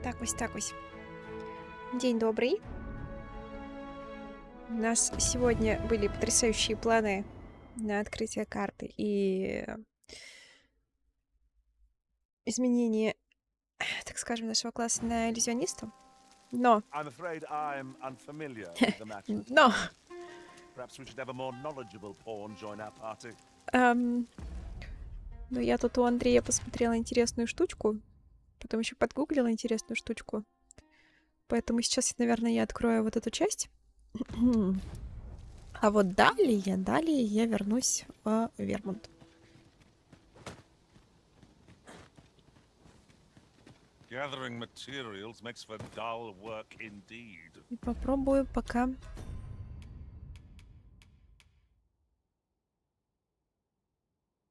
Так ось. День добрый. У нас сегодня были потрясающие планы на открытие карты и изменение, так скажем, нашего класса на иллюзиониста. Но... I'm afraid I'm unfamiliar with the matter at Но... hand. Perhaps we should have a more knowledgeable pawn join our party. Ну, я тут у Андрея посмотрела интересную штучку, потом еще подгуглила интересную штучку. Поэтому сейчас, наверное, я открою вот эту часть. А вот далее я вернусь в Вермонт. Gathering materials makes for dull work indeed. И попробую пока...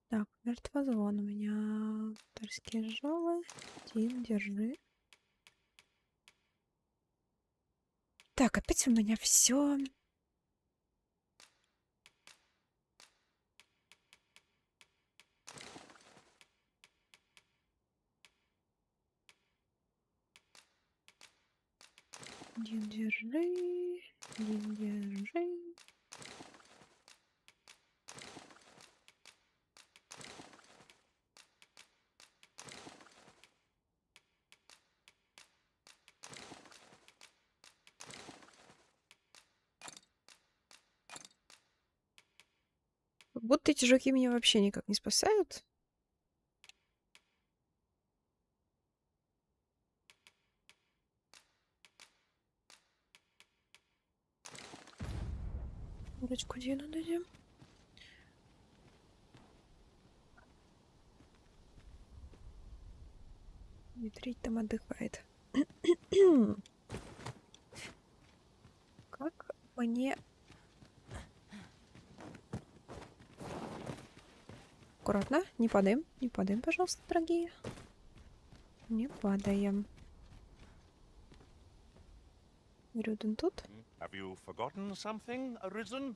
Так, мертвозвон у меня. Торские жалы. Тим, держи. Так, опять у меня все. Дим, держи. Дим, держи. Как будто эти жуки меня вообще никак не спасают. Ручку где надо идем? Ветрить там отдыхает. Как мне... Аккуратно, не падаем, пожалуйста, дорогие. Не падаем. Рюден тут. Have you forgotten something, Arisen?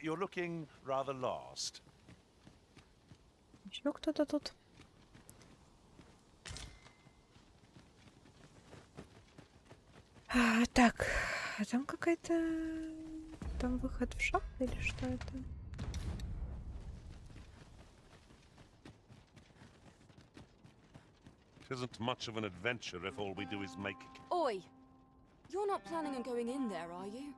You're looking rather lost. Еще кто-то тут. Так, а там какая-то... Там выход в шахту или что это? It isn't much of an adventure if all we do is make... Oi! You're not planning on going in there, are you?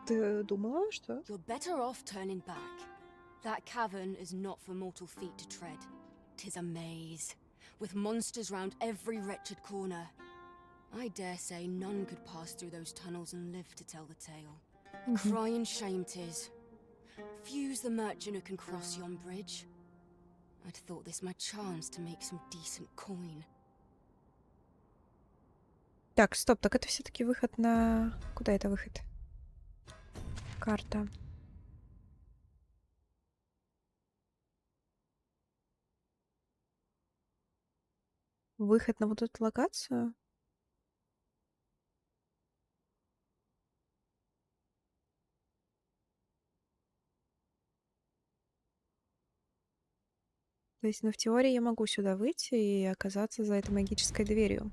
Ты думала, что? You're better off turning back. That cavern is not for mortal feet to tread. 'Tis a maze, with monsters round every wretched corner. I dare say none could pass through those tunnels and live to tell the tale. Crying shame 'tis. Few's the merchant who can cross yon bridge. I'd thought this my chance to make some decent coin. Так, стоп, так это все-таки выход на... Куда это выход? Карта. Выход на вот эту локацию? То есть, ну, в теории я могу сюда выйти и оказаться за этой магической дверью.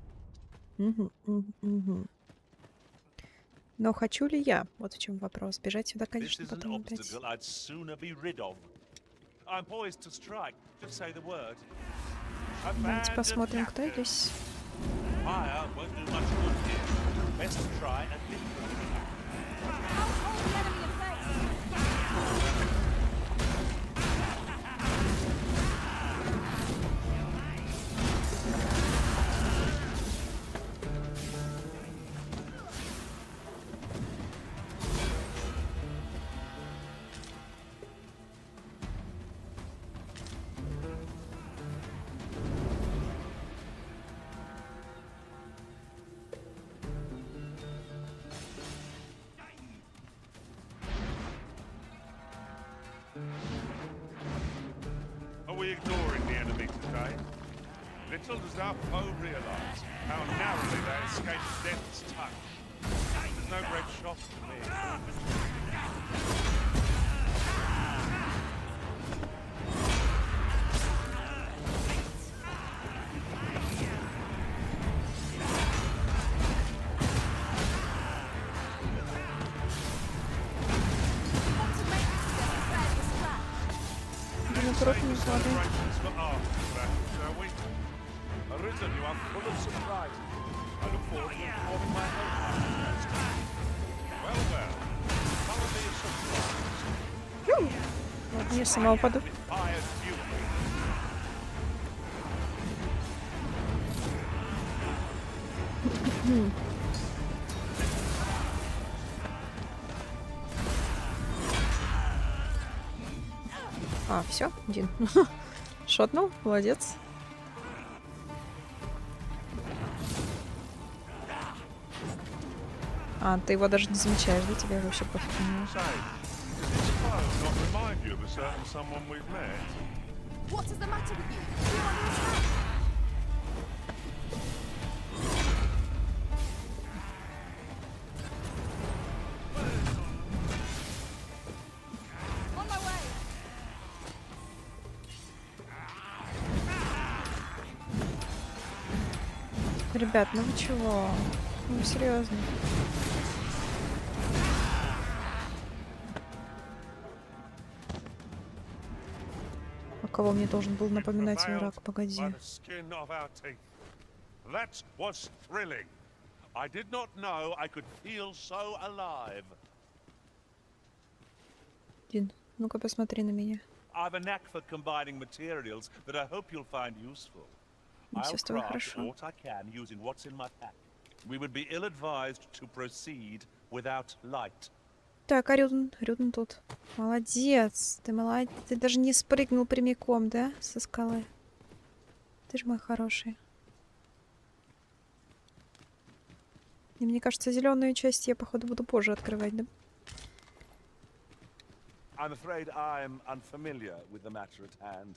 Угу. Но хочу ли я? Вот в чем вопрос. Бежать сюда, конечно, потом опять. Давайте посмотрим, кто здесь. Are we ignoring the enemy today? Little does our foe realize how narrowly they escaped death's touch. There's no great shock to me. аккуратно, не падай. Celebrations for after the battle, shall we? Arisen, you are full of surprises. I look forward to informing my own podcast. Well, well. Thoroughly surprised. Ладно, я сама упаду. Empire's beauty. А, все, один. Шотнул, молодец. А, ты его даже не замечаешь, да? Тебе вообще пофиг на него. Say, does this phone not remind you of a certain someone we've met? What is the matter with you? Do you understand? On my way. Ребят, ну вы чего? Ну серьезно. А кого мне должен был напоминать враг? By Погоди. the skin of our teeth. That was thrilling. I did not know I could feel so alive. Дин, ну-ка посмотри на меня. I've a knack for combining materials that I hope you'll find useful. Ну, всё I'll с тобой craft хорошо. what I can using what's in my pack. We would be ill-advised to proceed without light. Так, а Рюден тут. Молодец. Ты молодец. Ты даже не спрыгнул прямиком, да, со скалы? Ты ж мой хороший. И мне кажется, зеленую часть я, походу, буду позже открывать, да? I'm afraid I'm unfamiliar with the matter at hand.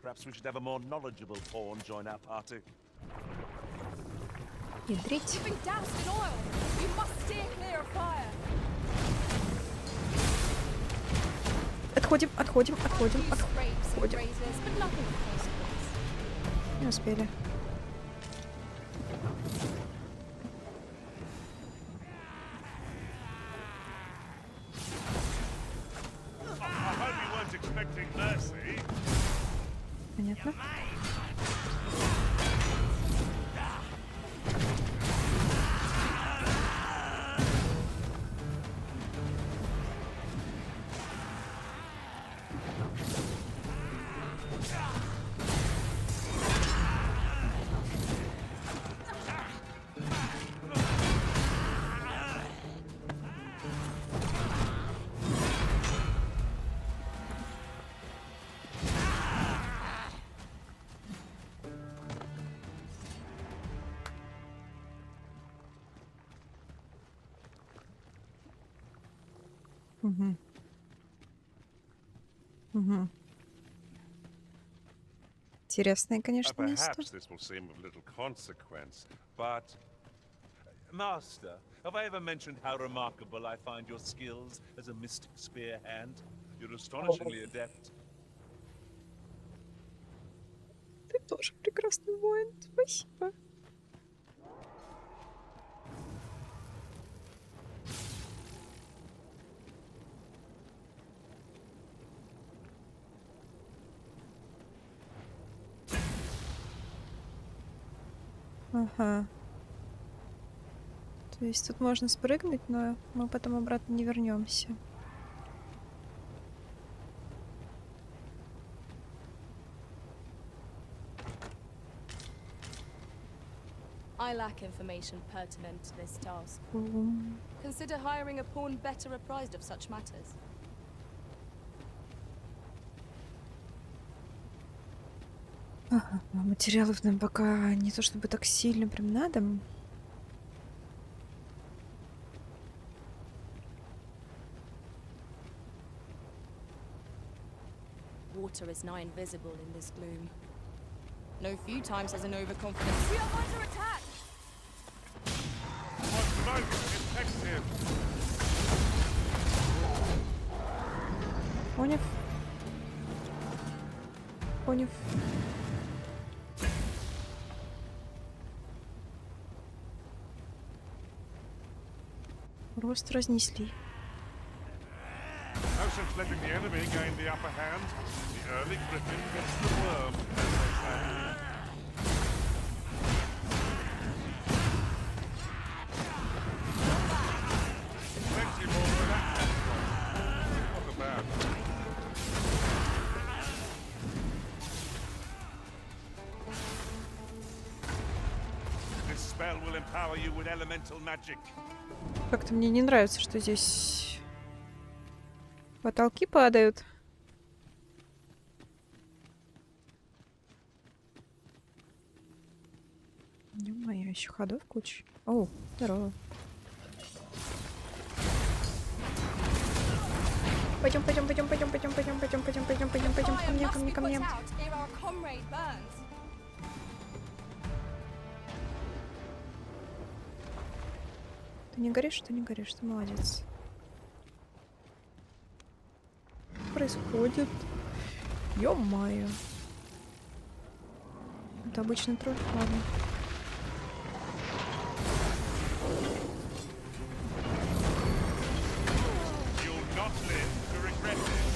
Perhaps we should have a more knowledgeable pawn join our party. Ядрить. You've been doused in oil. You must steer clear of fire. Отходим, отходим, I've отходим, used scrapes and отходим. razors, but nothing of consequence. Не успели. I hope you weren't expecting mercy. Понятно. Угу. Угу. Интересное, конечно, место. Perhaps this will seem of little consequence, but... Master, have I ever mentioned how remarkable I find your skills as a mystic spear hand? You're astonishingly adept. Ты тоже прекрасный воин. Спасибо. Ага. То есть тут можно спрыгнуть, но мы потом обратно не вернемся. I lack information pertinent to this task. Consider hiring a pawn better apprised of such matters. Ага, материалов нам пока не то чтобы так сильно прям надо. Water is nigh invisible in this gloom. No few times has an overconfidence. We are under attack! Most effective. Поняв. Поняв. Просто разнесли. Ocean letting the enemy gain the upper hand. The early griffin gets the worm, as they say. Plenty more where that comes from. Not a bad. This spell will empower you with elemental magic. Как-то мне не нравится, что здесь потолки падают. Ё-моё, еще ходов куча. О, здорово. Пойдем, пойдем, пойдем, пойдем, пойдем, пойдем, пойдем, пойдем, пойдем, пойдем, пойдем, ко мне, ко мне, ко мне. Ты не горишь, ты не горишь, ты молодец. Что происходит? Ё-моё. Это обычный тролль, ладно. You'll not live to regret this.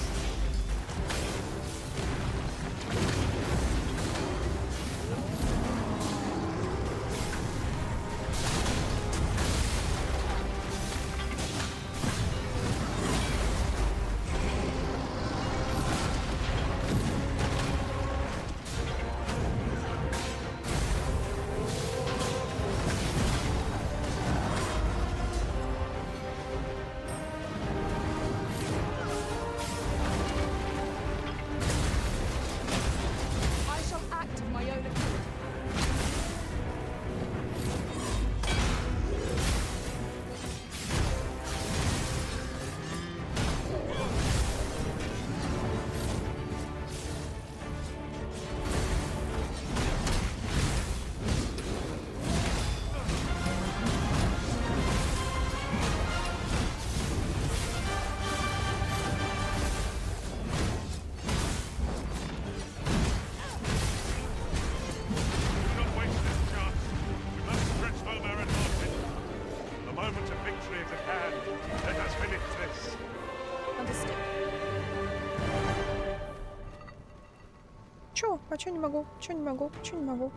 Чё? А чё не могу? Чё не могу? Чё не могу?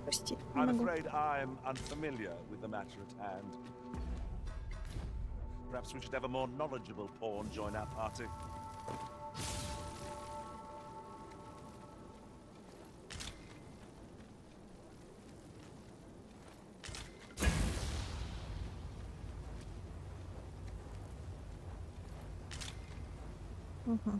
Прости, не I'm могу. afraid I'm unfamiliar with the matter at hand. Perhaps we should have a more knowledgeable pawn join our party. Угу.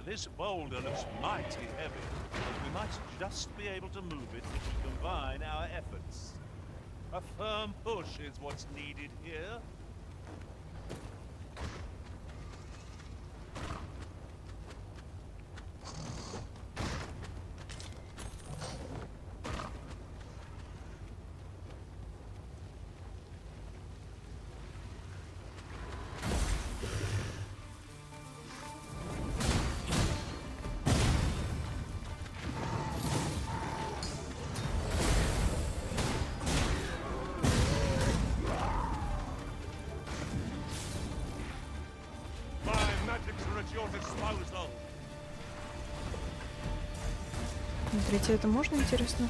This boulder looks mighty heavy, but we might just be able to move it if we combine our efforts. A firm push is what's needed here. Смотрите, это можно, интересно?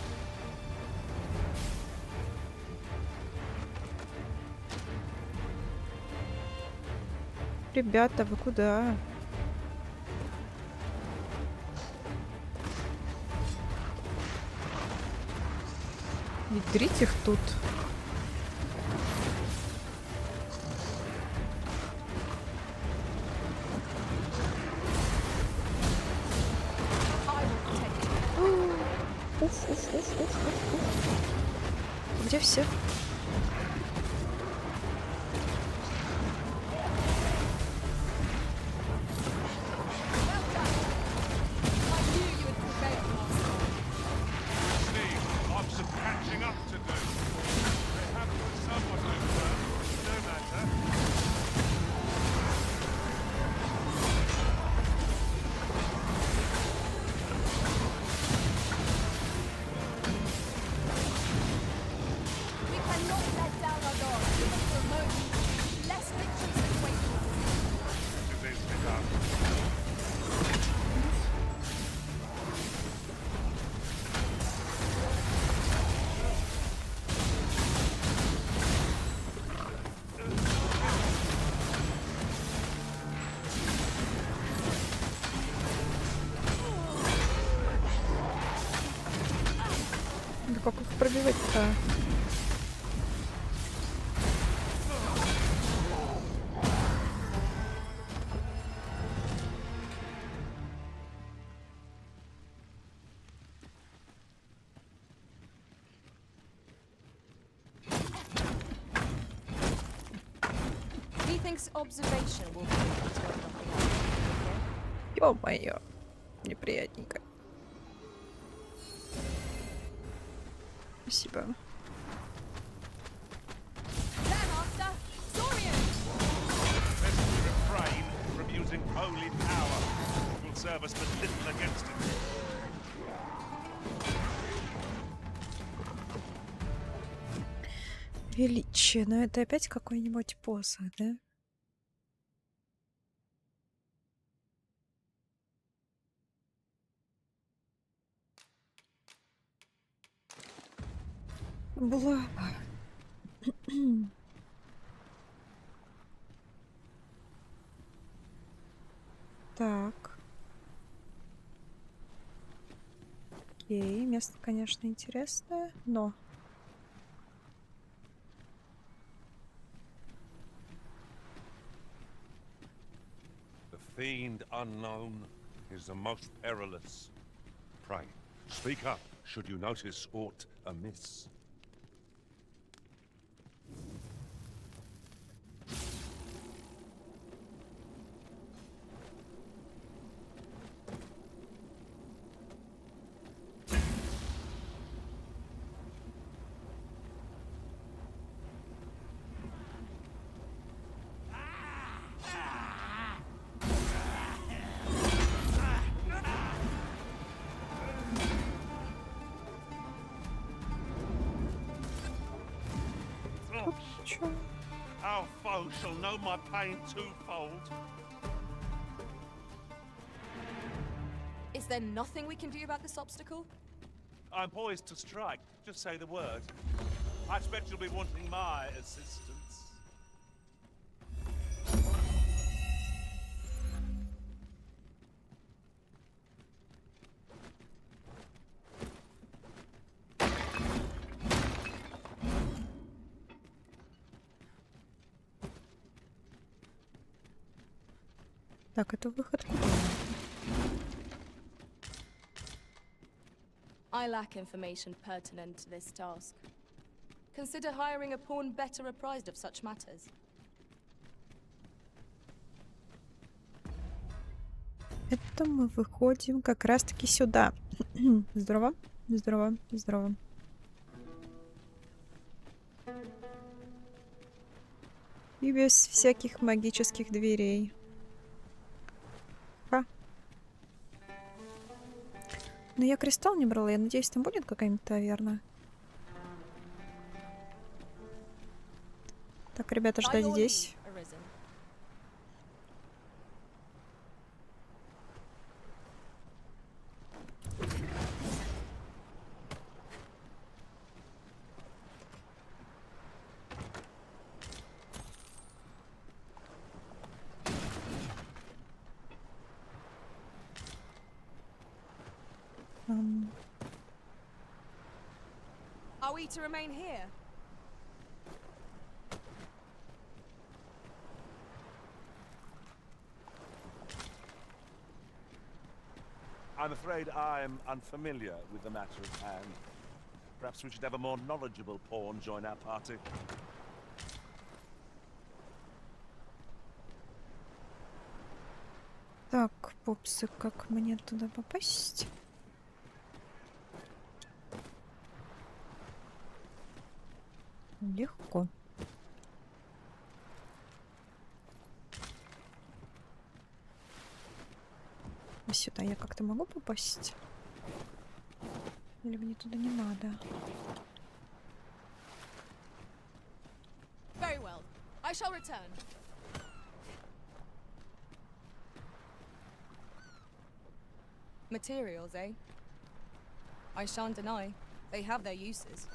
Ребята, вы куда? Ядрить их тут. Где все? Methinks observation will be able to open up the eye. Ё-моё, неприятненько. Спасибо. There, Master! Saurian! Best we refrain from using holy power. It will serve us but little against it. Величие, но это опять какой-нибудь посох, да? Была. Так. Окей, место, конечно, интересное, но... The fiend unknown is the most perilous. Pray, speak up should you notice aught amiss. Чё? Our foe shall know my pain twofold. Is there nothing we can do about this obstacle? I'm poised to strike. Just say the word. I expect you'll be wanting my assistance. Так, это выход куда? I lack information pertinent to this task. Consider hiring a pawn better apprised of such matters. Это мы выходим как раз-таки сюда. Здорово, здорово, здорово. И без всяких магических дверей. Но я кристалл не брала, я надеюсь, там будет какая-нибудь таверна. Так, ребята, ждать здесь. Are we to remain here? I'm afraid I'm unfamiliar with the matter at hand. Perhaps we should have a more knowledgeable pawn join our party. Так, пупсы, как мне туда попасть? Легко. А сюда я как-то могу попасть? Или мне туда не надо? Very well. I shall return. Materials, eh? I shan't deny. They have their uses.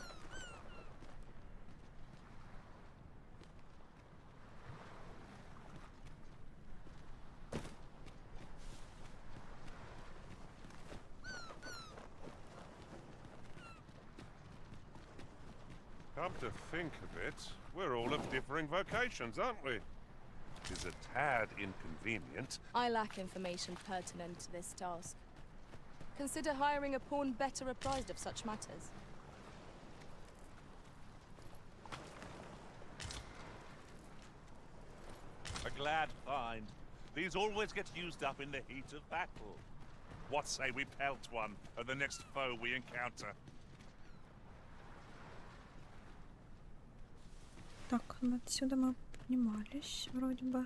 Come to think of it, we're all of differing vocations, aren't we? It is a tad inconvenient. I lack information pertinent to this task. Consider hiring a pawn better apprised of such matters. glad find. These always get used up in the heat of battle. What say we pelt one at the next foe we encounter? Так, ну отсюда мы поднимались, вроде бы.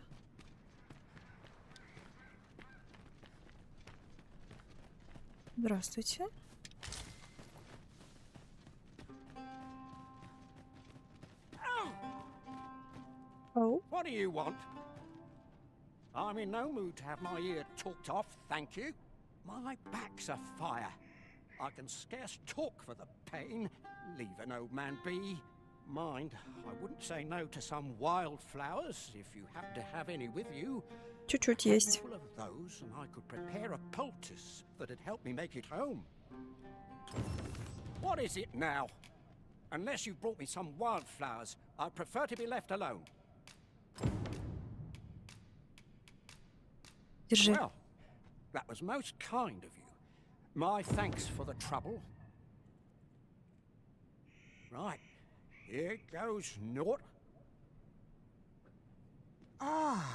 Здравствуйте. Oh. What do you want? I'm in no mood to have my ear talked off, thank you. My back's afire. I can scarce talk for the pain. Leave an old man be. Mind, I wouldn't say no to some wildflowers if you happen to have any with you. Чуть-чуть есть. Full of those, and I could prepare a poultice that'd help me make it home. What is it now? Unless you brought me some wildflowers, I'd prefer to be left alone. Держи. Well, that was most kind of you. My thanks for the trouble. Right, here goes naught. Ah,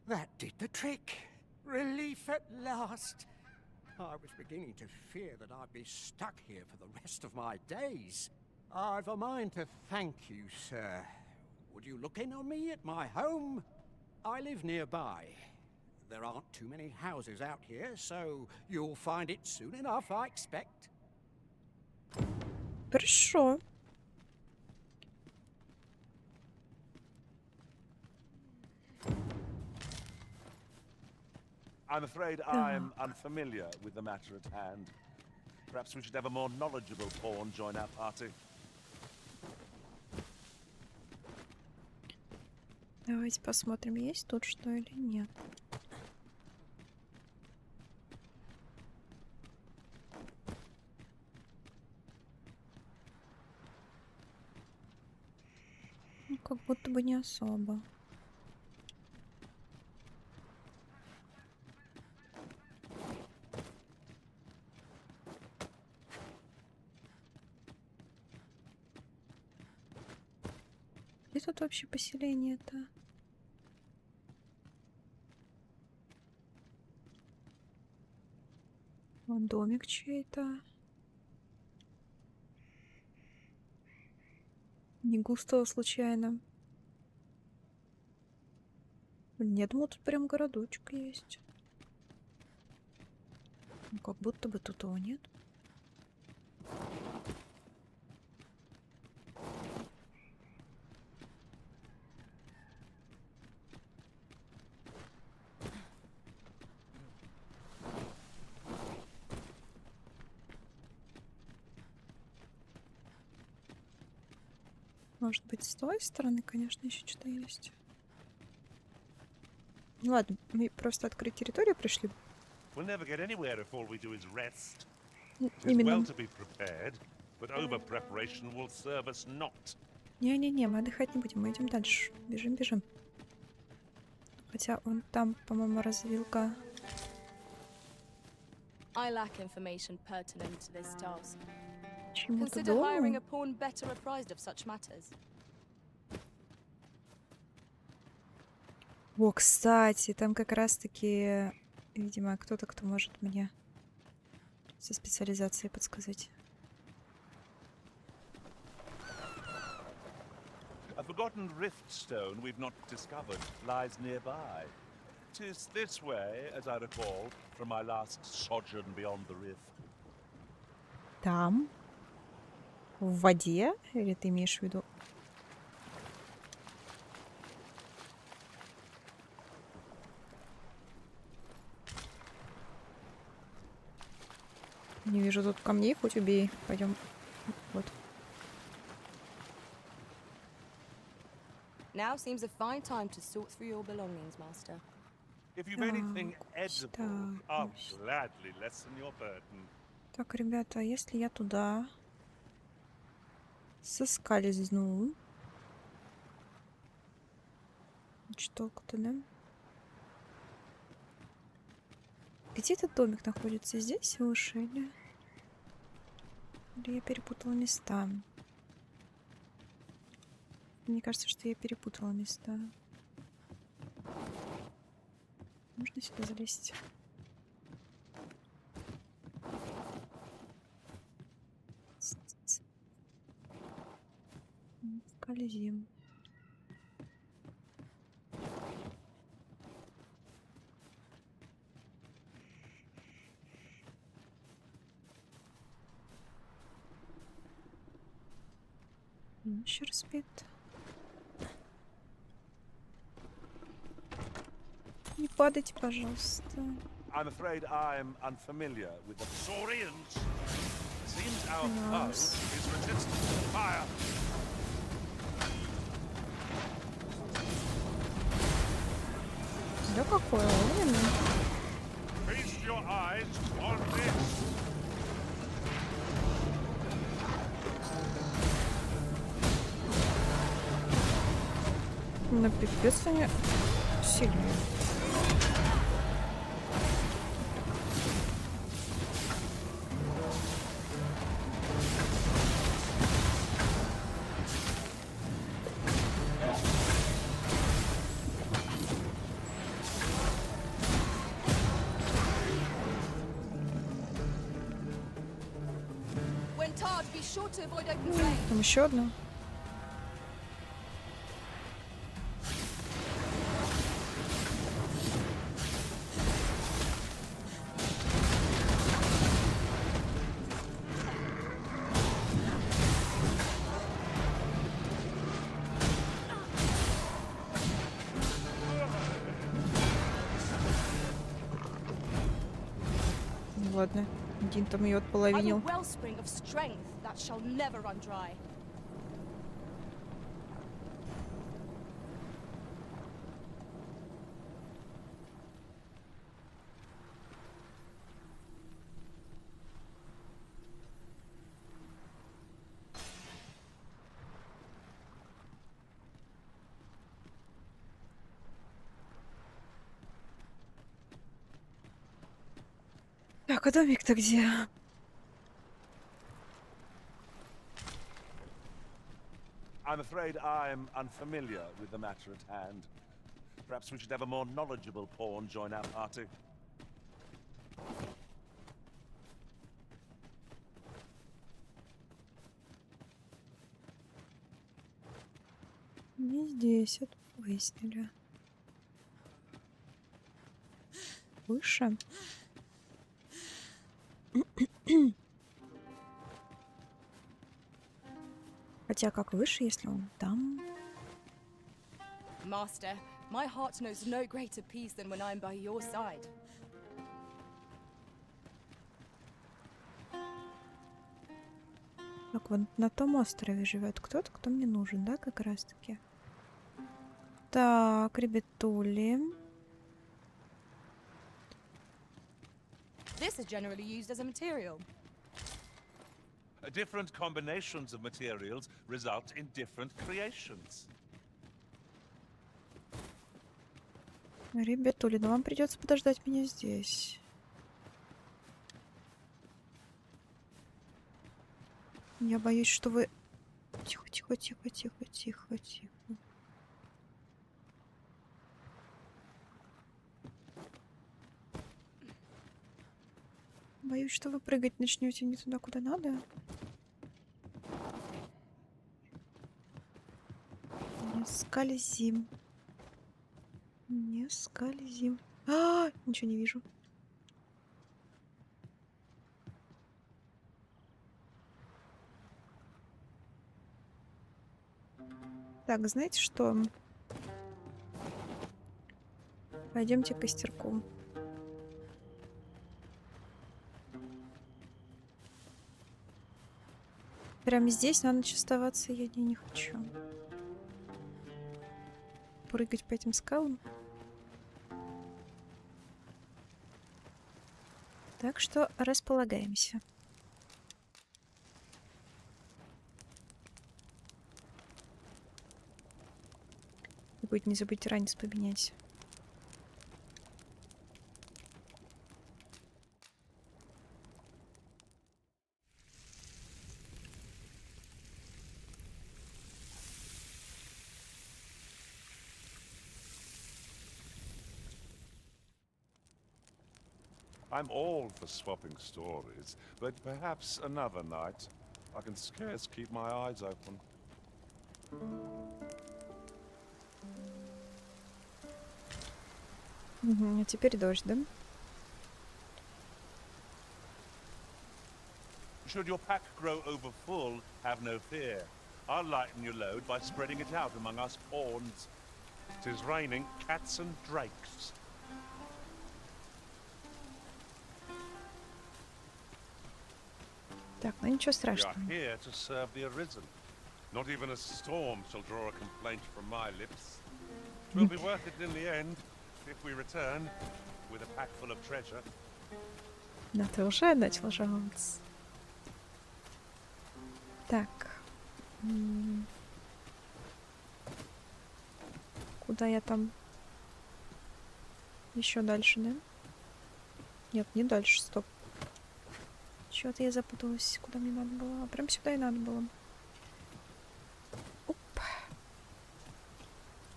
that did the trick. Relief at last. I was beginning to fear that I'd be stuck here for the rest of my days. I've a mind to thank you, sir. Would you look in on me at my home? I live nearby. There aren't too many houses out here, so you'll find it soon enough, I expect. Хорошо. I'm afraid I am unfamiliar with the matter at hand. Perhaps we should have a more knowledgeable pawn join our party. Давайте посмотрим, есть тут что или нет. Ну, как будто бы не особо. Где тут вообще поселение-то? Вон домик чей-то. Не густо случайно. Блин, я думала, тут прям городочек есть. Ну, как будто бы тут его нет. Может быть, с той стороны, конечно, еще что-то есть. Ну ладно, мы просто открыть территорию пришли. We'll never get anywhere if all we do is rest. М, It is well Именно. to be prepared, but over preparation will serve us not. Не-не-не, мы отдыхать не будем, мы идем дальше. Бежим, бежим. Хотя он там, по-моему, развилка. I lack information pertinent to this task. Чему-то Consider hiring a дому. pawn better apprised of such matters. О, кстати, там как раз-таки, видимо, кто-то, кто может мне со специализацией подсказать. A forgotten rift stone we've not discovered lies nearby. 'Tis this way, as I recall, from my last sojourn beyond the rift. Там? В воде? Или ты имеешь в виду? Не вижу тут камней, хоть убей. Пойдем. Вот. Now seems a fine time to sort through your belongings, master. If you've anything edible, так, I'll пусть. gladly lessen your burden. Так, ребята, а если я туда соскользну? Что толку-то, да? Где этот домик находится? Здесь выше или я перепутала места? Мне кажется, что я перепутала места. Можно сюда залезть? Скользим. Еще спит. Не падайте, пожалуйста. I'm afraid I'm unfamiliar with the Saurians. Seems our foe is resistant to fire. Да какое именно? Feast your eyes on this. На пипец они сильные. When tarred, be sure to avoid open flame. Там еще одна. Ладно, один там ее I'm a отполовинил. wellspring of strength that shall never run dry. Так, а домик-то где? I'm afraid I'm unfamiliar with the matter at hand. Perhaps we should have a more knowledgeable pawn join our party. Не здесь, это выяснили. Выше. Хотя как выше, если он там? Master, my heart knows no greater peace than when I'm by your side. Так, вот на том острове живет кто-то, кто мне нужен, да, как раз-таки? Так, ребятули. This is generally used as a material. Different combinations of materials result in different creations. Ребятули, ну вам придется подождать меня здесь. Я боюсь, что вы... Тихо, тихо, тихо, тихо, тихо, тихо. Боюсь, что вы прыгать начнете не туда, куда надо. Не скользим. Не скользим. Ничего не вижу. Так, знаете что? Пойдемте к костерку. Прямо здесь на ночь оставаться я не хочу. Прыгать по этим скалам. Так что располагаемся. И будет не забыть ранец поменять. I'm all for swapping stories, but perhaps another night. I can scarce keep my eyes open. А теперь дождь, да? Should your pack grow over full, have no fear. I'll lighten your load by spreading it out among us pawns. 'Tis raining cats and drakes. Так, ну ничего We are страшного. here to serve the arisen. Not even a storm shall draw a complaint from my lips. 'Twill be worth it in the end, if we return with a pack full of treasure. Да, ты уже начал жаловаться. Так. Куда я там? Еще дальше, да? Нет, не дальше, стоп. Чё-то я запуталась, куда мне надо было. Прям сюда и надо было. Оп.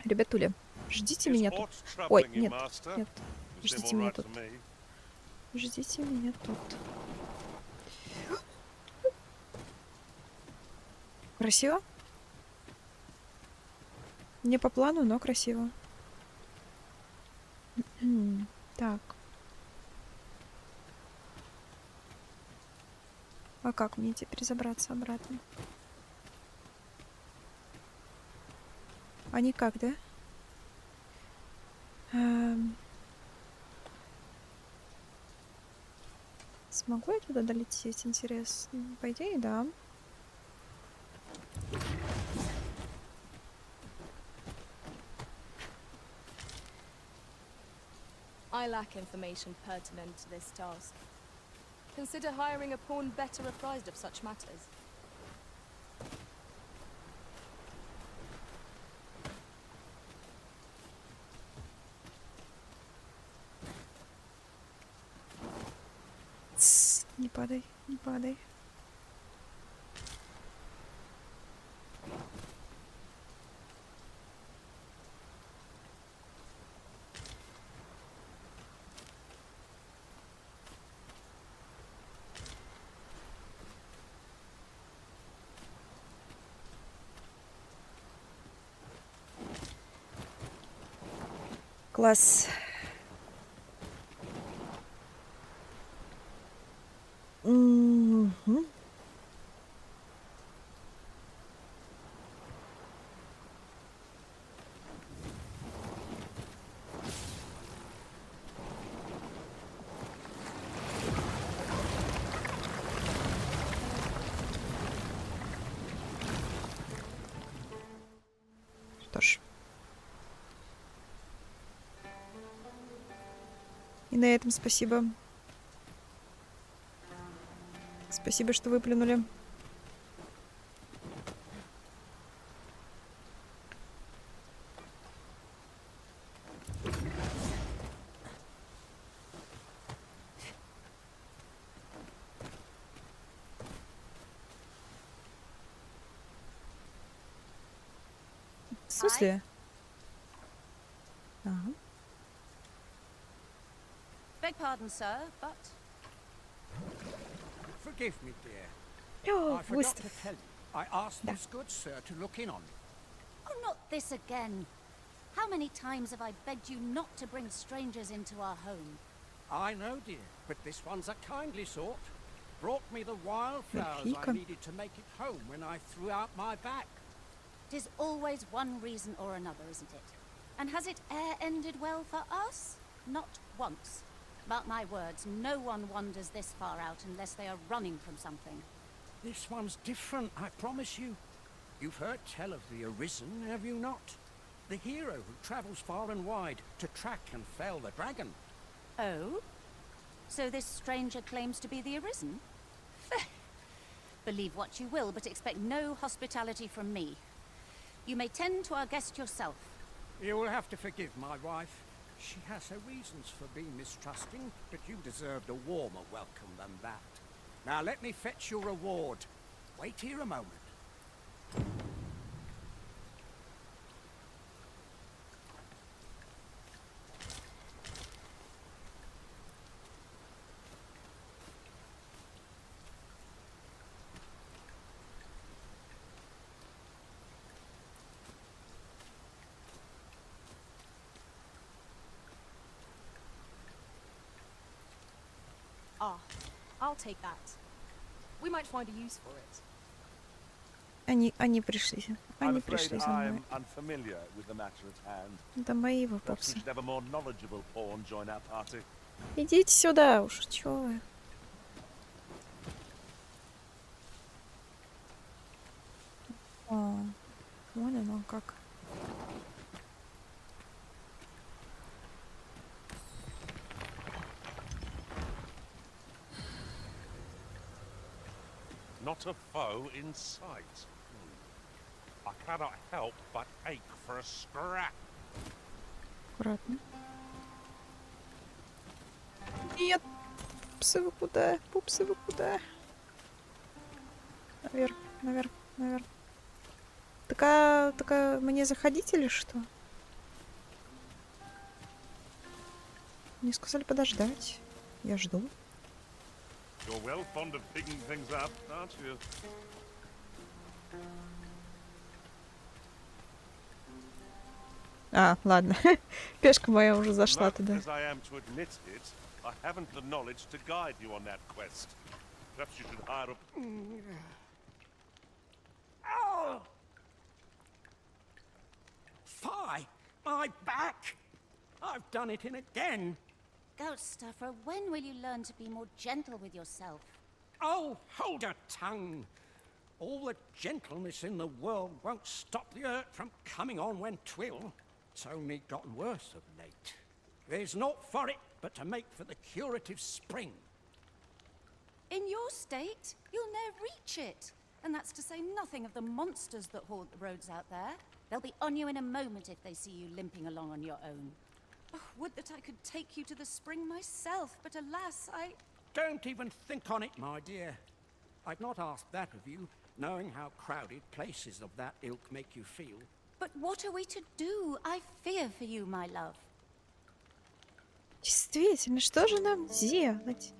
Ребятуля, ждите меня тут. Ой, нет, нет. Ждите меня тут. Ждите меня тут. Красиво? Не по плану, но красиво. Так. А как мне теперь забраться обратно? А никак, да? Смогу я туда долететь, интересно? По идее, да. I lack information pertinent to this task. Consider hiring a pawn better apprised of such matters. Тссс, не падай, не падай. Класс. Мгм. Что ж. И на этом спасибо. Спасибо, что выплюнули. В смысле? Ага. Beg pardon, sir, but Forgive me, dear. О, I forgot быстро. to tell you. I asked Да. this good sir to look in on me. oh, not this again. How many times have I begged you not to bring strangers into our home? I know, dear, but this one's a kindly sort. Brought me the wildflowers I Эльфийка. needed to make it home when I threw out my back. 'Tis always one reason or another, isn't it? And has it e'er ended well for us? Not once. Mark my words, no one wanders this far out unless they are running from something. This one's different, I promise you. You've heard tell of the Arisen, have you not? The hero who travels far and wide to track and fell the dragon. Oh? So this stranger claims to be the Arisen? Believe what you will, but expect no hospitality from me. You may tend to our guest yourself. You will have to forgive my wife. She has her reasons for being mistrusting, but you deserved a warmer welcome than that. Now let me fetch your reward. Wait here a moment. Ah, I'll take that. We might find a use for it. Они пришли. I'm Они afraid пришли за мной. I'm unfamiliar with the matter at hand. Это мои Perhaps we вопросы. should have a more knowledgeable pawn join our party. Идите сюда уж, чё вы? О, вон оно как. Not a foe in sight. I cannot help but ache for a scrap. Аккуратно. Нет! Пупсы, вы куда? Пупсы, вы куда? Наверх, наверх, наверх. Так мне заходить или что? Мне сказали подождать. Я жду. You're well fond of picking things up, aren't you? А, ладно. Пешка моя уже зашла туда. As I am to admit it, I haven't the knowledge to guide you on that quest. Perhaps you should hire a... Oh! Fie! My back! I've done it in again. Ghost stuffer, when will you learn to be more gentle with yourself? Oh, hold your tongue. All the gentleness in the world won't stop the hurt from coming on when 'twill. It's only gotten worse of late. There's naught for it but to make for the curative spring. In your state, you'll ne'er reach it. And that's to say nothing of the monsters that haunt the roads out there. They'll be on you in a moment if they see you limping along on your own. Oh, would that I could take you to the spring myself, but alas, I... Don't even think on it, my dear. I'd not ask that of you, knowing how crowded places of that ilk make you feel. But what are we to do? I fear for you, my love. Действительно, что же нам делать?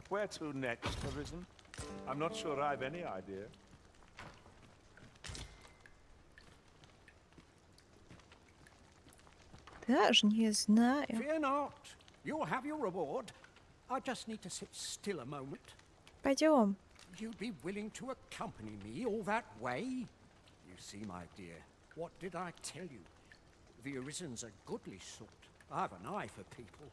Where to next, Arisen? I'm not sure I've any idea. Даже не знаю. Fear not. You'll have your reward. I just need to sit still a moment. Пойдем. You'd be willing to accompany me all that way? You see, my dear, what did I tell you? The Arisen's a goodly sort. I've an eye for people.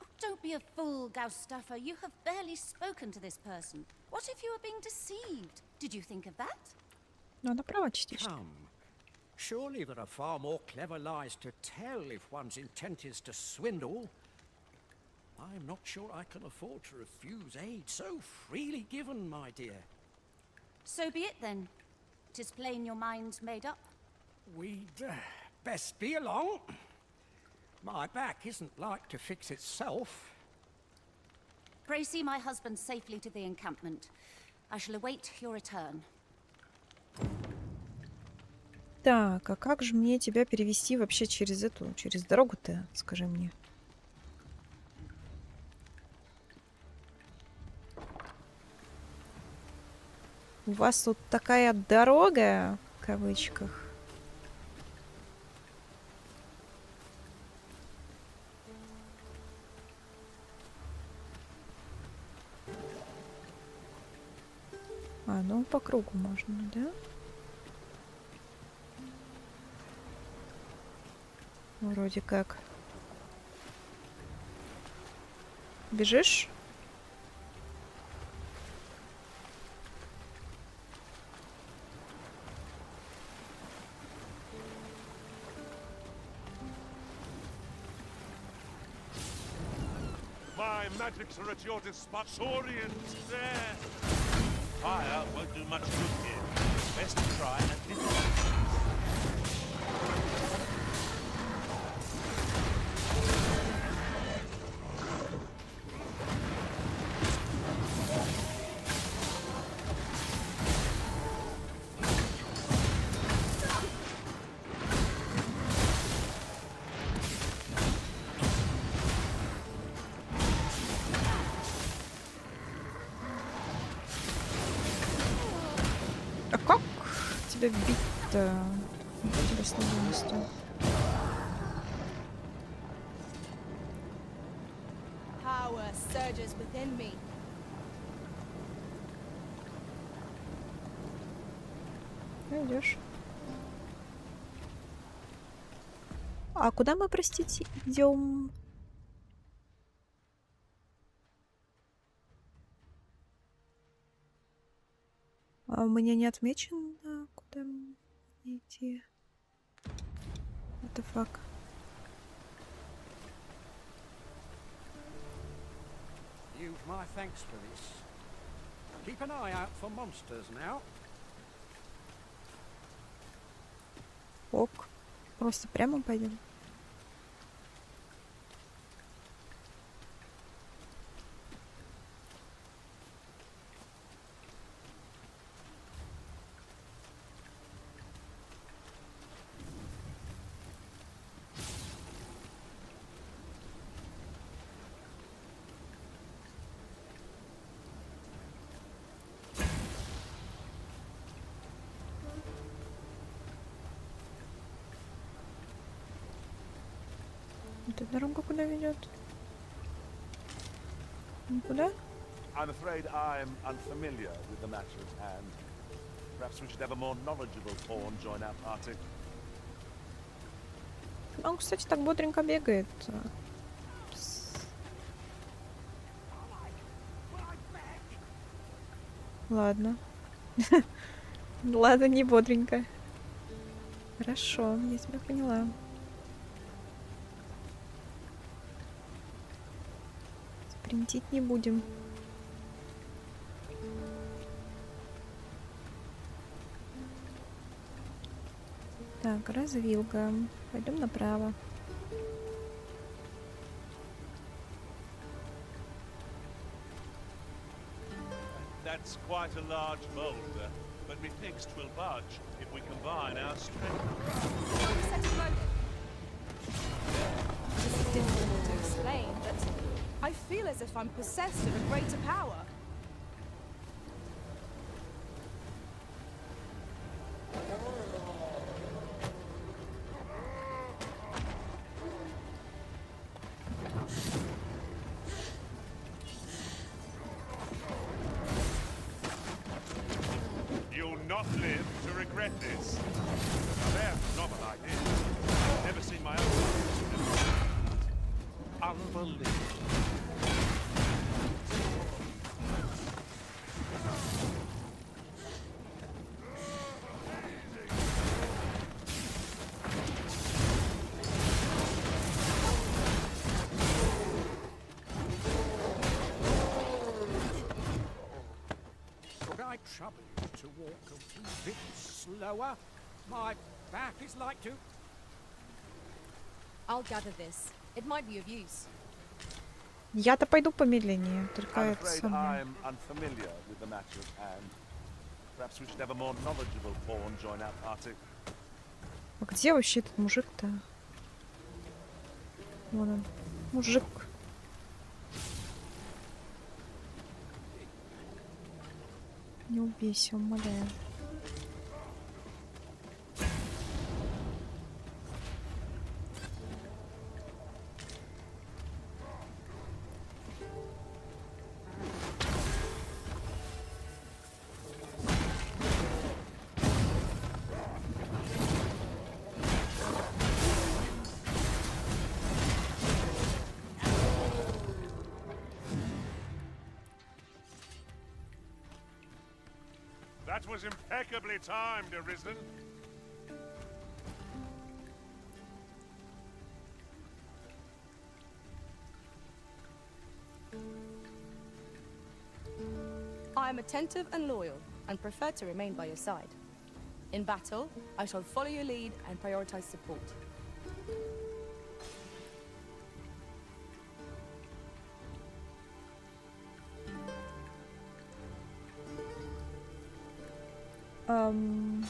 Oh, don't be a fool, Ghost stuffer. You have barely spoken to this person. What if you were being deceived? Did you think of that? Ну, она права частично. Come. Surely there are far more clever lies to tell if one's intent is to swindle. I'm not sure I can afford to refuse aid so freely given, my dear. So be it then. 'Tis plain your mind's made up. We'd best be along. My back isn't like to fix itself. Pray see my husband safely to the encampment. I shall await your return. Так, а как же мне тебя перевести вообще через дорогу-то, скажи мне? У вас тут такая дорога, в кавычках. А, ну по кругу можно, да? Вроде как. Бежишь? My magics are at your disposal. There. Fire won't do much good here. Best try and hit it. А как тебя бить-то? Где тебя слабость-то? Power surges within me. Идешь. А куда мы, простите, идем? А у меня не отмечено, куда мне идти. What the fuck? You've my thanks for this. Keep an eye out for monsters now. Ок. Просто прямо пойдем. Эта дорога куда ведет? Куда? I'm afraid I'm unfamiliar with the matter at hand. Perhaps we should have a more knowledgeable pawn join our party. Он, кстати, так бодренько бегает. Ладно. Ладно, не бодренько. Хорошо, я тебя поняла. Спринтить не будем. Так, развилка. Пойдем направо. That's quite a large boulder, but methinks 'twill budge if we combine our strength. Set it loaded. This is difficult to explain, but I feel as if I'm possessed of a greater power. You'll not live to regret this. They're novel ideas. I've never seen my own. Unbelievable. Could I trouble you to walk a wee bit slower? My back is like to... I'll gather this. It might be of use. Я-то пойду помедленнее, только I'm это afraid самое. I'm unfamiliar with the matter at hand. Perhaps we should have a more knowledgeable pawn join our party. А где вообще этот мужик-то? Вон он. Мужик. Не убейся, умоляю. That was impeccably timed, Arisen. I am attentive and loyal, and prefer to remain by your side. In battle, I shall follow your lead and prioritize support. Ам,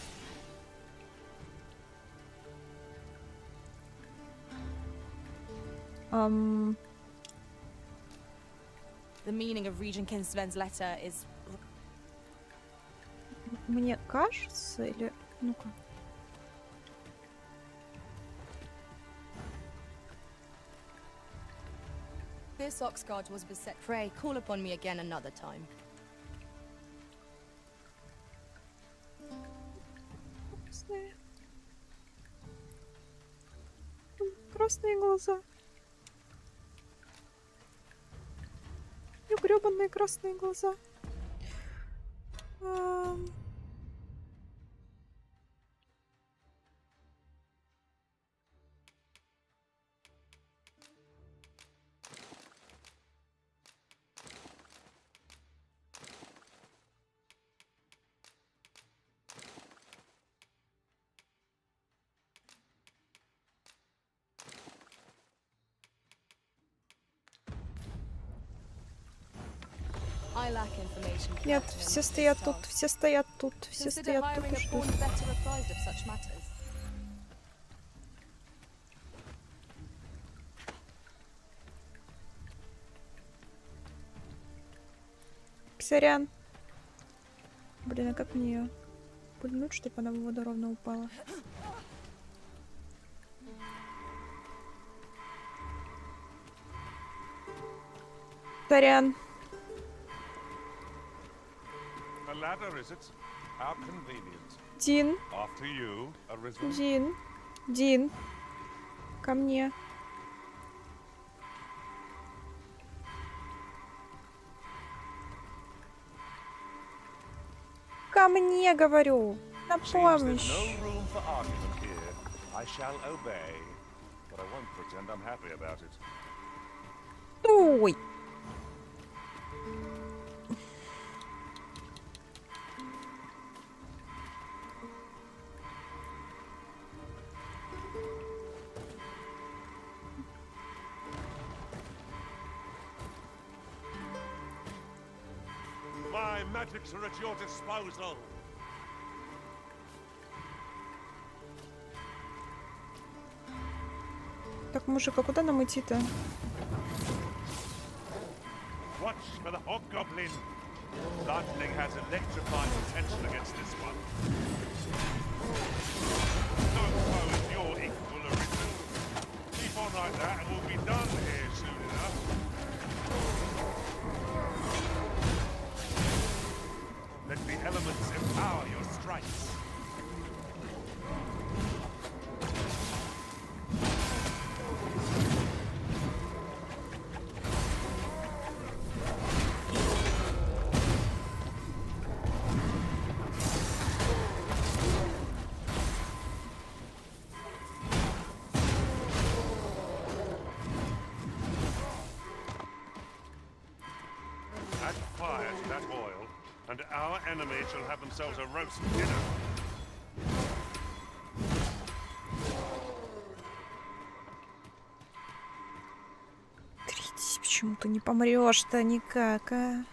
ам, The meaning of Regent Kinsven's letter is... Мне кажется, или... Ну-ка. This Oxguard was beset. Pray, call upon me again another time. Красные глаза. Грёбаные красные глаза. I lack information. Нет, все стоят тут, все стоят тут, все Consider стоят тут hiring и a pawn ждут. better apprised of such matters. Сорян. Блин, а как мне ее пульнуть, чтобы она в воду ровно упала? Сорян. A ladder, is it? How convenient. Дин, After you, Arisen. Дин, Дин. Ко мне. Ко мне, говорю. На Seems there's помощь. no room for argument here. I shall obey, but I won't pretend I'm happy about it. Ой. My magics are at your disposal. Так, мужик, а куда нам идти-то? Watch for the hobgoblin. Lightning has electrifying potential against this one. No foe is your equal, Arisen. Keep on like that and we'll be done here soon enough. Let the elements empower your strikes. Add fire to that oil, and our enemies shall have themselves a roast dinner. Тридись, почему ты не помрешь-то никак, а?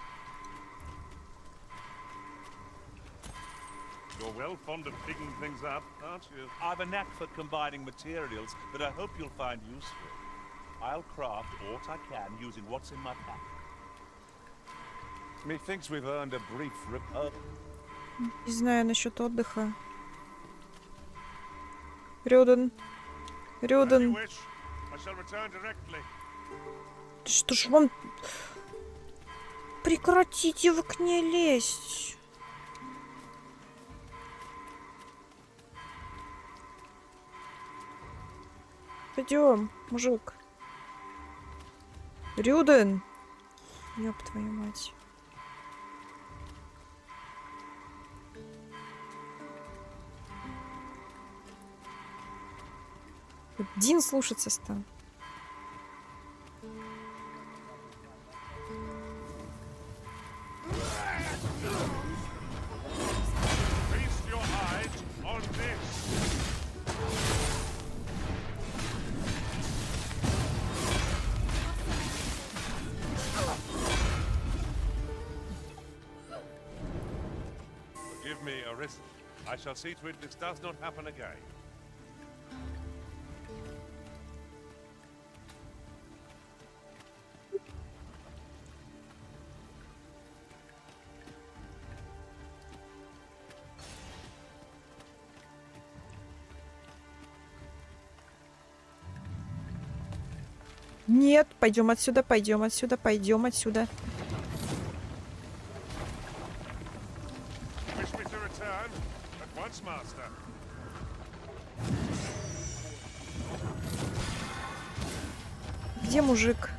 You're well fond of picking things up, aren't you? I've a knack for combining materials that I hope you'll find useful. I'll craft aught I can using what's in my pack. Methinks we've earned a brief repose. Не знаю насчет отдыха. Рюден. As you Рюден. wish. I shall return directly. Что ж вам... Прекратите вы к ней лезть. Пойдем, мужик. Рюден. Ёб твою мать. Дин слушаться стал. Feast your eyes on this. Forgive me, Arisen. I shall see to it this does not happen again. Нет, пойдем отсюда, пойдем отсюда, пойдем отсюда. Wish me to return? At once, master. Где мужик?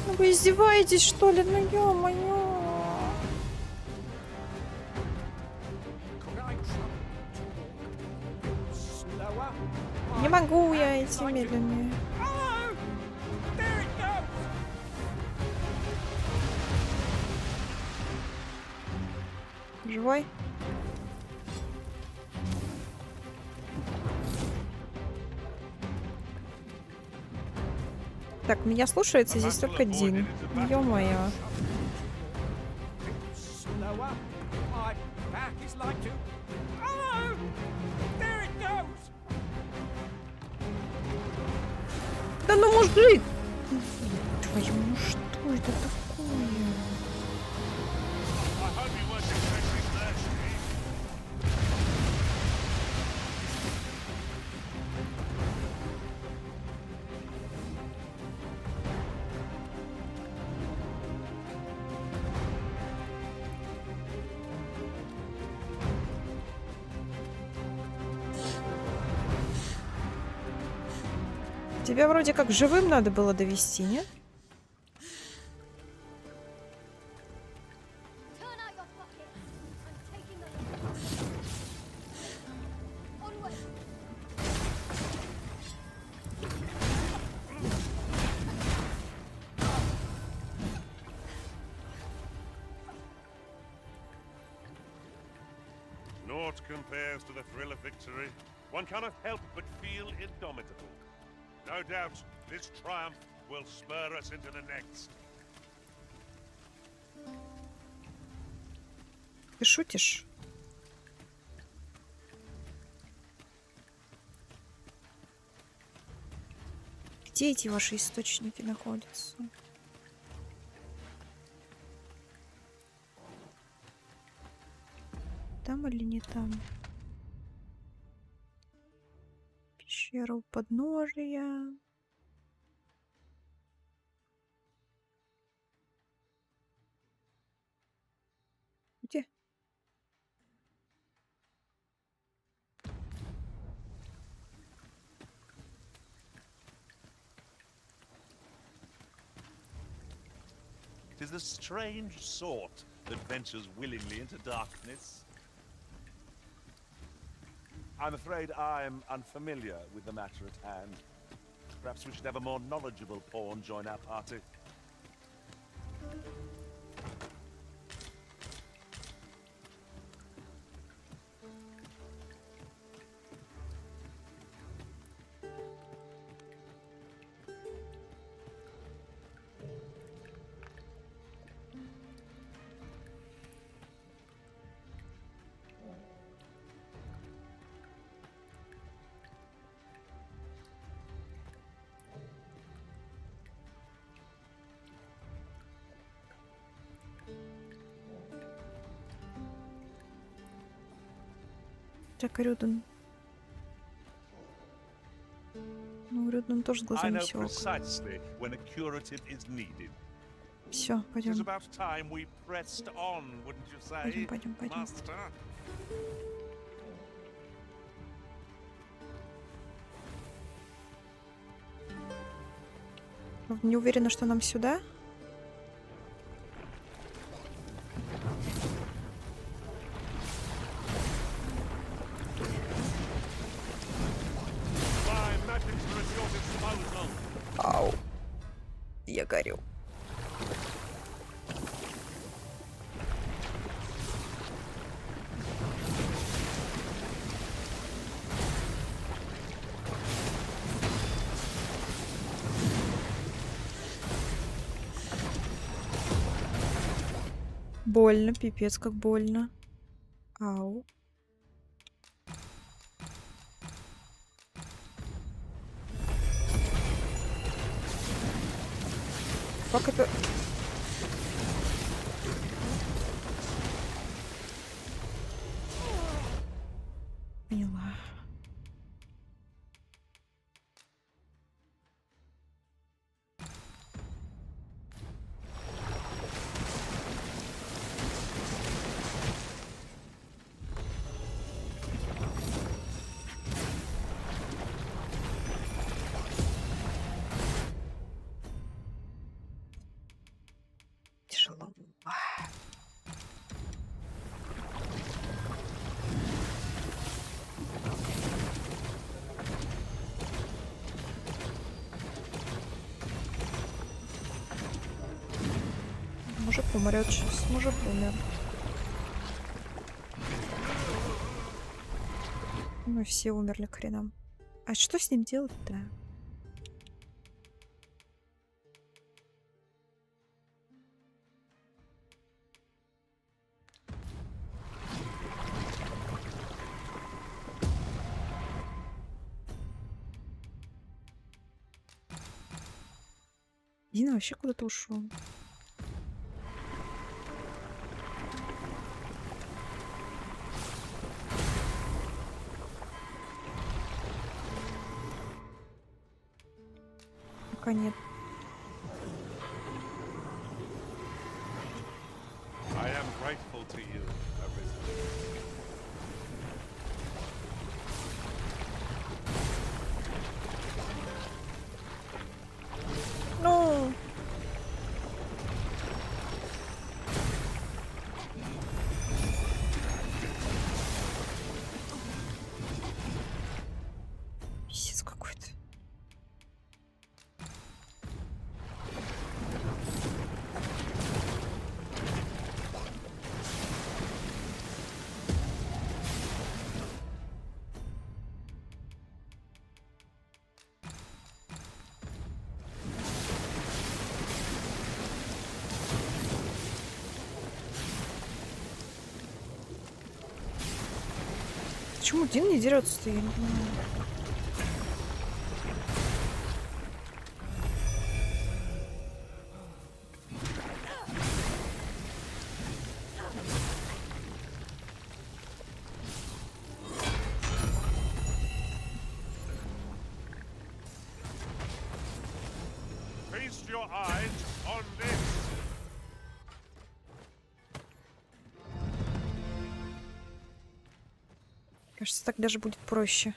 Ну вы издеваетесь, что ли? Ну ё-моё. Could I trouble you to walk slower? Не могу я идти медленнее. Oh! There it goes! Живой? Так, меня слушается здесь только Дин. Ё-моё. Slower. My back is like to. Oh! There it goes! Да ну мужик! Твою, ну что это такое? I hope you weren't expecting that, Steve. Тебя вроде как живым надо было довести, нет? Turn out your pockets. I'm taking the onward. Naught compares to the thrill of victory. One cannot help but feel indomitable. No doubt, this triumph will spur us into the next. Ты шутишь? Где эти ваши источники находятся? Там или не там? Пещера у подножия. Где? Tis the strange sort that ventures willingly into darkness. I'm afraid I'm unfamiliar with the matter at hand. Perhaps we should have a more knowledgeable pawn join our party. Так, Рюден. Ну, Рюден тоже с I глазами know все ок. precisely when a curative is needed. Все, It is пойдем. about time we pressed on, wouldn't you say, Пойдем. Master? Не уверена, что нам сюда. My messenger at your disposal. Ау. Я горю. Больно, пипец, как больно. Ау. Как это? Поняла. Тяжело. Мужик умрет сейчас. Мужик умер. Мы все умерли к хренам. А что с ним делать-то? Дина вообще куда-то ушел. Пока нет. I am grateful to you, Arisen. Ну. Пиздец какой-то. Почему Дин не дерется-то? Я не понимаю. Feast your eyes on this. Кажется, так даже будет проще.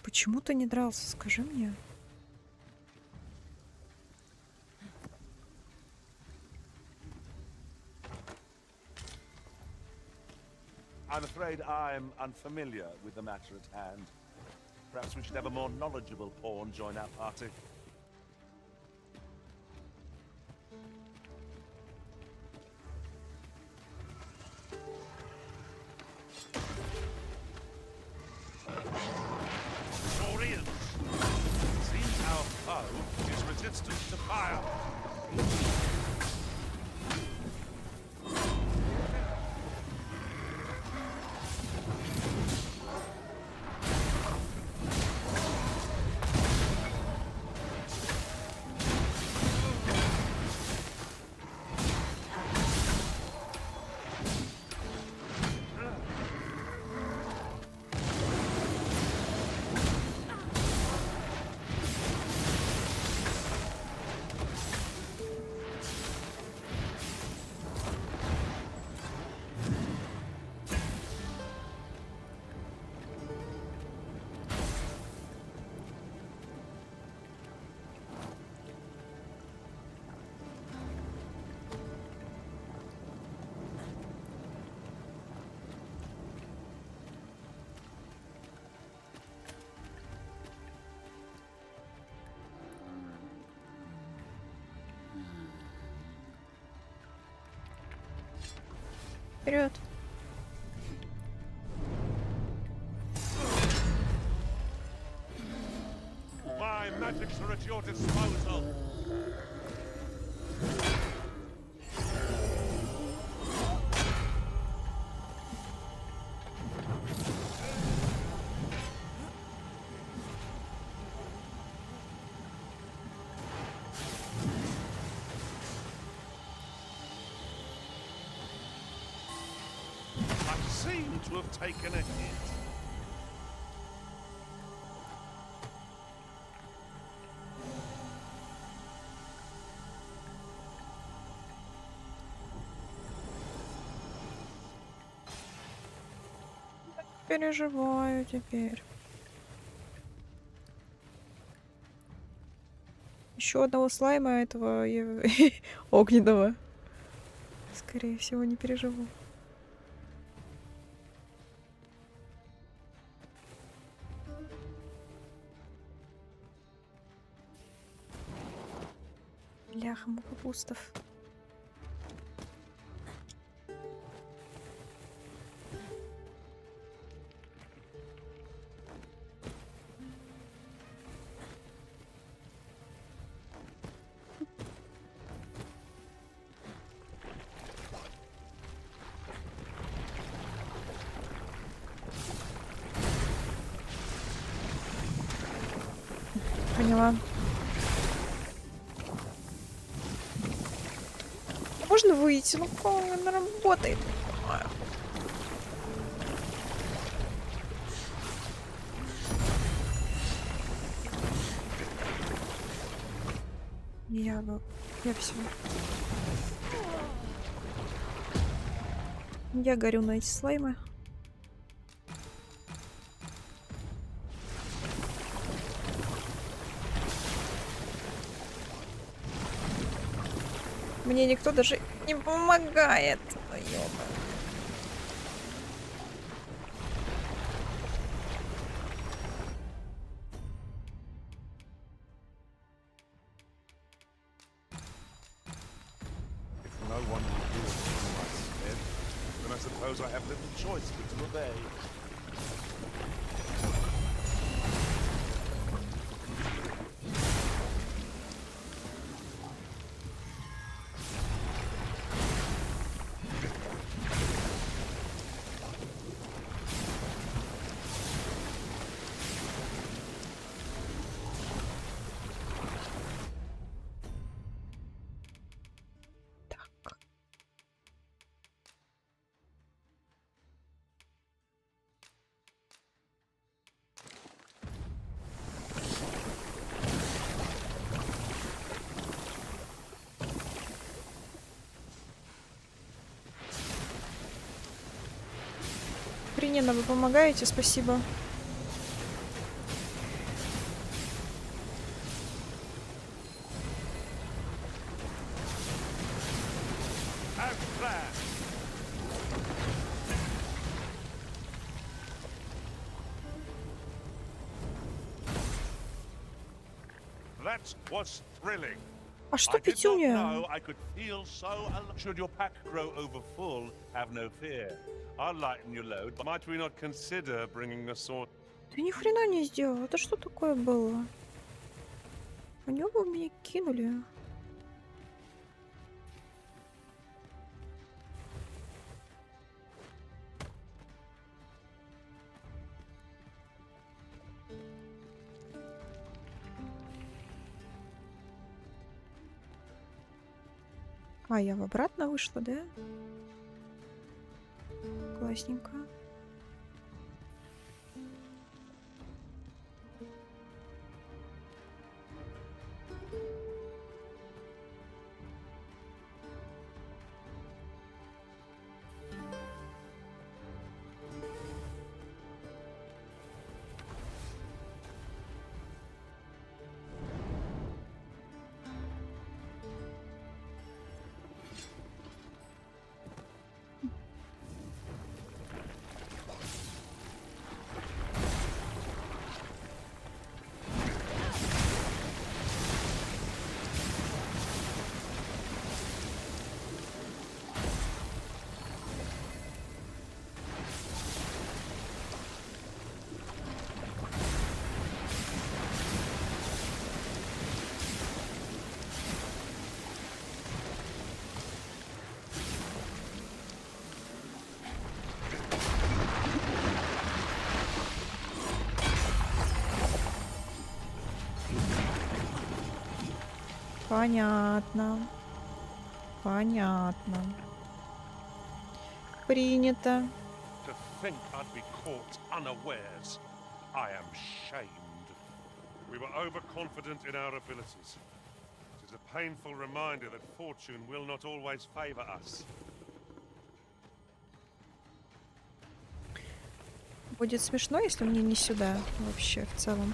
Почему ты не дрался? Скажи мне. I'm afraid I'm unfamiliar with the matter at hand. Perhaps we should have a more knowledgeable pawn join our party. Saurians. Seems our foe is resistant to fire. Вперед. My Cosmetics are at your disposal. I seem to have taken a hit. Переживаю теперь. Еще одного слайма этого огненного. Скорее всего, не переживу. Бляха-муха, Густав. Поняла. Можно выйти? Ну как она работает? Я все. Я горю на эти слаймы. Мне никто даже не помогает. Ой, ёба. If no one will do it in my stead, then I suppose I have little choice but to obey. Принято, вы помогаете, спасибо. As planned. That was thrilling. А что I did not Петюня? know I could feel so alive. Should your pack grow over full, have no fear. I'll lighten your load, but might we not consider bringing a sword? Ты ни хрена не сделал. Это что такое было? Они оба меня кинули. А, я в обратно вышла, да? Классненько. Понятно. Понятно. Принято. To think I'd be caught unawares. I am shamed. We were overconfident in our abilities. It is a painful reminder that fortune will not always favor us. Будет смешно, если мне не сюда вообще в целом.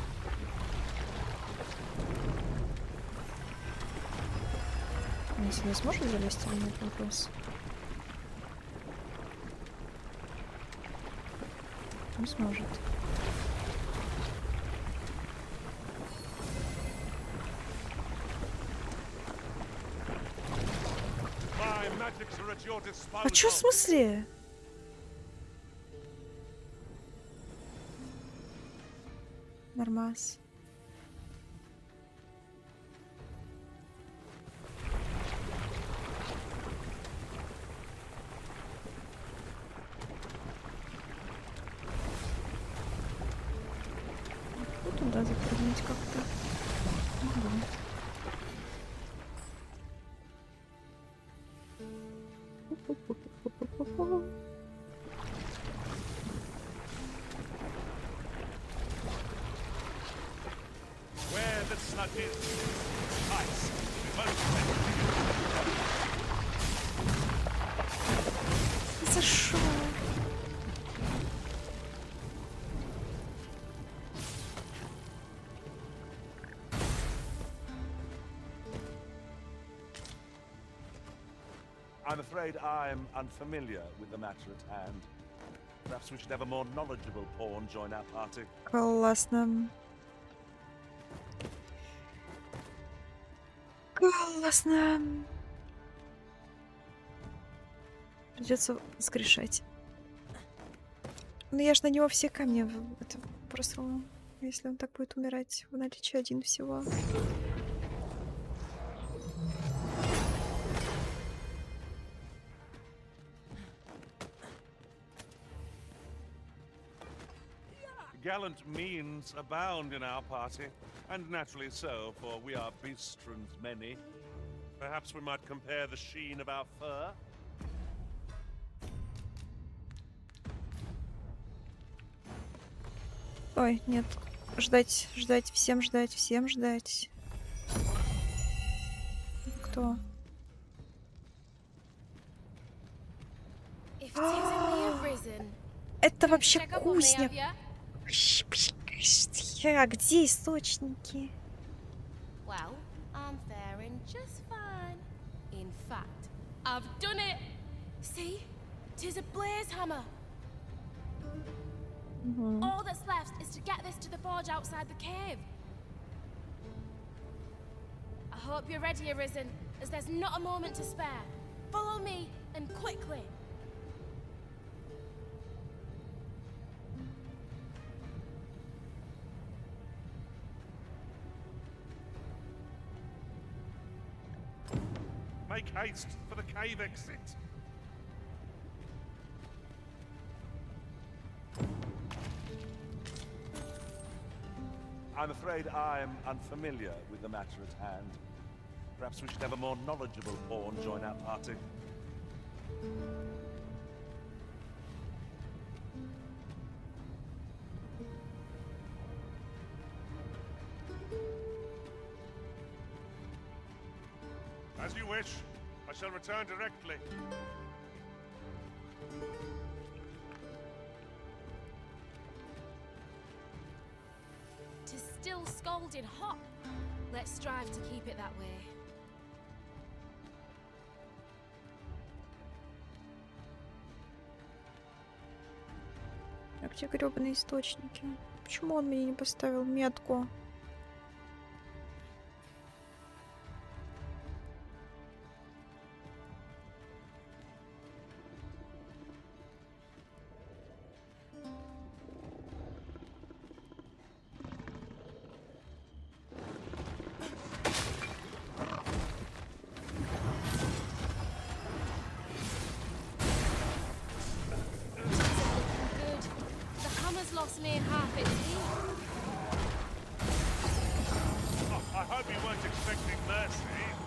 Он сюда сможет залезть или нет, вопрос? Не сможет. My magics are at your disposal. А чё в смысле? Нормас. Туда запрыгнуть как-то. Ага. Where the slug is, ice. We won't За шо? I'm afraid I'm unfamiliar with the matter at hand. Perhaps we should have a more knowledgeable pawn join our party. Классно. Классно. Придется воскрешать. Но я ж на него все камни это просру. Если он так будет умирать в наличии один всего. Gallant means abound in our party, and naturally so, for we are beastrons many. Perhaps we might compare the sheen of our fur. Ой, нет. Ждать, ждать, всем ждать, всем ждать. Кто? Это вообще кузня. Где источники? Well, I'm faring just fine. In fact, I've done it. See? 'Tis a blaze hammer. All that's left is to get this to the forge outside the cave. I hope you're ready, Arisen, as there's not a moment to spare. Follow me, and quickly. Make haste for the cave exit. I'm afraid I'm unfamiliar with the matter at hand. Perhaps we should have a more knowledgeable pawn join our party. As you wish. I shall return directly. Tis still scalding hot. Let's strive to keep it that way. А где грёбаные источники? Почему он мне не поставил метку? Good. The hammer's lost near half its heat. Oh, I hope you weren't expecting mercy.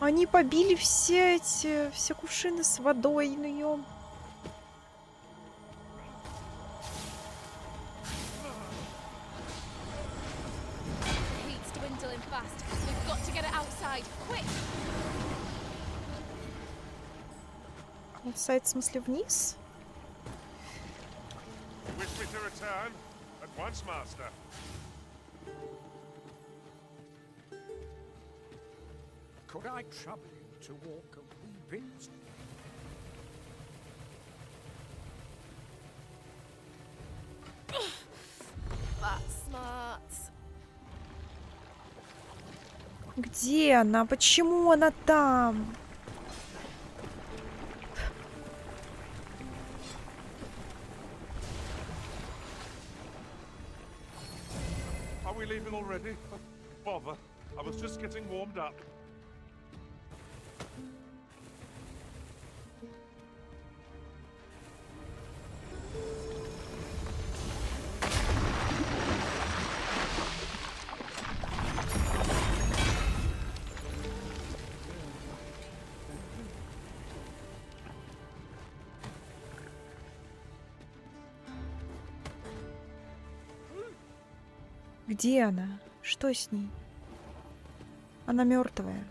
Они побили все кувшины с водой, ну ё. The heat's dwindling fast. We've got to get it outside. Quick! Сайт в смысле вниз? Wish me to return? At once, master. Could I trouble you to walk a wee bit? That's smart. Где она? Почему она там? Are we leaving already? Bother. I was just getting warmed up. Где она? Что с ней? Она мертвая.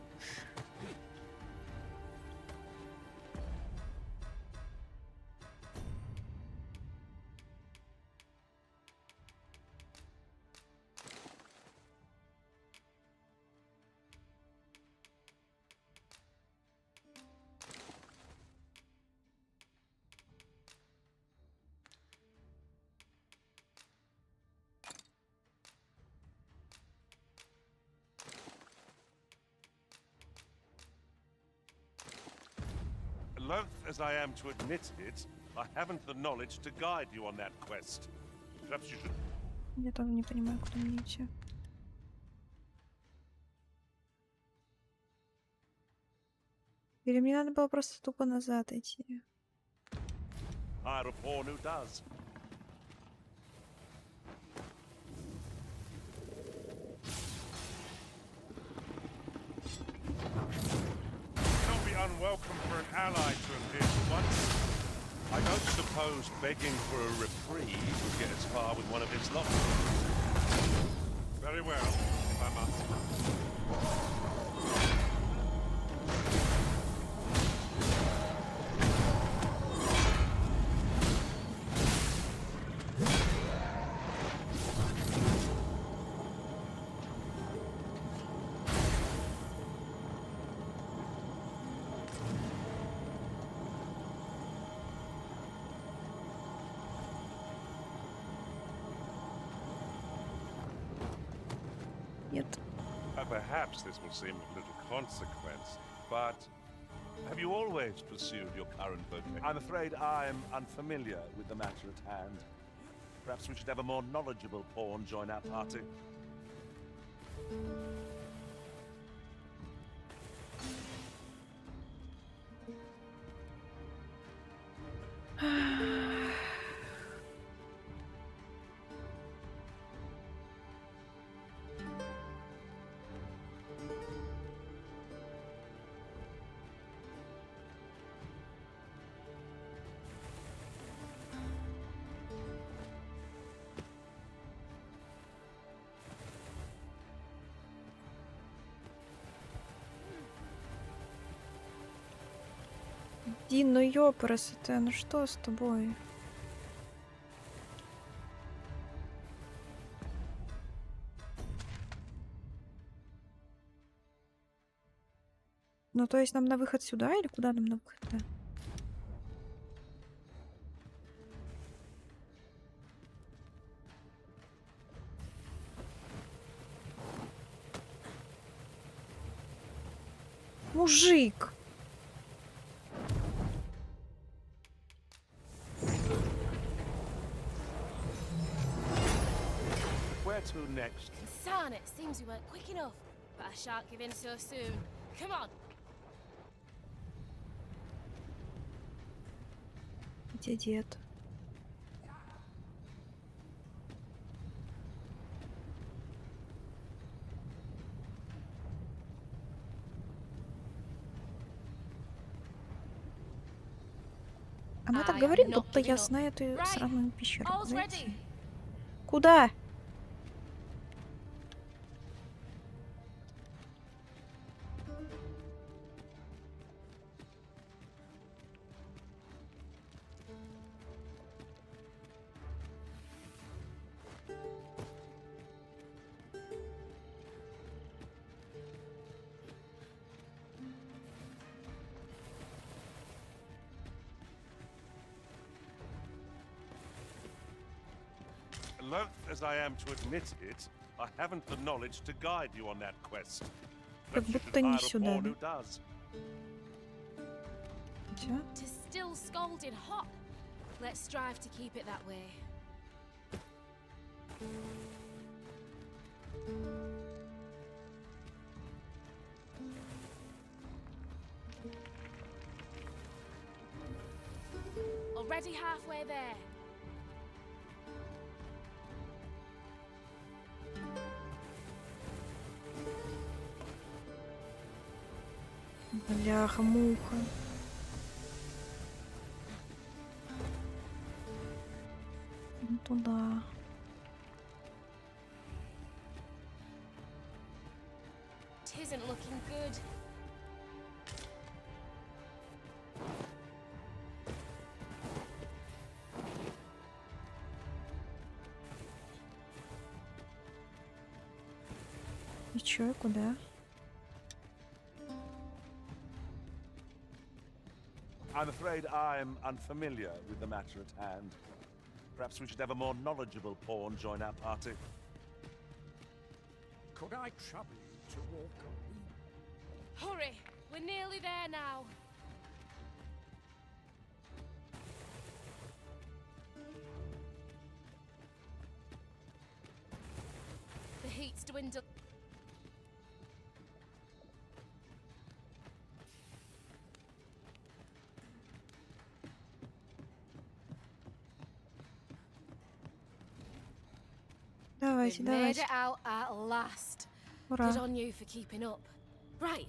Loath as I am to admit it, I haven't the knowledge to guide you on that quest. Perhaps you should... Я тоже не понимаю, куда мне идти. Или мне надо было просто тупо назад идти? hire a pawn who does. Not be unwelcome for an ally to appear for once. I don't suppose begging for a reprieve would get as far with one of his lot. Very well, if I must. Нет. Perhaps this will seem of little consequence, but have you always pursued your current vocation? I'm afraid I'm unfamiliar with the matter at hand. Perhaps we should have a more knowledgeable pawn join our party. Дин, ну ёпрст, ну что с тобой? Ну, то есть нам на выход сюда или куда нам на выход-то? Мужик! Where to next? Son, it seems we weren't quick enough, but I shan't give in so soon. Come on. Где дед? Она так I am говорит, not будто я giving up. знаю эту Right. сраную пещеру. All's Знаете? ready. Куда? Loath as I am to admit it, I haven't the knowledge to guide you on that quest. Как Perhaps you будто should не hire a сюда, pawn да? who does. Хотя... Tis still scalding hot. Let's strive to keep it that way. Already halfway there. Бляха-муха. Ну, туда. Tisn't looking good. И чё, и куда? I'm afraid I'm unfamiliar with the matter at hand. Perhaps we should have a more knowledgeable pawn join our party. Could I trouble you to walk a wee? Hurry, we're nearly there now. The heat's dwindled. Давайте, We've made давайте. it out at last. Ура. Good on you for keeping up. Right,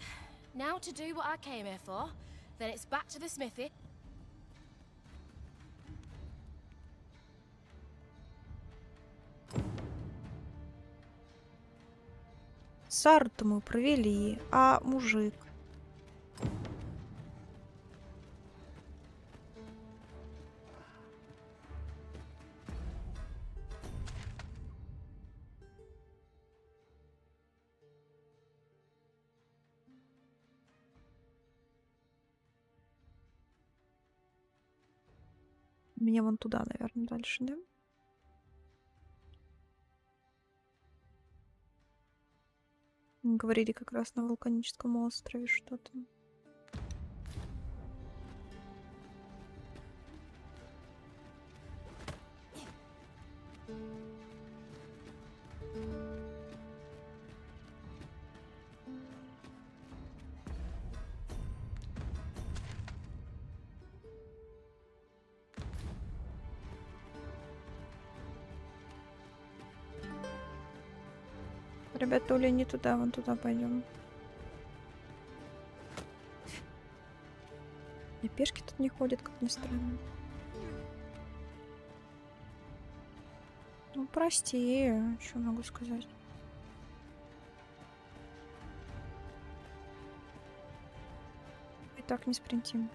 now to do what I came here for. Then it's back to the smithy. Сару-то мы провели, а мужик? Мне вон туда, наверное, дальше, да? Говорили как раз на вулканическом острове что-то. Ребят, то ли не туда, вон туда пойдем. И пешки тут не ходят, как ни странно. Ну, прости, что могу сказать. И так не спринтим.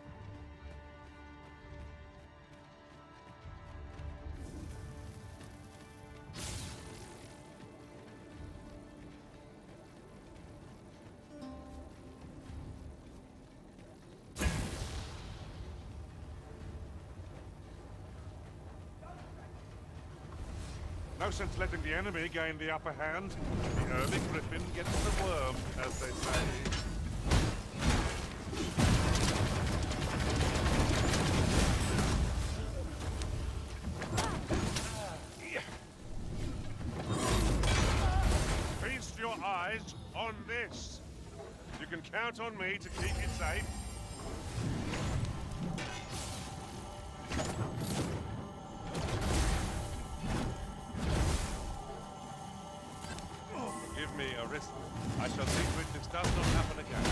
No sense letting the enemy gain the upper hand. The early griffin gets the worm, as they say. Feast your eyes on this. You can count on me to keep you safe. Give me a risk. I shall see to it this does not happen again.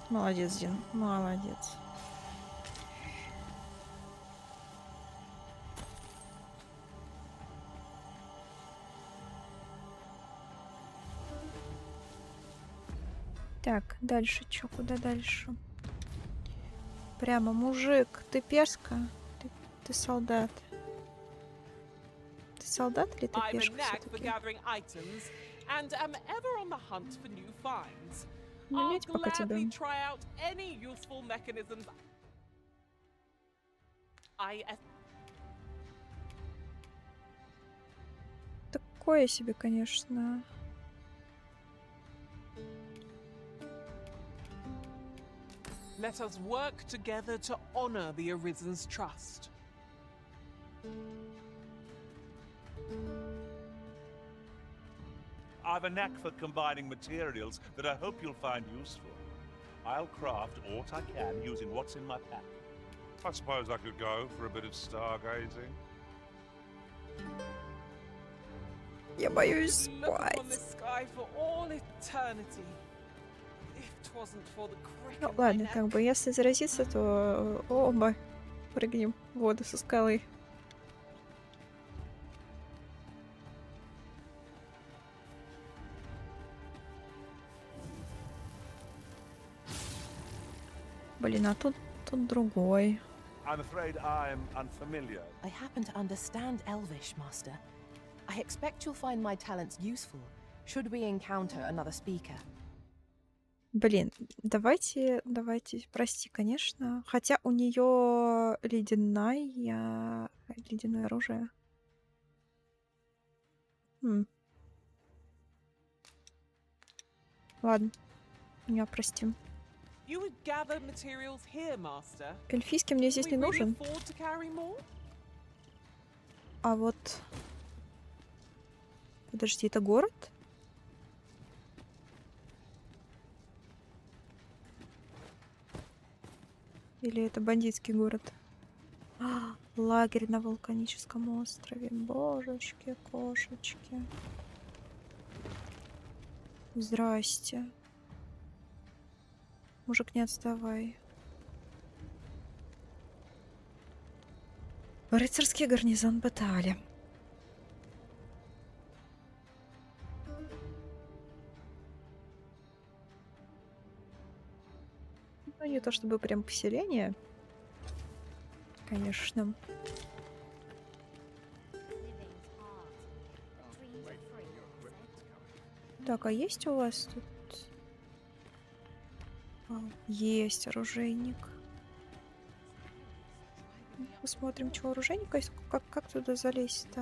Молодец, Дин, молодец. Так, дальше чё? Куда дальше? Прямо, мужик, ты пешка? Ты солдат. Ты солдат или ты I've a пешка knack for все-таки? gathering items and am ever on the hunt for new finds. Ну, I'll нет, пока тебя. gladly try out any useful mechanisms I Такое себе, конечно. Let us work together to honor the Arisen's trust. I've a knack for combining materials that I hope you'll find useful. I'll craft aught I can using what's in my pack. I suppose I could go for a bit of stargazing. Я боюсь Look upon the спать. sky for all eternity. If 'twasn't for the crick Ну in my ладно, neck. как бы если заразиться, то оба прыгнем в воду со скалы. Блин, а тут другой. I'm afraid I'm unfamiliar. I happen to understand Elvish, Master. I expect you'll find my talents useful, should we encounter another speaker. Блин, давайте, прости, конечно. Хотя у нее ледяное оружие. Ладно, меня простим. You would gather materials here, Master. Эльфийский мне здесь We не really нужен. afford to carry more? А вот... Подожди, это город? Или это бандитский город? Лагерь на вулканическом острове. Божечки, кошечки. Здрасте. Мужик, не отставай. Рыцарский гарнизон Батали. Ну, не то чтобы прям поселение. Конечно. Так, а есть у вас тут... Есть оружейник. Посмотрим, что оружейника есть. Как туда залезть-то?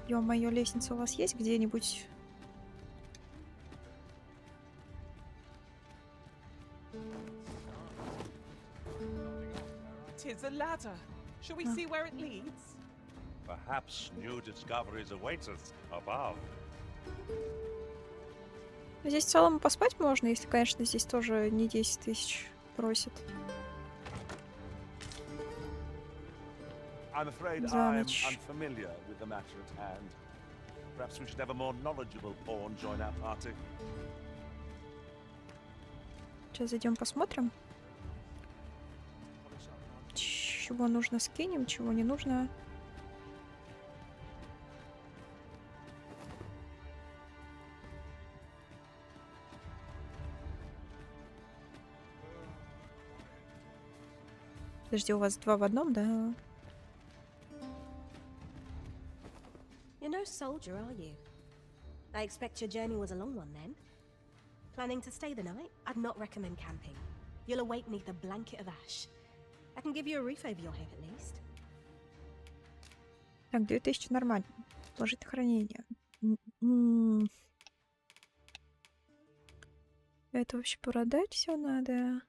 Ё-моё, лестница у вас есть где-нибудь? Tis a ladder. Shall we see where it leads? Perhaps new discoveries await us above. Здесь в целом поспать можно, если, конечно, здесь тоже не 10 тысяч просят. I'm afraid За I'm ночь. unfamiliar with the matter at hand. Perhaps we should have a more knowledgeable pawn join our party. Сейчас зайдем посмотрим. Чего нужно скинем, чего не нужно. Подожди, у вас два в одном, да? You're no soldier, are you? I expect your journey was a long one then. Planning to stay the night? I'd not recommend camping. You'll awake beneath a blanket of ash. I can give you a roof over your head at least. Так, 2000 нормально. Положить на хранение. Это вообще продать все надо.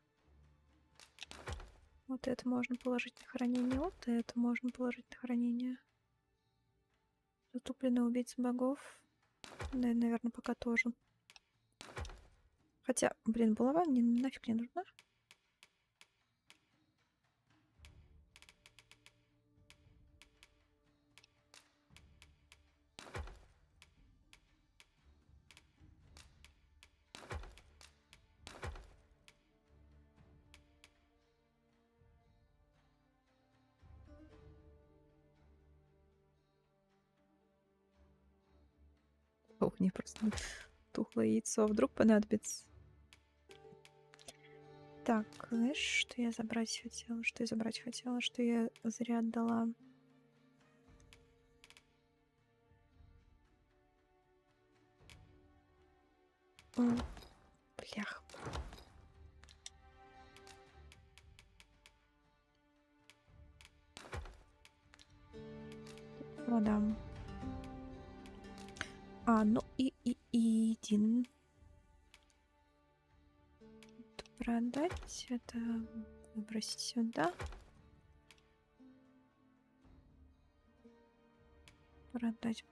Вот это можно положить на хранение, вот это можно положить на хранение. Затупленный убийца богов. Да, наверное, пока тоже. Хотя, блин, булава мне нафиг не нужна. О, мне просто тухлое яйцо. А вдруг понадобится? Так, знаешь, что я забрать хотела? Что я забрать хотела? Что я зря отдала? Блях. Продам. Ну и один. Продать это, выбросить сюда. Продать.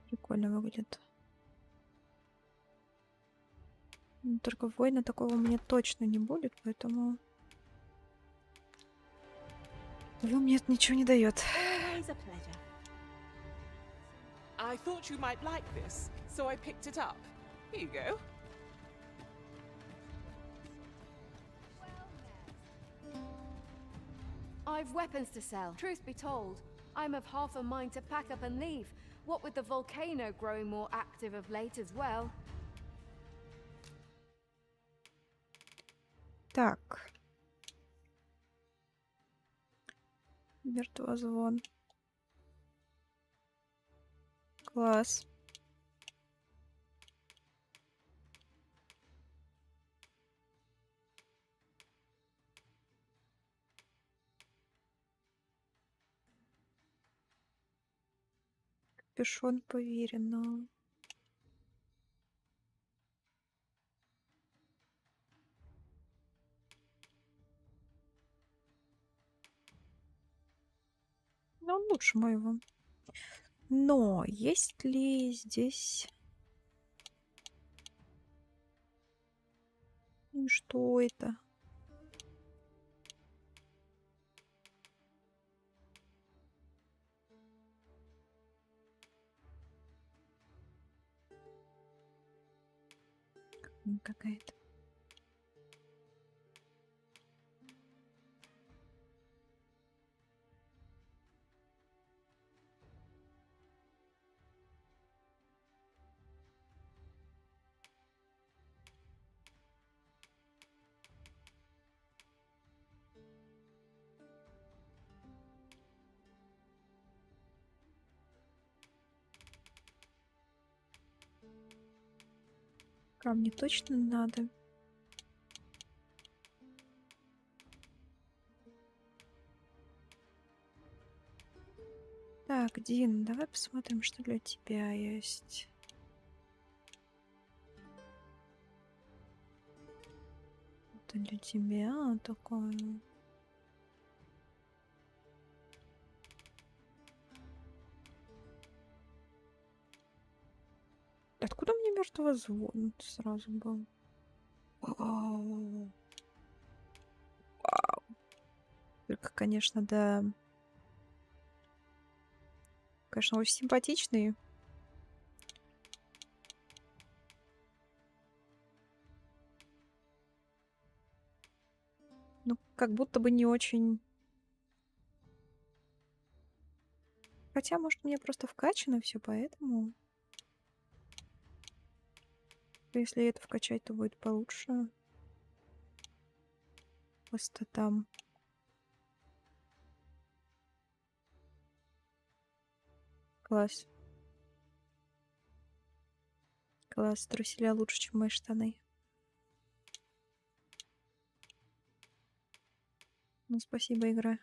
Прикольно выглядит. Только воина такого мне точно не будет, поэтому... Вы мне это ничего не дает. Always a pleasure. I thought you might like this, so I picked it up. Here you go. I've weapons to sell. Truth be told, I'm of half a mind to pack up and leave. What with the volcano growing more active of late as well. Так. Виртуозвон. Класс. Капюшон поверенного. Ну, он лучше моего. Но есть ли здесь... Что это? Какая-то. Камни точно надо. Так, Дин, давай посмотрим, что для тебя есть. Это для тебя такое. Откуда мне мертвого звон сразу был? Вау. Только, конечно, да. Конечно, очень симпатичные. Ну, как будто бы не очень. Хотя, может, мне просто вкачано все, поэтому. Если это вкачать, то будет получше. Просто там. Класс. Класс, труселя лучше, чем мои штаны. Ну, спасибо, игра.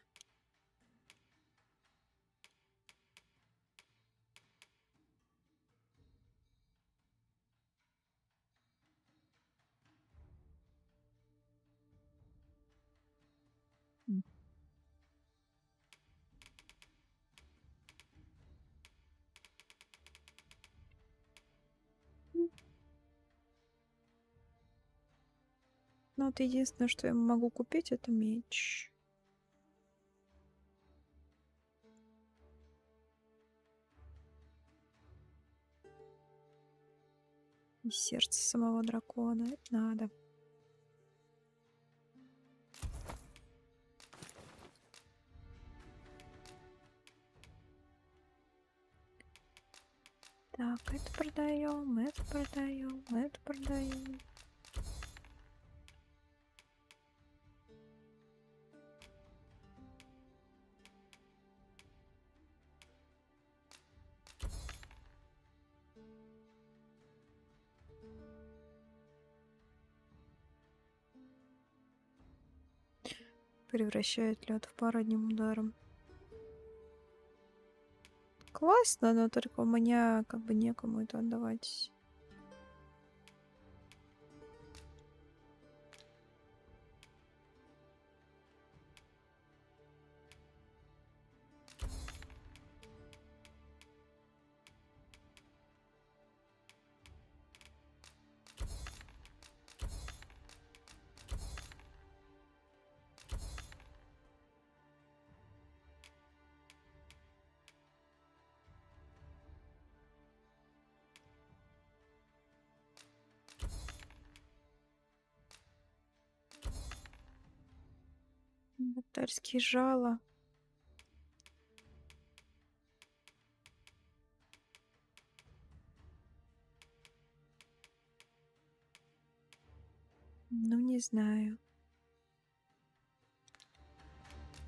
Ну, вот единственное, что я могу купить, это меч. Из сердца самого дракона. Это надо. Так, это продаем, это продаем, это продаем. Превращает лед в пар одним ударом. Классно, но только у меня как бы некому это отдавать. Ботарские жало. Ну, не знаю.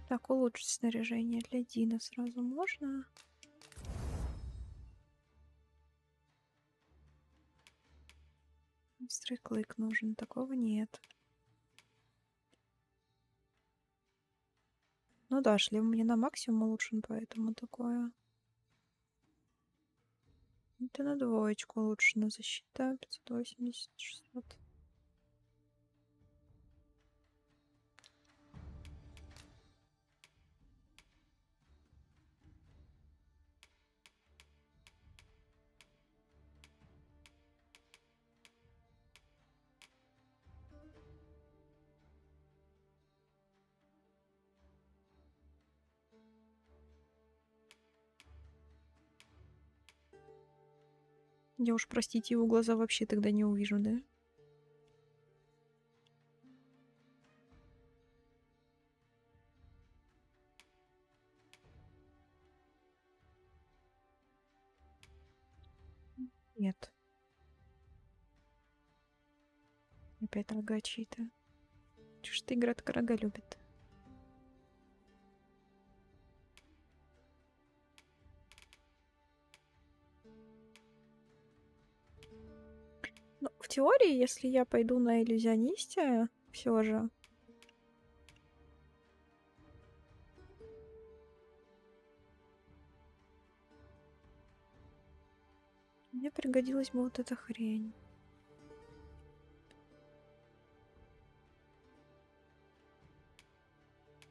Так, улучшить снаряжение для Дина сразу можно. Острый клык нужен, такого нет. Ну да, шлем мне на максимум улучшен, поэтому такое. Это на двоечку улучшена защита. 580, 600. Я уж, простите, его глаза вообще тогда не увижу, да? Нет. Опять рога чьи-то. Чё ж ты игра так рога любит? Ну, в теории, если я пойду на иллюзионисте, все же. Мне пригодилась бы вот эта хрень.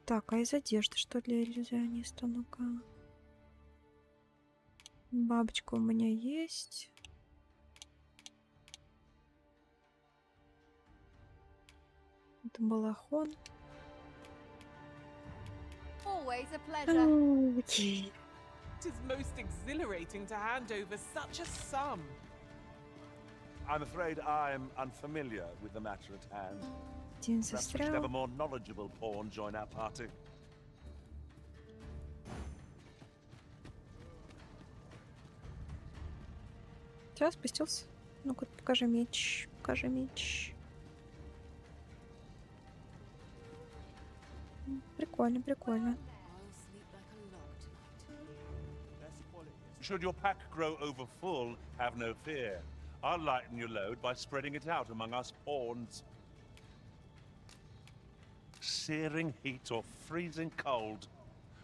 Так, а из одежды что для иллюзиониста? Ну-ка. Бабочка у меня есть. Это балахон. Always a pleasure. Окей. It is most exhilarating to hand over such a sum. I'm afraid I'm unfamiliar with the matter at hand. Один Perhaps we should have a застрял. more knowledgeable pawn join our party. Сейчас спустился. Ну-ка, покажи меч. Покажи меч. Прикольно, прикольно. I'll sleep like a log tonight. Should your pack grow over full, have no fear. I'll lighten your load by spreading it out among us pawns. Searing heat or freezing cold.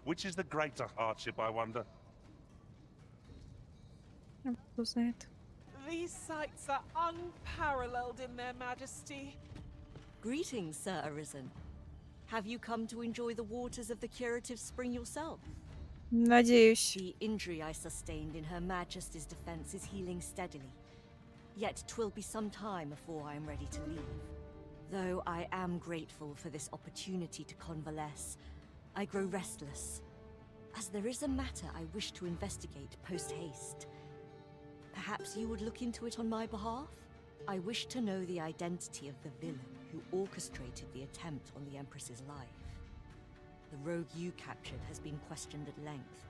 Which is the greater hardship, I wonder? Кто знает. These sights are unparalleled in their majesty. Greetings, Sir Arisen. Have you come to enjoy the waters of the curative spring yourself? Надеюсь. The injury I sustained in Her Majesty's defense is healing steadily. Yet 'twill be some time before I am ready to leave. Though I am grateful for this opportunity to convalesce, I grow restless, as there is a matter I wish to investigate post-haste. Perhaps you would look into it on my behalf? I wish to know the identity of the villain who orchestrated the attempt on the Empress's life. The rogue you captured has been questioned at length,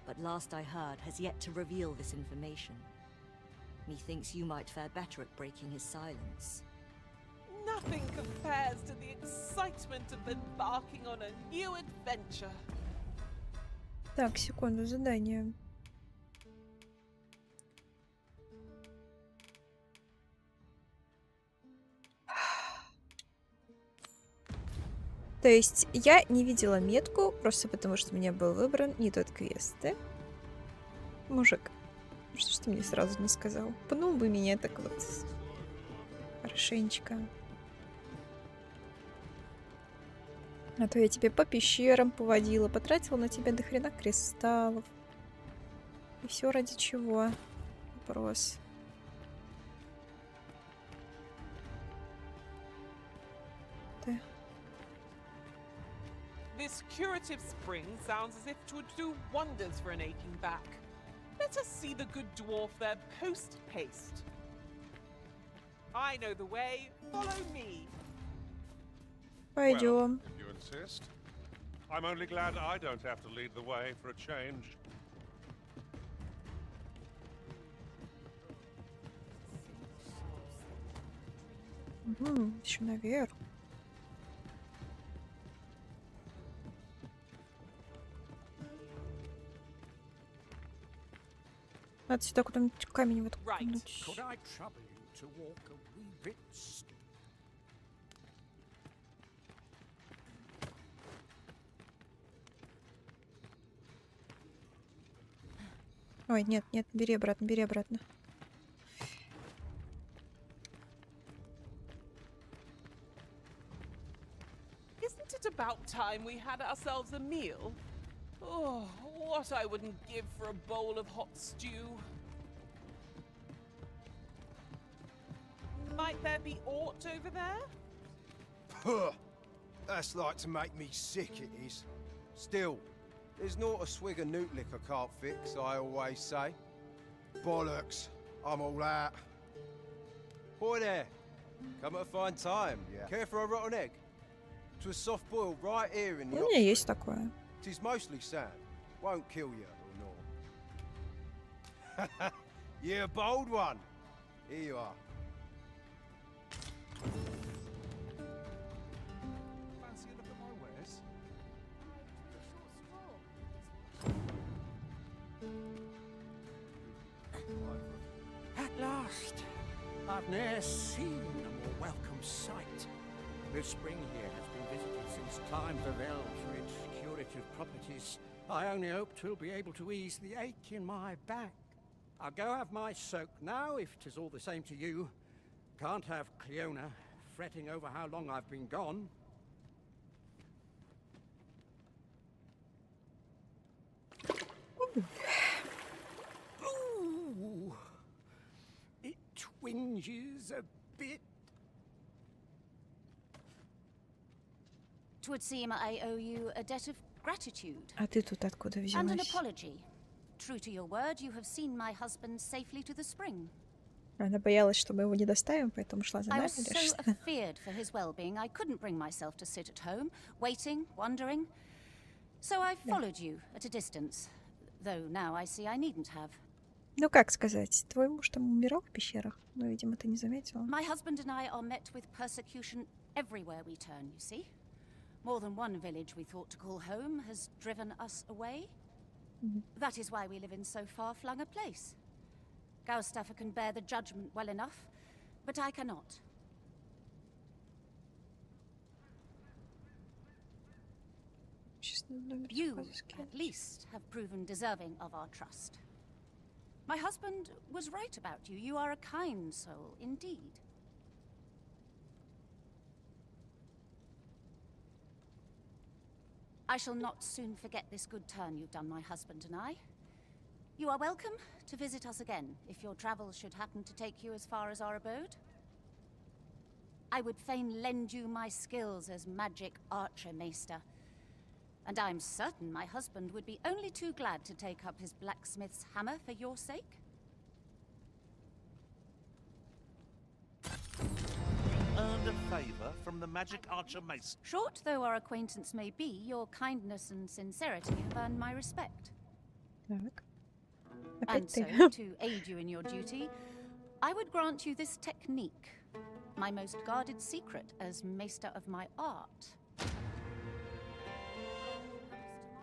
but last I heard has yet to reveal this information. Methinks you might fare better at breaking his silence. Nothing compares to the excitement of embarking on a new adventure. Так, секунду, задание. То есть я не видела метку, просто потому что мне был выбран не тот квест, да? Мужик, что ж ты мне сразу не сказал? Пнул бы меня так вот хорошенечко. А то я тебе по пещерам поводила, потратила на тебя до хрена кристаллов. И все ради чего? Вопрос. Да. This curative spring sounds as if it would do wonders for an aching back. Let us see the good dwarf there post-haste. I know the way. Follow me. Пойдем. If you insist. I'm only glad I don't have to lead the way for a change. Еще наверх. Надо сюда куда-нибудь камень воткнуть. Could I trouble you to walk a wee bit Ой, нет, нет, бери обратно, бери обратно. Isn't it about time we had ourselves a meal? Oh, what I wouldn't give for a bowl of hot stew. Might there be aught over there? Puh! That's like to make me sick, it is. Still, there's not a swig of newt lick I can't fix, I always say. Bollocks, I'm all out. Boy there, come at a fine time, yeah. Care for a rotten egg? 'Twas soft boiled right here in the У меня есть такое. 'Tis mostly sand, won't kill you or not. You're a bold one. Here you are. Fancy a look at my wares? At last! I've ne'er seen a more welcome sight. The spring here has been visited since times of eld for its curative properties. I only hope 'twill be able to ease the ache in my back. I'll go have my soak now, if 'tis all the same to you. Can't have Cleona fretting over how long I've been gone. Ooh. It twinges a bit. 'Twould seem I owe you a debt of gratitude. А ты тут откуда And an взялась? apology. True to your word, you have seen my husband safely to the spring. Она боялась, что мы его не доставим, поэтому шла за I нами. was или so что? afeared for his well-being, I couldn't bring myself to sit at home, waiting, wondering. So I followed you at a distance, though now I see I needn't have. Ну как сказать, твой муж там умирал в пещерах, но, видимо, ты не заметила. My husband and I are met with persecution everywhere we turn, you see. More than one village we thought to call home has driven us away. That is why we live in so far-flung a place. Gaustaffer can bear the judgment well enough, but I cannot. You, at least, have proven deserving of our trust. My husband was right about you. You are a kind soul, indeed. I shall not soon forget this good turn you've done my husband and I. You are welcome to visit us again, if your travels should happen to take you as far as our abode. I would fain lend you my skills as magic archer, Maester. And I'm certain my husband would be only too glad to take up his blacksmith's hammer for your sake. tender favor from the magic archer mace. Short though our acquaintance may be, your kindness and sincerity have earned my respect. Так. And Опять so, ты. to aid you in your duty, I would grant you this technique, my most guarded secret as maester of my art.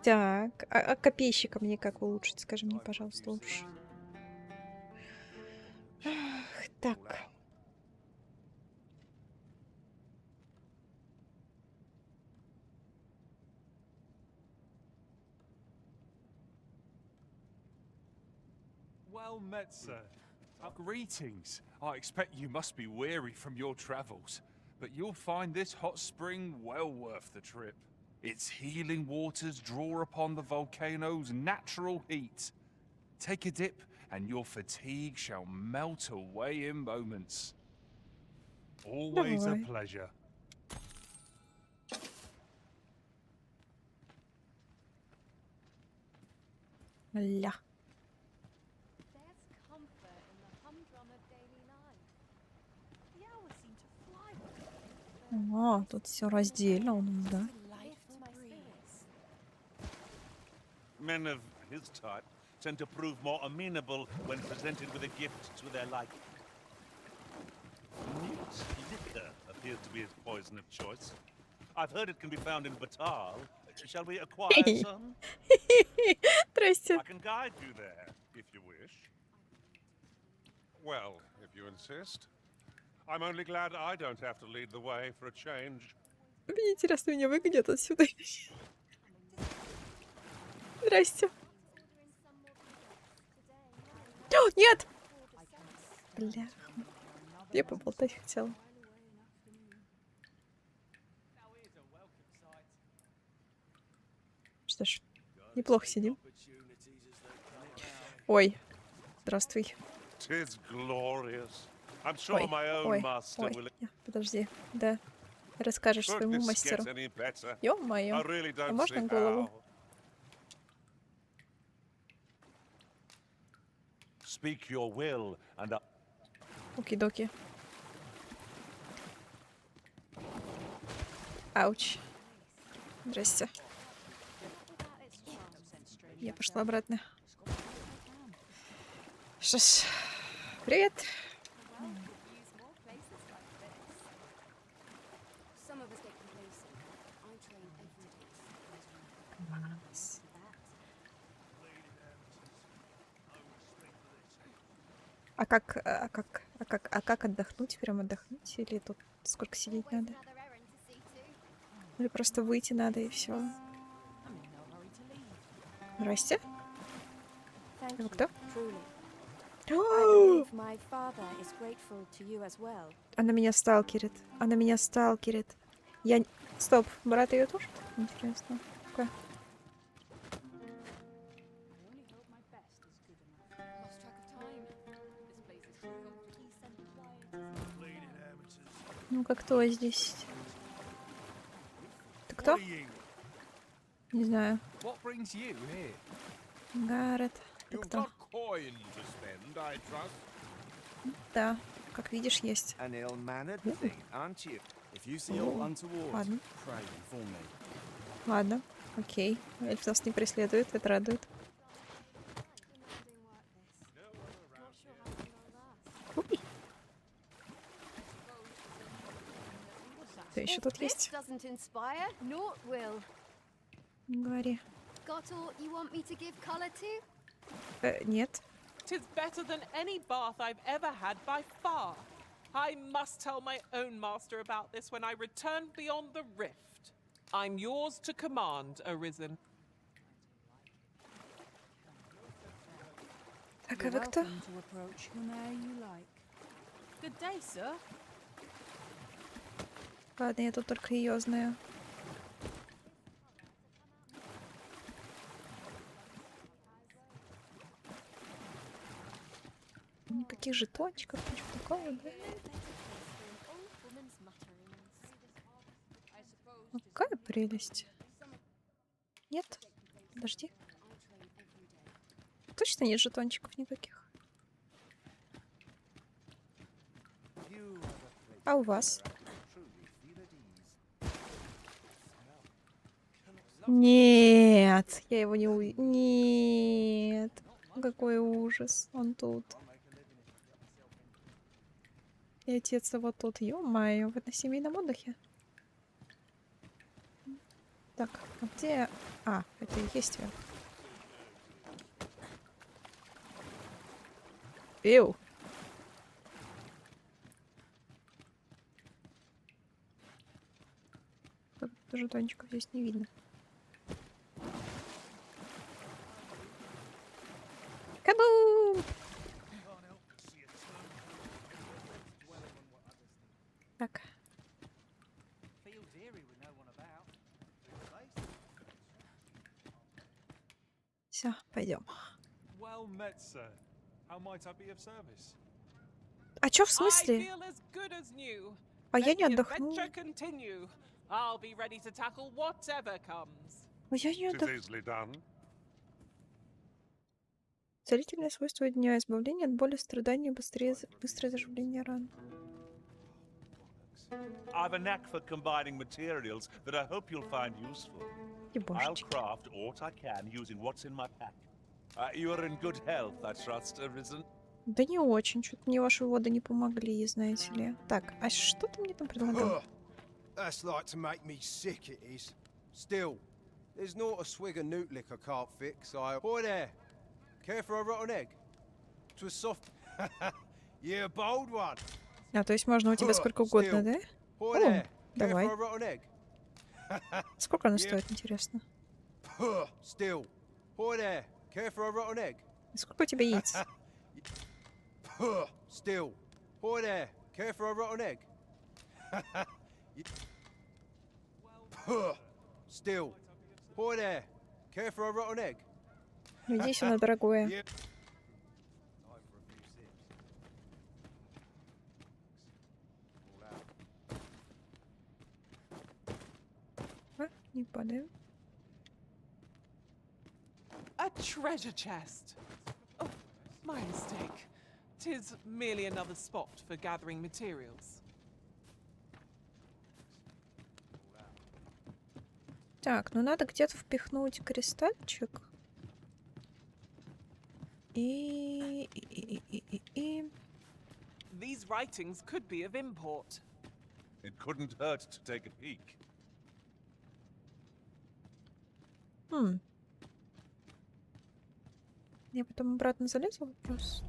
Так, а копейщика мне как улучшить? Скажи мне, пожалуйста, лучше. Ах, так. Well met, sir. Greetings. I expect you must be weary from your travels, but you'll find this hot spring well worth the trip. Its healing waters draw upon the volcano's natural heat. Take a dip, and your fatigue shall melt away in moments. Always a Давай. pleasure. Ля. There's comfort in the humdrum of daily life. The hours seem to fly. О, тут все раздельно у нас, да? Men of his type tend to prove more amenable when presented with a gift to their liking. Mute liquor appears to be his poison of choice. I've heard it can be found in Batal. Shall we acquire some? Здрасте. I can guide you there, if you wish. Well, if you insist. I'm only glad I don't have to lead the way for a change. Мне интересно, меня выгонят отсюда. Здрасте. О, нет! Бля. Я поболтать хотела. Что ж, неплохо сидим. Ой, здравствуй. 'Tis glorious. I'm sure Ой, my own ой, master ой. will. Подожди, да. Расскажешь Could своему this мастеру. get any better? Ё-моё. I really А don't можно see голову? how. Speak your will, and Оки-доки. Ауч. Здрасте. Я пошла обратно. Что ж, привет. Some of us get complacent. I train every day. А как отдохнуть? Прям отдохнуть? Или тут сколько сидеть надо? Или просто выйти надо и все? Здрасте. Thank Вы you, кто? truly. I О! believe my father is grateful to you as well. Она меня сталкерит. Она меня сталкерит. Я... Стоп, брат ее тоже? Интересно. Ну-ка. Ну-ка, кто здесь? Ты кто? Не знаю. What brings you here? Гаррет. Ты кто? Coin to spend, I trust. Да, как видишь, есть. An ill-mannered thing, aren't you? If you see all untoward, Ладно. pray for me. Ладно, окей. Эльф нас не преследует, это радует. Ой. Кто еще тут есть? Doesn't inspire, nor will. Говори. Got all you want me to give color to? Нет. 'Tis better than any bath I've ever had by far. I must tell my own master about this when I return beyond the rift. I'm yours to command, Arisen. Так, а вы кто? Good day, sir. Ладно, я тут только ее знаю. Никаких жетончиков, ничего такого, да? Какая прелесть. Нет? Подожди. Точно нет жетончиков никаких? А у вас? Нет, я его не увидел. Нет. Какой ужас. Он тут. И отец его тут. Ё-моё, вы на семейном отдыхе? Так, а где... А, это и есть я. Эу. Жетончиков здесь не видно. Кабум! Так. Все, пойдем. Well met, sir. How might I be of service? А чё в I смысле? feel as good as new. А я Let не the отдохнула. adventure continue. I'll be ready to tackle whatever comes. А я не It is отдохнула. easily done. Целительное свойство дня. Избавление от боли, страданий, быстрое заживление ран. I've a knack for combining materials that I hope you'll find useful. I'll Ебошечки. craft aught I can using what's in my pack. You are in good health, I trust, Arisen? Да не очень. Что-то мне ваши воды не помогли, знаете ли. Так, а что ты мне там предлагал? That's like to make me sick, it is. Still, there's not a swig of newt lick I can't fix. Boy there, care for a rotten egg? 'Twas soft. You're a bold one. А, то есть можно у тебя сколько угодно, да? Boy О, there, care давай. for a rotten egg? Сколько она стоит, интересно? Still, boy there, care for a rotten egg? Сколько у тебя яиц? Still, boy there, care for a rotten egg? Still, boy there, care for a rotten egg? Иди сюда, дорогое. А, не падаем. A treasure chest. Oh, my mistake. 'Tis merely another spot for gathering materials. Так, ну надо где-то впихнуть кристальчик. И... These writings could be of import. It couldn't hurt to take a peek. Хм. Я потом обратно залезу, вопрос.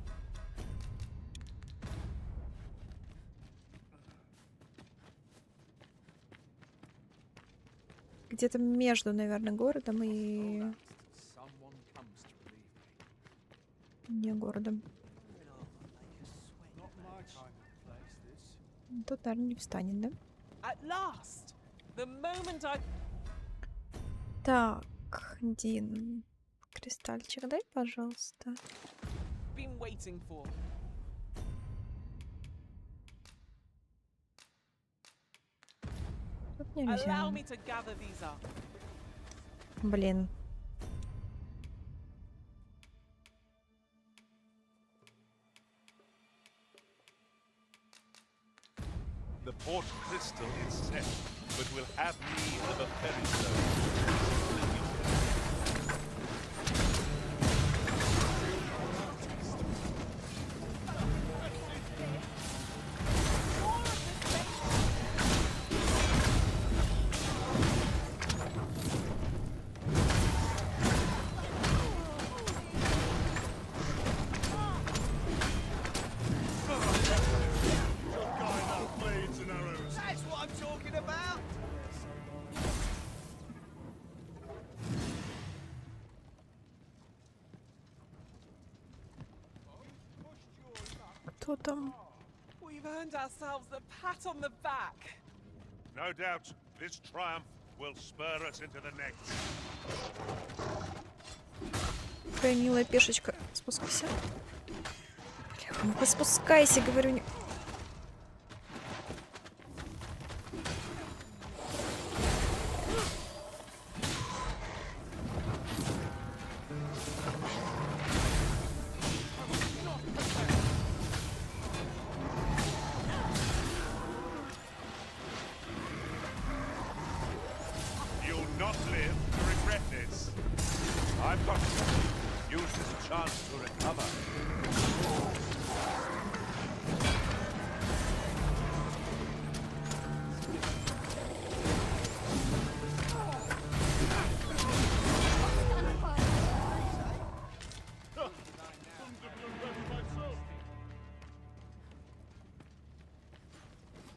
Где-то между, наверное, городом и не городом. Тут, наверное, не встанет, да? At last, the moment I... Так, Дин, кристальчик дай, пожалуйста. been waiting for. Тут нельзя. Allow me to gather these up. Блин. The port crystal is set, but we'll have need of a ferry stone. That's what I'm talking about! Кто там? We've earned ourselves a pat on the back. No doubt, this triumph will spur us into the next. Какая милая пешечка. Спускайся. Бля, ну спускайся, говорю. Не... You'll not live to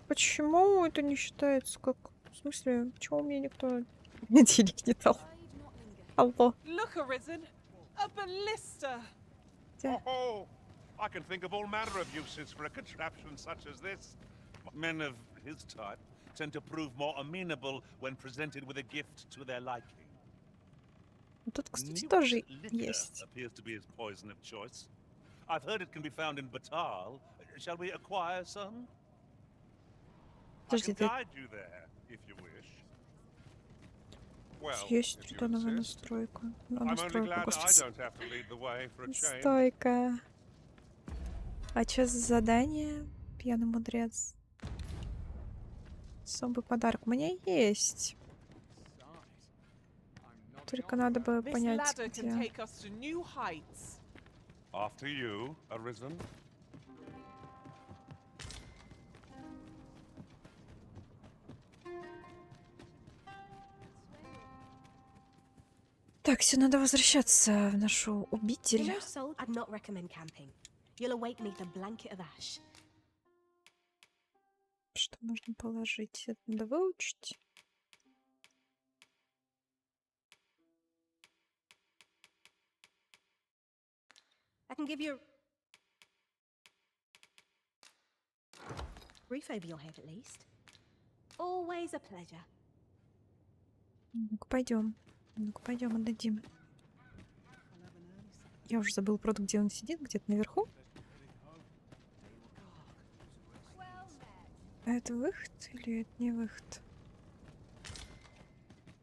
Почему это не считается как... В смысле, почему мне никто денег не дал? Алло. Look, Arisen, a ballista. Oh, I can think of all manner of uses for a contraption such as this. Men of his type tend to prove more amenable when presented with a gift to their liking. Тут, кстати, тоже Liquor есть. appears to be his poison of choice. I've heard it can be found in Batal. Shall we acquire some? I can guide you there, if you wish. Well, Есть if you рядовая insist. настройка. Ну, I'm only настройка, glad I господи. don't have to lead the way for a change. Стойка. А что за задание? Пьяный мудрец. Особый подарок. У меня есть. Только надо бы This понять, ladder can где. take us to new heights. After you, Arisen. Так, все, надо возвращаться в нашу You обитель. know, Sol, I'd not recommend camping. You'll awake neath a blanket of ash. Что можно положить? Это надо выучить. I can give you a roof over your head, at least. Always a pleasure. Ну-ка, пойдем. Ну-ка, пойдем, отдадим. Я уже забыл, правда, где он сидит, где-то наверху. А это выход или это не выход?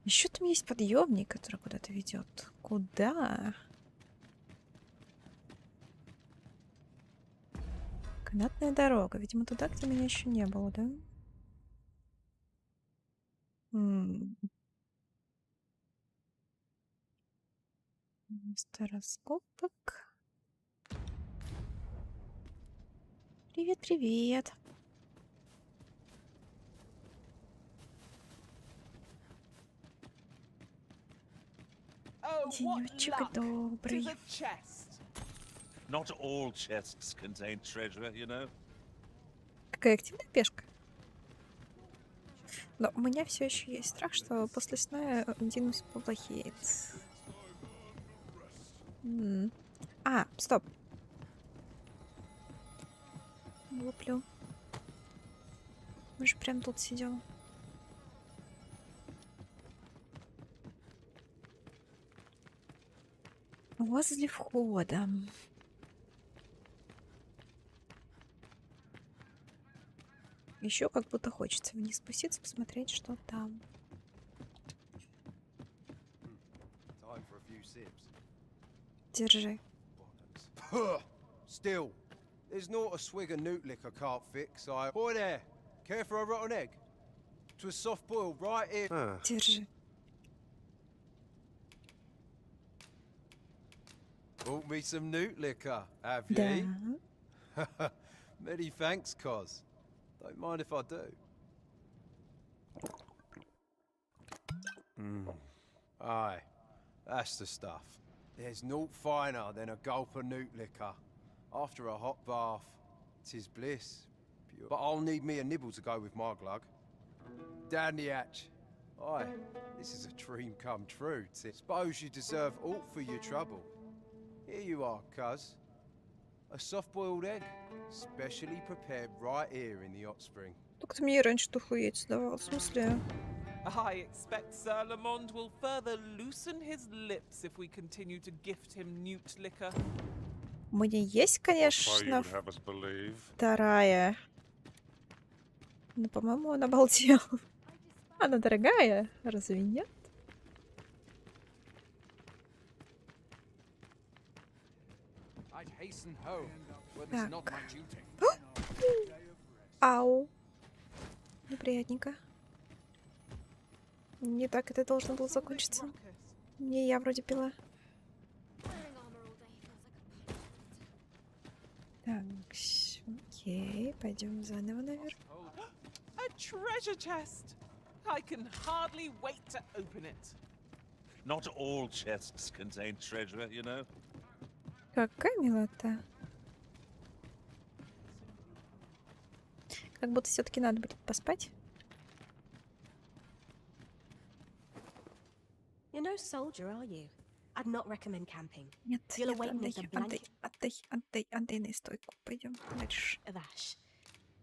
Еще там есть подъемник, который куда-то ведет. Куда? Канатная дорога. Видимо, туда, где меня еще не было, да? Место раскопок. Привет, привет. Oh, what Денечек luck! To добрый. the chest. Not all chests contain treasure, you know. Какая активная пешка. Но у меня все еще есть страх, что после сна Динус поплохеет. А, стоп. Луплю. Мы же прям тут сидел. Возле входа. Еще как будто хочется вниз спуститься, посмотреть, что там. Time for a few sips. Держи. Still, there's not a swig of newt liquor can't fix. Boy there, care for a rotten egg? 'Twas soft boiled right here. Держи. Bought me some newt liquor, have ye? Да. Many thanks, Cos. Don't mind if I do. Aye, that's the stuff. There's naught finer than a gulp of newt liquor. After a hot bath, 'tis bliss. Pure. But I'll need me a nibble to go with my glug. Down the hatch. Aye, this is a dream come true. Suppose you deserve aught for your trouble. Here you are, cuz. A soft-boiled egg, specially prepared right here in the hot spring. Так ты мне и раньше-то хуеть давал. В смысле? I expect Sir Lamond will further loosen his lips if we continue to gift him newt liquor. У меня есть, конечно, вторая. Но, по-моему, он обалдел. Она дорогая, разве нет? Так. Ау. Неприятненько. Не так это должно было закончиться. Не я вроде пила. Так, окей, пойдем заново наверх. A treasure chest! I can hardly wait to open it. Not all chests contain treasure, you know. Какая милота. Как будто все-таки надо будет поспать. You're no soldier, are you? I'd not recommend camping. Нет, You'll нет, awake me отдай, with a отдай, blanket отдай, отдай на стойку. Пойдем дальше. of ash.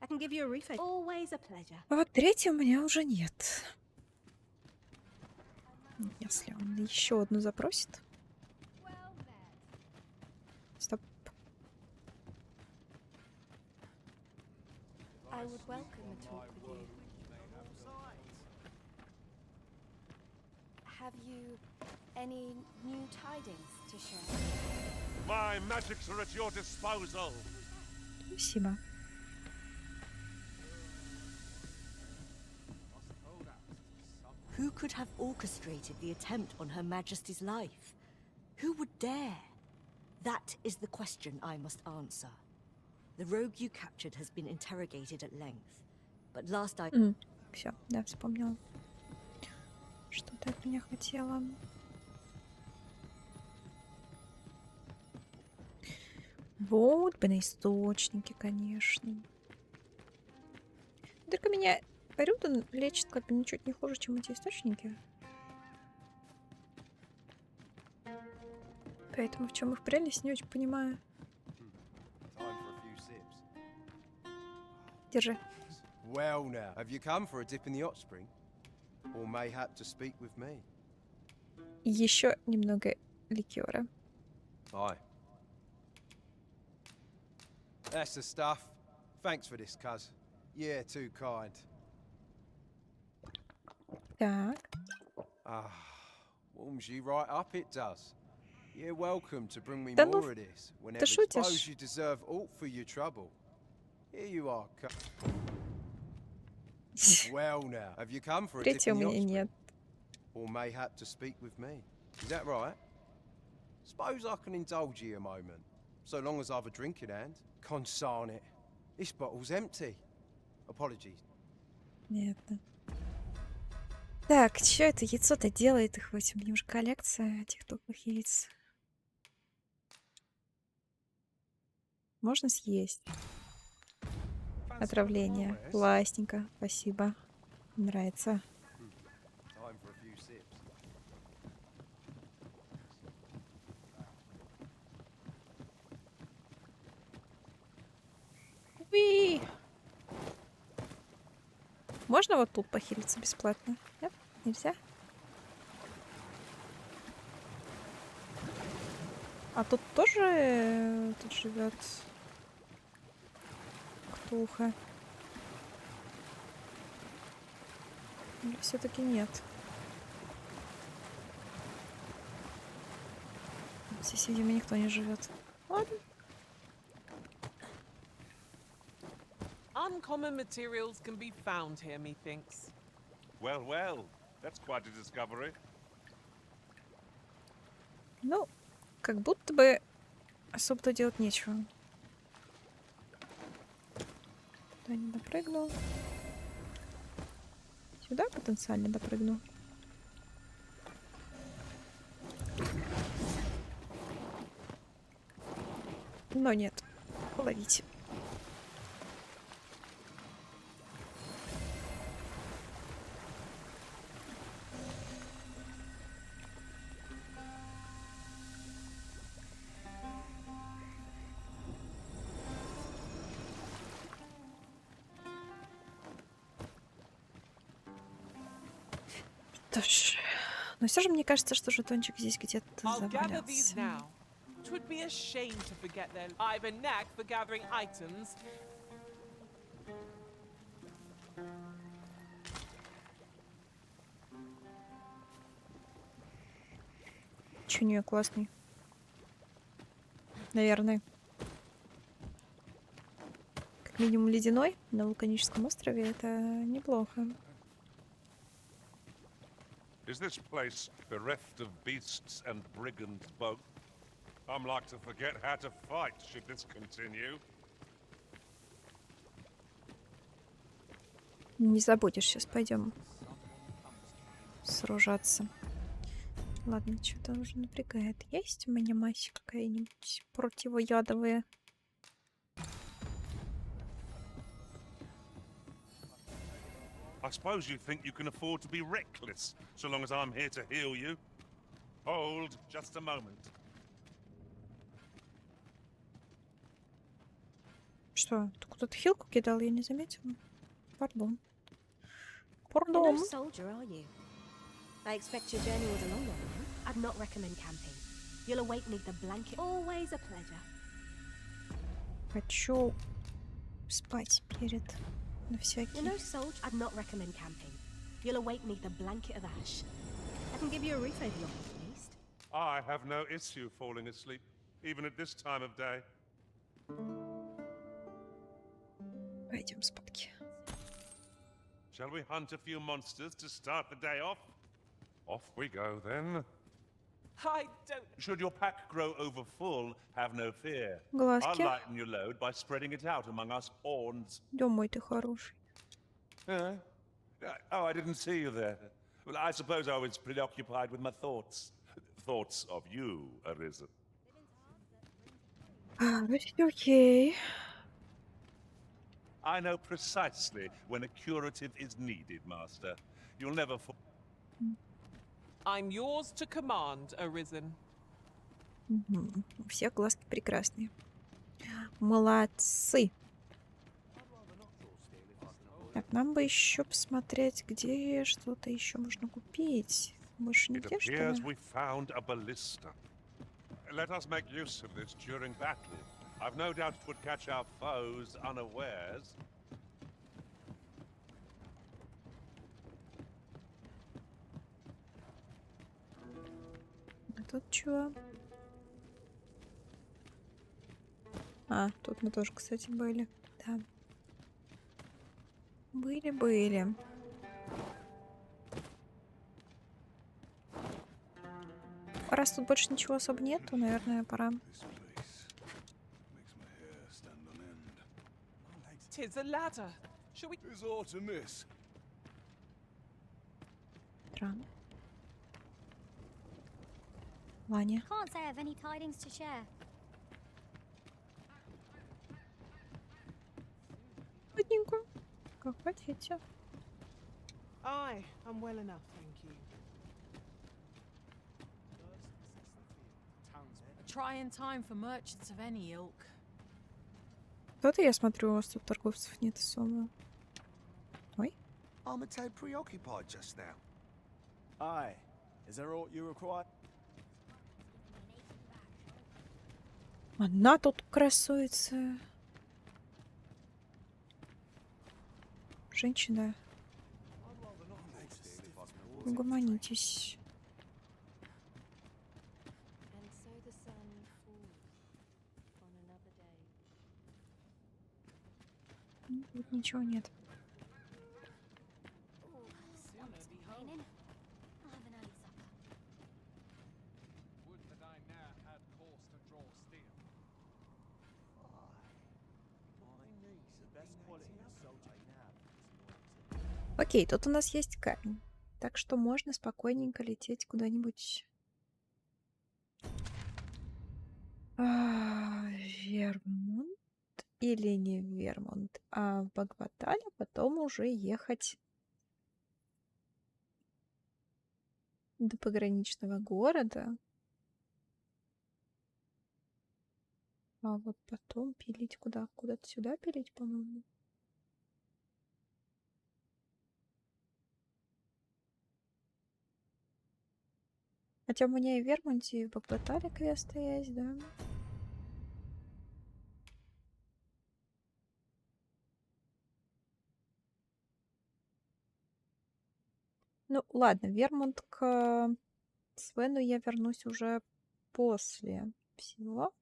I can give you a refit. Always a pleasure. А вот третий у меня уже нет. Если он еще одну запросит. Стоп. I would welcome a talk with you. Have you any new tidings to share? My magics are at your disposal. Спасибо. Who could have orchestrated the attempt on Her Majesty's life? Who would dare? That is the question I must answer. The rogue you captured has been interrogated at length, but last I... Все, да, вспомнила. Что ты от меня хотела? Вот бы на источнике, конечно. Только меня Рюден лечит как бы ничуть не хуже, чем эти источники. Поэтому в чем их прелесть, не очень понимаю. Держи. Well now, have you come for a dip in the hot spring? Or mayhap to speak with me? Еще немного ликера. Aye. That's the stuff. Thanks for this, cuz. Yeah, too kind. Так. Ah, warms you right up, it does. You're welcome to bring me Да ну, more of this whenever ты you suppose шутишь? you deserve aught for your trouble. Here you are, Well now, have you come for a dip Третьего in у the hot меня spring? нет. Or mayhap to speak with me. Is that right? Suppose I can indulge you a moment, so long as I've a drink in hand. Consign it. This bottle's empty. Apologies. Понятно. Так, что это яйцо-то делает? Их в этом немножко коллекция этих тупых яиц. Можно съесть. Отравление. Классненько. Спасибо. Нравится. Time for a few sips. Уи! Можно вот тут похилиться бесплатно? Нет? Нельзя? А тут тоже тут живет Ктулха. Или все-таки нет? Здесь, видимо, никто не живет. Ладно. Uncommon materials can be found here, methinks. Well, well, that's quite a discovery. Ну, как будто бы особо-то делать нечего. Туда не допрыгнул. Сюда потенциально допрыгну. Но нет. Ловите. Что ж, но все же мне кажется, что жетончик здесь где-то I'll gather these завалялся. now. 'Twould be a shame to forget them. I've a knack for gathering items. Чё у нее классный? Наверное. Как минимум ледяной на вулканическом острове это неплохо. Is this place bereft of beasts and brigands both? I'm like to forget how to fight should this continue. Не забудешь, сейчас пойдем сражаться. Ладно, что-то уже напрягает. Есть у меня масса какая-нибудь противоядовая? I suppose you think you can afford to be reckless, so long as I'm here to heal you. Hold just a moment. Что, ты куда-то хилку кидал, я не заметила. Пардон. You're no Пардон. soldier, are you? I expect your journey was a long one, then. I'd not recommend camping. You'll await neath the blanket. Always a pleasure. Хочу спать перед на You're всякий. no soldier. I'd not recommend camping. You'll await neath a blanket of ash. I can give you a roof over your head, at least. I have no issue falling asleep, even at this time of day. Пойдем спадки. Shall we hunt a few monsters to start the day off? Off we go, then. I don't... Should your pack grow over full, have no fear. Глазки. I'll lighten your load by spreading it out among us horns. Да мой ты хороший. Oh, I didn't see you there. Well, I suppose I was preoccupied with my thoughts. Thoughts of you, Arisen. Окей. I know precisely when a curative is needed, Master. You'll never I'm yours to command, Arisen. Мгм. У всех глазки прекрасные. Молодцы. Так, нам бы еще посмотреть, где что-то еще можно купить. Больше It нигде, что appears ли? we found a ballista. Let us make use of this during battle. I've no doubt it would catch our foes unawares. А тут чего? А, тут мы тоже, кстати, были. Да. Были. Раз тут больше ничего особо нет, то, наверное, пора. Tis a ladder. Shall we... Is aught amiss? Странно. Ваня. Can't say I have any tidings to share. Ладненько. Как хотите. Aye, I'm well enough, thank you. A trying time for merchants of any ilk. Кто-то, я смотрю, у вас тут торговцев нет особо. Ой. I'm a tad preoccupied just now. Aye. Is there aught you require? Она тут красуется. Женщина. Угомонитесь. Тут ничего нет. Окей, тут у нас есть камень. Так что можно спокойненько лететь куда-нибудь. Вермонт или не Вермонт, а в Багваталь, а потом уже ехать до пограничного города. А вот потом пилить куда? Куда-то сюда пилить, по-моему. Хотя у меня и в Вермонте, и в Багватале квесты есть, да. Ну, ладно, Вермонт к Свену я вернусь уже после всего.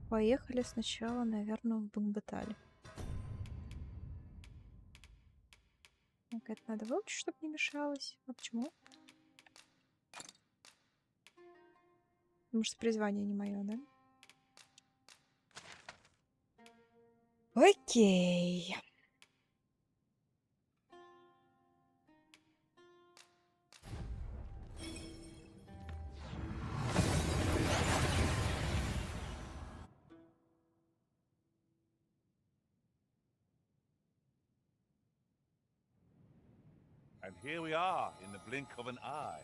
Поехали сначала, наверное, в Багваталь. Так, это надо выучить, чтобы не мешалось. А почему? Потому что призвание не мое, да? Окей. And here we are in the blink of an eye.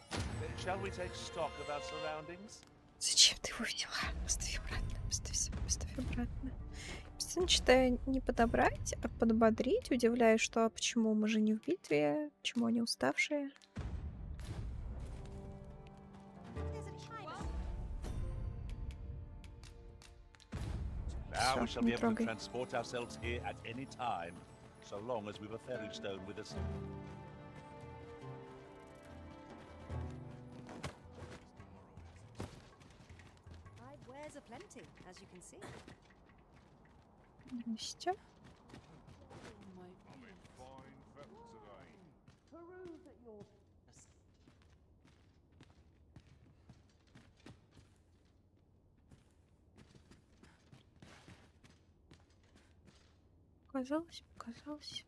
Shall we take stock of our surroundings? Зачем ты его взяла? Поставь обратно, поставь обратно. Мечтаю не подобрать, а подбодрить. Удивляюсь, что почему мы же не в битве, почему они уставшие. Now we shall be не able to трогай. transport ourselves here at any time, so long as we've a ferry stone with us. Wares are plenty, as you can see. Здрасте. Показалось.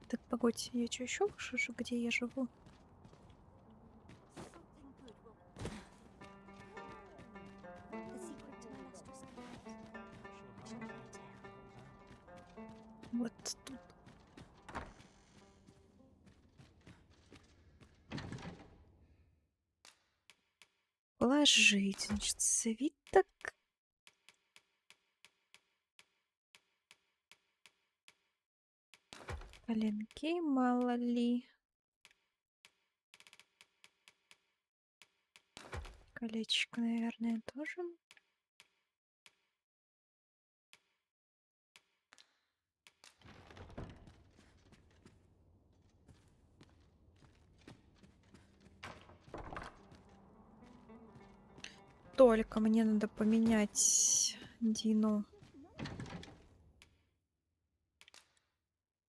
Так, погодь, я что еще лучше, где я живу? Вот тут. Положить, значит, свиток. Коленки, мало ли. Колечко, наверное, тоже. Только мне надо поменять Дину.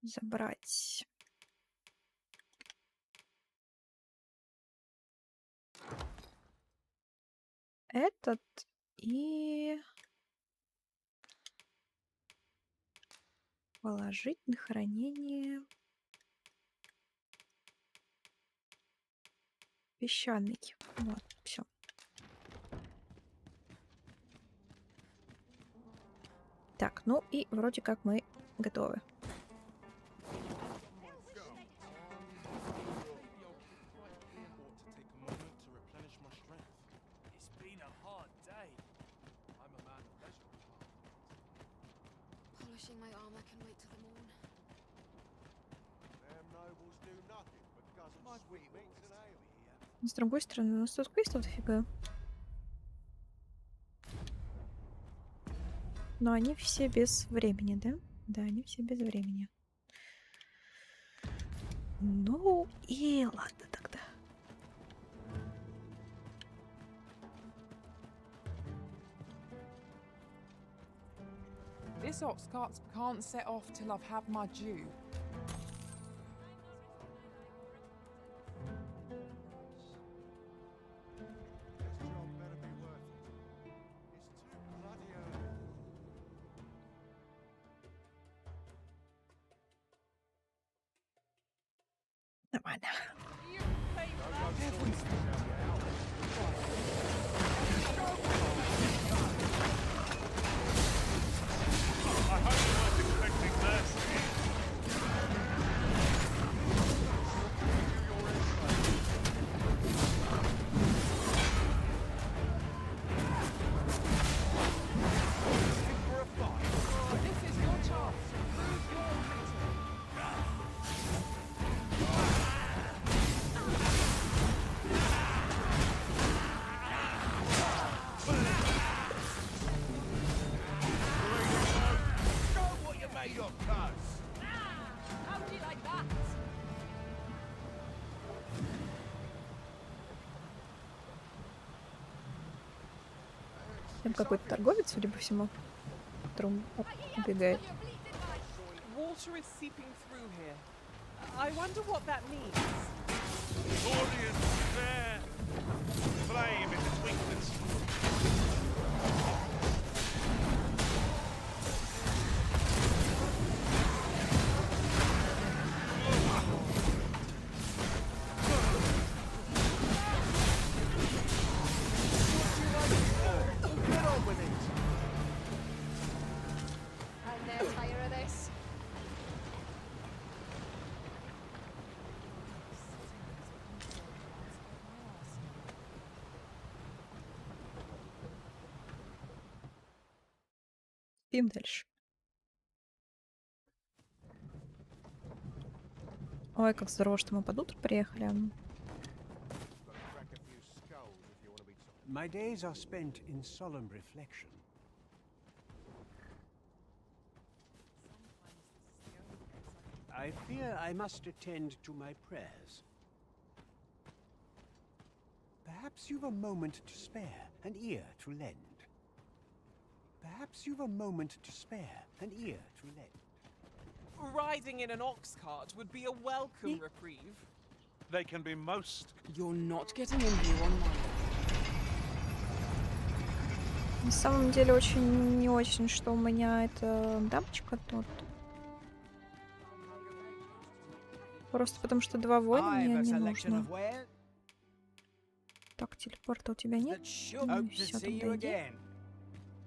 Забрать. Этот и положить на хранение песчаный. Вот, все. Так, ну и вроде как мы готовы. Polishing my armor can wait till the morn. С другой стороны, у нас тут квестов дофига. Но они все без времени, да? Да, они все без времени. Ну и ладно тогда. This ox cart can't set off till I've had my due. Нормально. Там какой-то торговец, судя по всему, который убегает. Water is seeping through here. I wonder what that means. Glorious fair flame in its weakness. I'm never tired of this. Спим дальше. Ой, как здорово, что мы под утро приехали. My days are spent in solemn reflection. I fear I must attend to my prayers. Perhaps you've a moment to spare, an ear to lend. Perhaps you've a moment to spare, an ear to lend. Riding in an ox cart would be a welcome reprieve. They can be most... You're not getting in here on my... На самом деле очень не очень, что у меня эта дамочка тут. Просто потому что 2 воина мне не нужно. Так, телепорта у тебя нет? Ну, всё, тогда иди.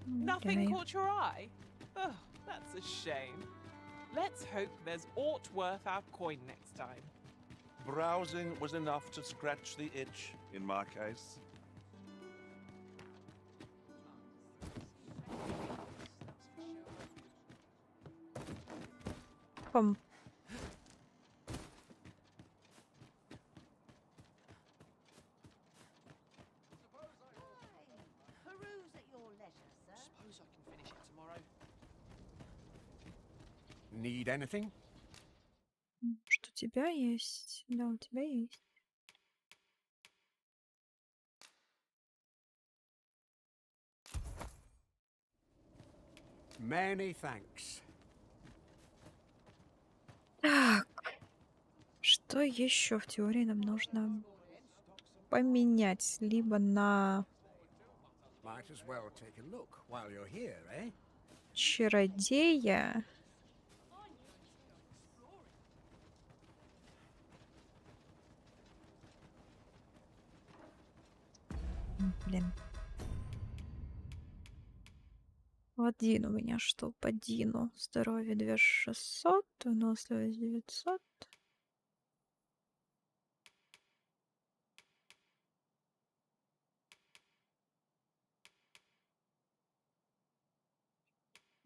Nothing caught your eye? Oh, that's a shame. Let's hope there's aught worth our coin next time. Browsing was enough to scratch the itch, in my case. Пом. Need anything? Что у тебя есть? Да, у тебя есть. Many thanks. Так. Что еще в теории нам нужно поменять? Либо на Might as well take a look while you're here, eh? чародея. Блин. Один у меня что по Дину? Здоровье 2600, выносливость 900.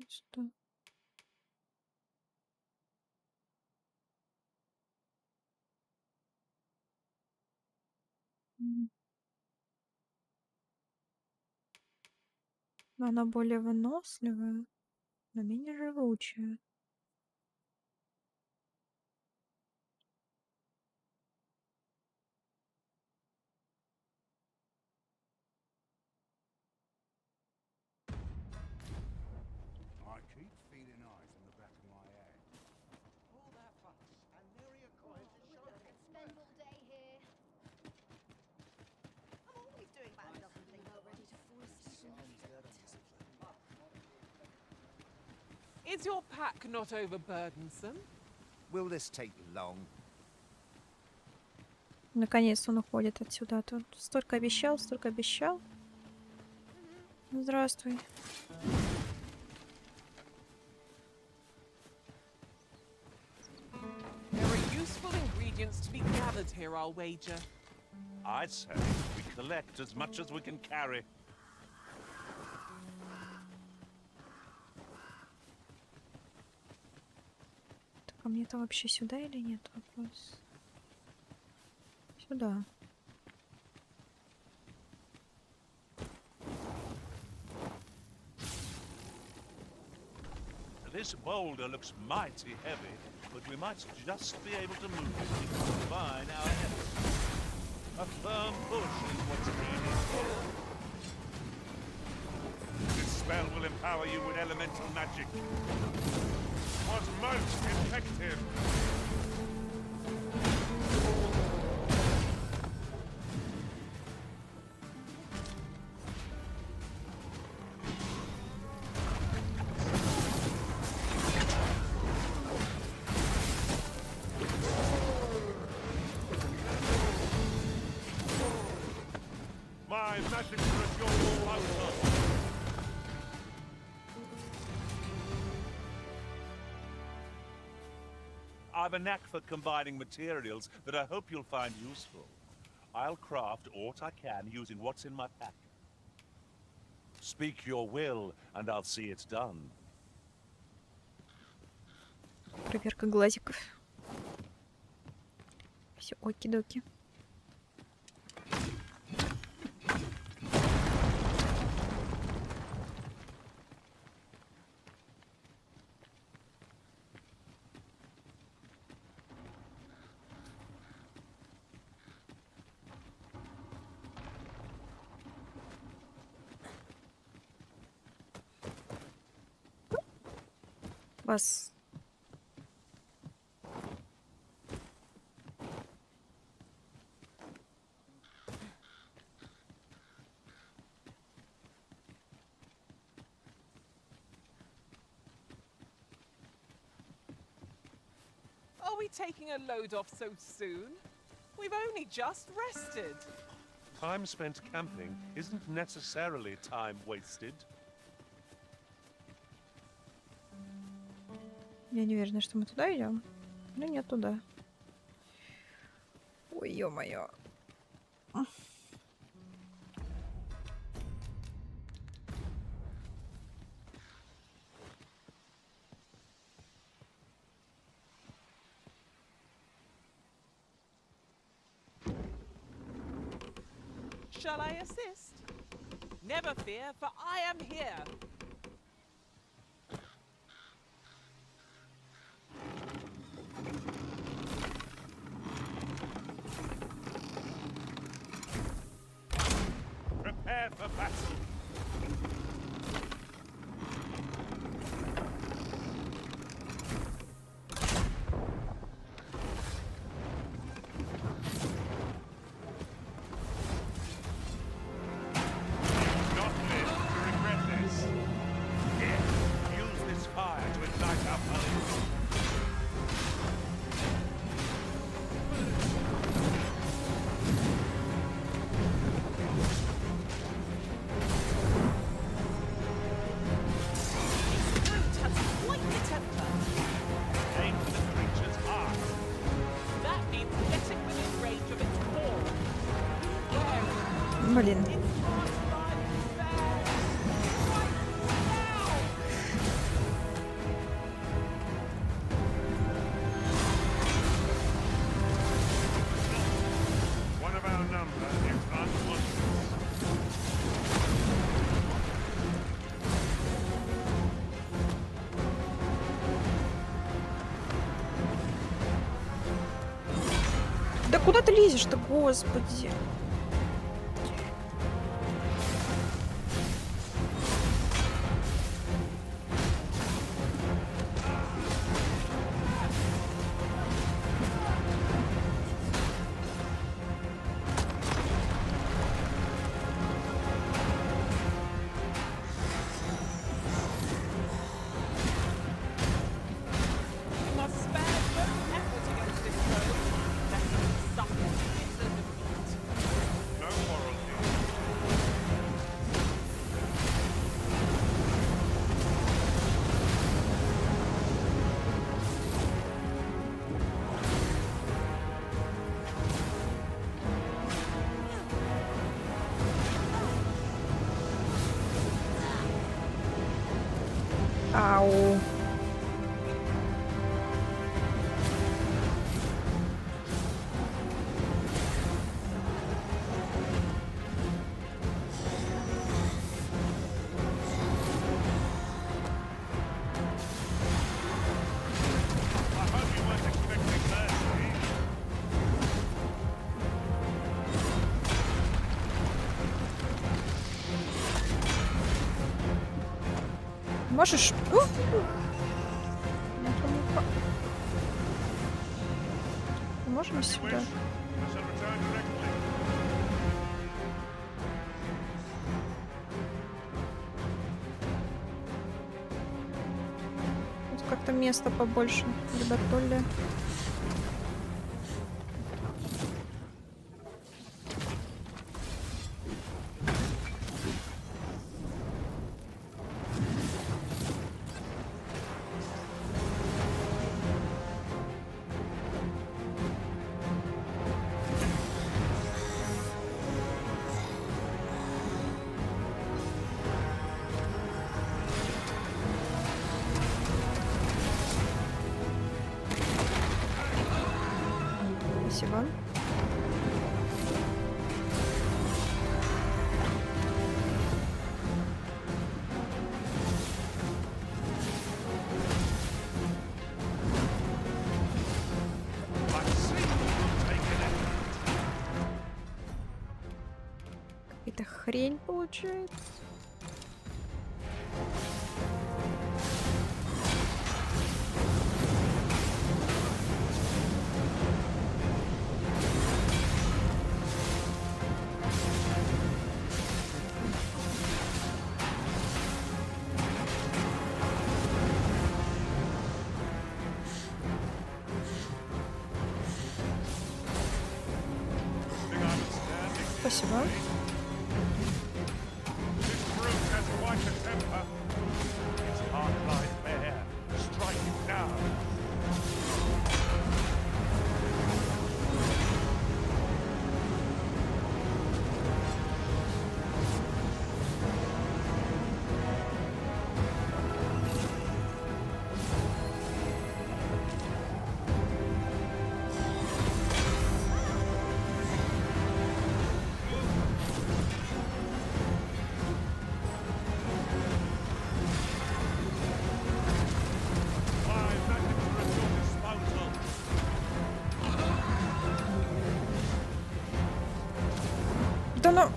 Что? Она более выносливая, но менее живучая. I keep feeling eyes on the back of my head. All that fuss and nary a coin to show it. Spend all day here. I'm always doing bad enough and things are ready to Is your pack not overburdensome? Will this take long? Наконец он уходит отсюда. Тут столько обещал, столько обещал. Здравствуй. There are useful ingredients to be gathered here, I'll wager. I'd say we collect as much as we can carry. Так, а мне-то вообще сюда или нет? Вопрос. Сюда. This boulder looks mighty heavy, but we might just be able to move it if we combine our efforts. A firm push is what's needed. This spell will empower you with elemental magic. Was most effective. My magic is your power. I've a knack for combining materials that I hope you'll find useful. I'll craft aught I can using what's in my pack. Speak your will, and I'll see it done. Проверка глазиков. Все, оки-доки. Вас. Are we taking a load off so soon? We've only just rested. Time spent camping isn't necessarily time wasted. Я не уверена, что мы туда идем. Ну нет, туда. Ой, ё-моё. Shall I assist? Never fear, for I am here. Prepare for battle. Not live to regret this. Here, use this fire to ignite our foes. Brute has quite the temper. Aim for the creature's heart. That means getting within range of its paw. Блин. One of our number is unconscious. Да куда ты лезешь-то, господи? You must spare no effort against this foe. Let him suffer bitter defeat. No quarrel here. Ау. I hope you weren't expecting that, eh? Можешь... Можем сюда. I shall return directly. Тут как-то места побольше. Ребятоли. Спасибо. Какая-то хрень получается. Спасибо. Да ну...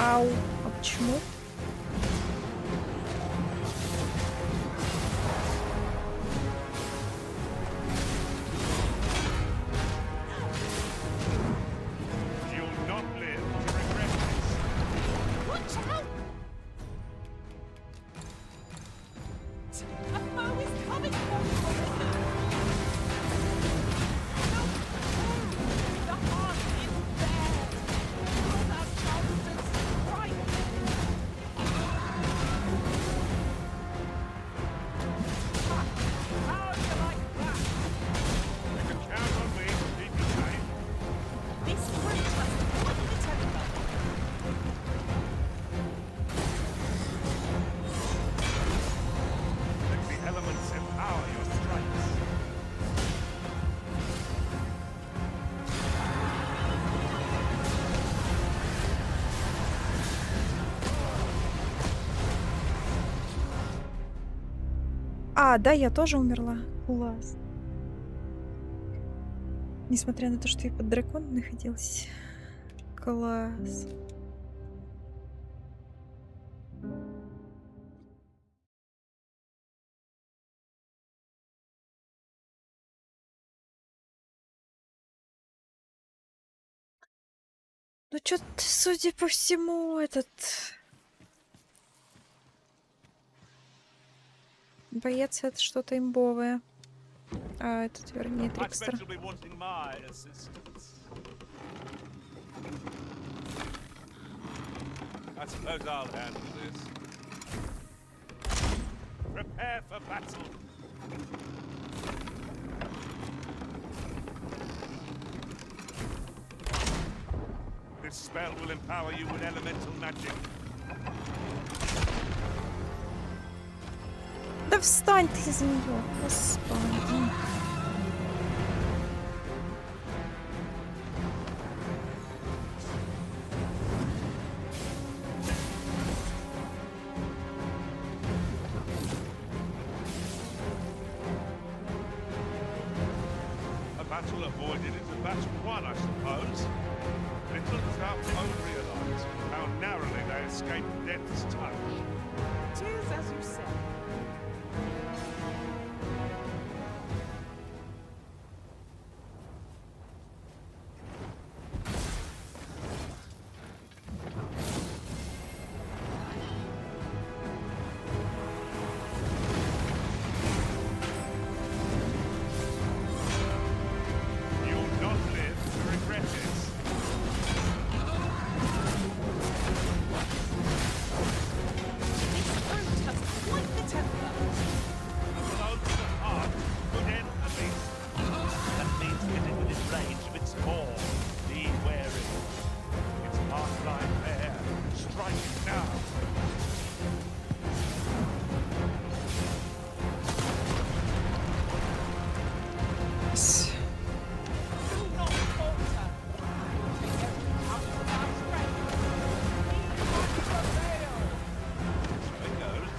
Ау, а почему? А, да, я тоже умерла. Класс. Несмотря на то, что я под драконом находилась. Класс. Ну, чё-то, судя по всему, этот... Боец — это что-то имбовое. А этот, вернее, Трикстер. Suppose I'll handle this. Prepare for battle. This spell will empower you with elemental magic. Да встань ты из нее, господи. A battle avoided is a battle won, I suppose. Little does our foe realize how narrowly they escaped death's touch. Tis as you say. You'll not live to regret it. This fruit has quite the temper. Blow to the heart could end the beast. That means getting within range of its maw. Be wary. Its heart line there. Strike it now. Do not falter. Take every ounce of our strength. We must prevail. So it goes.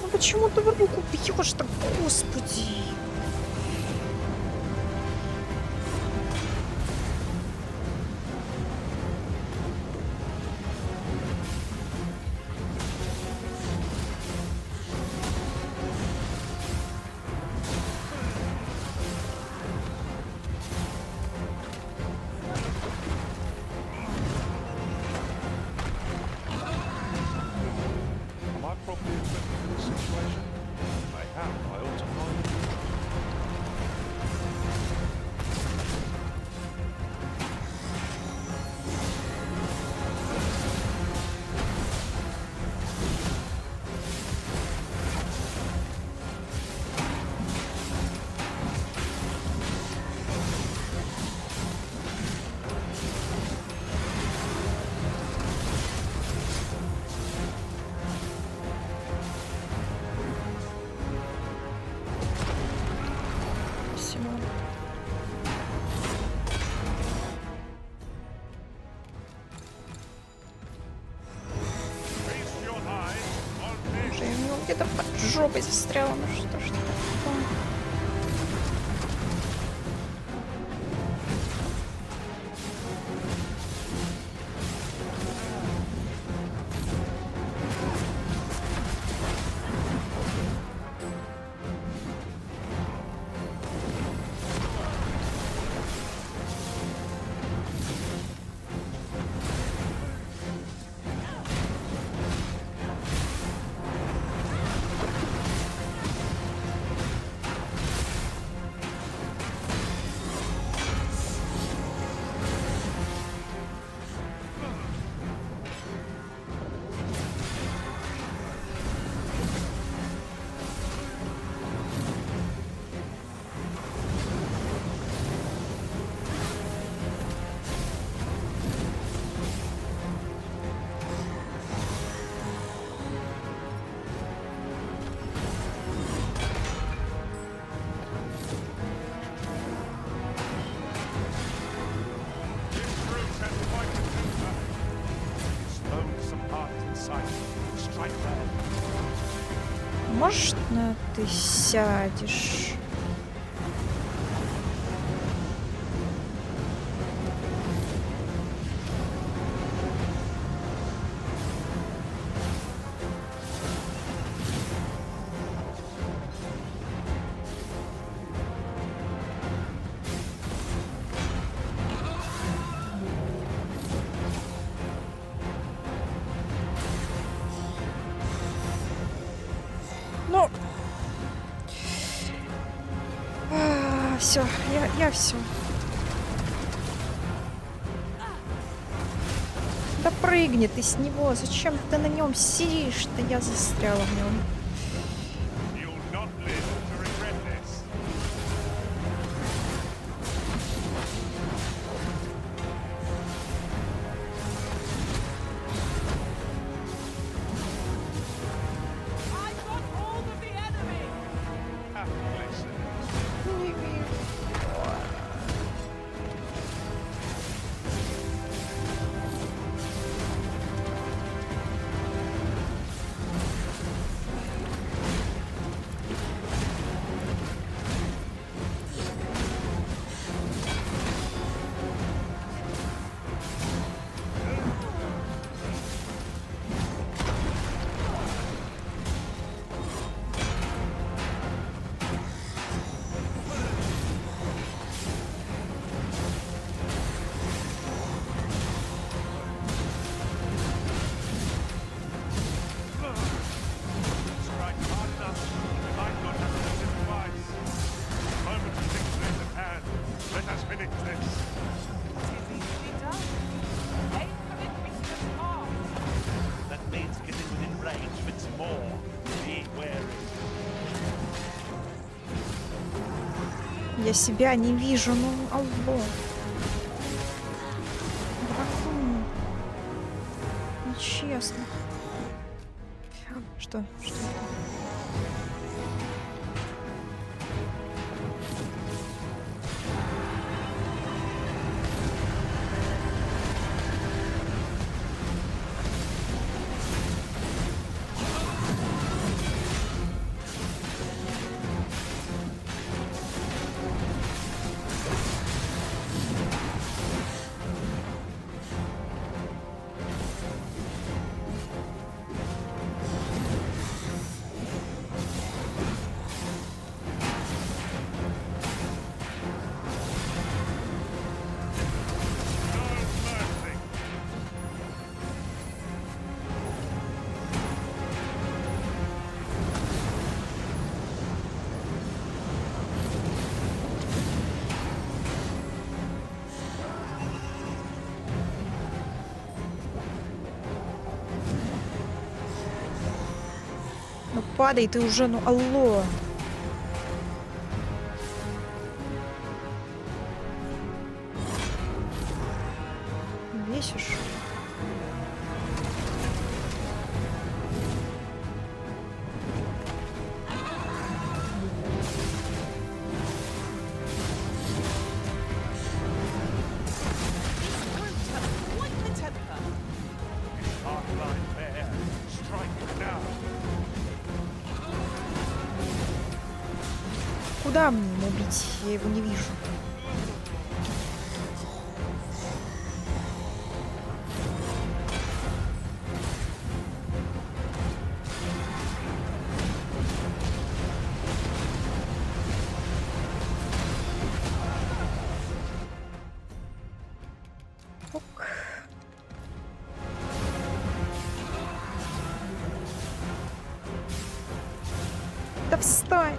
Ну почему ты в руку бьешь-то, господи? Am I properly equipped for this situation? I am. I ought to find it. Спасибо. Feast your eyes on this. Уже ему где-то под жопой застряло, ну что ж такое? This fruit has quite a temper. Stone some heart inside. Strike well. Может, ты сядешь? все, я все. Да прыгни ты с него, зачем ты на нем сидишь-то? Я застряла в нем. Я себя не вижу, ну алло. Дракон. Нечестно. Что? Что это? Ну падай ты уже, ну алло. Бесишь. Куда мне ему убить? Я его не вижу. Ок. Да встань!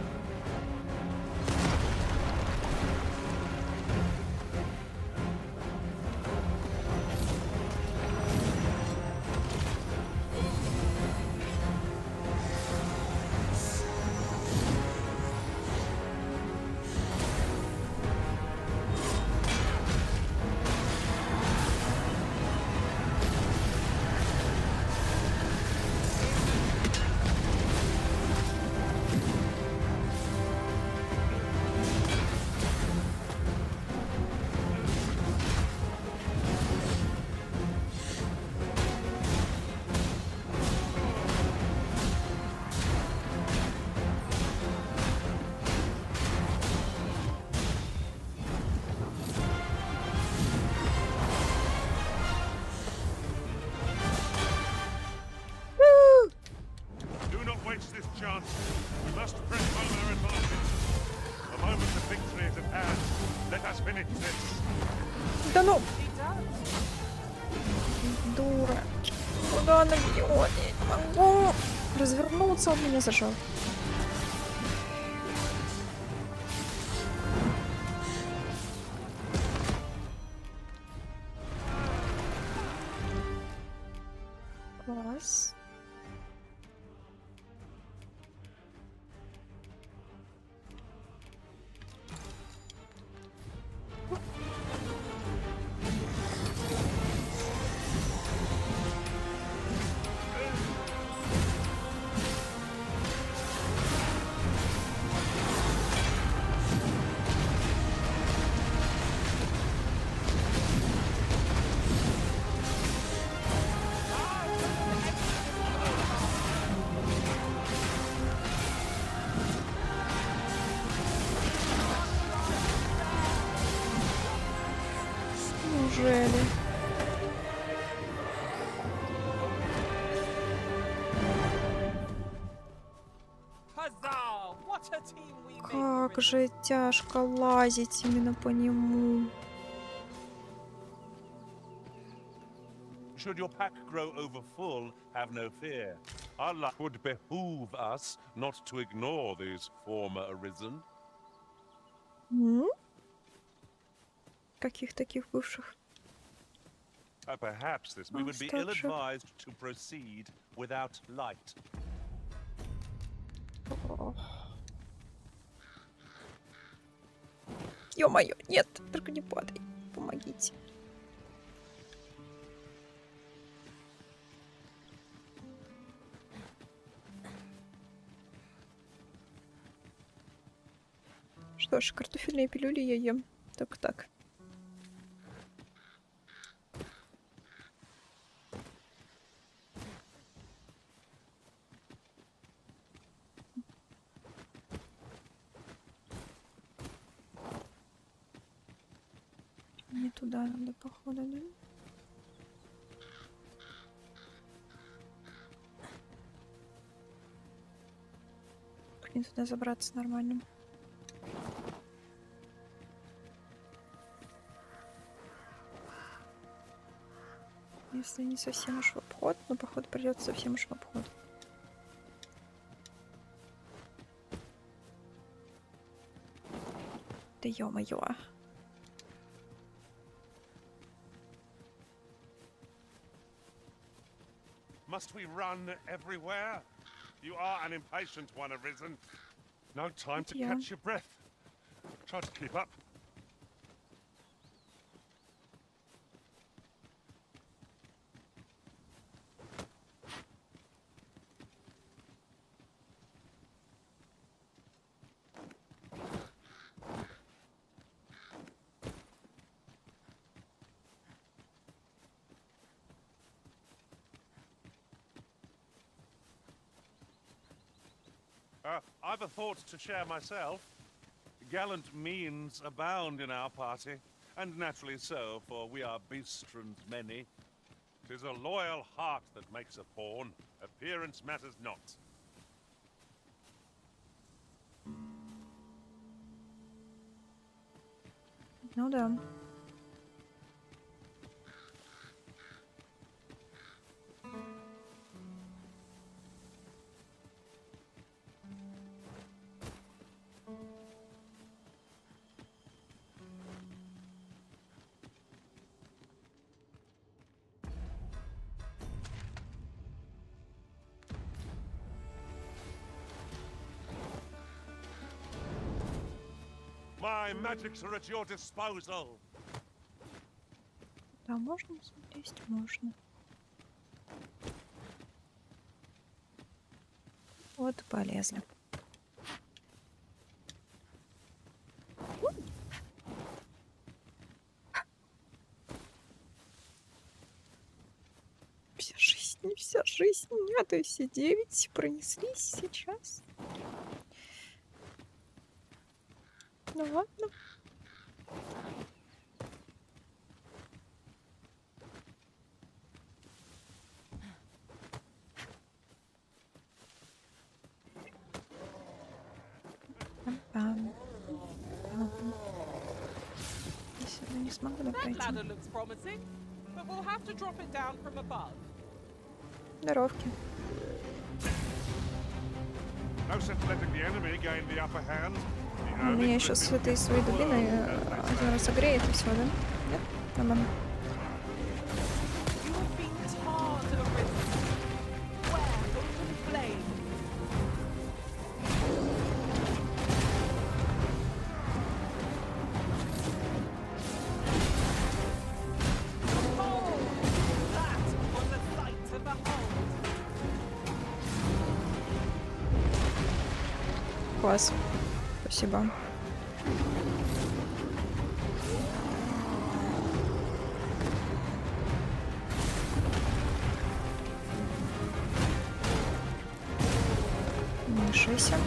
Да ну! Дура. Куда она бьет? Я не могу развернуться, он меня зажал. Как же тяжко лазить именно по нему. Should your pack grow over full, have no fear. Our luck would behoove us not to ignore these former arisen. Каких таких бывших? Perhaps this we would be ill-advised to proceed without light. Ё-моё, нет, только не падай. Помогите. Что ж, картофельные пилюли я ем. Только так. Не туда надо, походу, да? Как не туда забраться нормально? Если не совсем уж в обход, но походу придется совсем уж в обход. Да ё-моё. Must we run everywhere? You are an impatient one, Arisen. No time to catch your breath. Try to keep up. I've a thought to share myself. Gallant means abound in our party, and naturally so, for we are beastrons many. 'Tis a loyal heart that makes a pawn. Appearance matters not. Ну да. My magics are at your disposal. Да, можно залезть? Можно. Вот и полезли. Вся жизнь, а то все 9 пронеслись сейчас. Ну ладно. Я сюда не смогу пройти. Здоровки. У меня еще с этой своей дубиной один раз согреет и все, да? Нет? Нормально. Класс. Спасибо. Не мешайся.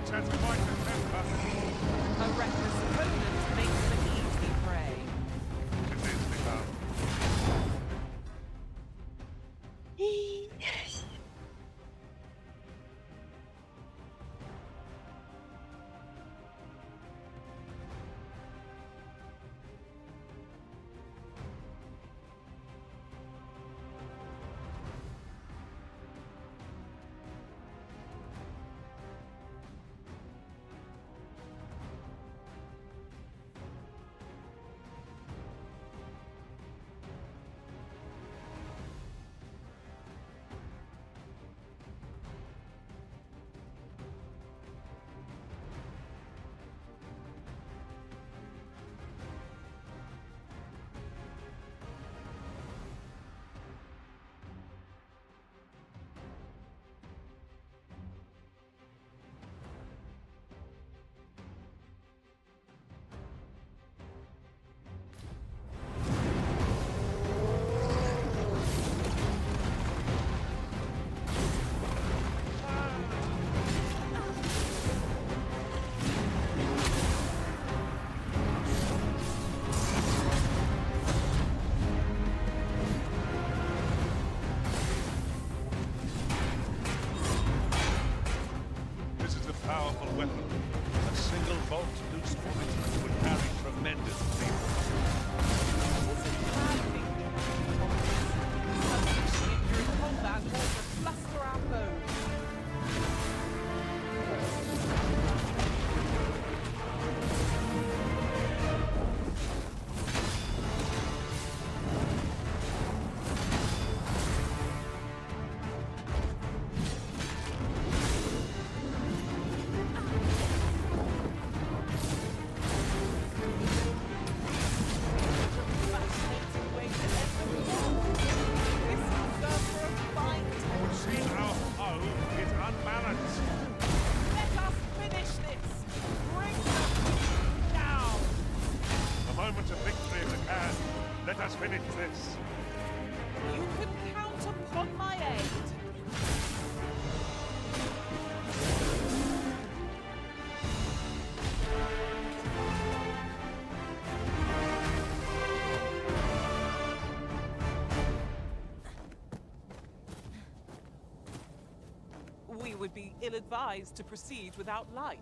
That's quite a temper. A reckless opponent makes an easy prey. It is become. Powerful weapon. A single bolt loose from it would carry tremendous weight. This is bad thinking. Unleashing it during combat will fluster our foes. Let us finish this. You can count upon my aid. We would be ill-advised to proceed without light.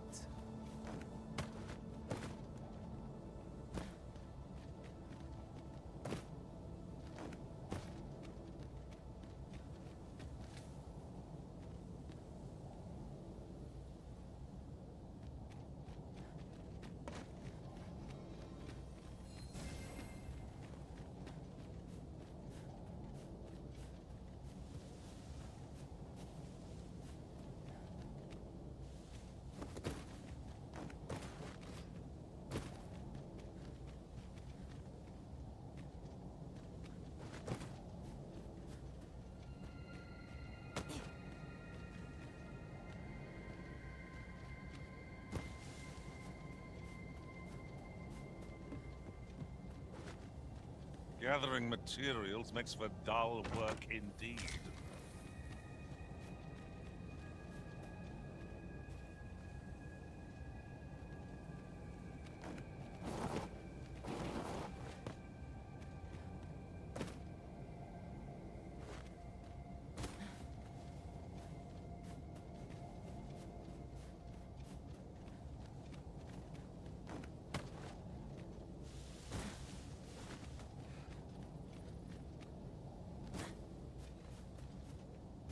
Gathering materials makes for dull work indeed.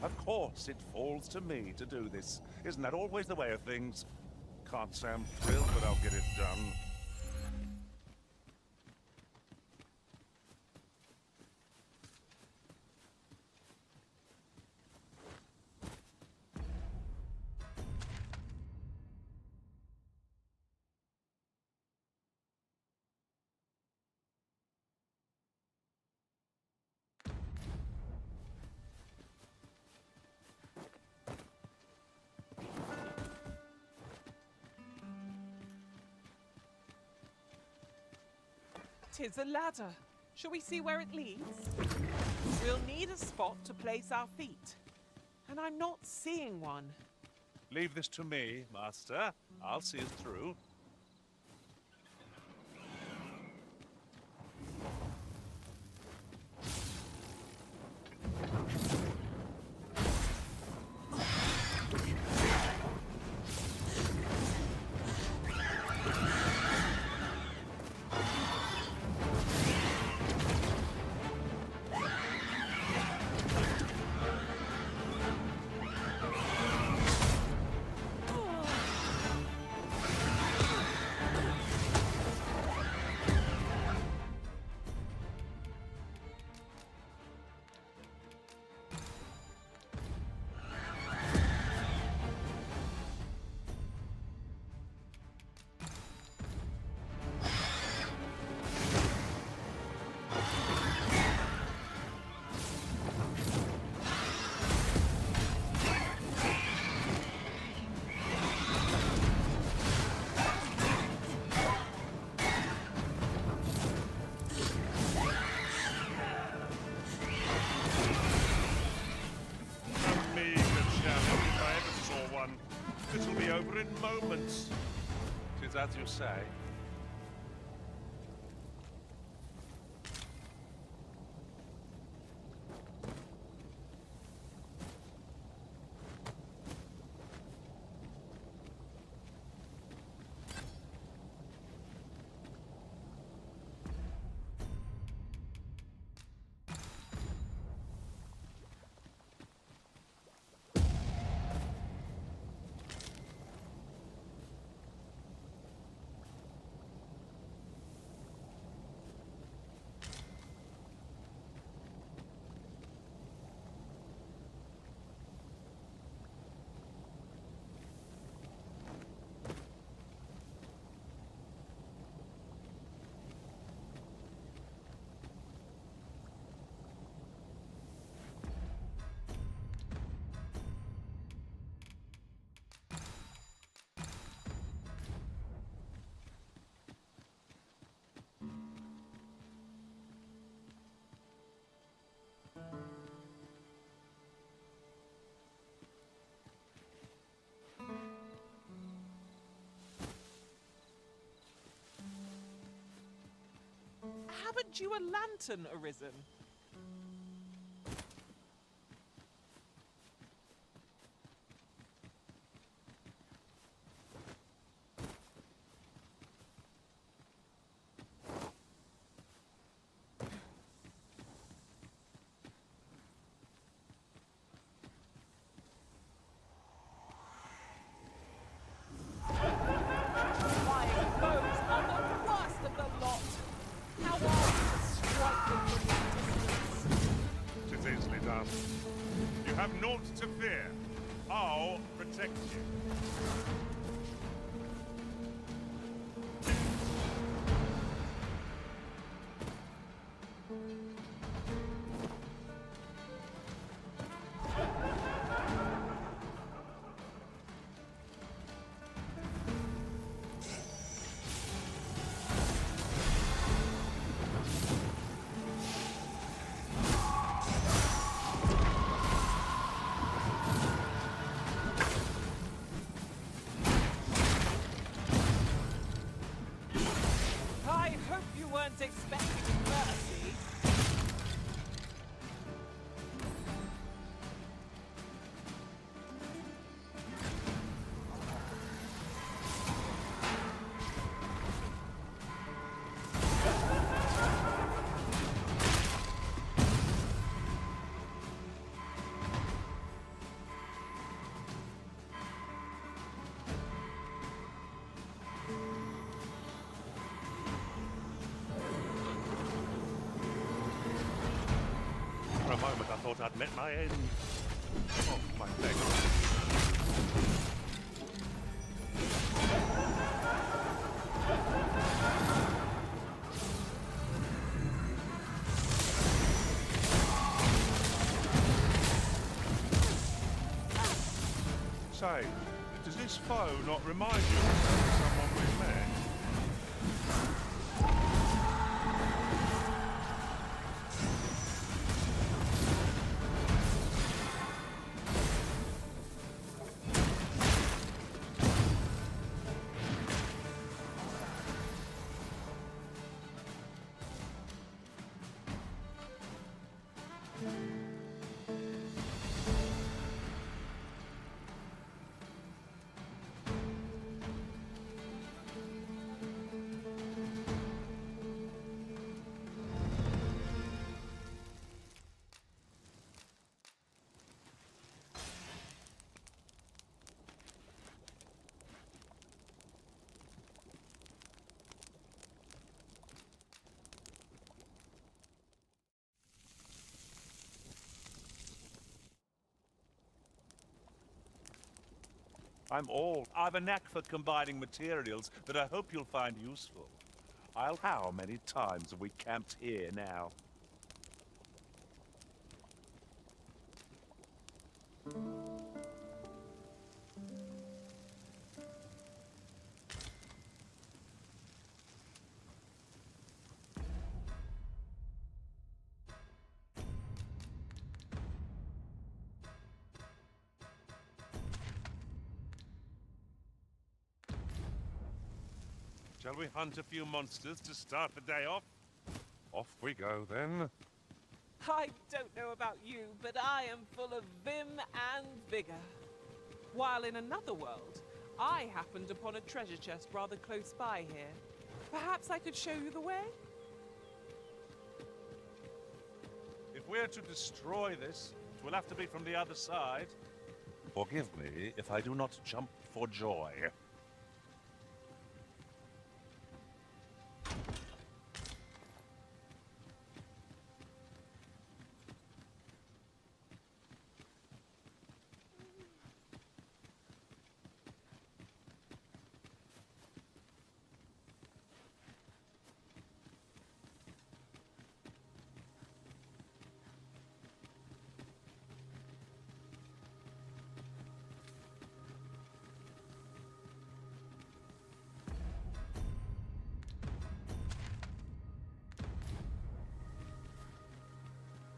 Of course, it falls to me to do this. Isn't that always the way of things? Can't say I'm thrilled, but I'll get it done. Tis a ladder. Shall we see where it leads? We'll need a spot to place our feet. And I'm not seeing one. Leave this to me, Master. I'll see it through. It'll be over in moments. Tis as you say. Haven't you a lantern arisen? You have naught to fear. I'll protect you. Expecting mercy. For a moment, I thought I'd met my end. Oh, my leg. Say, does this foe not remind you of someone we've met? I've a knack for combining materials that I hope you'll find useful. How many times have we camped here now? Shall we hunt a few monsters to start the day off? Off we go, then. I don't know about you, but I am full of vim and vigor. While in another world, I happened upon a treasure chest rather close by here. Perhaps I could show you the way? If we're to destroy this, it will have to be from the other side. Forgive me if I do not jump for joy.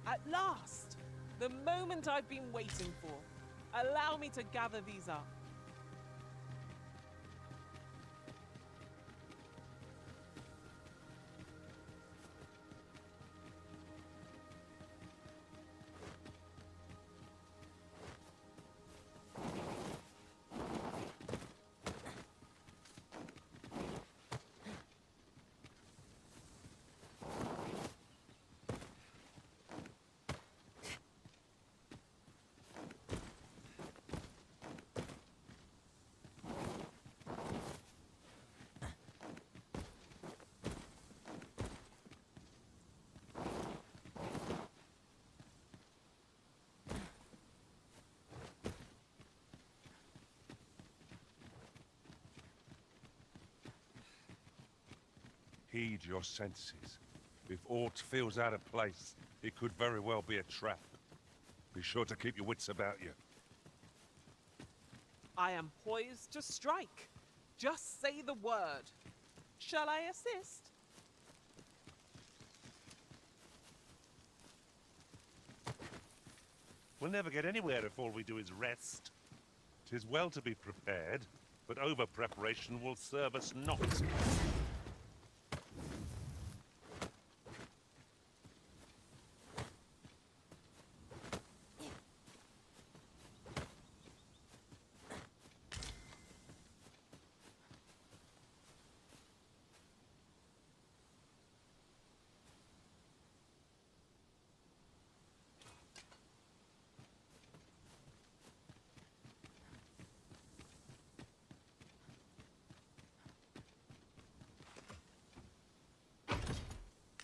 At last! The moment I've been waiting for. Allow me to gather these up. Heed your senses. If aught feels out of place, it could very well be a trap. Be sure to keep your wits about you. I am poised to strike. Just say the word. Shall I assist? We'll never get anywhere if all we do is rest. 'Tis well to be prepared, but over-preparation will serve us not.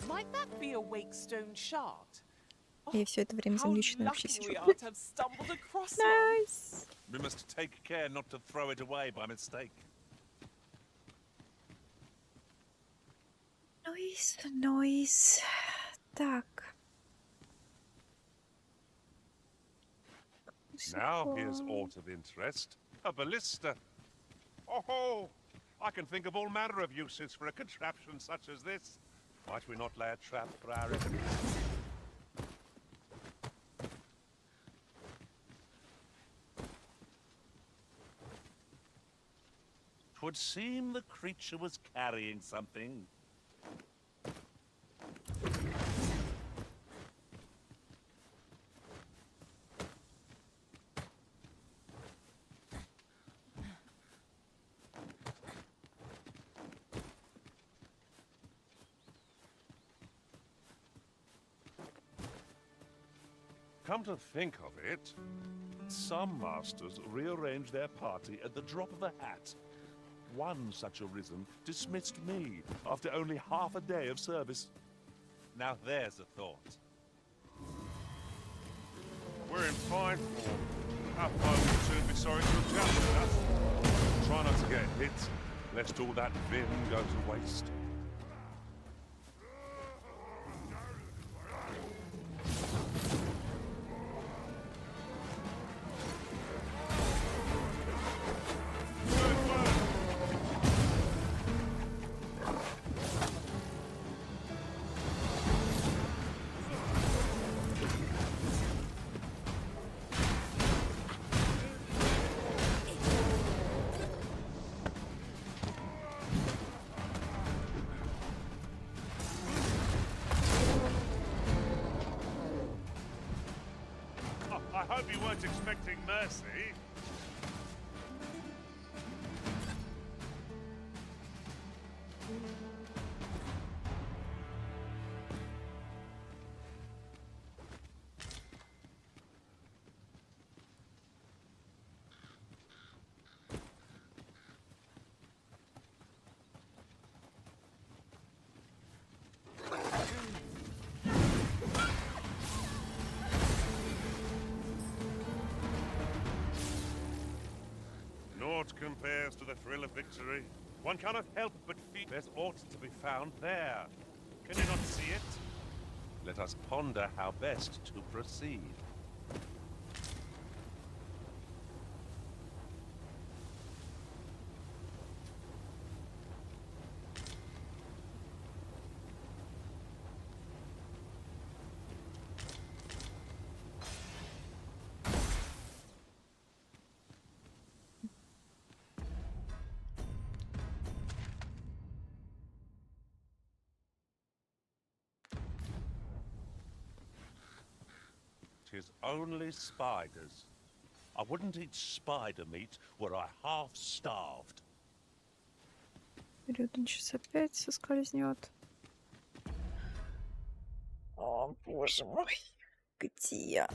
Might that be a wakestone shard? И все это время замьючено вообще Lucky сижу. we are to have stumbled across one. Nice. We must take care not to throw it away by mistake. Noise. Так. Now here's aught of interest. A ballista. Oh, I can think of all manner of uses for a contraption such as this. Might we not lay a trap for our enemies? 'Twould seem the creature was carrying something. Come to think of it, some masters rearrange their party at the drop of a hat. One such arisen dismissed me after only half a day of service. Now there's a thought. We're in fine form. Our foe will soon be sorry to have dealt with us. Try not to get hit, lest all that vim go to waste. I hope you weren't expecting mercy. Naught compares to the thrill of victory. One cannot help but feel there's ought to be found there. Can you not see it? Let us ponder how best to proceed. Tis only spiders. I wouldn't eat spider meat were I half starved. Вперед он сейчас опять соскользнет. О, боже мой. Где я?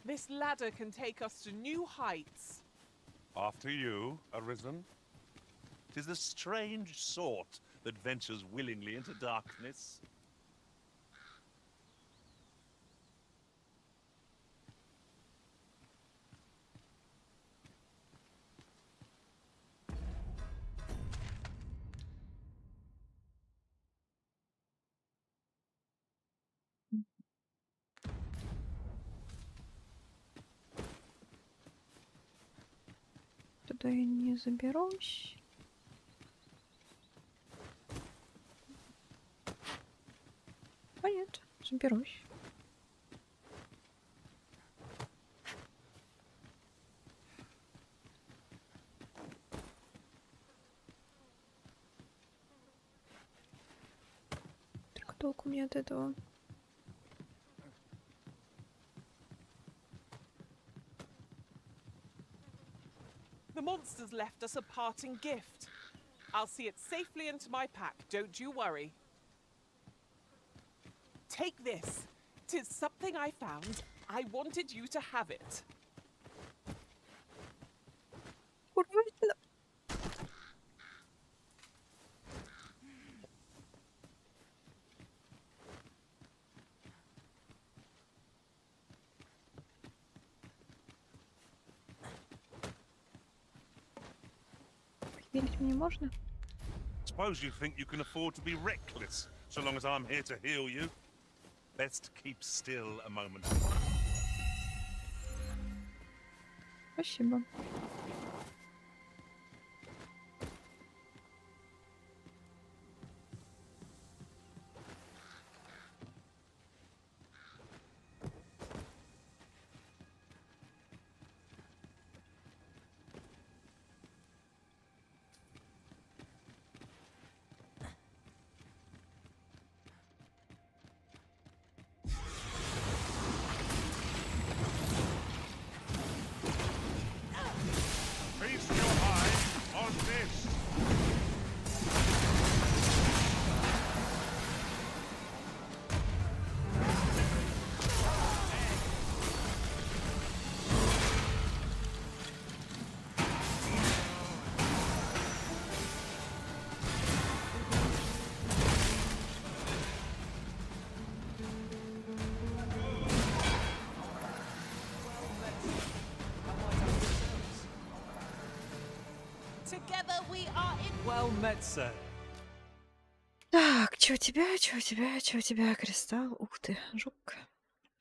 This ladder can take us to new heights. After you, Arisen. 'Tis the strange sort that ventures willingly into darkness. Туда я не заберусь. А нет, заберусь. Только толку мне от этого. The monsters left us a parting gift. I'll see it safely into my pack, don't you worry. Take this. 'Tis something I found. I wanted you to have it. Верить мне можно? Suppose you think you can afford to be reckless, so long as I'm here to heal you. Best keep still a moment. Спасибо. Так, чё у тебя, чё у тебя, чё у тебя? Кристалл. Ух ты, жук.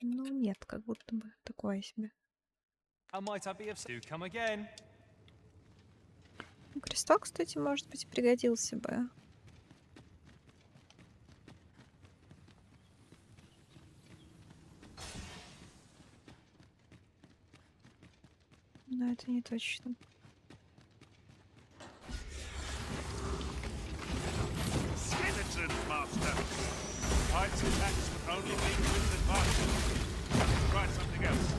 Ну нет, как будто бы такое себе. Ну, кристалл, кстати, может быть, пригодился бы. Но это не точно. Skeleton, master. Heights attacks would only be to his advantage. Try something else.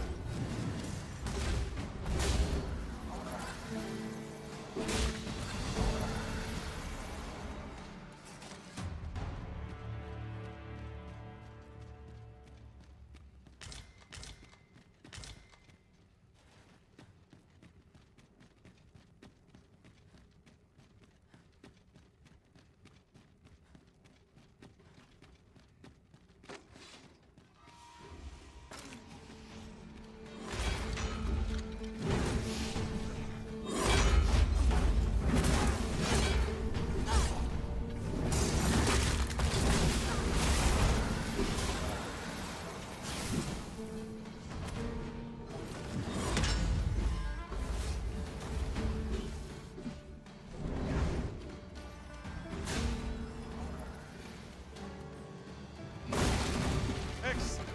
Excellent.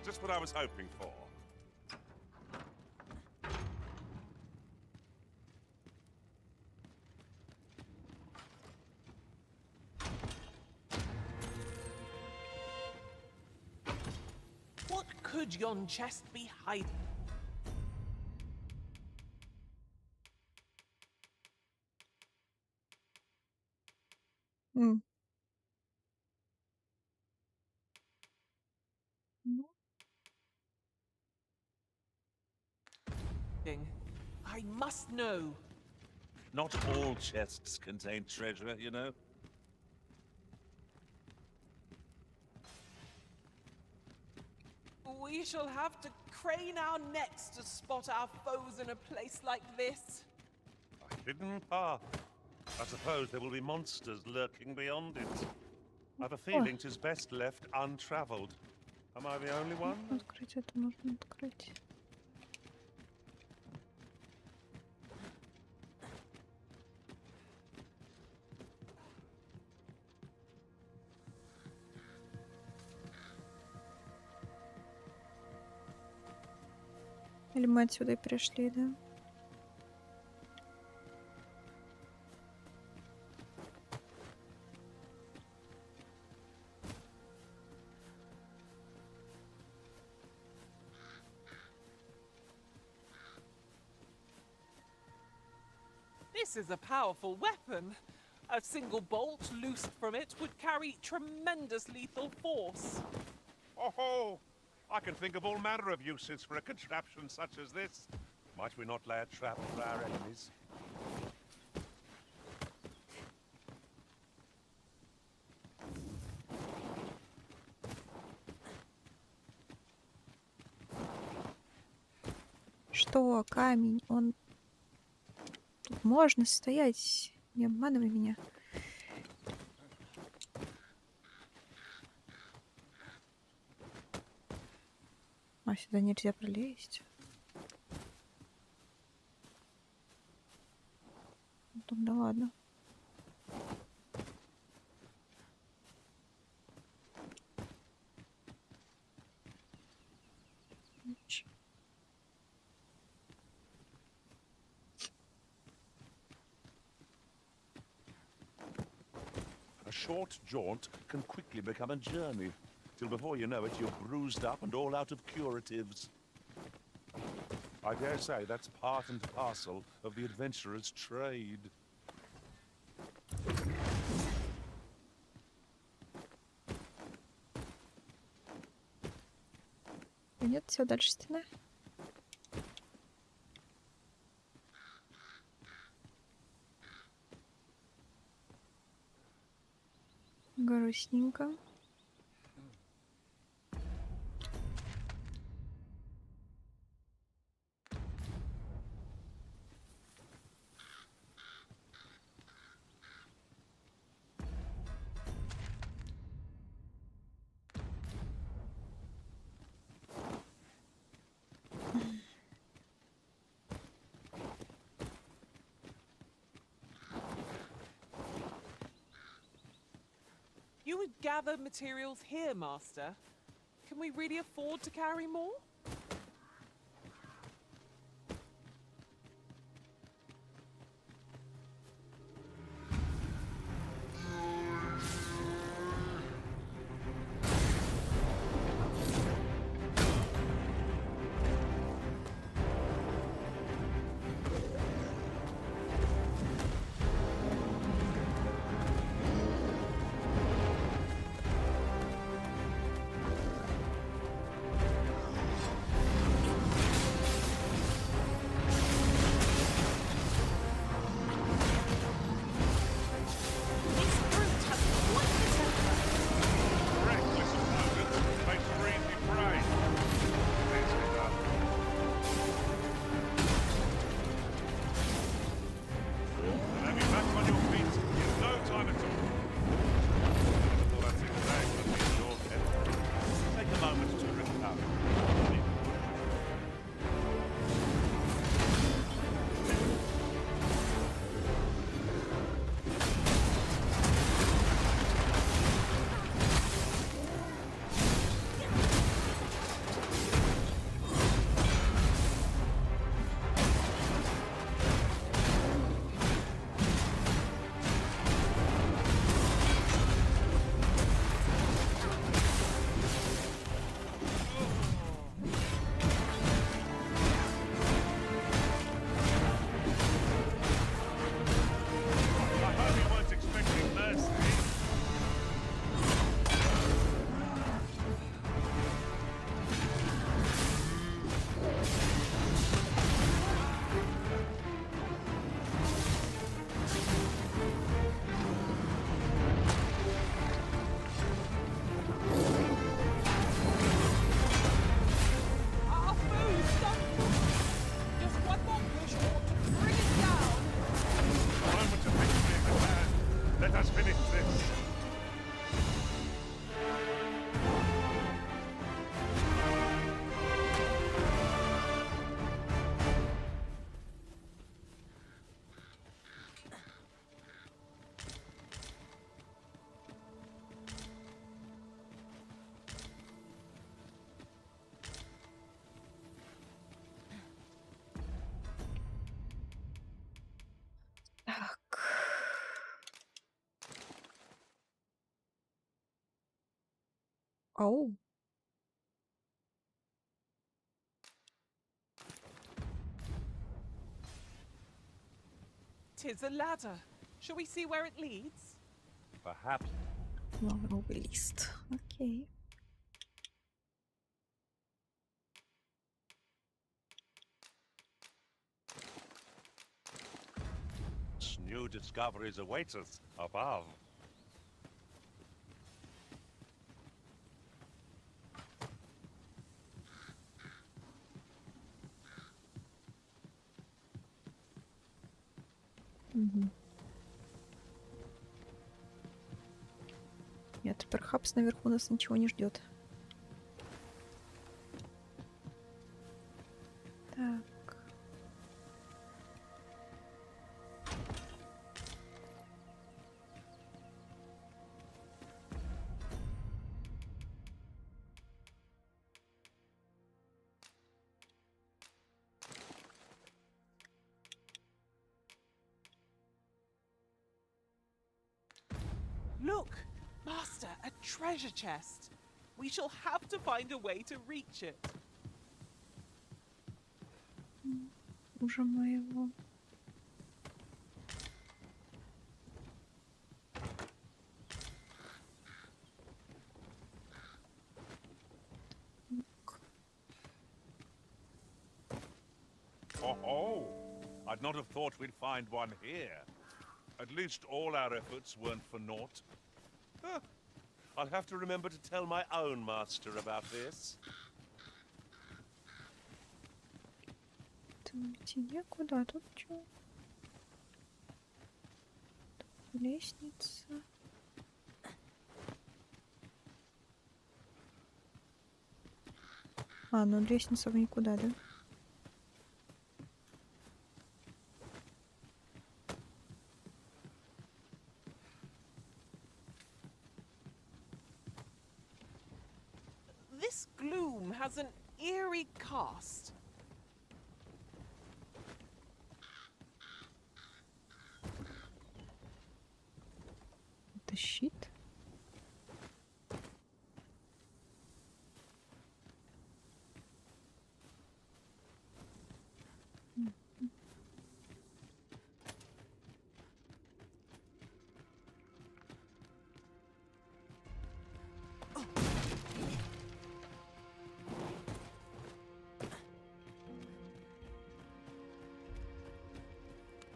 Just what I was hoping for. What could yon chest be hiding? М. Ну, I must know. Not all chests contain treasure, you know. We shall have to crane our necks to spot our foes in a place like this. A hidden path. I suppose there will be monsters lurking beyond it. I've a feeling 'tis best left untraveled. Am I the only one? открыть это можно открыть. Или мы отсюда и пришли, да? This is a powerful weapon. A single bolt loosed from it would carry tremendous lethal force. Oh, I can think of all manner of uses for a contraption such as this. Might we not lay a trap for our enemies? Что, камень? Он... Тут можно стоять. Не обманывай меня. А сюда нельзя пролезть. Ну, тогда ладно. A short jaunt can quickly become a journey. Till before you know it, you're bruised up and all out of curatives. I dare say that's part and parcel of the adventurer's trade. Нет, все, дальше стена. Грустненько. You would gather materials here, Master. Can we really afford to carry more? Оу. Tis a ladder. Shall we see where it leads? Perhaps. Новый лист. Окей. New discoveries await us above. Нет, перхапс наверху нас ничего не ждет. Так. Look, Master, a treasure chest. We shall have to find a way to reach it. Уже моего. Oh, I'd not have thought we'd find one here. At least all our efforts weren't for naught. Huh. I'll have to remember to tell my own master about this. Там идти некуда, а тут что? Лестница. А, ну лестница в никуда, да? This gloom has an eerie cast. Это щит?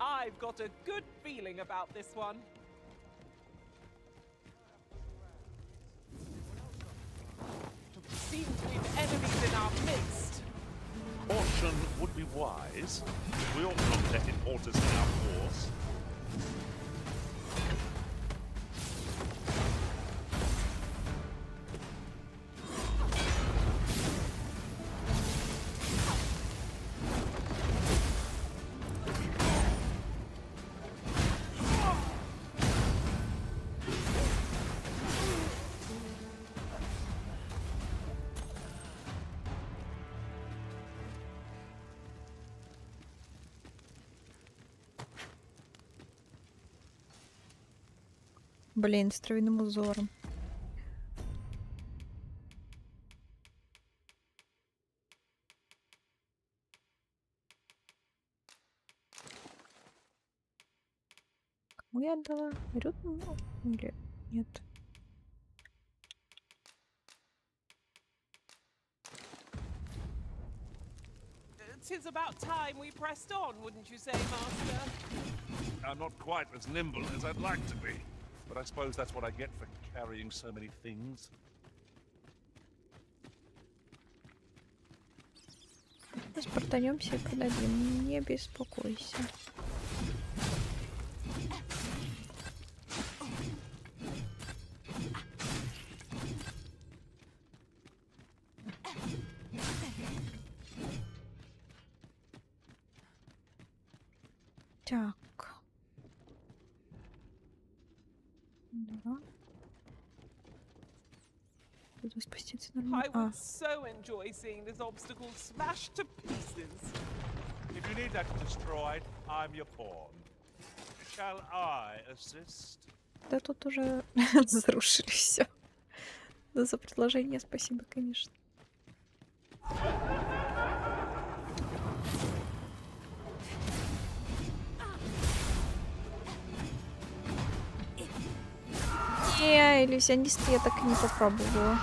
I've got a good feeling about this one. Seem to be enemies in our midst. Caution would be wise. We ought not let it halt us in our course. Блин, с травяным узором. Кому я отдала? Рютну? Или нет? Tis about time we pressed on, wouldn't you say, Master? I'm not quite as nimble as I'd like to be, but I suppose that's what I get for carrying so many things. Спартанемся и подадим. Не беспокойся. Так. Да. Буду спуститься I нормально. would so enjoy seeing this obstacle smashed to pieces. If you need that destroyed, I'm your pawn. Shall I assist? Да тут уже разрушили все. За предложение спасибо, конечно. Не, иллюзионист я так и не попробовала.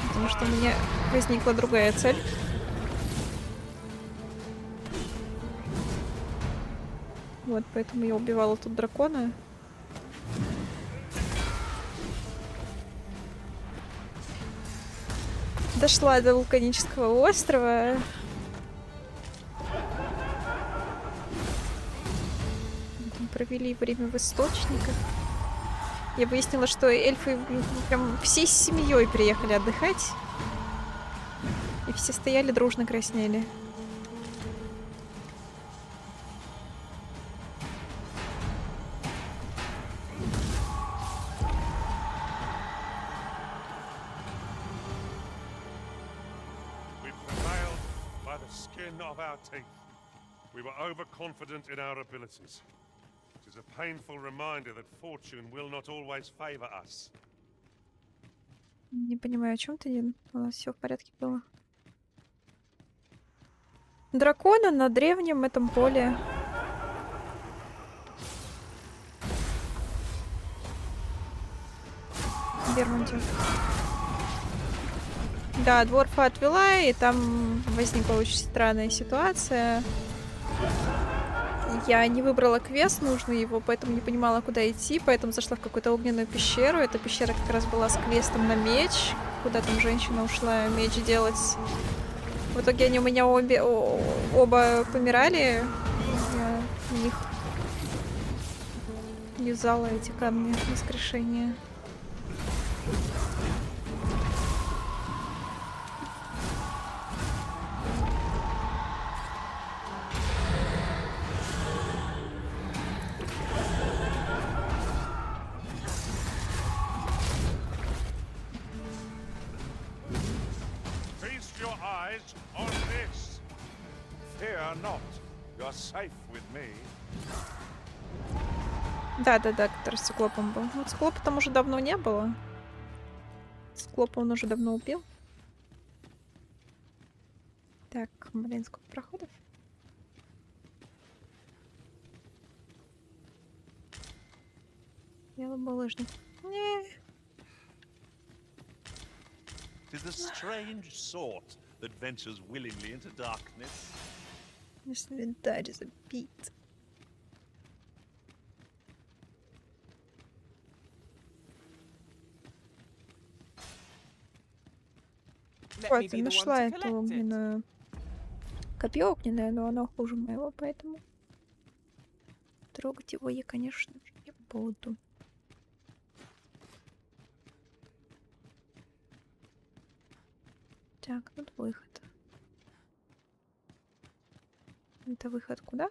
Потому что у меня возникла другая цель. Вот, поэтому я убивала тут дракона. Дошла до вулканического острова. Там провели время в источниках. Я выяснила, что эльфы прям всей семьей приехали отдыхать. И все стояли, дружно краснели. We prevailed by the skin of our teeth. We were overconfident in our abilities. It is a painful reminder that fortune will not always favor us. Не понимаю, о чем ты, Дин. У нас все в порядке было. Дракона на древнем этом поле. Вермонте. Да, дворфа отвела, и там возникла очень странная ситуация. Я не выбрала квест, нужный его, поэтому не понимала, куда идти, поэтому зашла в какую-то огненную пещеру. Эта пещера как раз была с квестом на меч, куда там женщина ушла меч делать. В итоге они у меня оба помирали. Я в них юзала эти камни воскрешения. eyes on this. Fear not. You're safe with me. Да-да-да, который с циклопом был. Ну, циклопа там уже давно не было. Циклопа он уже давно убил. Так, блин, сколько проходов? Белый булыжник. Не. Tis a strange sort that ventures willingly into darkness. Наш инвентарь забит. Вот, я нашла эту огненную... Копье огненное, но оно хуже моего, поэтому... Трогать его я, конечно же, не буду. Так, тут выход. Это выход куда?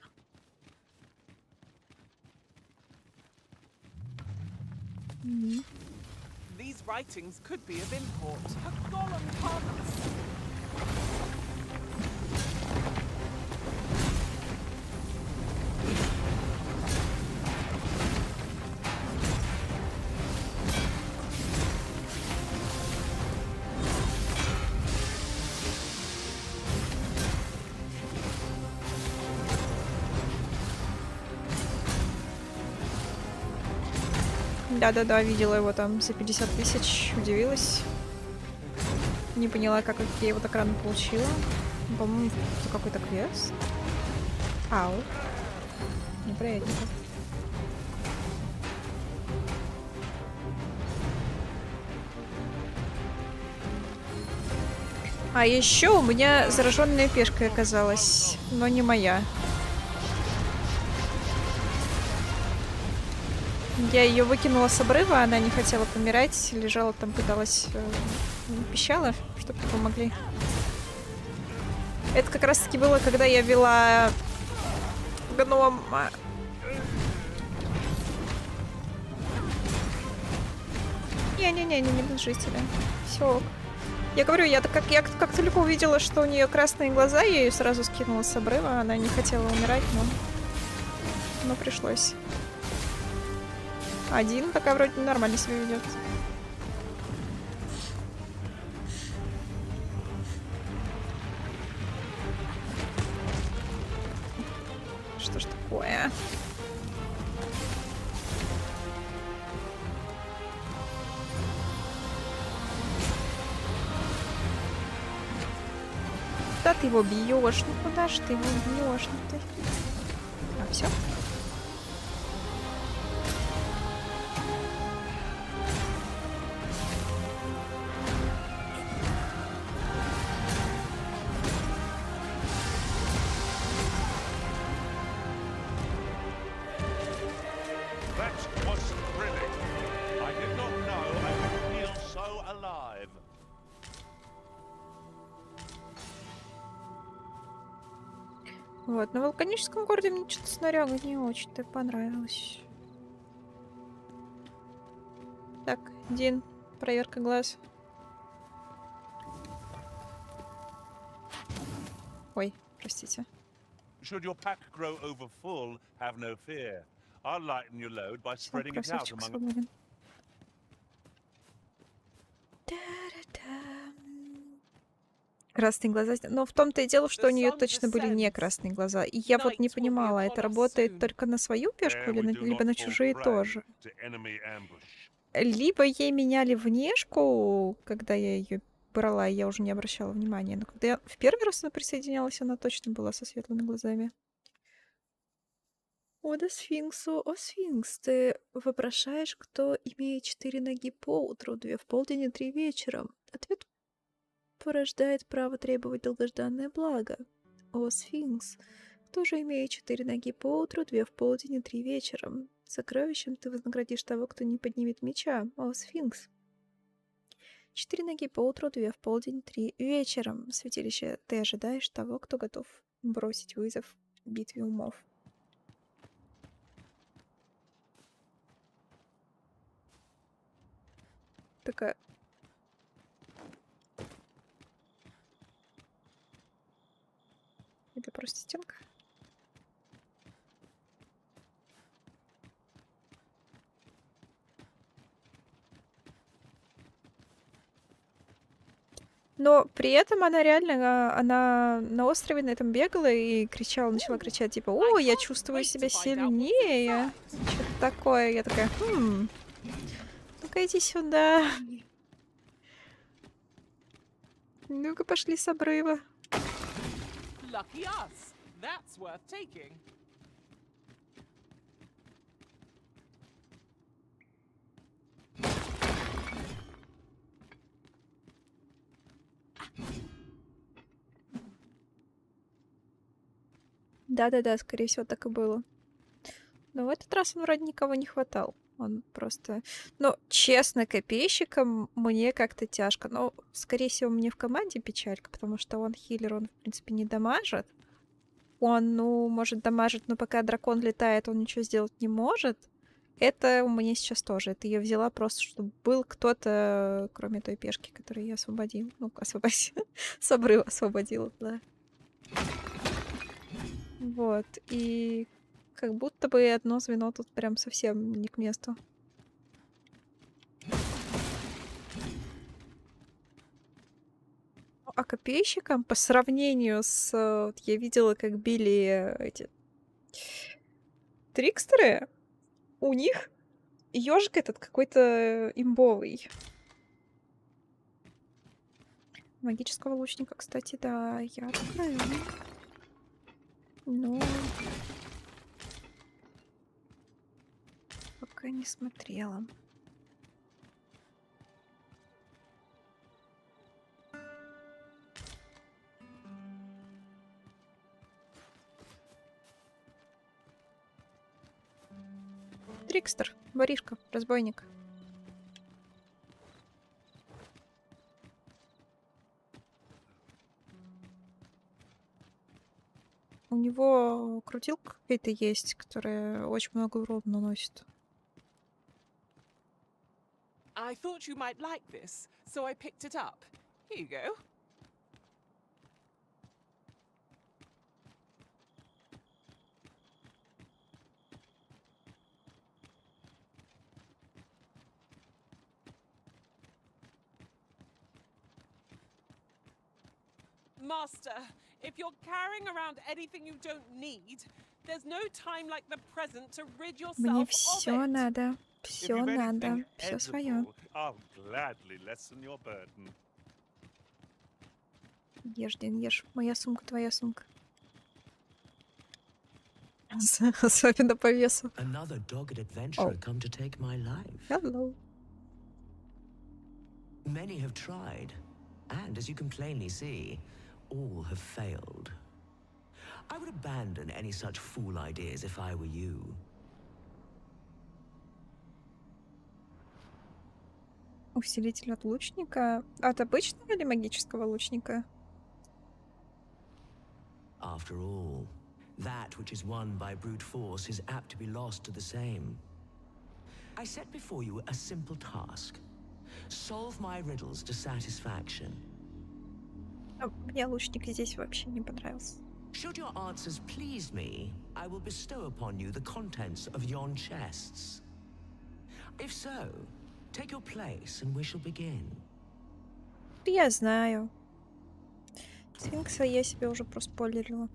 These writings could be of import. A golem comes. Да-да-да, видела его там за 50 тысяч, удивилась. Не поняла, как я его так рано получила. По-моему, это какой-то квест. Ау. Неприятненько. А еще у меня зараженная пешка оказалась, но не моя. Я ее выкинула с обрыва, она не хотела помирать, лежала там, пыталась, пищала, чтобы помогли. Это как раз таки было, когда я вела гнома. Не-не-не, не без жителя. Все. Я говорю, я как только увидела, что у нее красные глаза, я ее сразу скинула с обрыва. Она не хотела умирать, но пришлось. Один пока вроде нормально себя ведет. Что ж такое? Куда ты его бьешь? Ну куда ж ты его бьешь? Ну ты... А, все? Вот, на вулканическом городе мне что-то снаряга не очень-то понравилось. Так, Дин, проверка глаз. Ой, простите. Should your pack grow over full, have no fear. I'll lighten your load by spreading it out among... Красные глаза. Но в том-то и дело, что у нее точно были не красные глаза. И я вот не понимала, это работает только на свою пешку или либо на чужие тоже. Либо ей меняли внешку, когда я ее брала, и я уже не обращала внимания. Но когда я в первый раз она присоединялась, она точно была со светлыми глазами. О, да сфинксу, о сфинкс, ты вопрошаешь, кто имеет 4 ноги поутру, 2 в полдень и 3 вечером. Ответ порождает право требовать долгожданное благо. О, сфинкс, кто же имеет 4 ноги поутру, 2 в полдень и 3 вечером? Сокровищем ты вознаградишь того, кто не поднимет меча. О, сфинкс. 4 ноги поутру, 2 в полдень, 3 вечером. Святилище, ты ожидаешь того, кто готов бросить вызов битве умов. Такая... Это просто стенка. Но при этом она реально, она на острове на этом бегала и кричала, начала кричать, типа, о, я чувствую себя сильнее. Что-то такое. Я такая, ну-ка иди сюда. Ну-ка пошли с обрыва. Lucky us. That's worth taking. Да-да-да, скорее всего, так и было. Но в этот раз он вроде никого не хватал. Он просто... Ну, честно, копейщикам мне как-то тяжко. Но, скорее всего, мне в команде печалька, потому что он хилер, он, в принципе, не дамажит. Он, ну, может дамажить, но пока дракон летает, он ничего сделать не может. Это у меня сейчас тоже. Это я взяла просто, чтобы был кто-то, кроме той пешки, которую я освободила. Ну, освободила. С обрыва освободила, да. Вот. И как будто бы одно звено тут прям совсем не к месту. А копейщикам по сравнению с... Вот я видела, как били эти трикстеры, у них ежик этот какой-то имбовый. Магического лучника, кстати, да, я открою. Но... пока не смотрела. Трикстер, воришка, разбойник. У него крутилка какая-то есть, которая очень много урона наносит. I thought you might like this, so I picked it up. Here you go. Master, if you're carrying around anything you don't need, there's no time like the present to rid yourself Мне of все it. надо, If все you've надо, anything все свое. edible, I'll gladly lessen your burden. Ешь, Дин, ешь. Моя сумка, твоя сумка. Особенно по весу. Another dogged adventurer come to take my life. Hello. Many have tried, and as you can plainly see, all have failed. I would abandon any such fool ideas if I were you. Усилитель от лучника. От обычного или магического лучника? After all, that which is won by brute force is apt to be lost to the same. I set before you a simple task. Solve my riddles to satisfaction. Мне лучник здесь вообще не понравился. Should your answers please me, I will bestow upon you the contents of yon chests. If so, take your place and we shall begin. Я знаю. Сфинкса я себе уже проспойлерила.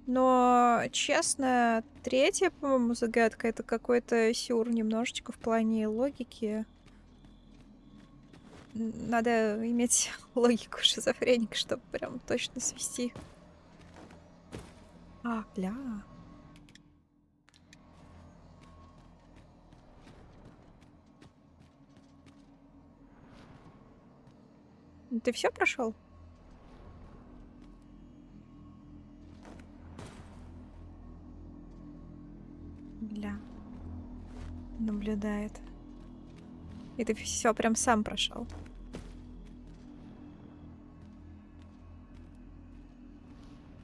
Но, честно, третья, по-моему, загадка — это какой-то сюр немножечко в плане логики. Надо иметь логику шизофреника, чтобы прям точно свести. А, бля. Ты все прошел? Бля. Наблюдает. И ты все прям сам прошел.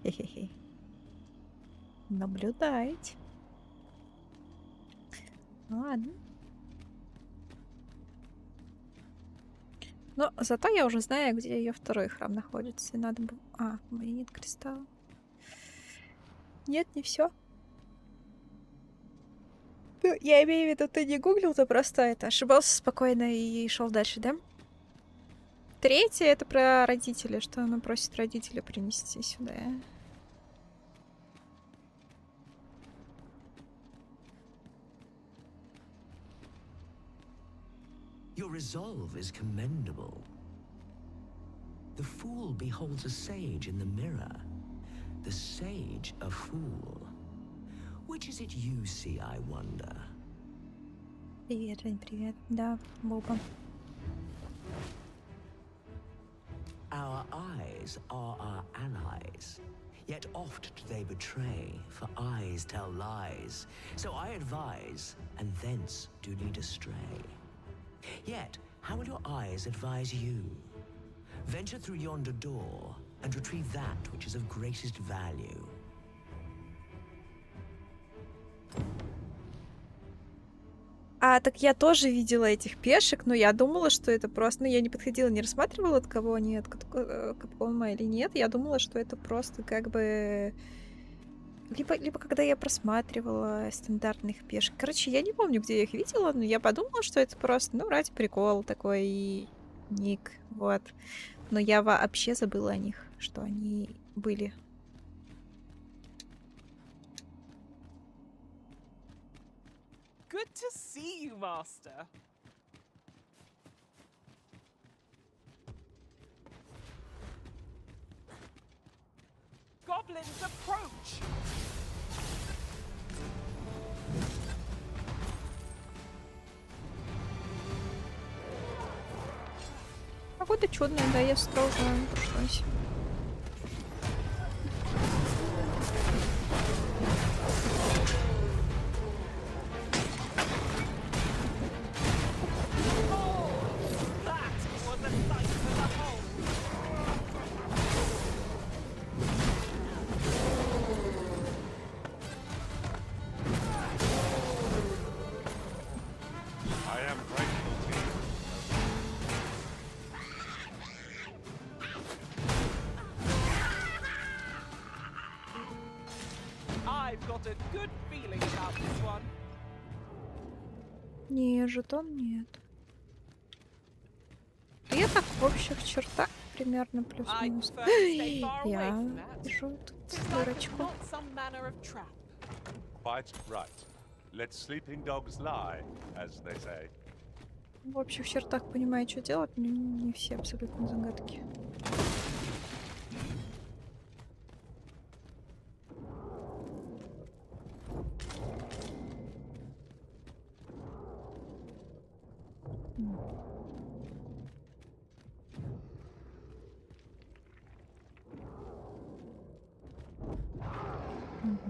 Хе-хе-хе. Наблюдает. Ладно. Но зато я уже знаю, где ее второй храм находится. И надо бы... А, у меня нет кристалла. Нет, не все. Ну, я имею в виду, ты не гуглил, ты просто это ошибался спокойно и шел дальше, да? Третье это про родителей, что она просит родителя принести сюда. Your resolve is commendable. The fool beholds a sage in the mirror. The sage a fool. Which is it you see, I wonder? Привет, Жень, привет. Да, Боба. Our eyes are our allies. Yet oft do they betray, for eyes tell lies. So I advise, and thence do lead astray. Yet, how will your eyes advise you? Venture through yonder door, and retrieve that which is of greatest value. А, так я тоже видела этих пешек, но я думала, что это просто... Ну, я не подходила, не рассматривала, от кого они, от Капкома или нет. Я думала, что это просто как бы... Либо когда я просматривала стандартных пешек. Короче, я не помню, где я их видела, но я подумала, что это просто, ну, ради прикола такой ник, вот. Но я вообще забыла о них, что они были. Good to see you, Master. Goblins approach! Погода чудная, да, я строго прошлась. Не, жетон нет. Я так в общих чертах примерно плюс-минус. Я вижу тут дырочку. Quite right. Let sleeping dogs lie, as they say. В общих чертах понимаю, что делать, но не все абсолютно загадки.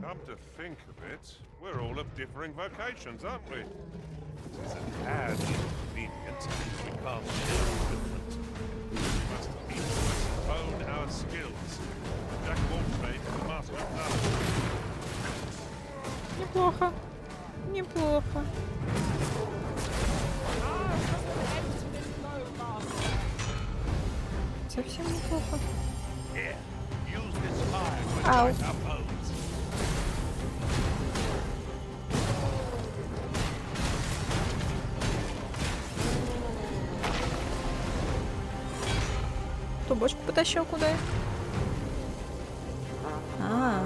Come to think of it, we're all of differing vocations, aren't we? It is a tad inconvenient. We can't be different. We must each of us hone our skills. Jack of all trades is the master of none. Неплохо. Неплохо. Совсем неплохо. Ау. Ту бочку потащил куда? А.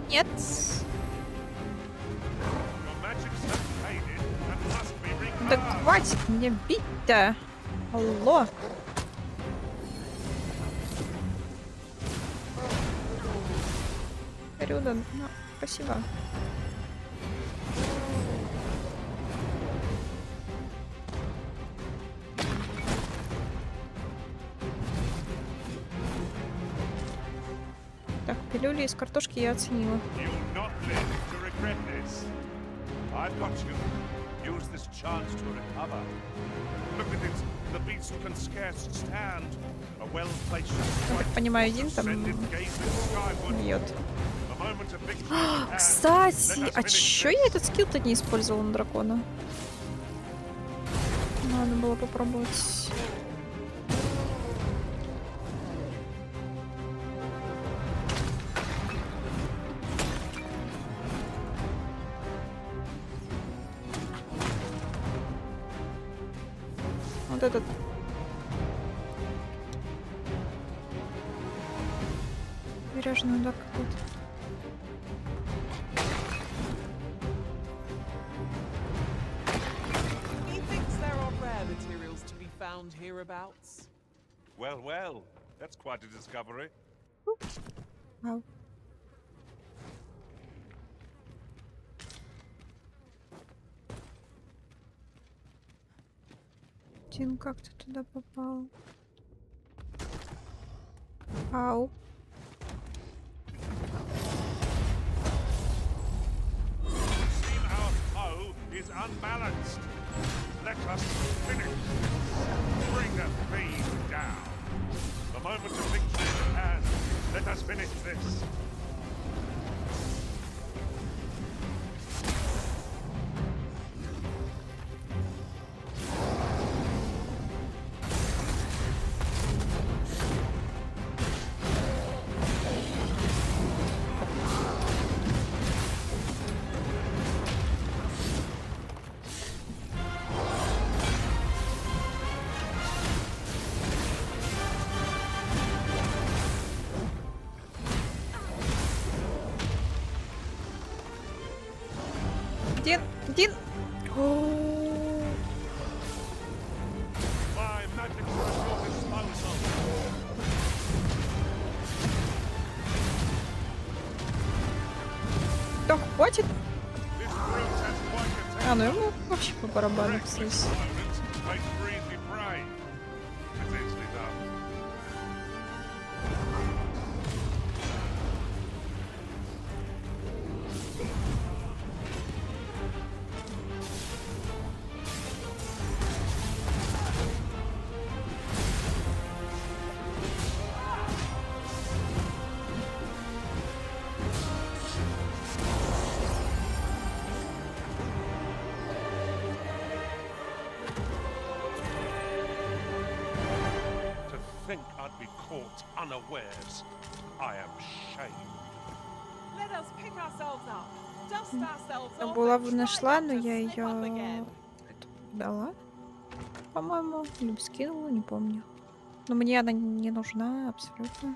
Нет. Да хватит мне бить-то. Алло. Рюда, ну, спасибо. Так, пилюли из картошки я оценила. regret this. I've got you. Use this chance to recover. Look at it. The beast can scarce stand. A well-placed Я так понимаю, один там бьет. A moment of victory at hand. Кстати, а чё я этот скилл-то не использовала на дракона? Надо было попробовать. Вот этот. Бережный удар какой-то. He thinks there are rare materials to be found hereabouts. Well, well. That's quite a discovery. Вау. Тин, как ты туда попал? Ау. Seem our foe is unbalanced. Let us finish. Bring the fiend down. The moment of victory is at hand. Let us finish this. Дин, Дин. My magic is at your disposal. Да хватит. This brute has quite a А, ну ему вообще по барабану, кстати. makes for easy prey. It's easily done. To think I'd be caught unawares. I am shamed. Let us pick ourselves up, dust ourselves Я off, булаву and try нашла, not но to я slip up again. ее дала, по-моему, или скинула, не помню. Но мне она не нужна абсолютно.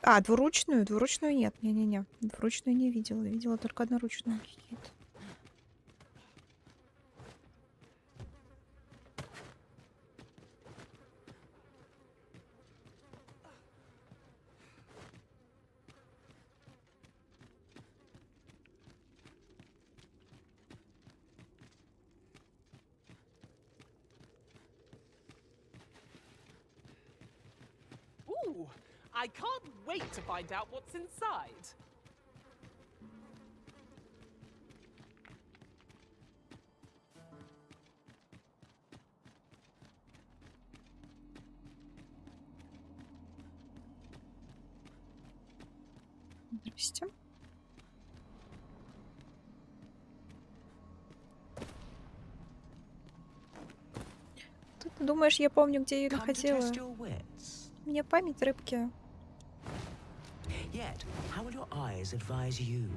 А, двуручную? Двуручную нет. Не-не-не. Двуручную не видела. Видела только одноручную какие-то. Ooh, I can't wait to find out what's inside. Здрасте. Ты думаешь, я помню, где ее находила? У меня память рыбки. Yet, how will your eyes advise you?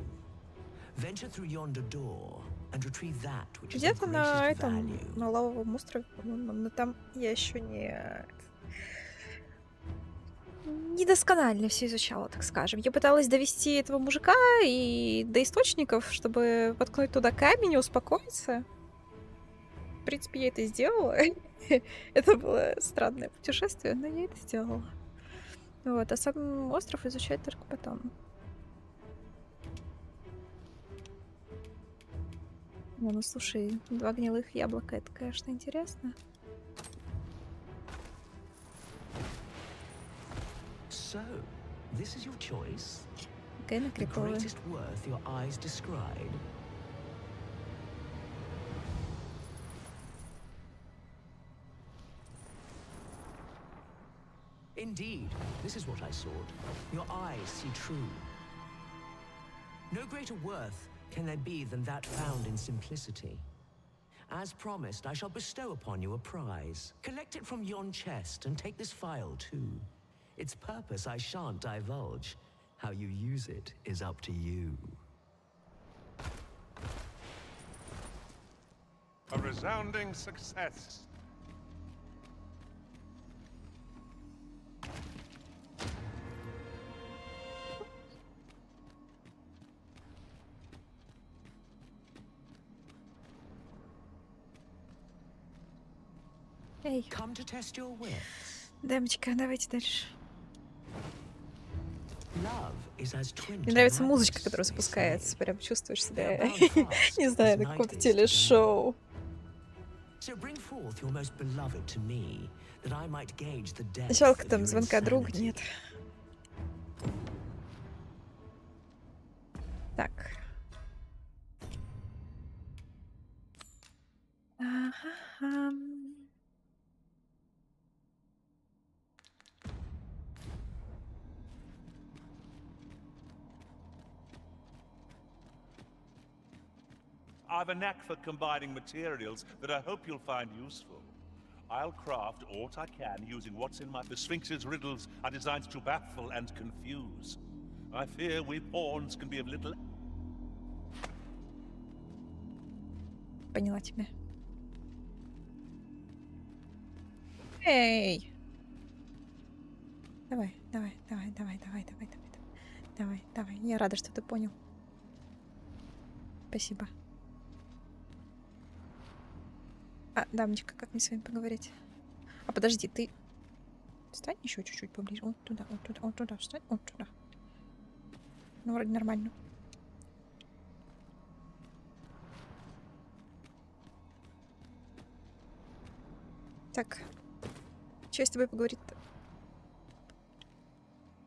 Venture through yonder door and retrieve that which is of Где-то на greatest этом, value. на лавовом острове, по-моему, но там я еще не недосконально все изучала, так скажем. Я пыталась довести этого мужика и до источников, чтобы воткнуть туда камень и успокоиться. В принципе, я это сделала. Это было странное путешествие, но я это сделала. Вот, а сам остров изучать только потом. Не, ну слушай, 2 гнилых яблока, это, конечно, интересно. So, this is your choice? Какая она The криповая. greatest worth your eyes descried? Indeed, this is what I sought. Your eyes see true. No greater worth can there be than that found in simplicity. As promised, I shall bestow upon you a prize. Collect it from yon chest and take this file too. Its purpose I shan't divulge. How you use it is up to you. A resounding success. Эй. Come to test your wits. Дамочка, давайте дальше. Love is as twin Мне to нравится madness, музычка, которая they запускается. say. Прям чувствуешь себя, They're bound fast не as знаю, на night каком-то is to телешоу. So bring forth your most beloved to me, that I might gauge the depth Жалко, of там your звонка друга insanity. нет. Так. Ага. I've a knack for combining materials that I hope you'll find useful. I'll craft aught I can using what's in my... The Sphinx's riddles are designed to baffle and confuse. I fear we pawns can be of little... Поняла тебя. Эй! Давай, давай, давай, давай, давай, давай, давай, давай, давай. Я рада, что ты понял. Спасибо. А, дамочка, как мне с вами поговорить? А подожди, ты... Встань еще чуть-чуть поближе. Вот туда, вот туда, вот туда, встань, вот туда. Ну, вроде нормально. Так. Что я с тобой поговорить-то?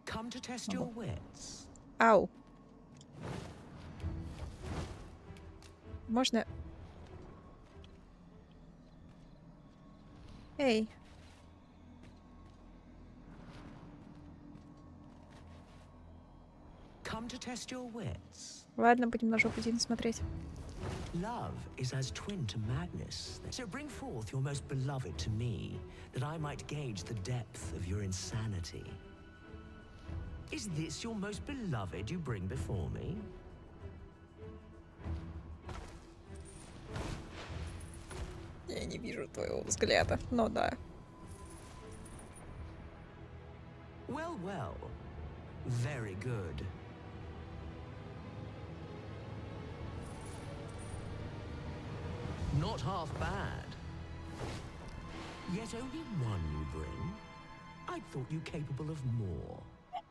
Come to test your wits. Ау. Можно... Эй. Come to test your wits. Ладно, будем на жопу Дина смотреть. Love is as twin to madness. So bring forth your most beloved to me, that I might gauge the depth of your insanity. Is this your most beloved you bring before me? Я не вижу твоего взгляда, но да. Well, well. Very good. Not half bad. Yet only one you bring? I thought you capable of more.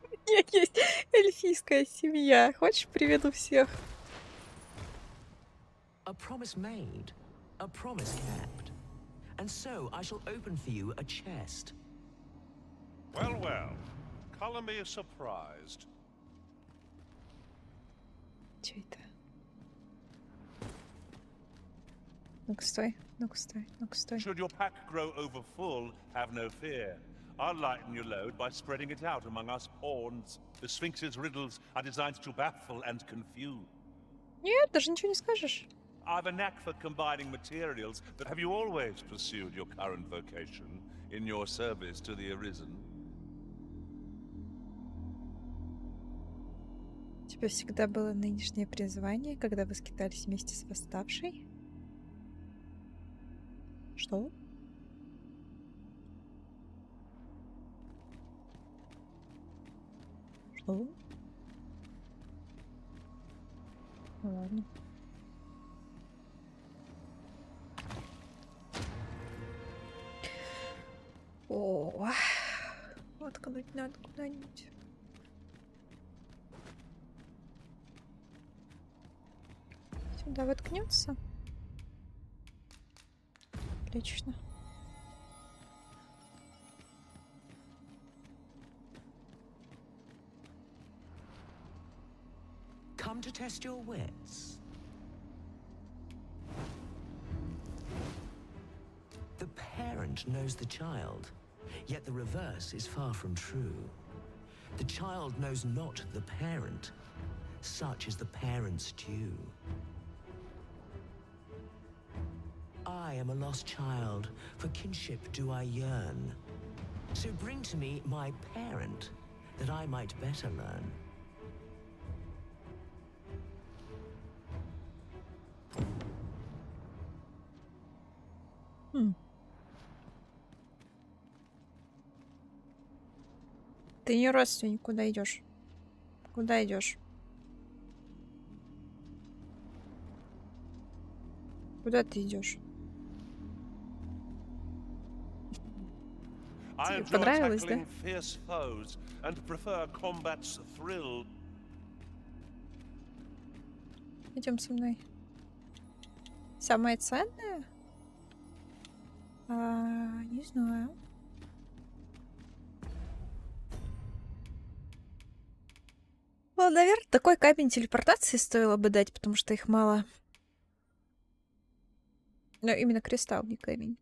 У меня есть эльфийская семья. Хочешь, приведу всех? A promise made, a promise kept. And so I shall open for you a chest. Well, well. Color me surprised. Чё это? Ну-ка, стой. Ну-ка, стой. Ну-ка, стой. Should your pack grow over full, have no fear. I'll lighten your load by spreading it out among us pawns. The Sphinx's riddles are designed to baffle and confuse. Нет, даже ничего не скажешь. I've a knack for combining materials, but have you always pursued your current vocation in your service to the Arisen? У тебя всегда было нынешнее призвание, когда вы скитались вместе с восставшей? Что? Что? Ну ладно. О, воткнуть надо куда-нибудь. Сюда воткнется. Отлично. Come to test your wits. The parent knows the child, yet the reverse is far from true. The child knows not the parent. Such is the parent's due. I am a lost child, for kinship do I yearn. So bring to me my parent, that I might better learn. Ты не родственник, куда идешь? Куда идешь? Куда ты идешь? I Тебе enjoy понравилось, да? tackling fierce foes and prefer combat's thrill. Идем со мной. Самое ценное? Не знаю. Ну, наверное, такой камень телепортации стоило бы дать, потому что их мало. Но именно кристалл, не камень.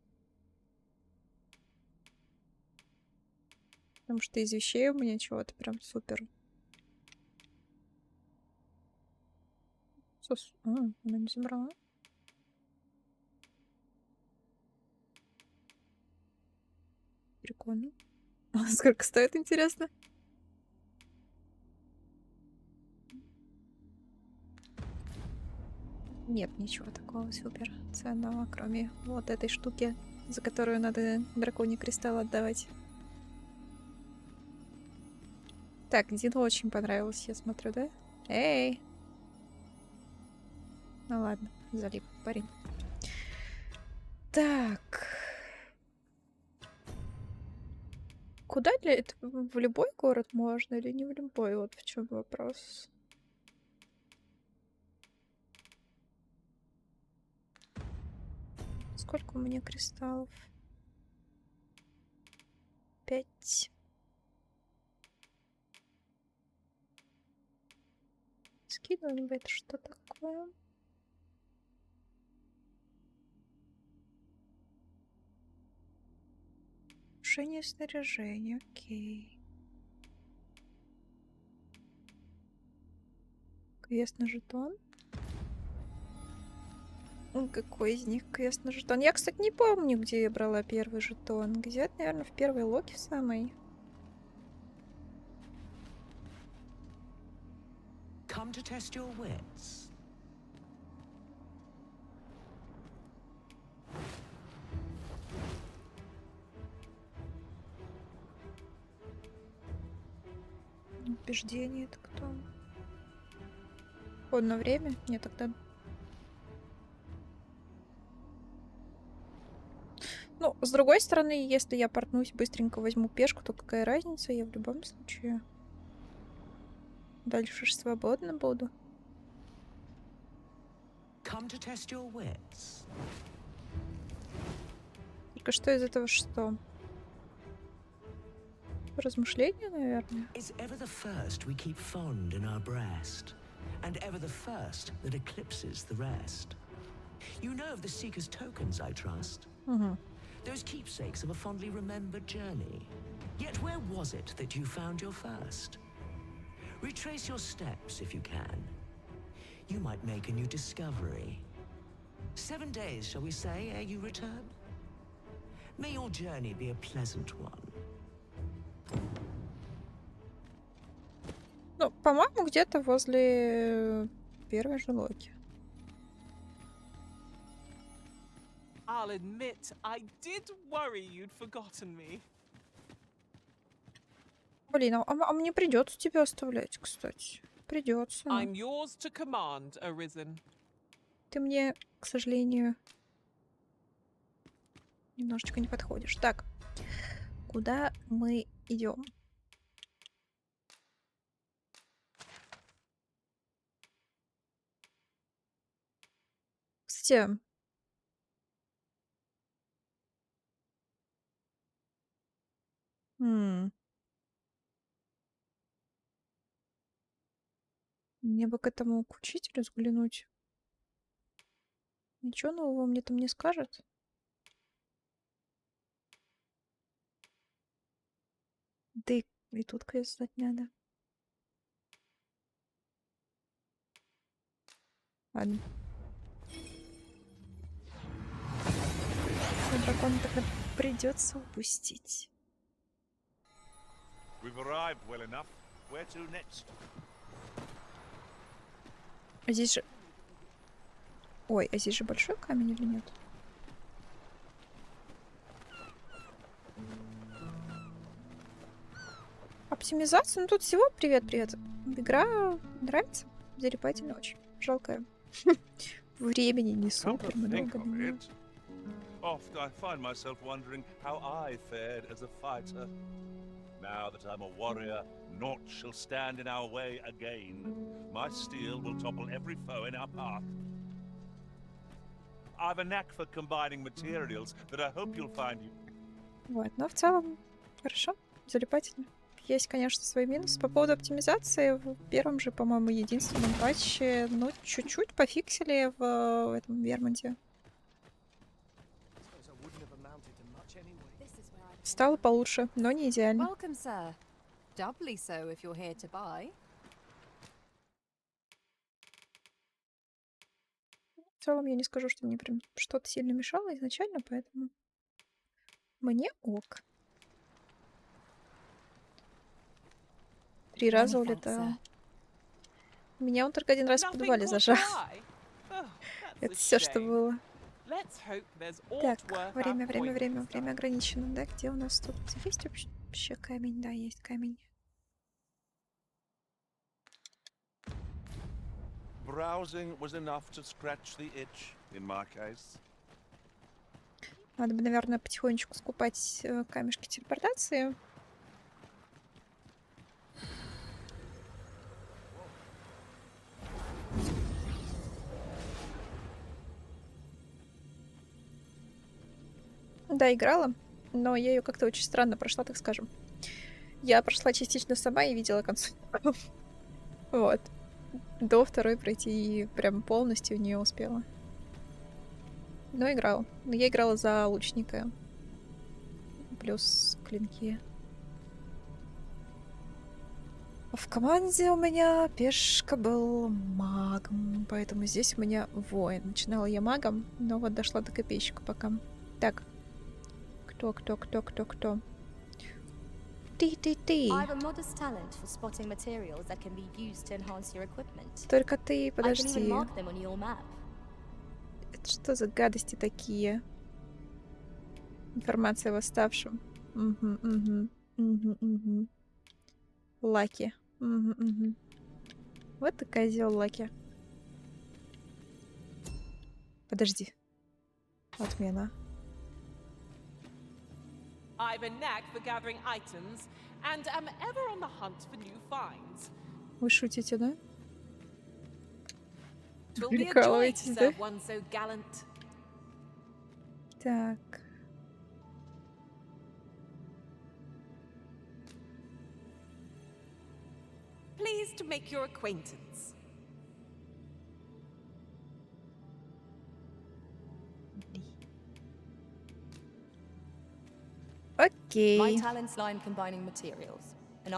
Потому что из вещей у меня чего-то прям супер. Она не забрала. Прикольно. Сколько стоит, интересно? Нет ничего такого супер ценного, кроме вот этой штуки, за которую надо драконий кристалл отдавать. Так, Дину очень понравилось, я смотрю, да? Эй! Ну ладно, залип парень. Так. Куда для этого? В любой город можно или не в любой? Вот в чем вопрос. Сколько у меня кристаллов? 5. Скидываем в это что такое? Решение снаряжения, окей. Квест на жетон. Какой из них квест на жетон? Я, кстати, не помню, где я брала первый жетон. Где-то, наверное, в первой локе самой. Come to test your wits. Убеждение это кто? Ход на время? Нет, тогда... Ну, с другой стороны, если я портнусь, быстренько возьму пешку, то какая разница? Я в любом случае дальше ж свободно буду. Come to test your wits. Только что из этого что? Размышления, наверное. Is ever the first we keep fond in our breast, and ever the first that eclipses the rest. You know of the Seeker's tokens, I trust. Those keepsakes of a fondly remembered journey. Yet where was it that you found your first? Retrace your steps if you can. You might make a new discovery. 7 days, shall we say, ere you return? May your journey be a pleasant one. Ну, по-моему, где-то возле первой же локи. I'll admit, I did worry you'd forgotten me. Блин, а мне придется тебя оставлять, кстати. Придется. I'm yours to command, Arisen. Ты мне, к сожалению, немножечко не подходишь. Так, куда мы идем? Кстати, Мне бы к этому к учителю взглянуть. Ничего нового мне там не скажет. Да и тут квест знать надо. Ладно. Дракона тогда придется упустить. We've arrived well enough. Where to next? А здесь же... Ой, а здесь же большой камень или нет? Оптимизация? Ну тут всего привет-привет. Игра нравится. Залипательно очень. Жалко. Времени не супер много. Oft I find myself wondering how I fared as a fighter. Now that I'm a warrior, naught shall stand in our way again. My steel will topple every foe in our path. I've a knack for combining materials that I hope you'll find you. Вот, но в целом хорошо, залипательно. Есть, конечно, свои минусы. По поводу оптимизации, в первом же, по-моему, единственном патче, ну, чуть-чуть пофиксили в этом Вермонте. Стало получше, но не идеально. Welcome, sir. Doubly so if you're here to buy. В целом я не скажу, что мне прям что-то сильно мешало изначально, поэтому мне ок. 3 раза улетала. Меня он только 1 раз в подвале зажал. Это все, что было. Так, время ограничено, да? Где у нас тут есть вообще камень? Да, есть камень. Browsing was enough to scratch the itch, in my case. Надо бы, наверное, потихонечку скупать камешки телепортации. Да, играла, но я ее как-то очень странно прошла, так скажем. Я прошла частично сама и видела концовку. Вот. До второй пройти прям полностью не успела. Но играла. Но я играла за лучника. Плюс клинки. В команде у меня пешка был магом, поэтому здесь у меня воин. Начинала я магом, но вот дошла до копейщика пока. Так. Кто? Ты. Только ты, подожди. Это что за гадости такие? Информация о восставшем. Лаки. Вот такая козёл Лаки. Подожди. Отмена. I've a knack for gathering items and am ever on the hunt for new finds. Вы шутите, да? Twill be a joy to Прикалываетесь, да? serve one so gallant. Так. Pleased to make your acquaintance. Окей. My talents lie in combining materials, and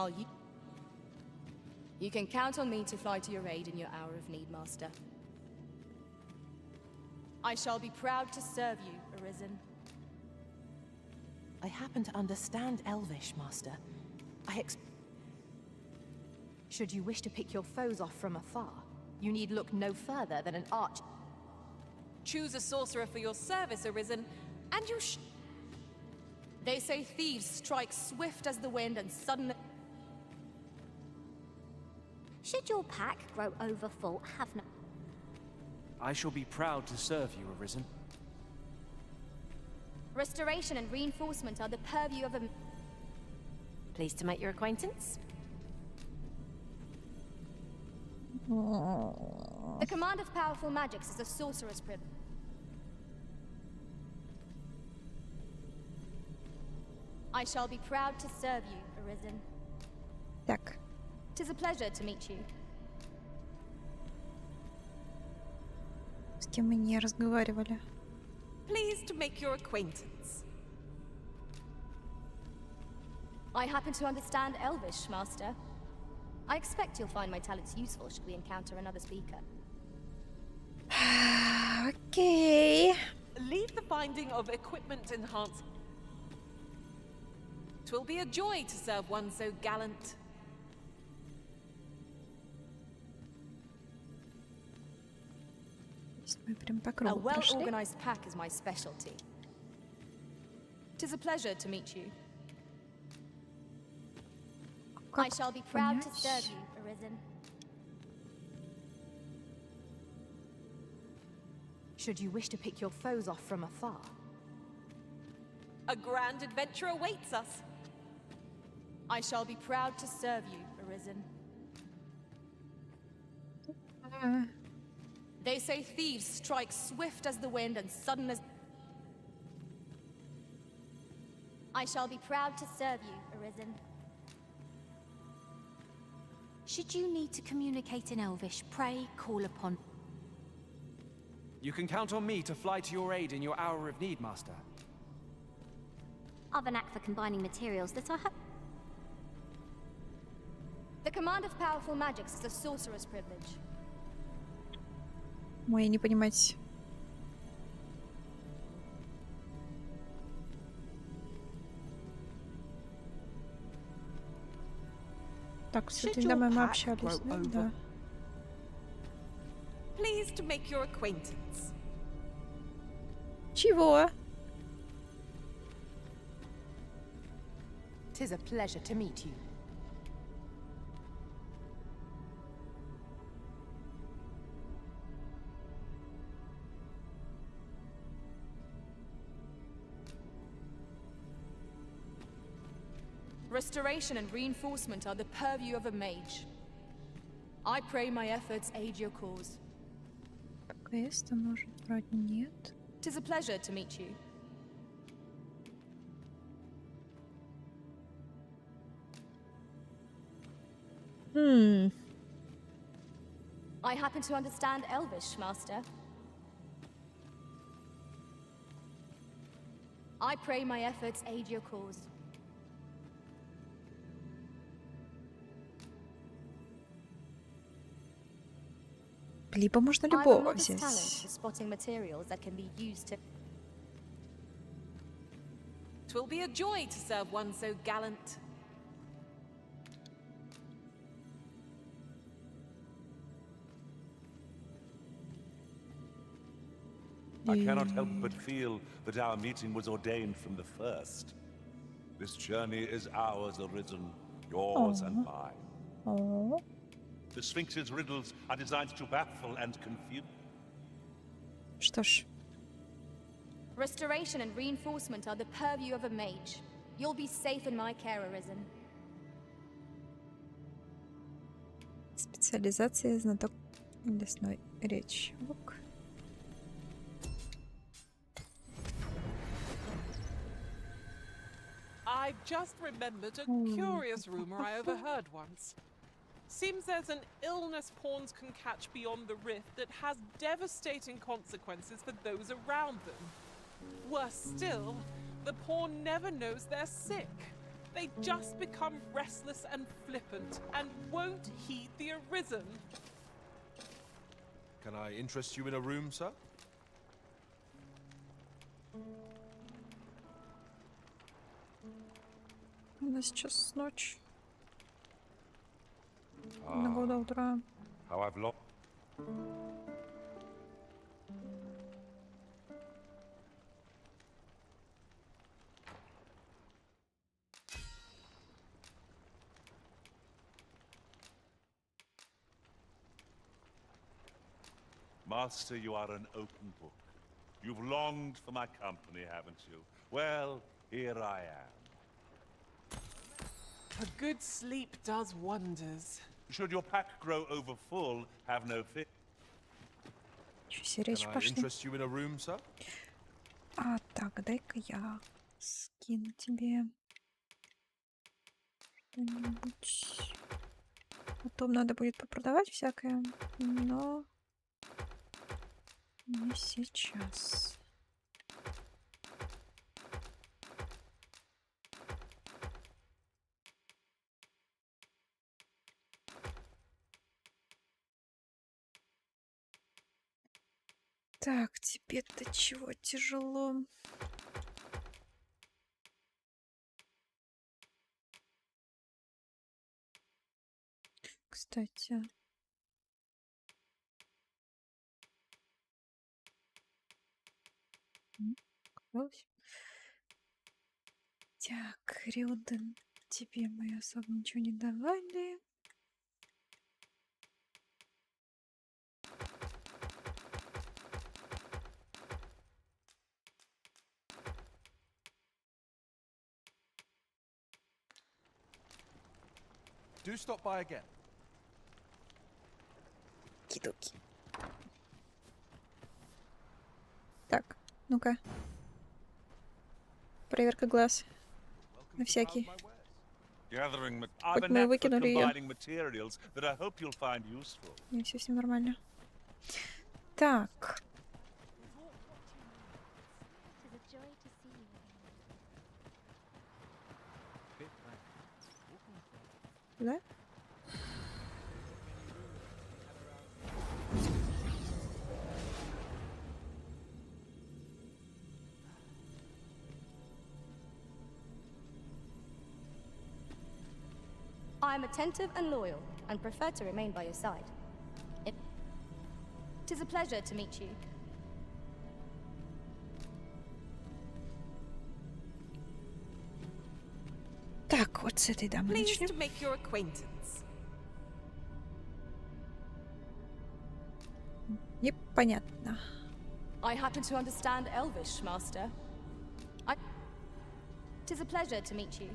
you can count on me to fly to your aid in your hour of need, Master. I shall be proud to serve you, Arisen. I happen to understand Elvish, Master. Should you wish to pick your foes off from afar, you need look no further than an archer. Choose a sorcerer for your service, Arisen, and you They say thieves strike swift as the wind and suddenly... Should your pack grow overfull, have no... I shall be proud to serve you, Arisen. Restoration and reinforcement are the purview of a... Pleased to make your acquaintance. The command of powerful magics is a sorcerer's privilege. I shall be proud to serve you, Arisen. Так. 'Tis a pleasure to meet you. С кем мы не разговаривали. Pleased to make your acquaintance. I happen to understand Elvish, Master. I expect you'll find my talents useful should we encounter another speaker. Okay. Leave the finding of equipment enhanced. 'Twill be a joy to serve one so gallant. Мы прям по A кругу прошли. well-organized pack is my specialty. 'Tis a pleasure to meet you. I shall be proud to понять? serve you, Arisen. Should you wish to pick your foes off from afar? A grand adventure awaits us. I shall be proud to serve you, Arisen. They say thieves strike swift as the wind and sudden as... I shall be proud to serve you, Arisen. Should you need to communicate in Elvish, pray call upon... You can count on me to fly to your aid in your hour of need, Master. I've a knack for combining materials that I have... The command of powerful magics is a sorcerer's privilege. Ой, не понимать. Так, с этой дамой мы общались, да? Да. Pleased to make your acquaintance. Чего? 'Tis a pleasure to meet you. Restoration and reinforcement are the purview of a mage. I pray my efforts aid your cause. Квеста, может, вроде нет. 'Tis a pleasure to meet you. I happen to understand Elvish, Master. I pray my efforts aid your cause. Либо можно I have a любого modest talent взять. for spotting materials that can be used to... 'Twill be a joy to serve one so gallant. I cannot help but feel that our meeting was ordained from the first. This journey is ours, Arisen, yours and mine. Oh. The Sphinx's riddles are designed to baffle and confuse. Что ж, Restoration and reinforcement are the purview of a mage. You'll be safe in my care, Arisen. специализация знаток лесной речи. Ок. I've just remembered a curious rumor I overheard once. Seems there's an illness pawns can catch beyond the rift that has devastating consequences for those around them. Worse still, the pawn never knows they're sick. They just become restless and flippant and won't heed the Arisen. Can I interest you in a room, sir? У нас сейчас ночь. Одного до утра. How I've lost. Master, you are an open book. You've longed for my company, haven't you? Well, here I am. A good sleep does wonders. Should your pack grow over full, have no fear. Все Can речи I пошли. interest you in a room, sir? А, так, дай-ка я скину тебе что-нибудь. Потом надо будет попродавать всякое, но Не сейчас. Так, тебе-то чего тяжело? Кстати. Открылось. Так, Рюден, тебе мы особо ничего не давали. Do stop by again. Кидоки. Так, ну-ка. Проверка глаз. На всякий. Хоть мы и выкинули ее. Не, все с ним нормально. Так. Да? I am attentive and loyal, and prefer to remain by your side. It is a pleasure to meet you. Так, вот с этой дамы Pleased начнем. to make your acquaintance. Непонятно. I happen to understand Elvish, Master. It is a pleasure to meet you.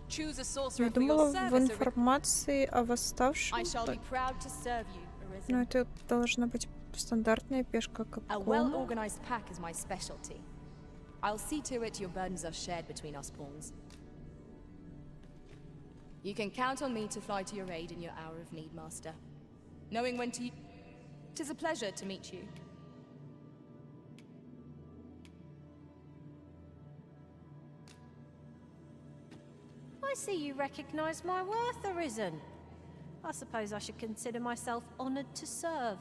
Choose a sorcerer Я for your думала, в service. информации о восставшем. I shall be proud to serve you, Arisen. Но это должна быть стандартная пешка A какого? well-organized pack is my specialty. I'll see to it your burdens are shared between us pawns. You can count on me to fly to your aid in your hour of need, Master. Knowing when to... It is a pleasure to meet you. I see you recognize my worth, Arisen. I suppose I should consider myself honored to serve.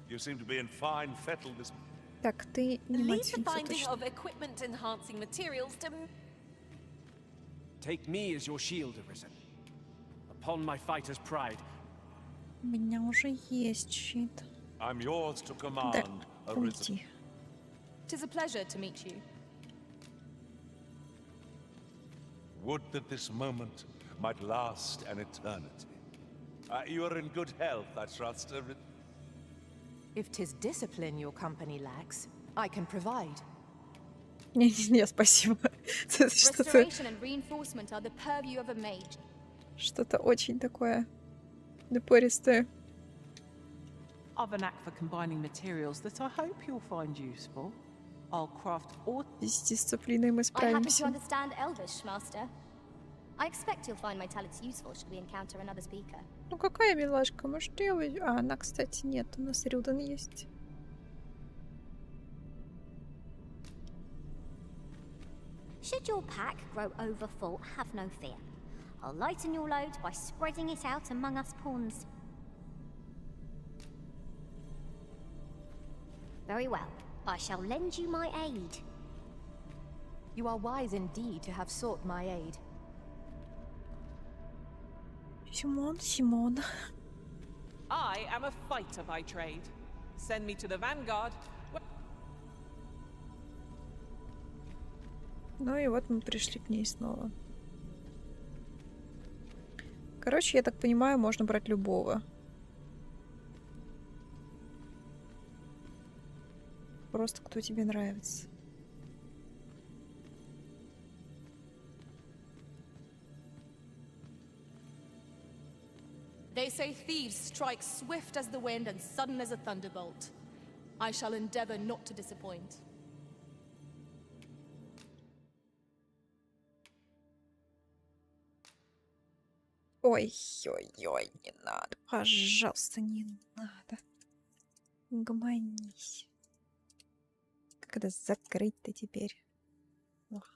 You seem to be in fine fettle this. Так, ты не Leave the мать finding точно. of equipment-enhancing materials to... Take me as your shield, Arisen. Upon my fighter's pride. У меня уже есть щит. I'm yours to Да, command, Arisen. уйди. It is a pleasure to meet you. Would that this moment might last an eternity. You are in good health, I trust. If 'tis discipline your company lacks, I can provide. Не, спасибо. Это что-то Restoration and reinforcement are the purview of a mage. что-то очень такое напористое. I've a knack for combining materials that I hope you'll find useful. I'll craft all... С дисциплиной мы I happen to справимся. understand Elvish, Master. I expect you'll find my talents useful should we encounter another speaker. Ну какая милашка, может я... А, она, кстати, нет, у нас Рюден есть. Should your pack grow overfull, have no fear. I'll lighten your load by spreading it out among us pawns. Very well. I shall lend you my aid. You are wise indeed to have sought my aid. Симон. I am a fighter by trade. Send me to the vanguard. Ну и вот мы пришли к ней снова. Короче, я так понимаю, можно брать любого. Просто кто тебе нравится. They say thieves strike swift as the wind and sudden as a thunderbolt. I shall endeavor not to disappoint. Ой-ой-ой, не надо. Пожалуйста, не надо. Гомонись. Как это закрыть-то теперь? Ох.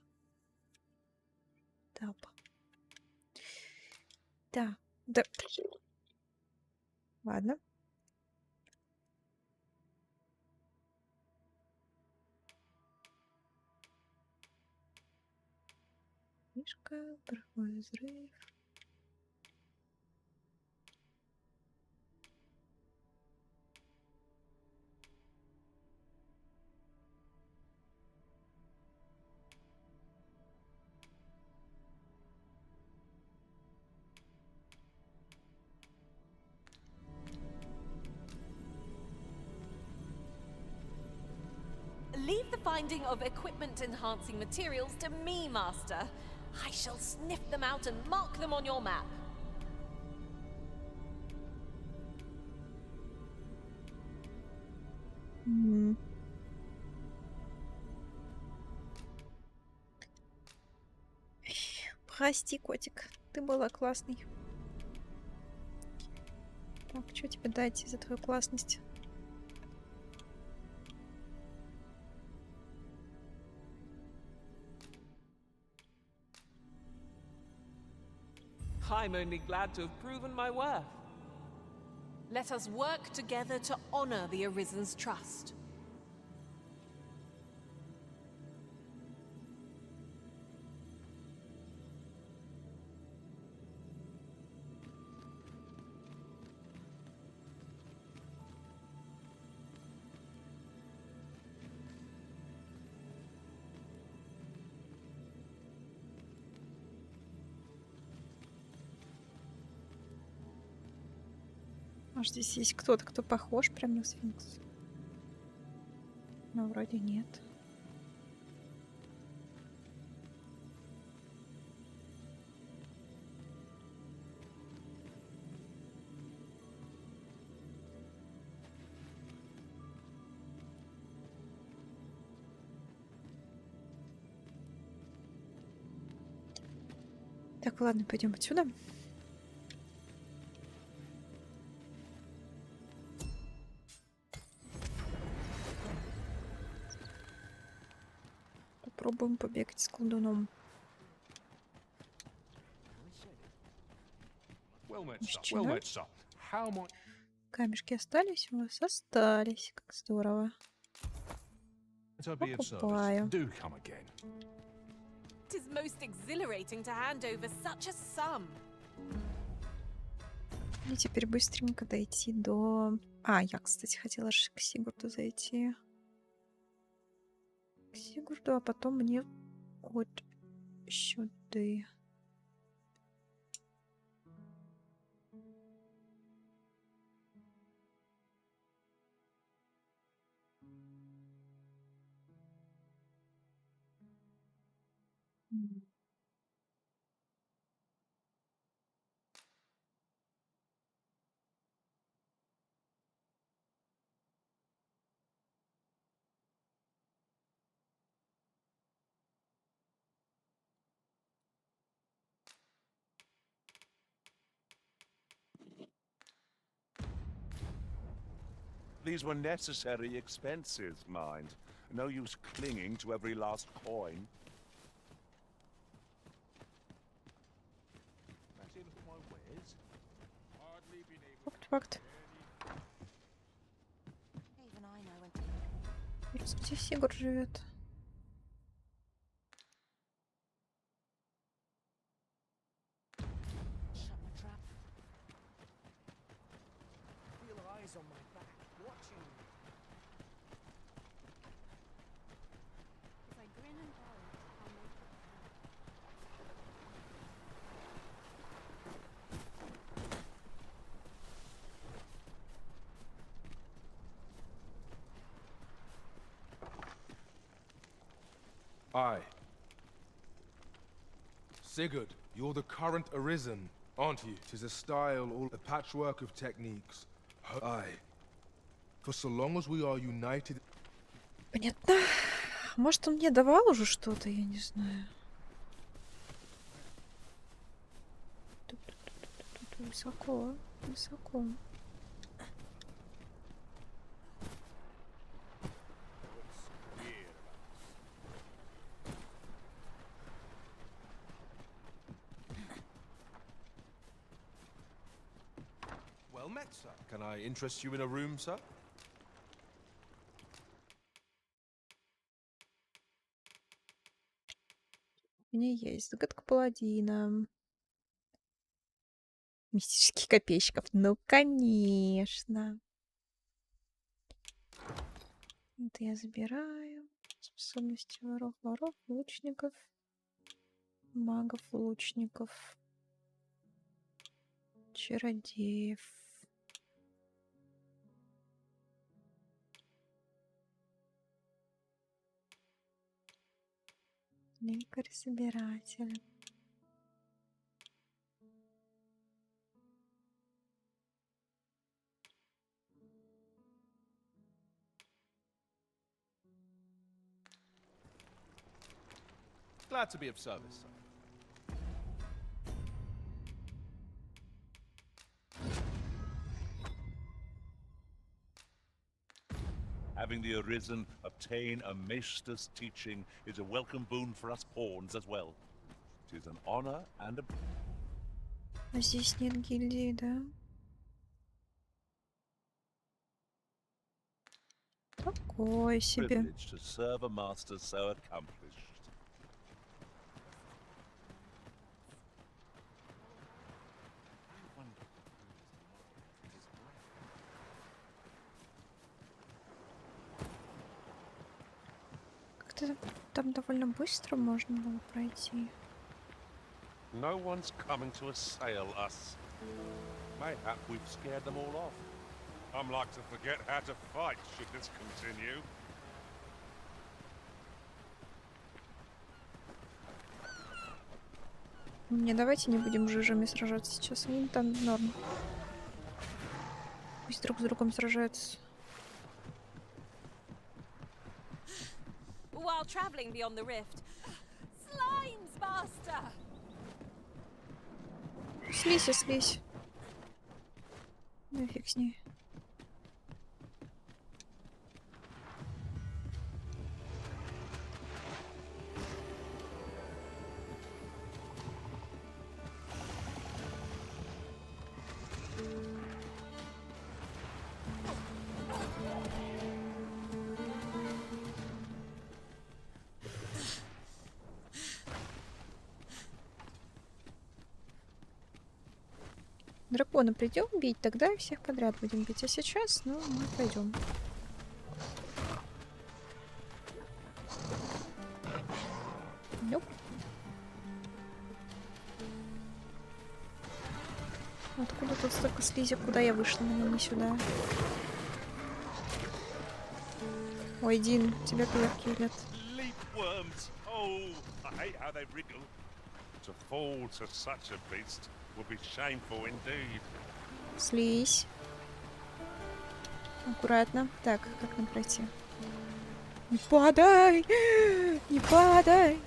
Да. Да. Да. Ладно. Мишка, пороховой взрыв. Leave the finding of equipment-enhancing materials to me, Master. I shall sniff them out and mark them on your map. Прости, котик, ты была классный. Так, что тебе дать за твою классность? I'm only glad to have proven my worth. Let us work together to honor the Arisen's trust. Может, здесь есть кто-то, кто похож прям на сфинкс? Но вроде нет. Так, ладно, пойдем отсюда. Попробуем побегать с колдуном. Мужчина. Камешки остались у вас? Остались. Как здорово. Покупаю. It is most exhilarating to hand over such a sum. И теперь быстренько дойти до... А, я, кстати, хотела же к Сигурду зайти. К Сигурду, а потом мне вот сюда. These were necessary expenses, mind. No use clinging to every last coin. Факт. Где Сигурд живет? Aye. Sigurd, you're the current Arisen, aren't you? 'Tis a style, all a patchwork of techniques. Aye. For so long as we are united... Понятно. Может, он мне давал уже что-то, я не знаю. Высоко, высоко. Well met, sir. Can I interest you in a room, sir? У меня есть загадка паладина. Мистических копейщиков. Ну, конечно. Это я забираю. Способности воров, лучников. Магов, лучников. Чародеев. Лекарь-собиратель. Glad to be of service, sir. Having the Arisen obtain a maester's teaching is a welcome boon for us pawns as well. It is an honor and a... А здесь нет гильдии, да? Такое себе. Privilege to serve a master so accomplished. Как-то там довольно быстро можно было пройти. No one's coming to assail us. Mayhap we've scared them all off. I'm like to forget how to fight should this continue. Не, давайте не будем жижами сражаться сейчас. Они там норм. Пусть друг с другом сражаются. While traveling beyond the rift. Slimes, master! Слизь, слизь. Нафиг с ней. Дракона придем бить, тогда всех подряд будем бить. А сейчас, ну, мы пойдем. Нюп. Откуда тут столько слизи? Куда я вышла? Не сюда. Ой, Дин, тебя клетки идет. Leapworms! Oh, I hate how they wriggle. To fall to such a beast would be shameful indeed. Слизь. Аккуратно. Так, как нам пройти? Не падай! Не падай!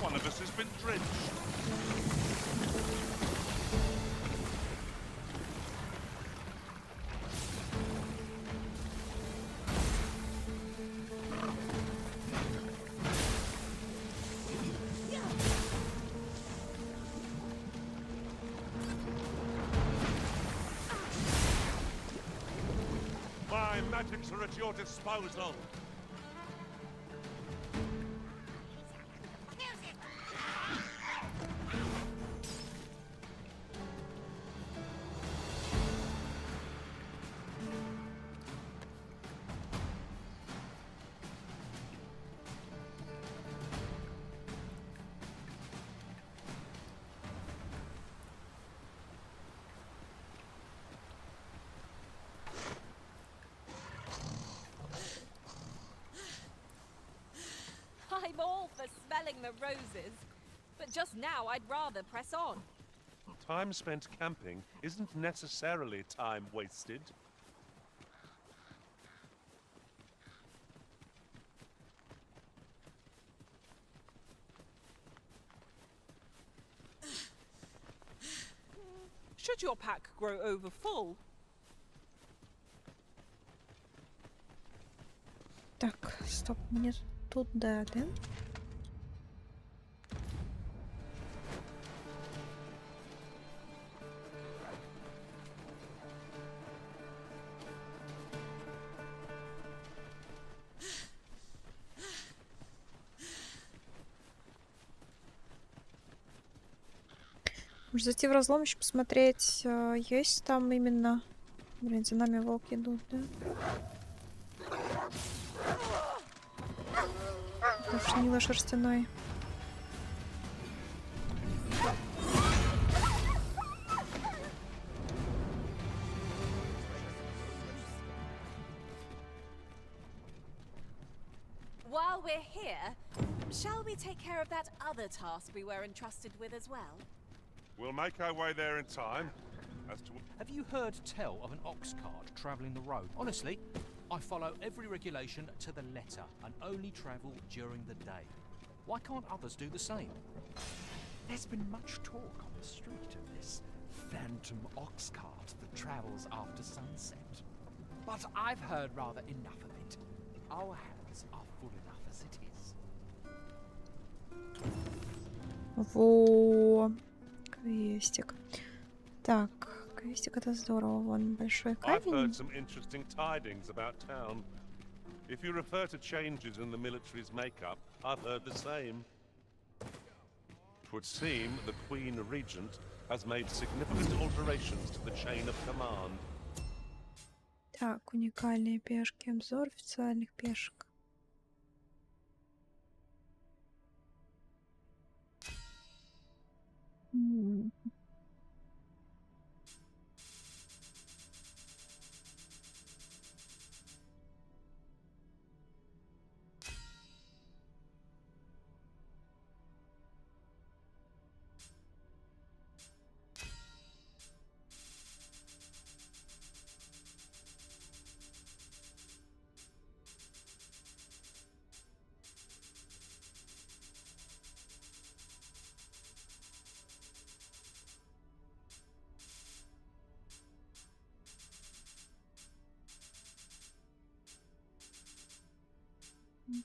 One of us has been drenched. My magics are at your disposal. I'm all for smelling the roses, but just now I'd rather press on. Time spent camping isn't necessarily time wasted. should your pack grow over full. Так, стоп, мне туда, да? Может зайти в разлом еще посмотреть, есть там именно... Блин, за нами волки идут, да? Душнило шерстяной. While we're here, shall we take care of that other task we were entrusted with as well? We'll make our way there in time. As to... Have you heard tell of an ox cart travelling the road? Honestly, I follow every regulation to the letter and only travel during the day. Why can't others do the same? There's been much talk on the street of this phantom ox cart that travels after sunset. But I've heard rather enough of it. Our hands are full enough as it is. Во, квестик. Так, квестик это здорово. Вон большой I've камень. heard some interesting tidings about town. If you refer to changes in the military's makeup, I've heard the same. It would seem the Queen Regent has made significant alterations to the chain of command. Так, уникальные пешки. Обзор официальных пешек.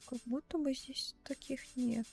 Как будто бы здесь таких нет.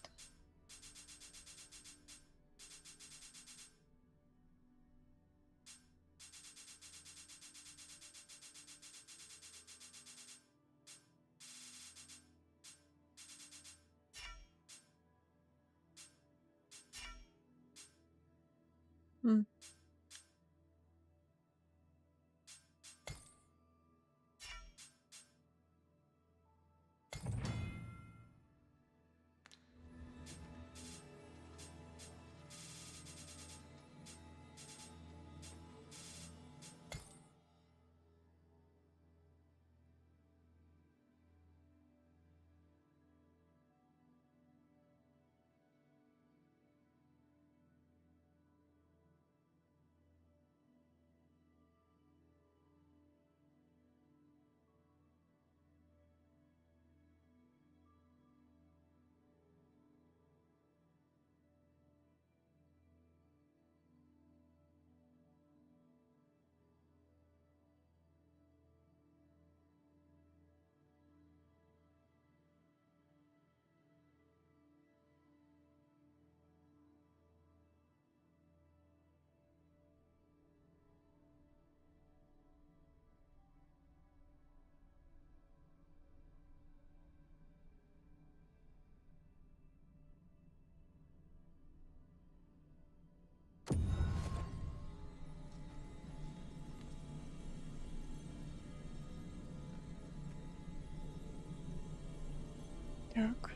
Так.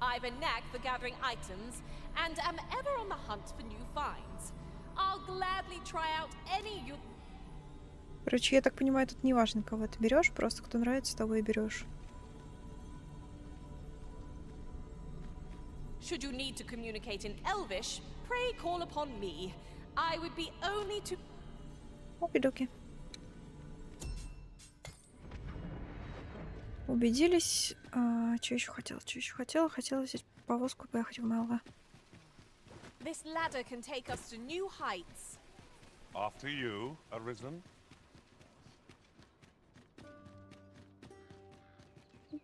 I've a knack for gathering items and am ever on the hunt for new finds. I'll gladly try out any you... Короче, я так понимаю, тут не важно, кого ты берешь, просто кто нравится, того и берешь. Should you need to communicate in Elvish, pray call upon me. I would be only to... Окей-доки. Убедились. Что еще хотела? Что еще хотела? Хотела взять повозку, поехать в Мэлла. This ladder can take us to new heights. After you, Arisen.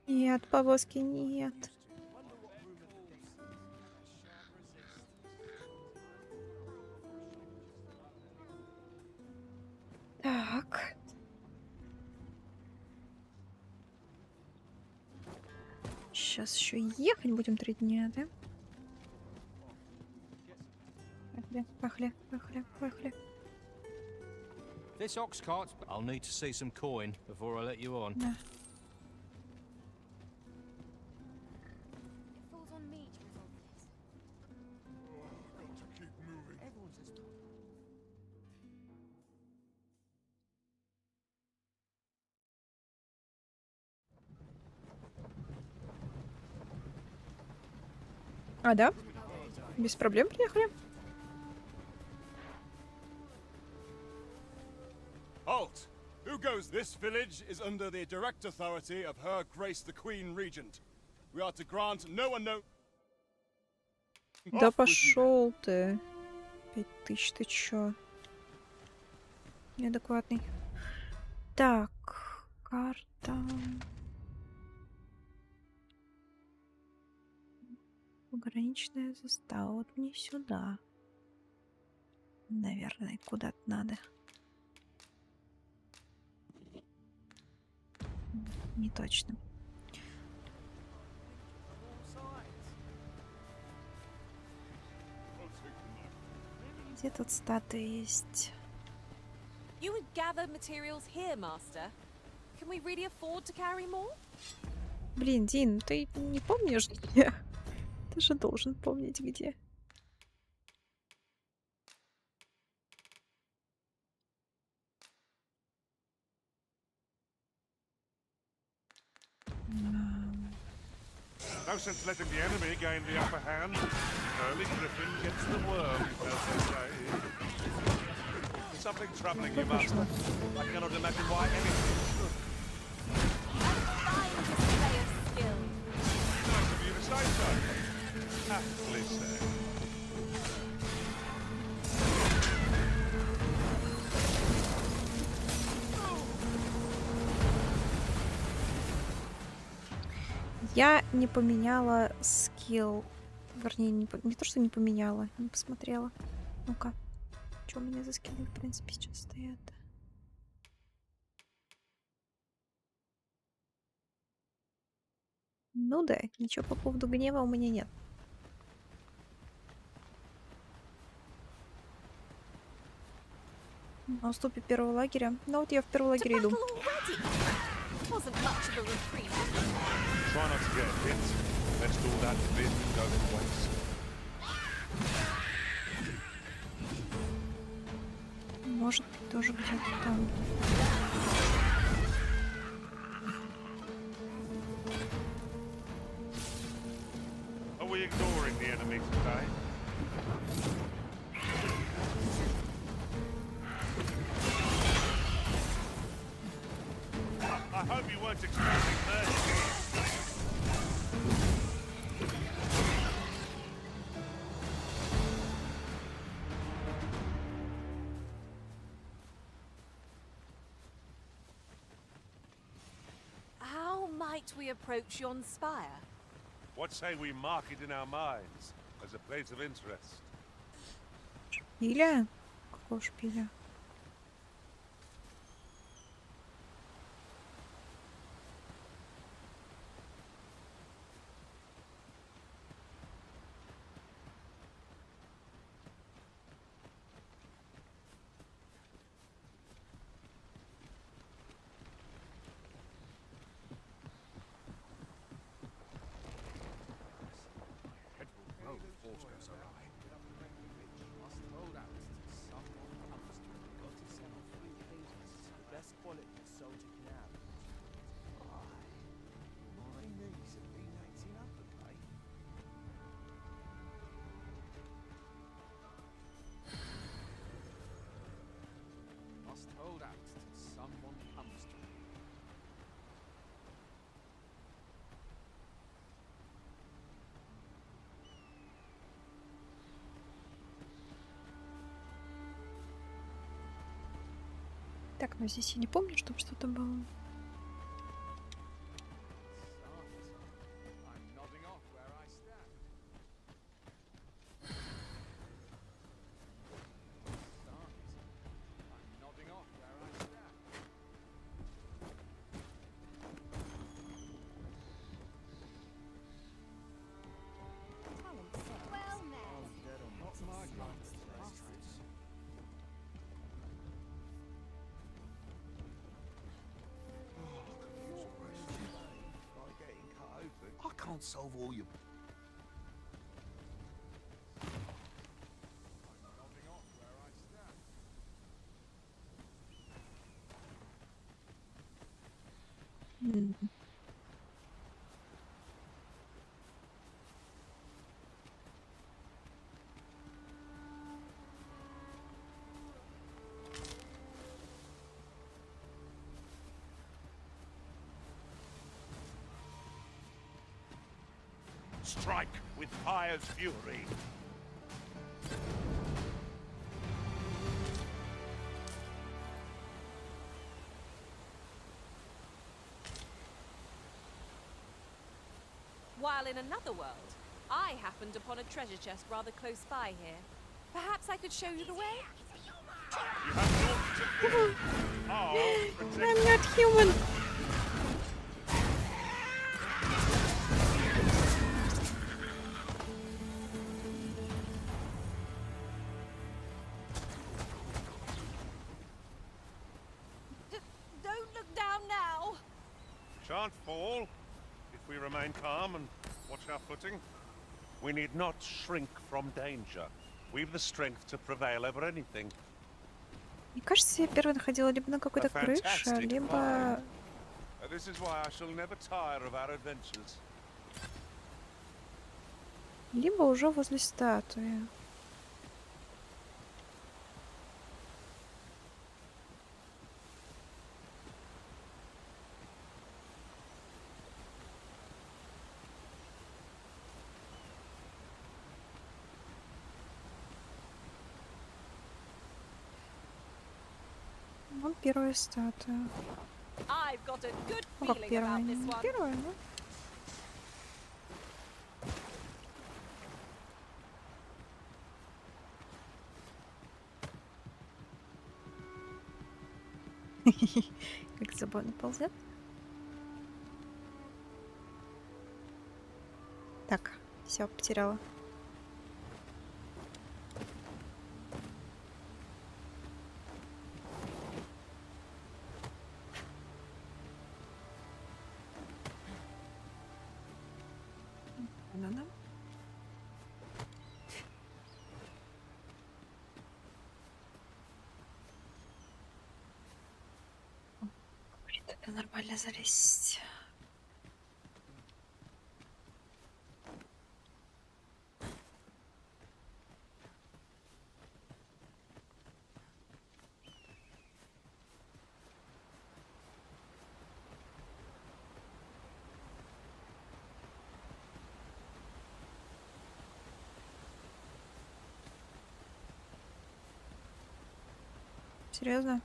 Нет, повозки нет. Так. Сейчас еще ехать будем 3 дня, да? Пахли. This ox cart's... I'll need to see some coin before I let you on. Да. А, да? Без проблем приехали. Halt! Who goes? This village is under the direct authority of Her Grace the Queen Regent. We are to grant no one no... Да пошел ты. 5000, ты чё? Неадекватный. Так, карта. Пограничная застава. Вот мне сюда. Наверное, куда-то надо. Не точно. Где тут статуя есть? You would gather materials here, Master. Can we really afford to carry more? Блин, Дин, ты не помнишь где? Ты же должен помнить где. No sense letting the enemy gain the upper hand. Early Griffin gets the worm, as they say. There's something troubling you, Master. I cannot imagine why anything should. Fine display of skill. Nice of you to say so. Aptly said. Я не поменяла скилл. Вернее, не то, что не поменяла, не посмотрела. Ну-ка. Что у меня за скиллы, в принципе, сейчас стоят? Ну да, ничего по поводу гнева у меня нет. На уступе первого лагеря. Ну вот я в первый лагерь иду. Try not to get hit. Let's do that bit and go twice. Может быть, тоже где-то там. Are we ignoring the enemy today? I hope you weren't expecting mercy. How might we approach yon spire? What say we mark it in our minds as a place of interest? Шпиля? Какого шпиля? Так, ну здесь я не помню, чтобы что-то было. I can't solve all your... Strike with fire's fury. While in another world, I happened upon a treasure chest rather close by here. Perhaps I could show you the way? You have naught to fear. I'll protect I'm not human. Don't look down now. Shan't fall if we remain calm and watch our footing. We need not shrink from danger. We've the strength to prevail over anything. Мне кажется, я первая находила либо на какой-то крыше, fantastic либо... This is why I shall never tire of our adventures. либо уже возле статуи. Вон первая статуя. I've got a good Ну как feeling первая? about this Не one. первая, но... Как забавно ползет. Так, все, потеряла. Она. Блин, это нормально залезть. Серьезно?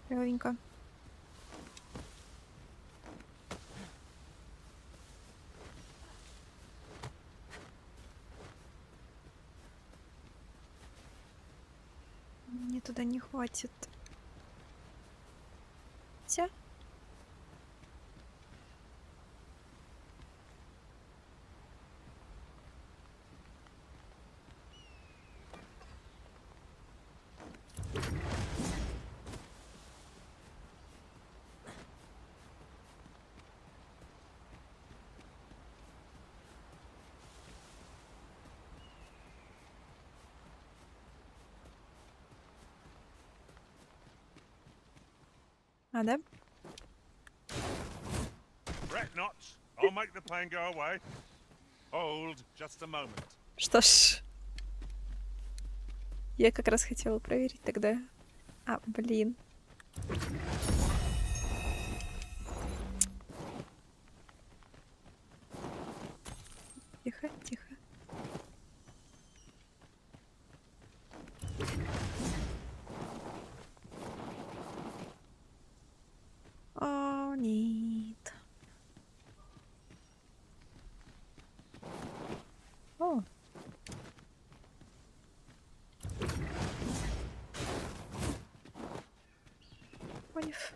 Легенько. Мне туда не хватит. Все. А, да? Fret not. I'll make the pain go away. Hold just a moment. Что ж. Я как раз хотела проверить тогда. А, блин. Тихо, тихо. поняв.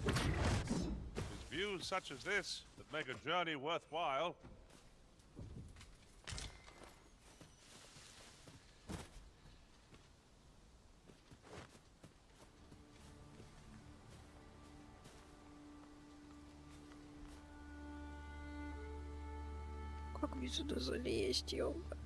It's views such as this that make a journey worthwhile. Как мне сюда залезть, ёлка?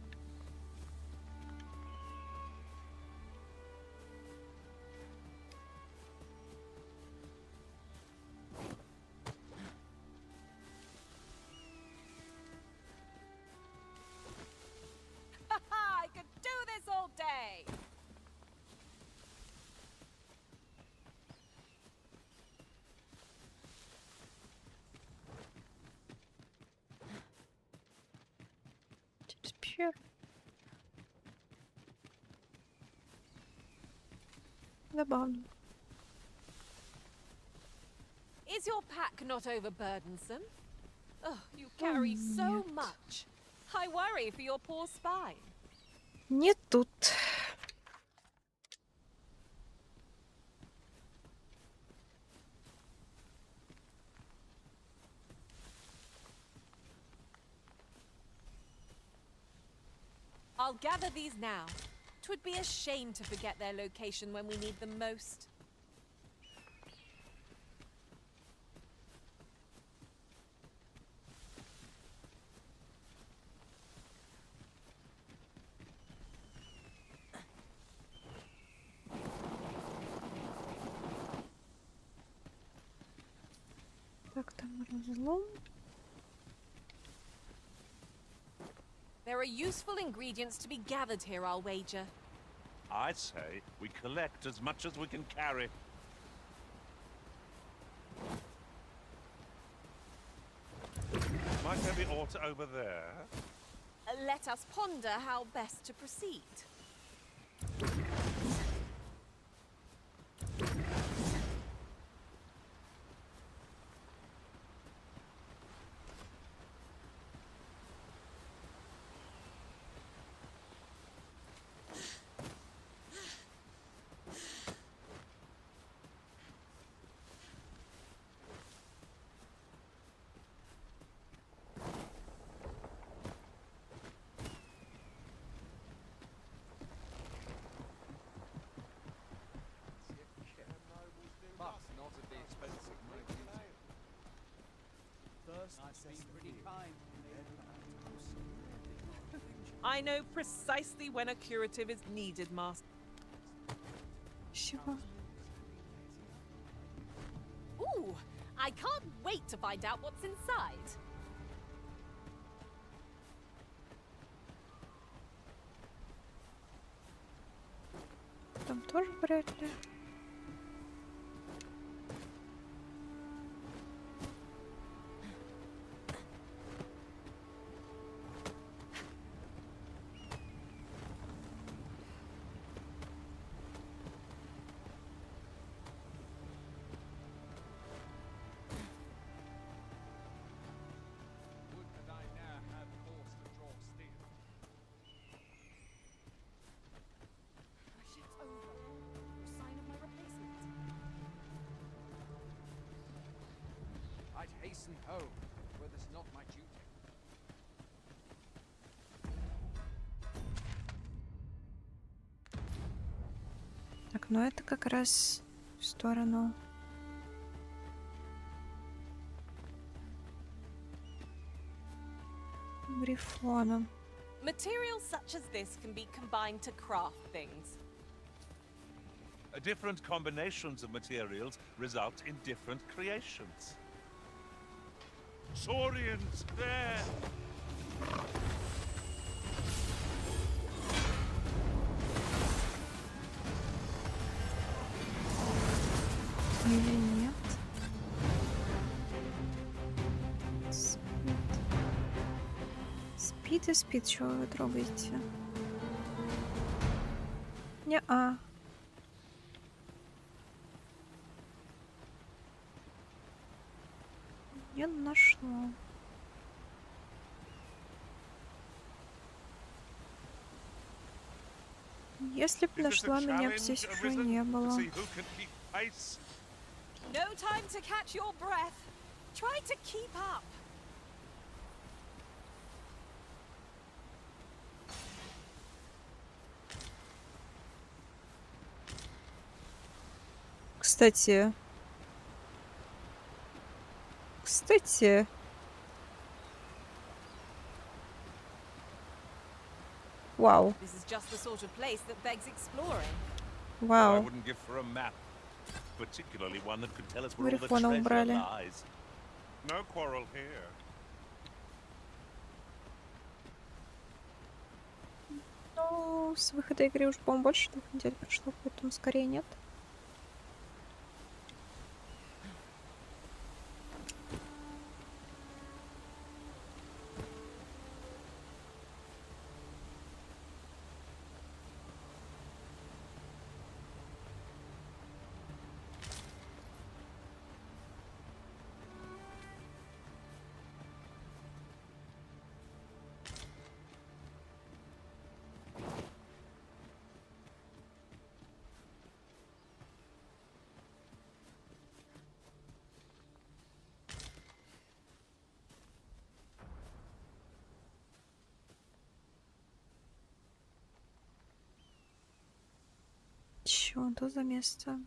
I could do this all day! Теперь. Забавно. Is your pack not overburdensome? Oh, you carry so much. I worry for your poor spine. Не тут. I'll gather these now. 'Twould be a shame to forget their location when we need them most. Так, там разлом. There are useful ingredients to be gathered here, I'll wager. I'd say we collect as much as we can carry. Might there be aught over there? Let us ponder how best to proceed. Must not at the expense of my beauty. First, be pretty kind. I know precisely when a curative is needed, Master. Чего? Ooh, I can't wait to find out what's inside. Там тоже вряд ли. Would that I now had force to draw steel. It's over. No sign of my replacement. I'd hasten home, were this not my duty. Так, ну это как раз в сторону. Грифона. Materials such as this can be combined to craft things. Different combinations of materials result in different creations. Saurians, there! Или нет? Спит. Спит и спит. Чего вы трогаете? Не-а. Не нашло. Если бы нашла, меня бы здесь уже не было. No time to catch your breath. Try to keep up. Кстати. Вау. This is just the sort of place that begs exploring. I Вау. wouldn't give for a map, particularly one that could tell us where all the Грифона treasure убрали. lies. No quarrel here. Ну, с выхода игры уже, по-моему, больше 2 недель прошло, поэтому скорее нет. Чё это за место?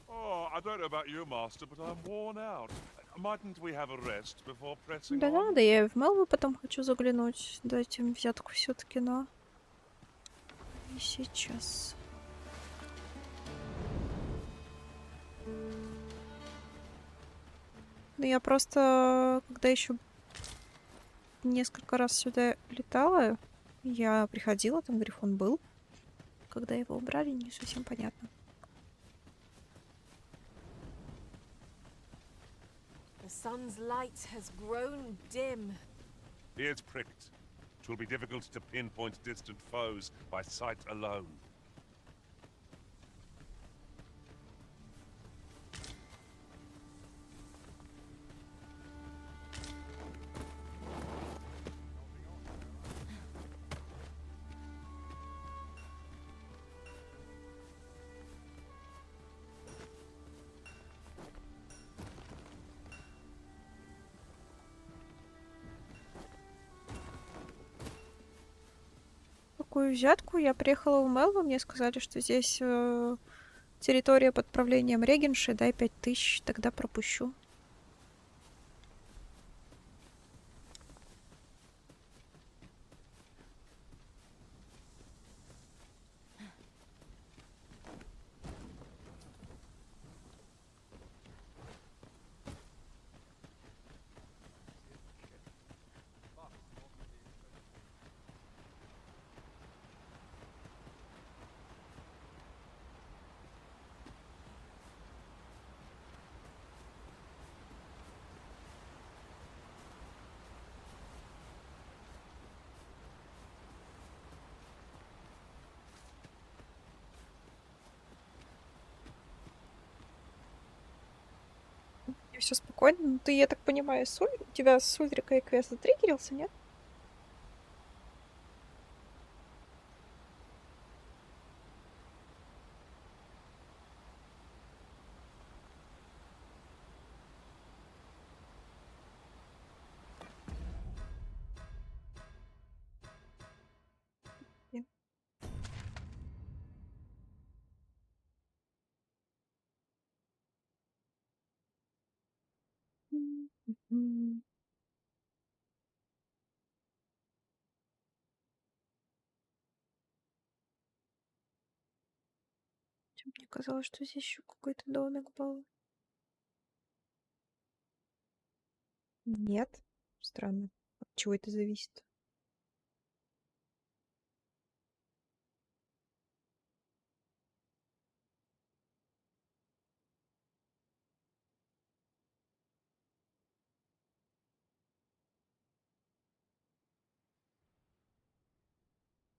Oh, I don't know about you, Master, but I'm worn out. Mightn't we have a rest before pressing Да on? надо, я и в Мелву потом хочу заглянуть. Дать им взятку все-таки, но не сейчас. Ну я просто, когда еще несколько раз сюда летала, я приходила, там Грифон был. Когда его убрали, не совсем понятно. The sun's light has grown dim. Ears pricked. It will be difficult to pinpoint distant foes by sight alone. Какую взятку? Я приехала в Мелву, мне сказали, что здесь территория под правлением регенши, дай 5000, тогда пропущу. Все спокойно. Ну, ты, я так понимаю, у тебя с Ульрикой квест затриггерился, нет? Нет. Мне казалось, что здесь еще какой-то домик был. Нет. Странно. От чего это зависит?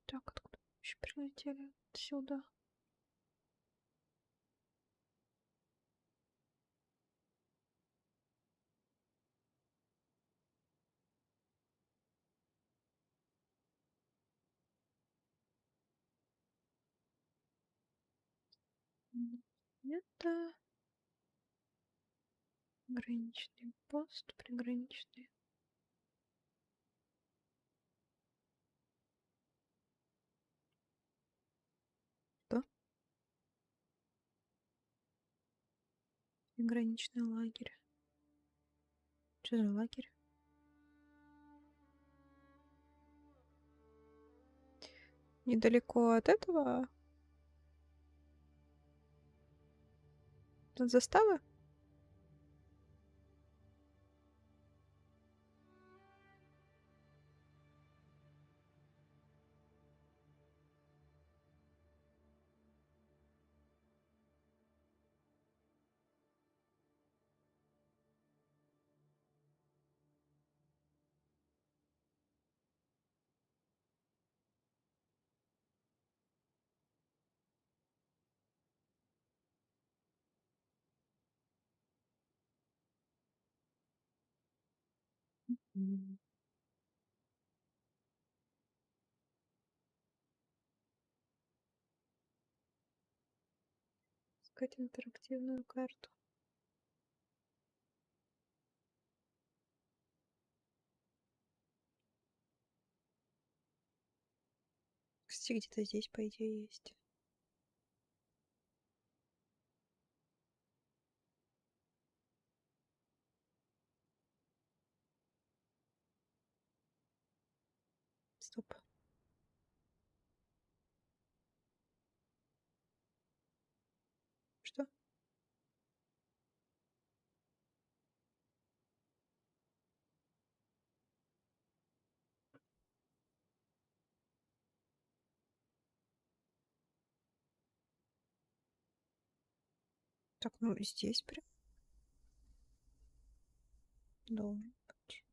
Так, откуда вообще прилетели? Отсюда. Это пограничный пост, приграничный. Что? Приграничный лагерь. Что за лагерь? Недалеко от этого? От заставы? Искать интерактивную карту. Кстати, где-то здесь, по идее, есть. Стоп. Что? Так, ну здесь прям. Должен быть.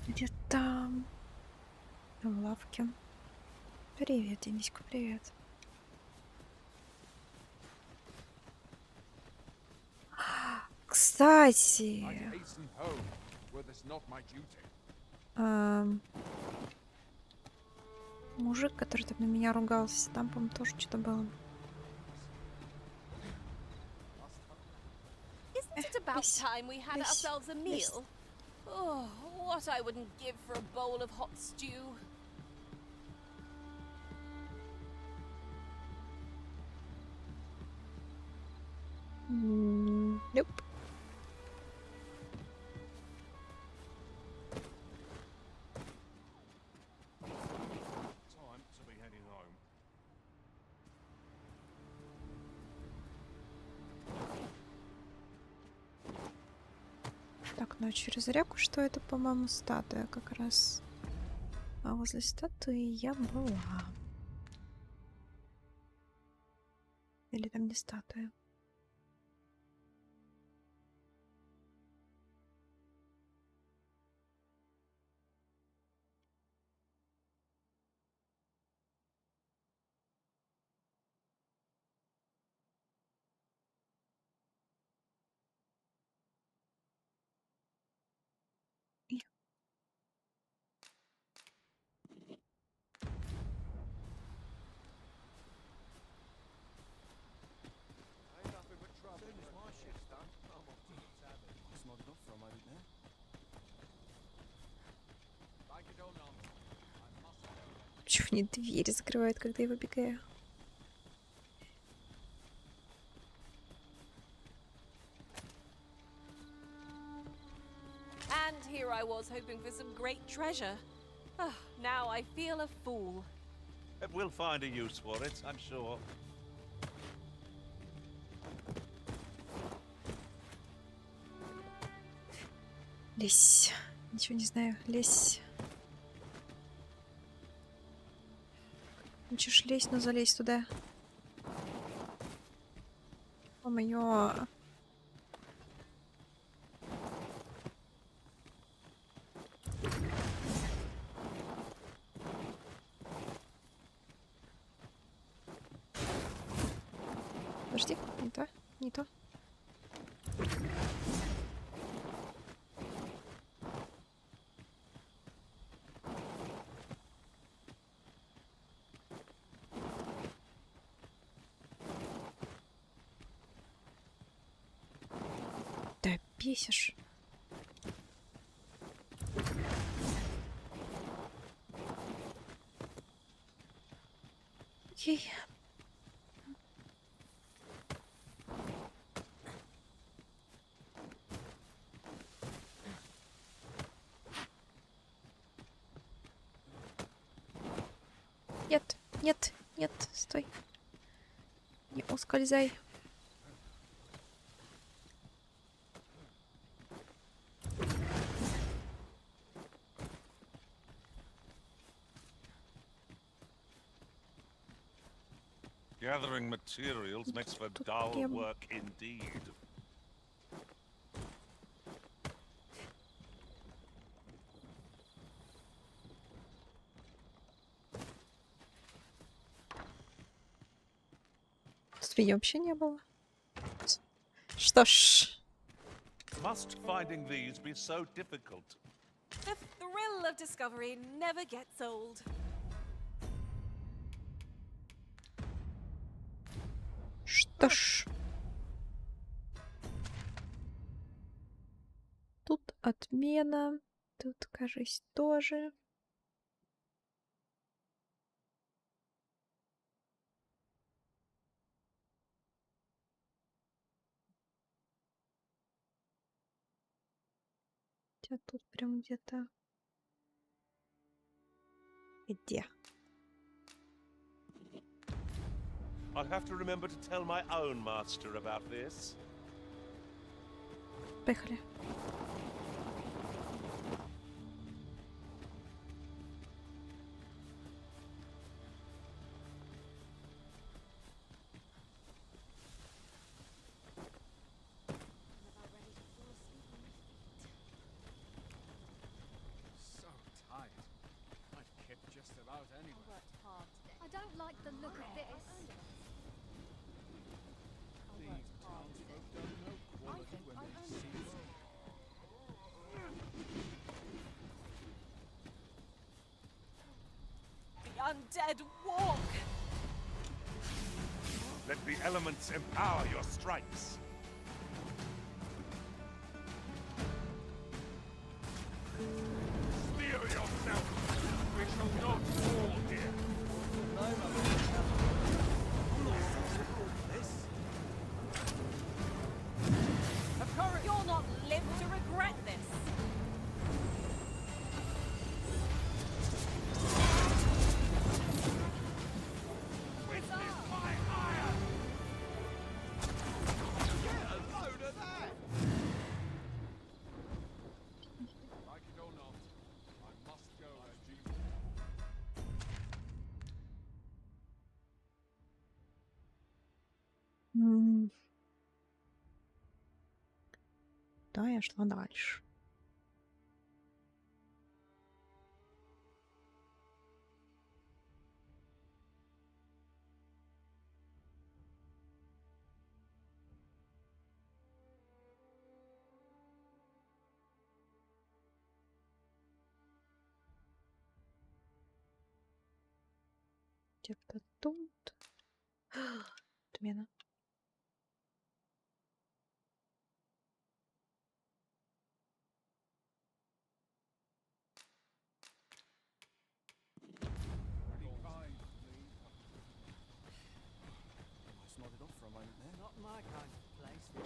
Где там? В лавке. Привет, Дениська, привет. Кстати, мужик, который так на меня ругался, там, по-моему, тоже что-то было. Isn't it about time we had ourselves a meal? Oh, what I wouldn't give for a bowl of hot stew. Nope. Time to be heading home. Так, ну а через реку, что это, по-моему, статуя как раз. А возле статуи я была. Или там не статуя? Почему они двери закрывают, когда я выбегаю? And here I was hoping for some great treasure. Ah, now I feel a fool. We'll find a use for it, I'm sure. Лезь. Ничего не знаю. Лезь. Хочешь лезть, но залезь туда. О-моё. Подожди, не то, не то. бесишь. Окей. Нет, нет, нет, стой. Не ускользай. Gathering materials makes for dull work indeed. Свиньи вообще не было. Что ж. Must finding these be so difficult? The thrill of discovery never gets old. Что ж. Тут отмена. Тут, кажись, тоже. Хотя тут прям где-то... Где? I'll have to remember to tell my own master about this. Поехали. So tired. I'd kip just about anywhere. I don't like the look of this. These townsfolk don't know quality when they see it. The undead walk! Let the elements empower your strikes. Steal yourself! We shall not fall here. You'll not live to regret this. Like it or not, I must go as you. Да, я шла дальше. Где-то тут. Отмена.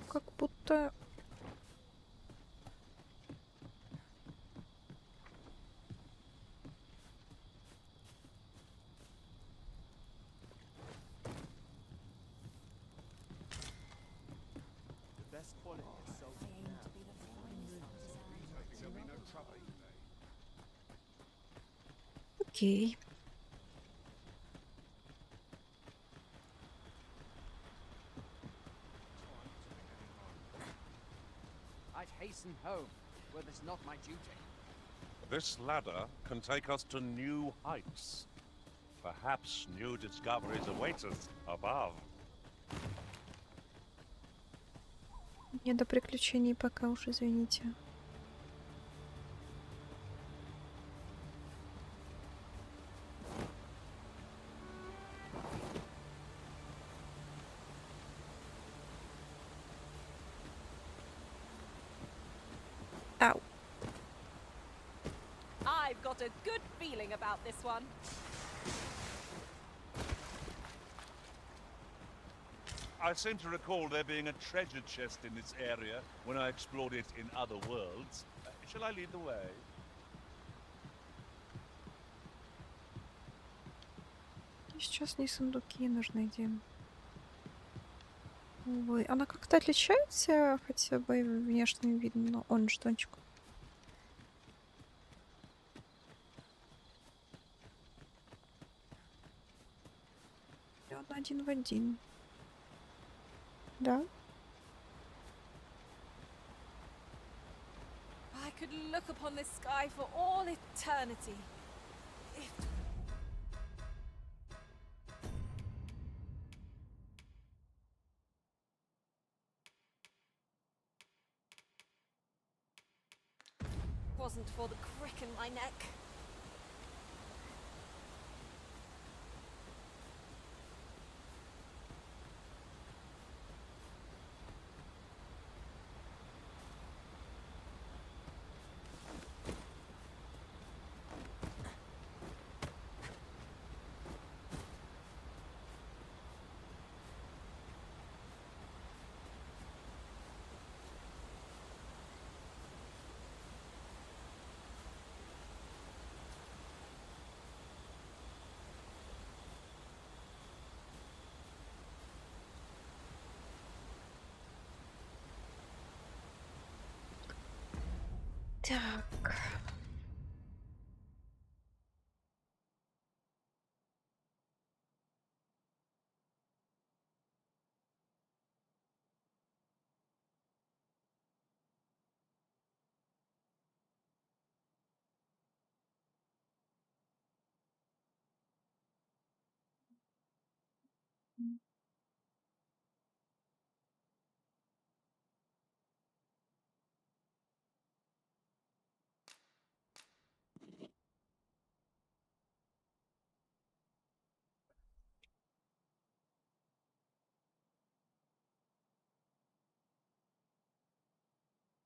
Как будто... Окей. I'd hasten home, were this not my duty. This ladder can take us to new heights. Perhaps new discoveries await us above. Не до приключений пока уж, извините. Ау. I've got a good feeling about this one. I seem to recall there being a treasure chest in this area when I explored it in other worlds. Shall I lead the way? Сейчас не сундуки нужны, Дим. Увы. Она как-то отличается хотя бы внешним видом, но он жетончик. И он один в один. Да? I could look upon this sky for all eternity. If it wasn't for the crick in my neck. Так.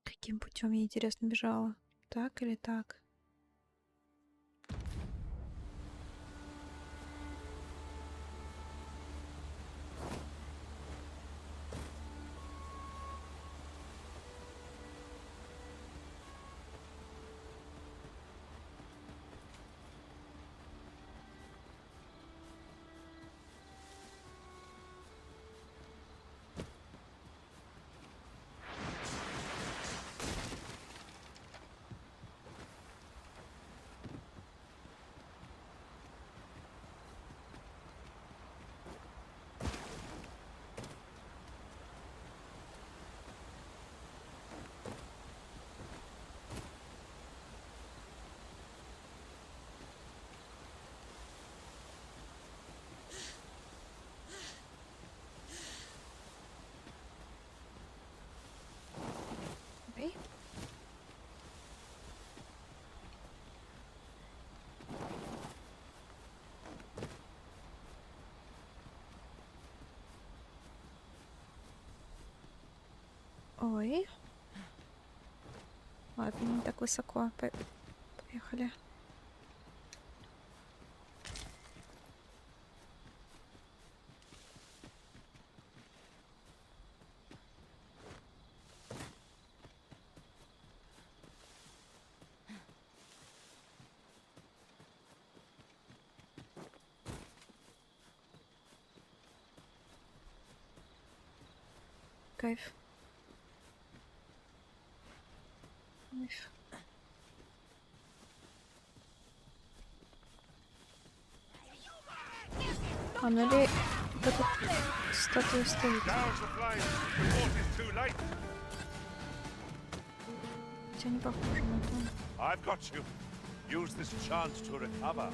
Каким путем я, интересно, бежала? Так или так? Ой. Ой. Ладно, не так высоко. Поехали. Кайф. Кайф. А ну ли эта статуя стоит? Хотя не похоже на то. I've got you. Use this chance to recover.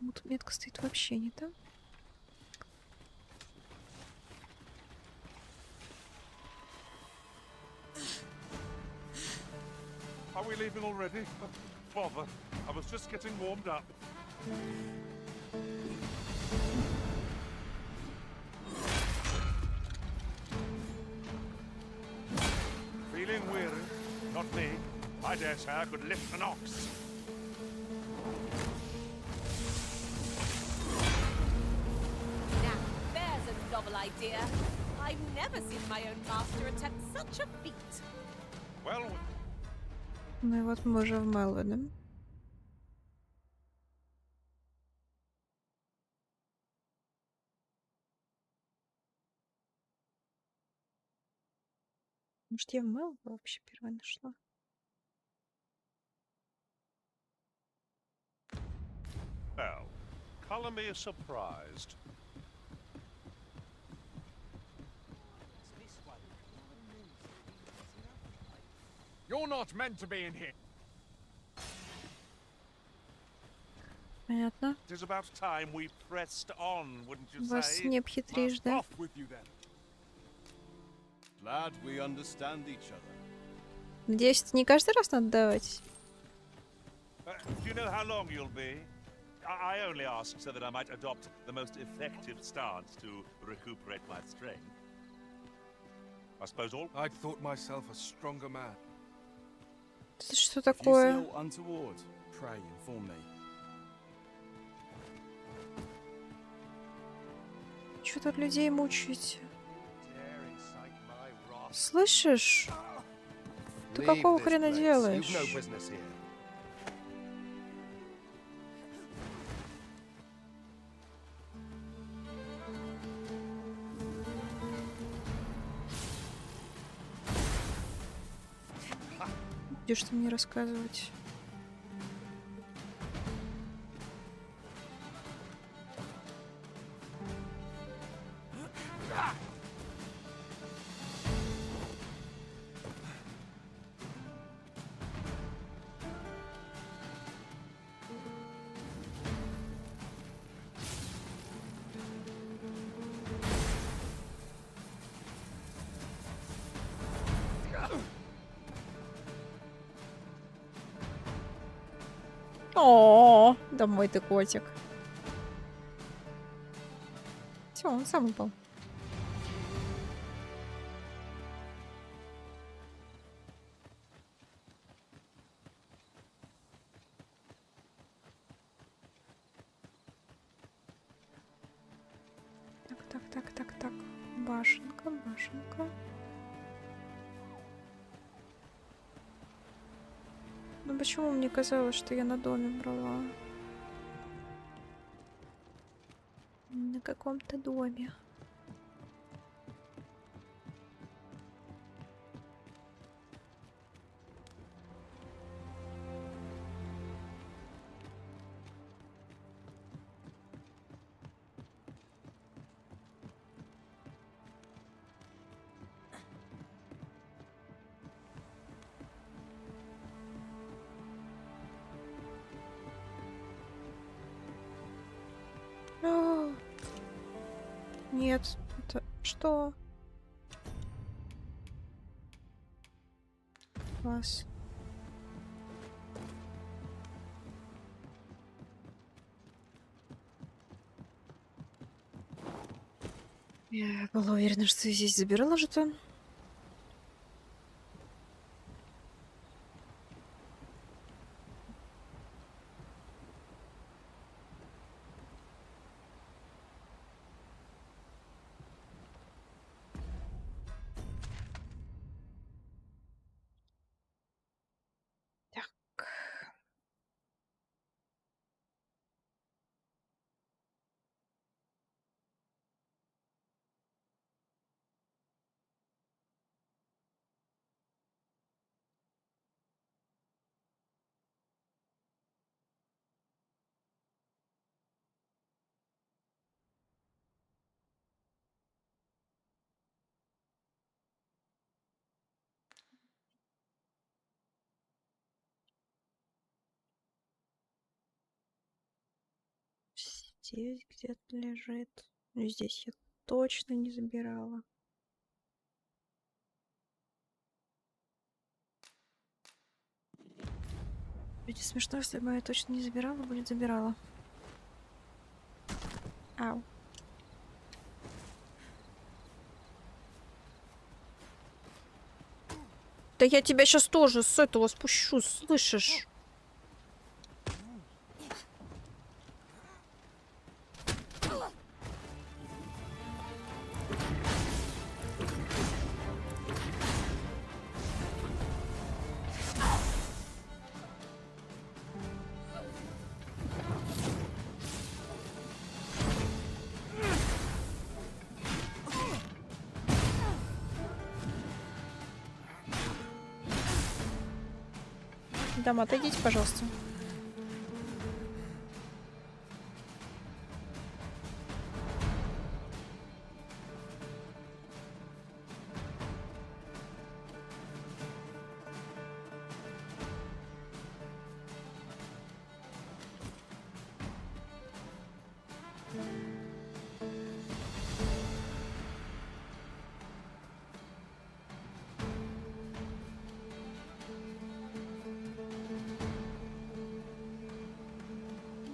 Вот метка стоит вообще не там. Are we leaving already? Bother. I was just getting warmed up. Feeling weary? Not me. I dare say I could lift an ox. Now, there's a novel idea. I've never seen my own master attempt such a feat. Well, Ну и вот мы уже в Мелвине. Может, я в Мелвине вообще первая нашла? well, color me surprised. You're not meant to be in here. Понятно. It is about time we pressed on, wouldn't you Вас say? не обхитришь, да? Off with you then. Glad we understand each other. Надеюсь, это не каждый раз надо давать. Do you know how long you'll be? I only ask so that I might adopt the most effective stance to recuperate my strength. I suppose all. I'd thought myself a stronger man. Это что If you see такое? aught untoward, pray inform me. Чё тут людей мучаете? Слышишь? Ты какого хрена делаешь? Будешь ты мне рассказывать? О, домой ты, котик. Все, он сам упал. Так. Башенка. Ну почему мне казалось, что я на доме брала? На каком-то доме. Нет, это что? Класс. Я была уверена, что я здесь забирала жетон. здесь где-то лежит. Ну, здесь я точно не забирала. Будет смешно, если бы я точно не забирала, будет забирала. Ау. Да я тебя сейчас тоже с этого спущу, слышишь? Дама, отойдите, пожалуйста.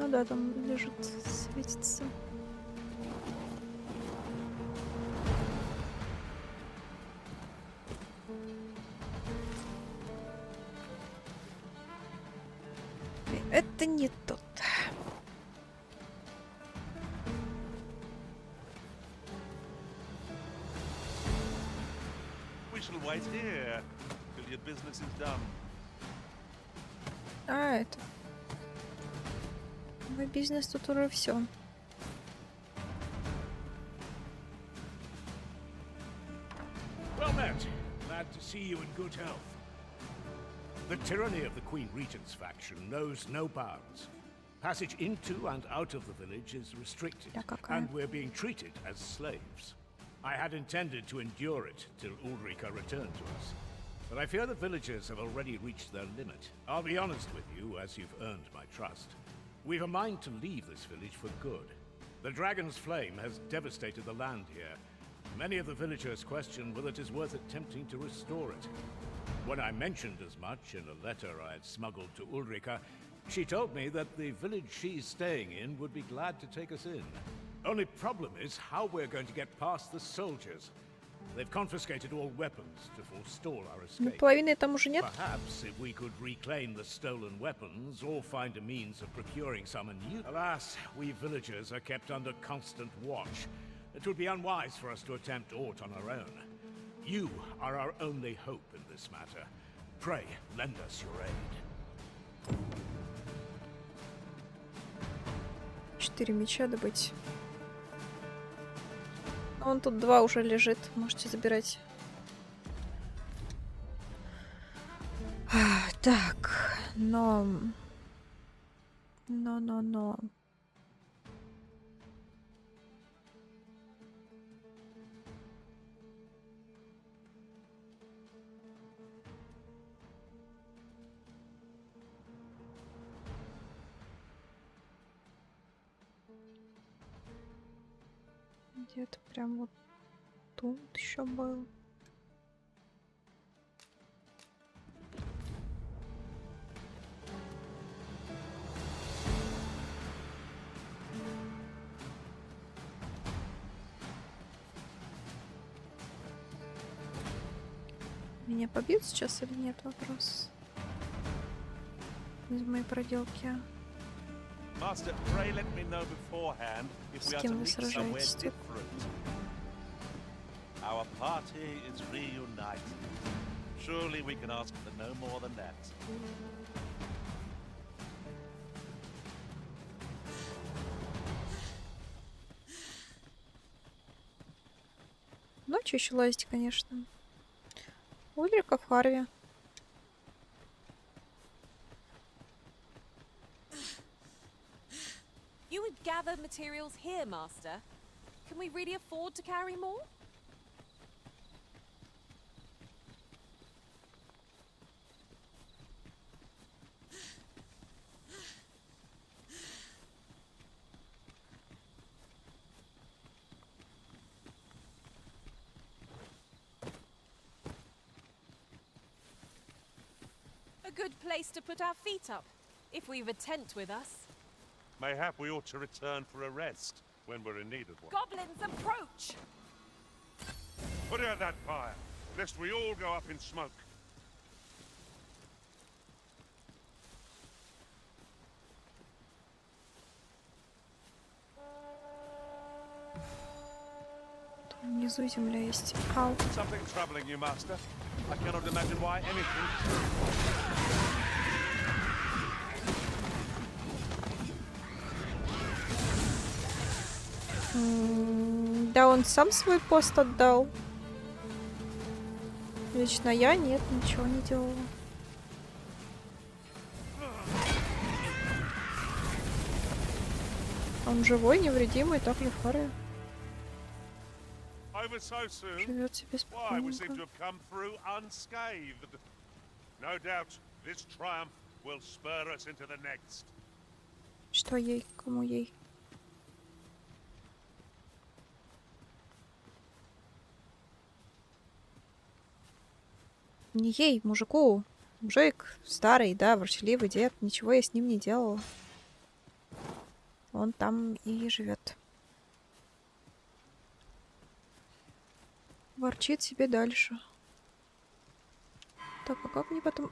Ну да, там лежит, светится. Это не тот. We shall wait here till your business is done. А, это... Мой бизнес тут уже все. Well met. Glad to see you in good health. The tyranny of the Queen Regent's faction knows no bounds. Passage into and out of the village is restricted, and we're being treated as slaves. I had intended to endure it till Ulrika returned to us, but I fear the villagers have already reached their limit. I'll be honest with you, as you've earned my trust. We've a mind to leave this village for good. The dragon's flame has devastated the land here. Many of the villagers question whether it is worth attempting to restore it. When I mentioned as much in a letter I had smuggled to Ulrika, she told me that the village she's staying in would be glad to take us in. Only problem is how we're going to get past the soldiers. They've confiscated all weapons to forestall our Ну, escape. половины там уже нет. Perhaps if we could reclaim the stolen weapons or find a means of procuring some anew. Alas, we villagers are kept under constant watch. It would be unwise for us to attempt aught on our own. You are our only hope in this matter. Pray, lend us your aid. 4 меча добыть. Вон тут 2 уже лежит. Можете забирать. Так, но... Где-то прям вот тут еще был. Меня побьют сейчас или нет? Вопрос. Из моей проделки. Master, pray let me know beforehand if we are to meet somewhere different. Our party is reunited. Surely we can ask for no more than that. Ночью еще лазить, конечно. Ульрика в Харве. You would gather materials here, Master. Can we really afford to carry more? good place to put our feet up, if we've a tent with us. Mayhap we ought to return for a rest when we're in need of one. Goblins approach! Put out that fire, lest we all go up in smoke. Там внизу земля есть. Ау. Something troubling you, master? I cannot imagine why anything. Да, он сам свой пост отдал. Лично я нет, ничего не делала. Он живой, невредимый, так в Харе. Over so soon? Живет себе Why, we seem to спокойненько. have come through unscathed. No doubt this triumph will spur us into the next. Что ей? Кому ей? Не ей, мужику. Мужик старый, да, ворчливый дед. Ничего я с ним не делала. Он там и живет. Ворчит себе дальше. Так, а как мне потом...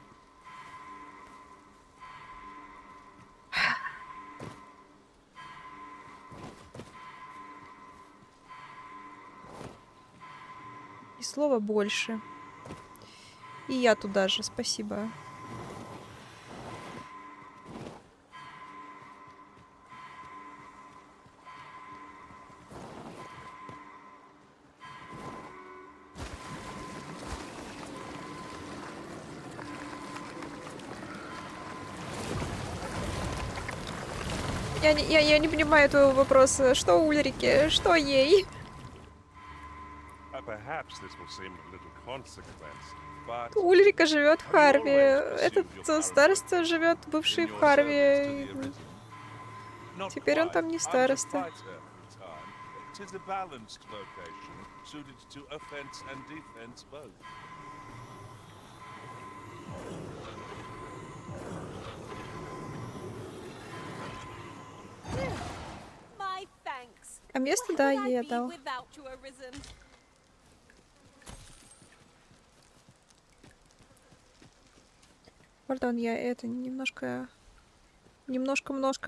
И слова больше. И я туда же, спасибо. Я не понимаю твоего вопроса. Что Ульрике? Что ей? Perhaps this will seem of little consequence, but Ульрика живет в Харве. Этот староста живет бывший в Харве. Теперь он там не староста. it is a balanced vocation, suited to offense and defense both. My thanks. А место, да, ей отдал. Without you arisen. Пардон, я это немножко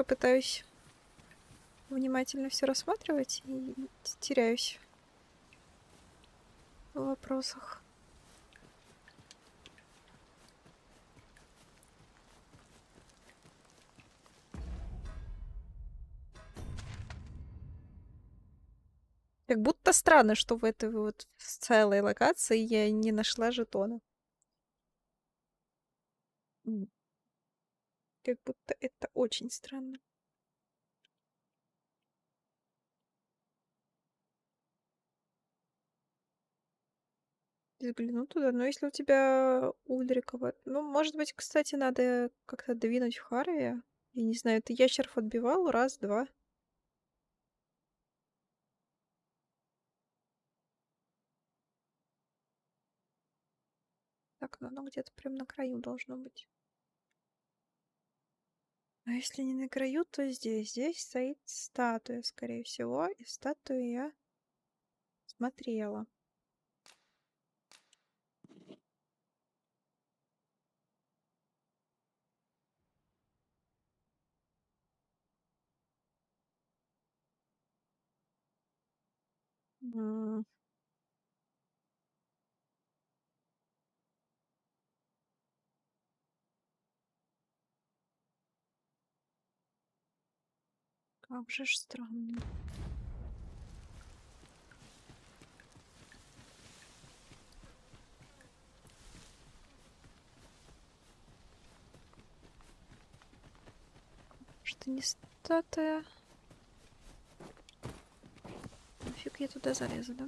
пытаюсь внимательно все рассматривать и теряюсь в вопросах. Как будто странно, что в этой вот целой локации я не нашла жетона. Как будто это очень странно. Взгляну туда, но если у тебя Ульрикова... Ну, может быть, кстати, надо как-то двинуть в Харви. Я не знаю, ты ящеров отбивал? Раз, два. Так, ну оно где-то прям на краю должно быть. А если не на краю, то здесь. Здесь стоит статуя, скорее всего. И статую я смотрела. Как же ж странно. Что не статуя? Нафиг я туда залезу, да?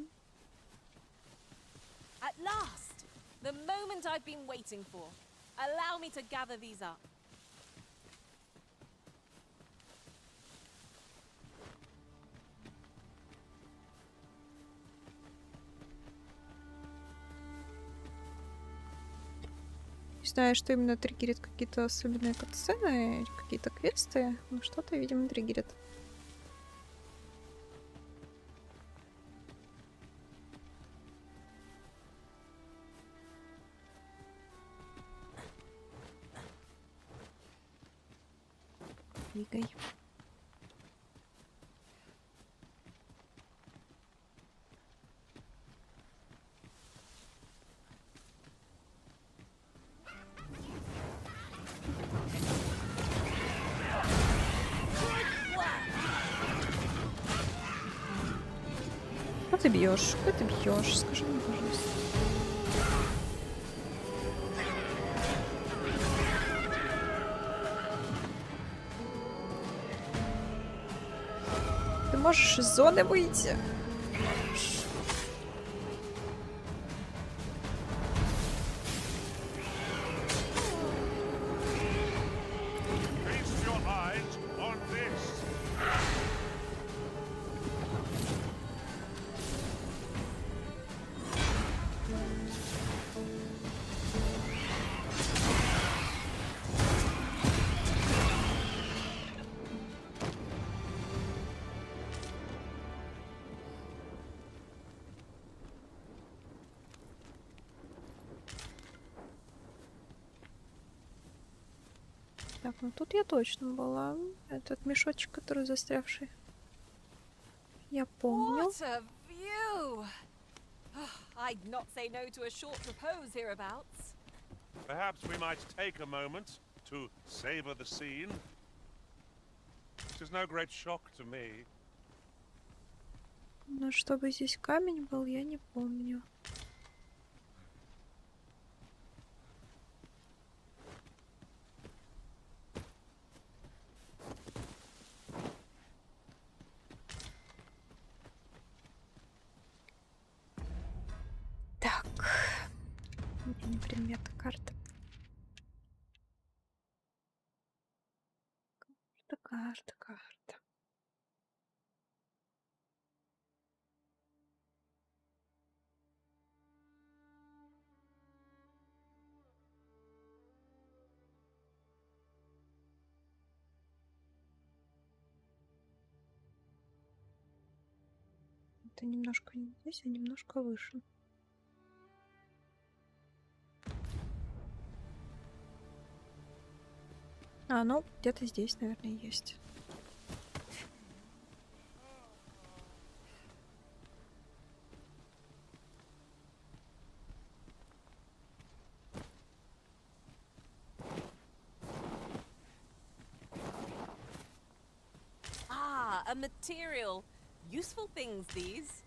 At last! The moment I've been waiting for. Allow me to gather these up. Не знаю, что именно триггерит, какие-то особенные катсцены, какие-то квесты, но что-то, видимо, триггерит. Двигай. Что ты бьешь? Что ты бьешь? Скажи мне, пожалуйста. Ты можешь из зоны выйти? Можешь. Feast your eyes on this. Так, ну тут я точно была. Этот мешочек, который застрявший. Я помню. What a view! I'd not say no to a short repose hereabouts. Perhaps we might take a moment to savor the scene. It is no great shock to me. Но чтобы здесь камень был, я не помню. Так. Не предмет, карта. Карта. Это немножко не здесь, а немножко выше. А, ну, где-то здесь, наверное, есть. Ah, a material. Useful things, these.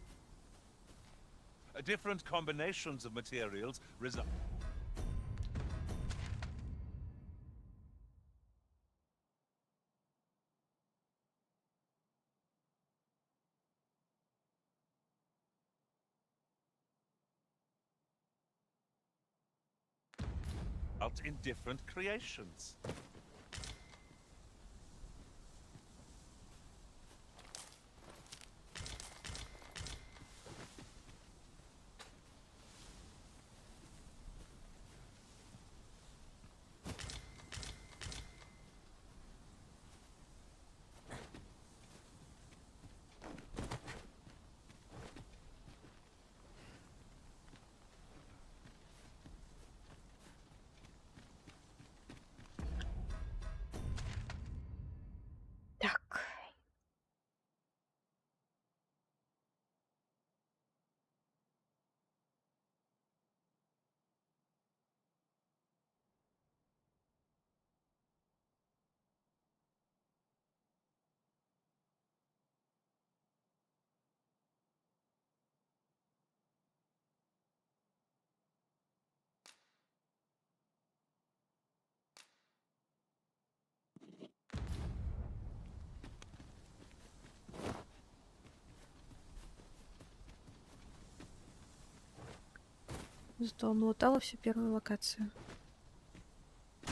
Different combinations of materials result. In different creations. Зато облутала всю первую локацию.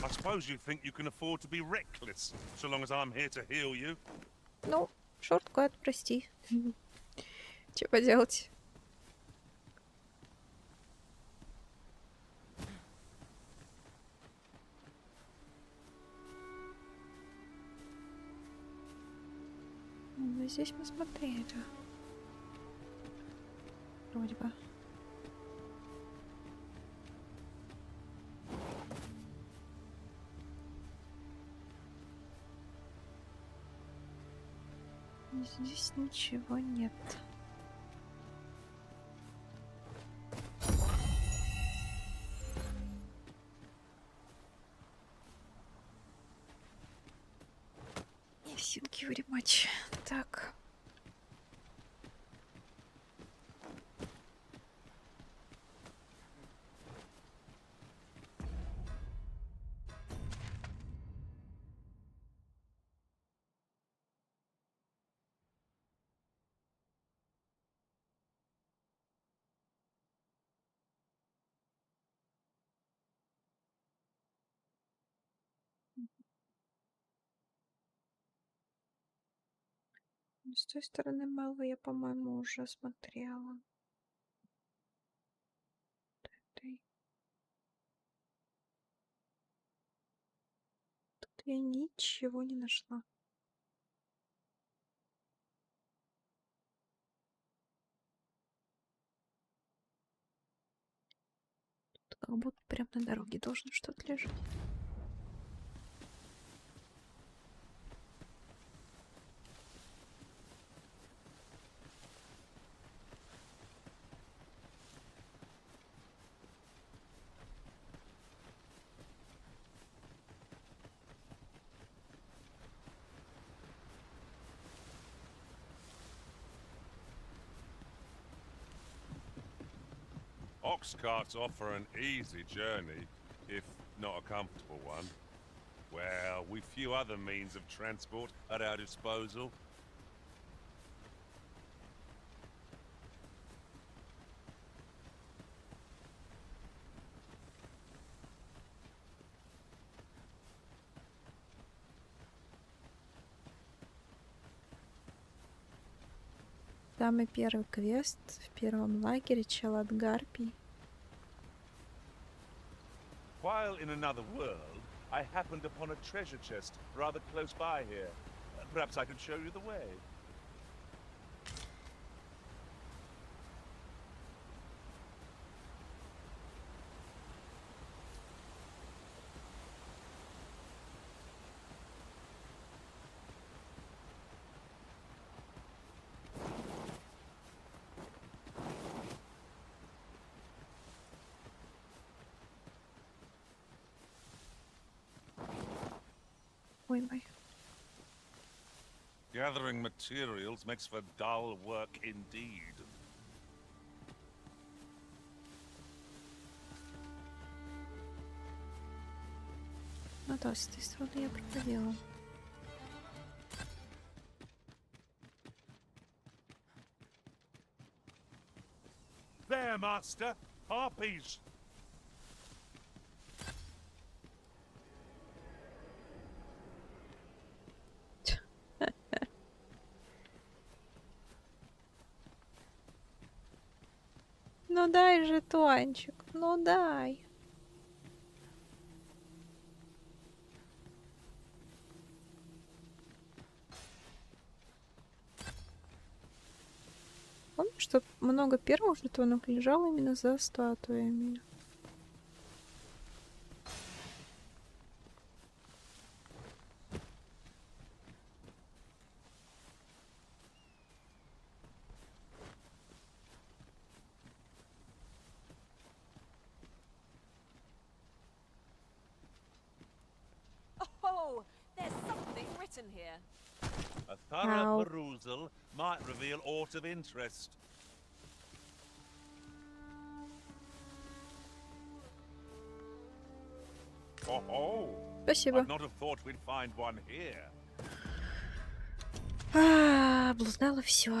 I suppose you think you can afford to be reckless, so long as I'm here to heal you. Ну, шорткат, прости. Че поделать? Но здесь мы смотрели. Вроде бы. Здесь ничего нет. Thank you very much. Так. С той стороны Мелвы я, по-моему, уже смотрела. Тут я ничего не нашла. Тут как будто прям на дороге должно что-то лежать. Ox carts offer an easy journey, if not a comfortable one. Well, we've few other means of transport at our disposal. Самый первый квест в первом лагере чел от гарпий. While in another world, I happened upon a treasure chest rather close by here. Perhaps I could show you the way. Ой, мой. Gathering materials makes for dull work indeed. Ну да, с этой стороны я проходила. There, master! Harpies! Ну дай жетончик, ну дай. Помню, что много первых жетонов лежало именно за статуями. Oh, there's something written here. A thorough perusal might reveal aught of interest. Oh, Спасибо. I'd not have thought we'd find one here. Облузнала все.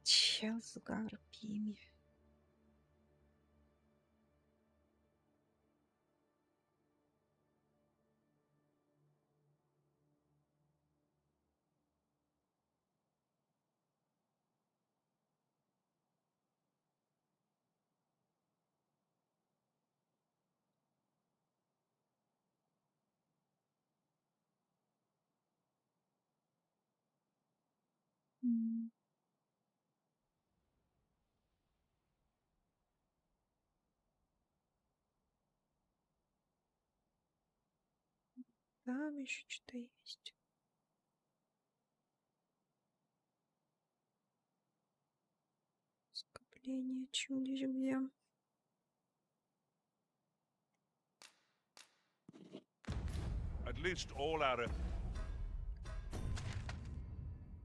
Чел с гарпиями. Там еще что-то есть. Скопление, чем где. At least all our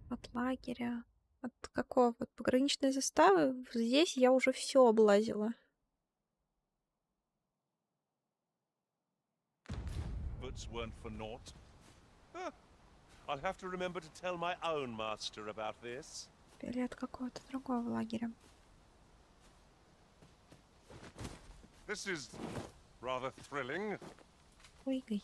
От лагеря. От какого? От пограничной заставы? Здесь я уже все облазила. efforts weren't for naught. Huh. I'll have to remember to tell my own master about this. Или от какого-то другого лагеря. This is rather thrilling. Прыгай.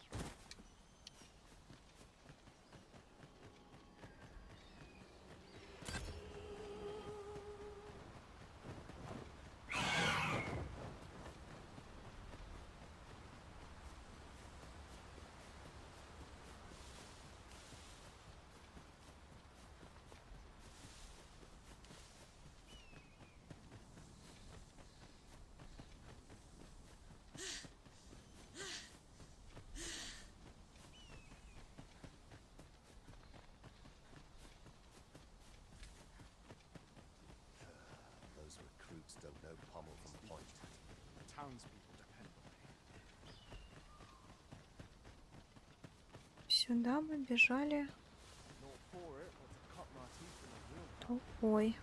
Those recruits don't know pommel from point. Townspeople depend on me. Сюда мы бежали толпой.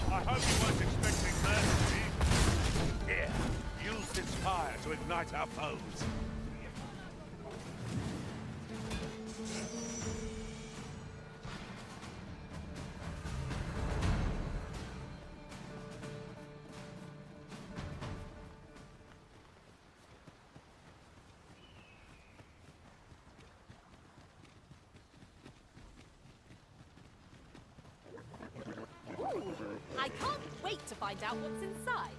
I hope you weren't expecting mercy. Here, use this fire to ignite our foes. I can't wait to find out what's inside.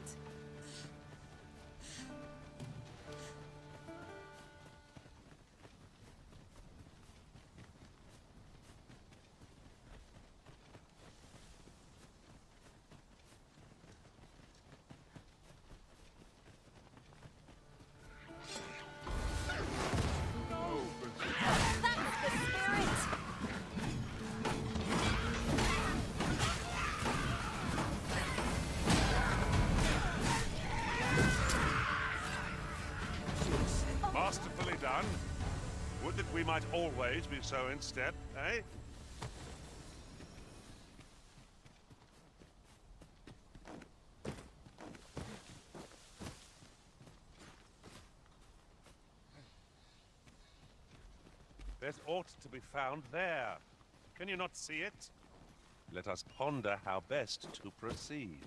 Masterfully done. Would that we might always be so in step, eh? There's aught to be found there. Can you not see it? Let us ponder how best to proceed.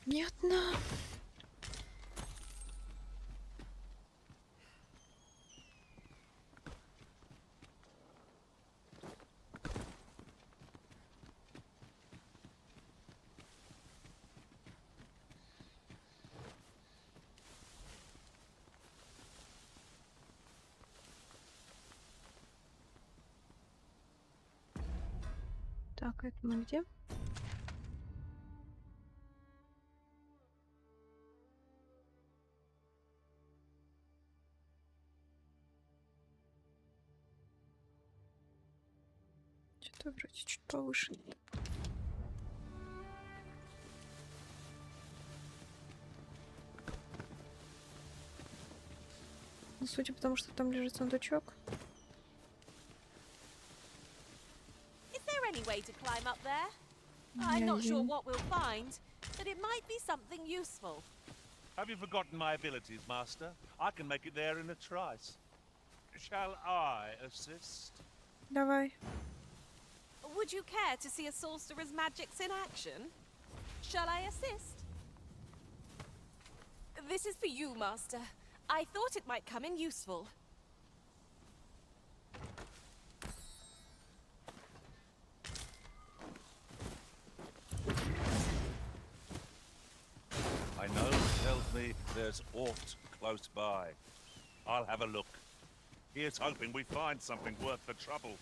Понятно. Так, это мы где? Что-то вроде чуть повыше. Ну, судя по тому, что там лежит сундучок. Is there any way to climb up there? I'm not sure what we'll find, but it might be something useful. Have you forgotten my abilities, Master? I can make it there in a trice. Shall I assist? Давай. Would you care to see a sorcerer's magics in action? Shall I assist? This is for you, Master. I thought it might come in useful. I know it tells me there's aught close by. I'll have a look. Here's hoping we find something worth the trouble.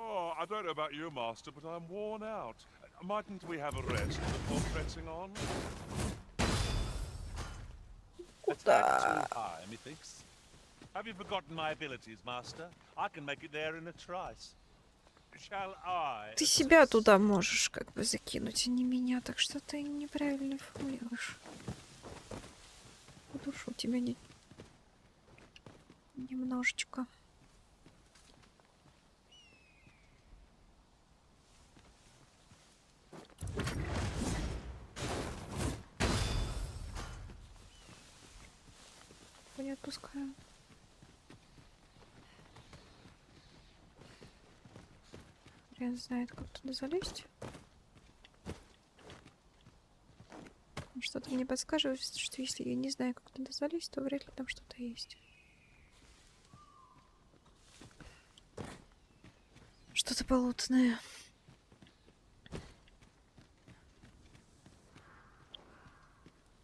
Oh, I don't know about you, Master, but I'm worn out. Mightn't we have a rest before pressing on? A tad too high, methinks. Have you forgotten my abilities, Master? I can make it there in a trice. Shall I? Ты себя туда можешь как бы закинуть, а не меня, так что ты неправильно формулируешь. Душу тебя не... немножечко. Не отпускаю. Хрен знает, как туда залезть. Что-то мне подсказывает, что если я не знаю, как туда залезть, то вряд ли там что-то есть. Что-то болотное.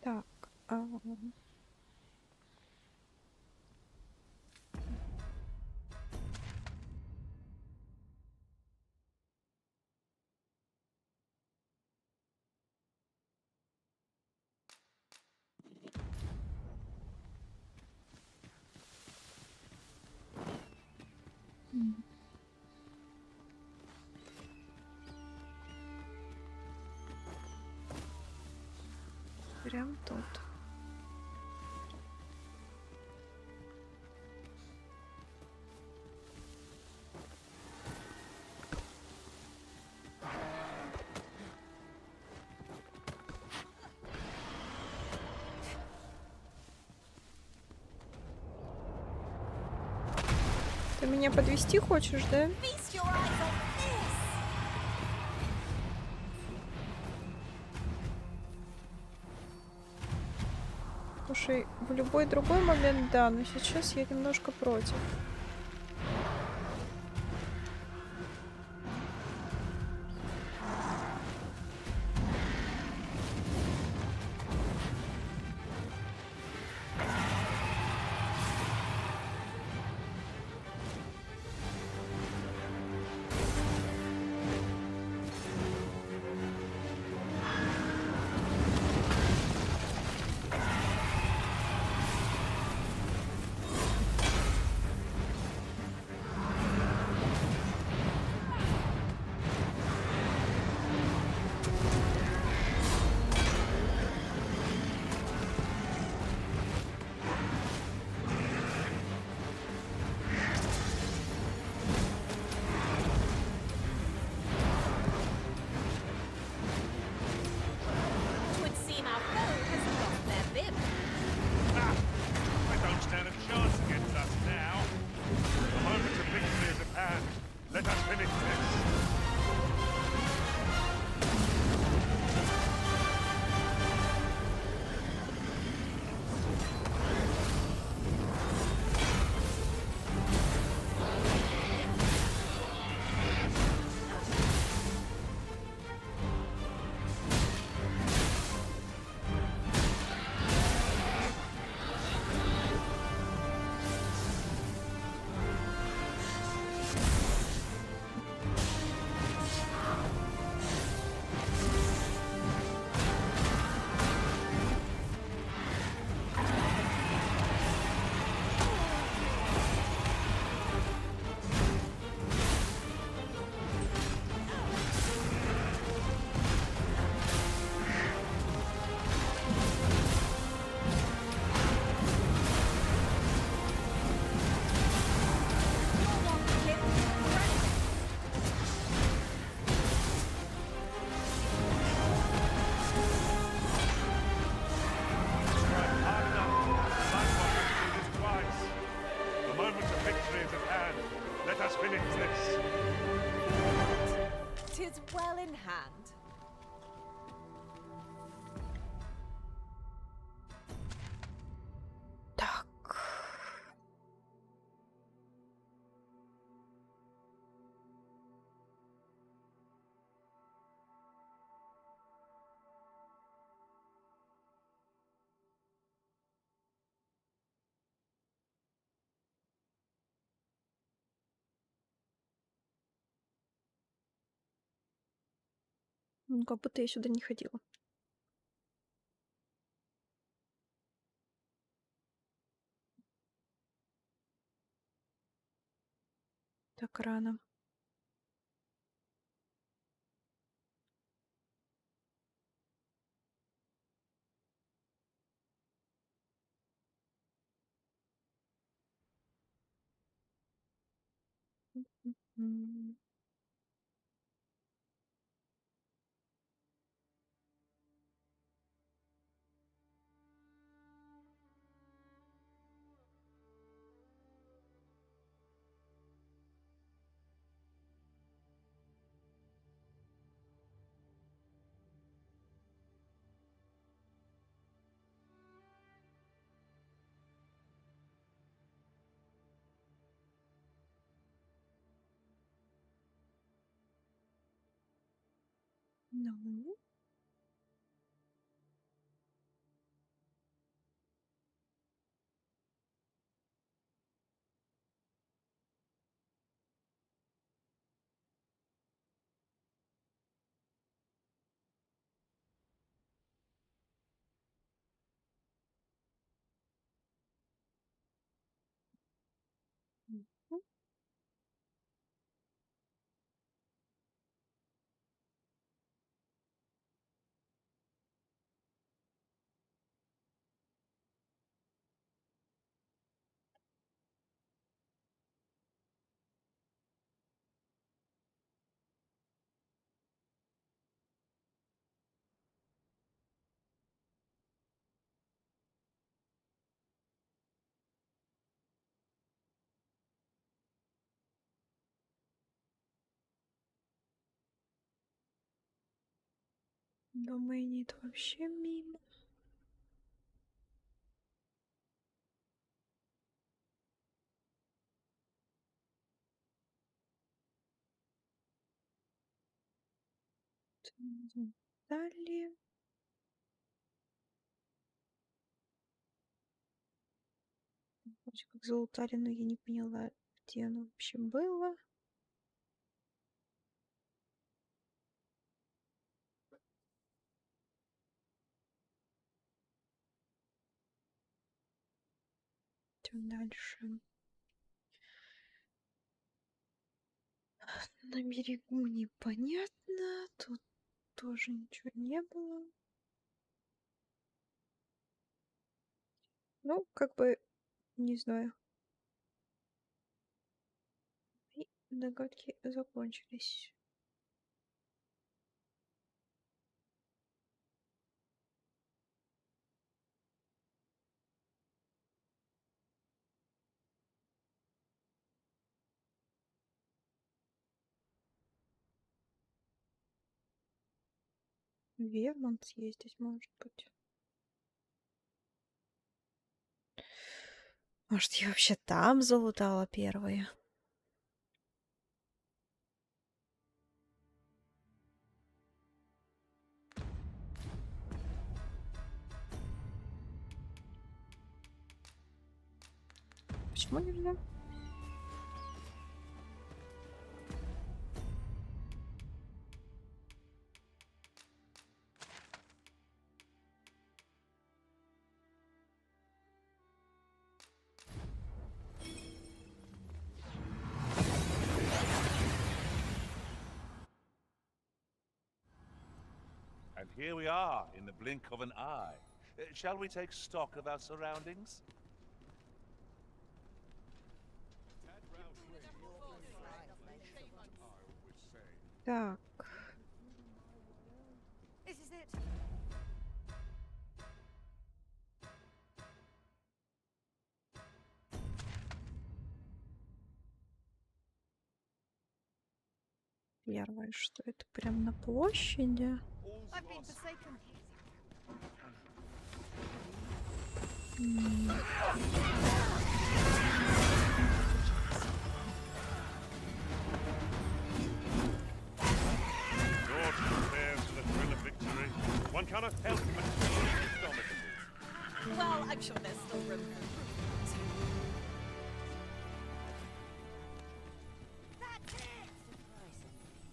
Так. Прям тут. Ты меня подвести хочешь, да? Слушай, в любой другой момент да, но сейчас я немножко против. is well in hand. Ну, как будто я сюда не ходила. Так рано. М. Ну. Мгм. Думаю, это вообще мимо. Далее. Вроде как залутали, но я не поняла, где оно вообще было. Идем дальше. На берегу непонятно. Тут тоже ничего не было. Ну, как бы, не знаю. И догадки закончились. Вермонт съездить, может быть. Может, я вообще там залутала первые? Почему нельзя? And here we are, in the blink of an eye. Shall we take stock of our surroundings? Так. This is it. Первое, что это прям на площади. George prepares for the thrill of victory. One cannot help but feel indomitable. Well, I'm sure there's still room for improvement.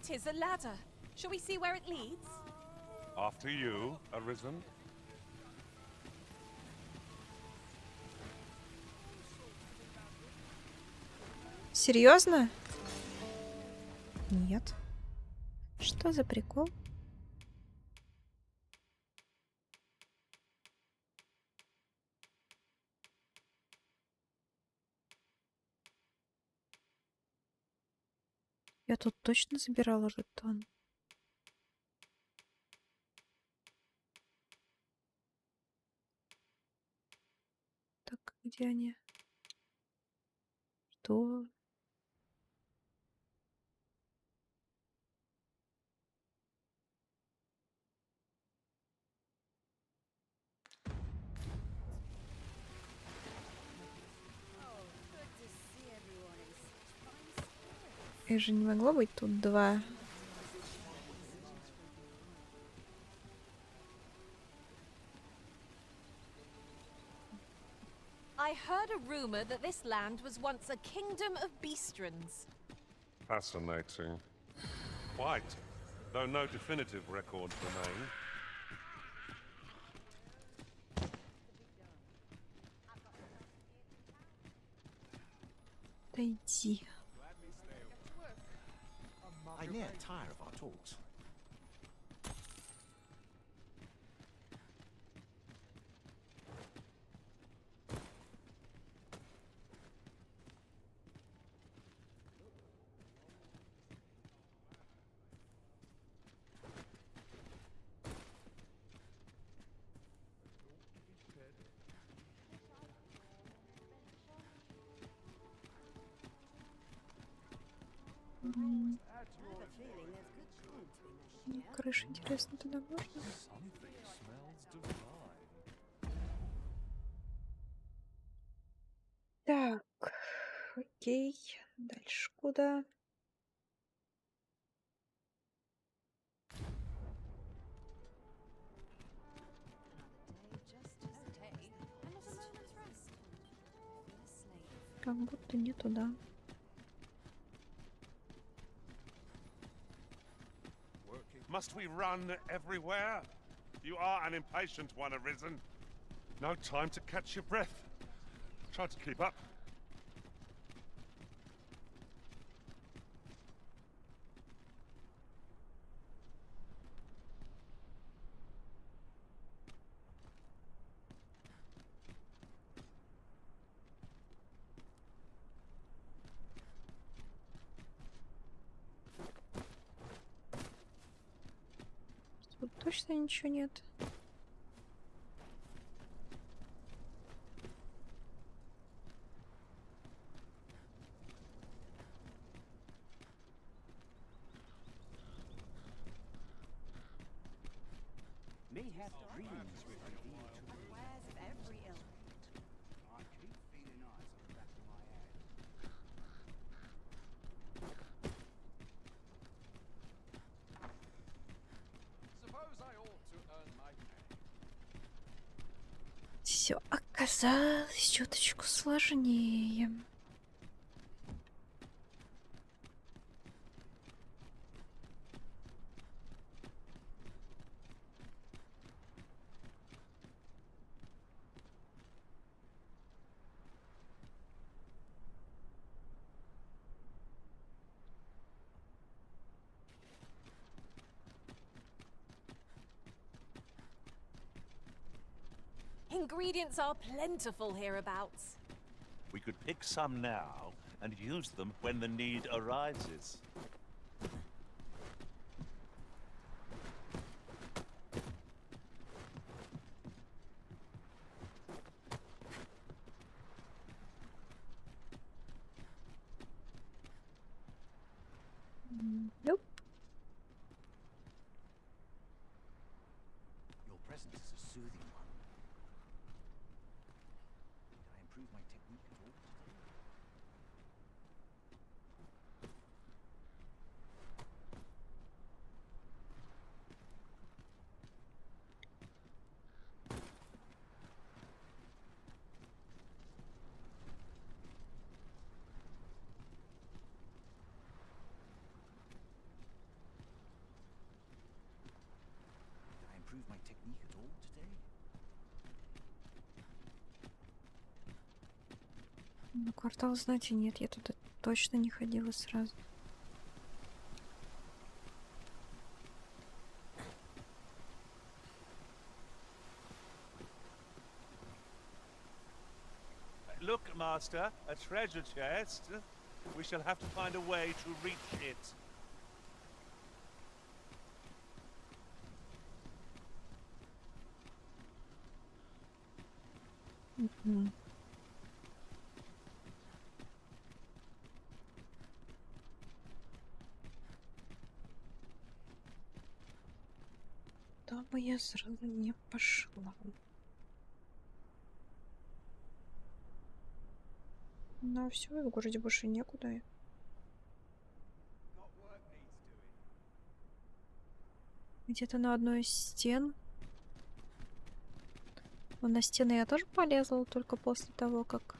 Tis a ladder. Shall we see where it leads? After you, Arisen. Серьезно? Нет. Что за прикол? Я тут точно забирала жетон. Так, где они? Что? Их же не могло быть тут два. I heard a rumor that this land was once a kingdom of beastrons. Fascinating. Quite, though no definitive records remain. Да иди. I near tire of our talks. Крыша, интересно, туда можно? Так, окей. Дальше куда? Как будто не туда. Must we run everywhere? You are an impatient one, Arisen. No time to catch your breath. Try to keep up. Тут точно ничего нет. May have dreams revealed to the wares of every element. I keep feeling eyes on the back of my head. Suppose I ought to earn my pay. Все оказалось чуточку сложнее. Ingredients are plentiful hereabouts. We could pick some now and use them when the need arises. Nope. with my technique at all today? Ну, квартал знати нет, я туда точно не ходила сразу. Look, Master, a treasure chest. We shall have to find a way to reach it. Там бы я сразу не пошла. Ну все, в городе больше некуда. Где-то на одной из стен. Но на стены я тоже полезла только после того, как...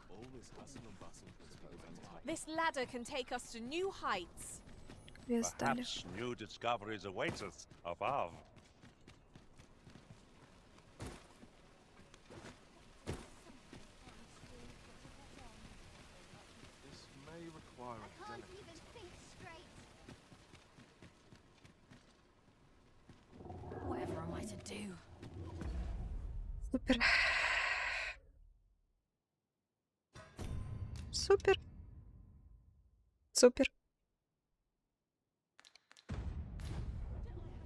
This ladder can take us to new heights. Квест дали. Perhaps new discoveries await us above. This may require a delicate Whatever am I to do? Супер. Супер. Супер.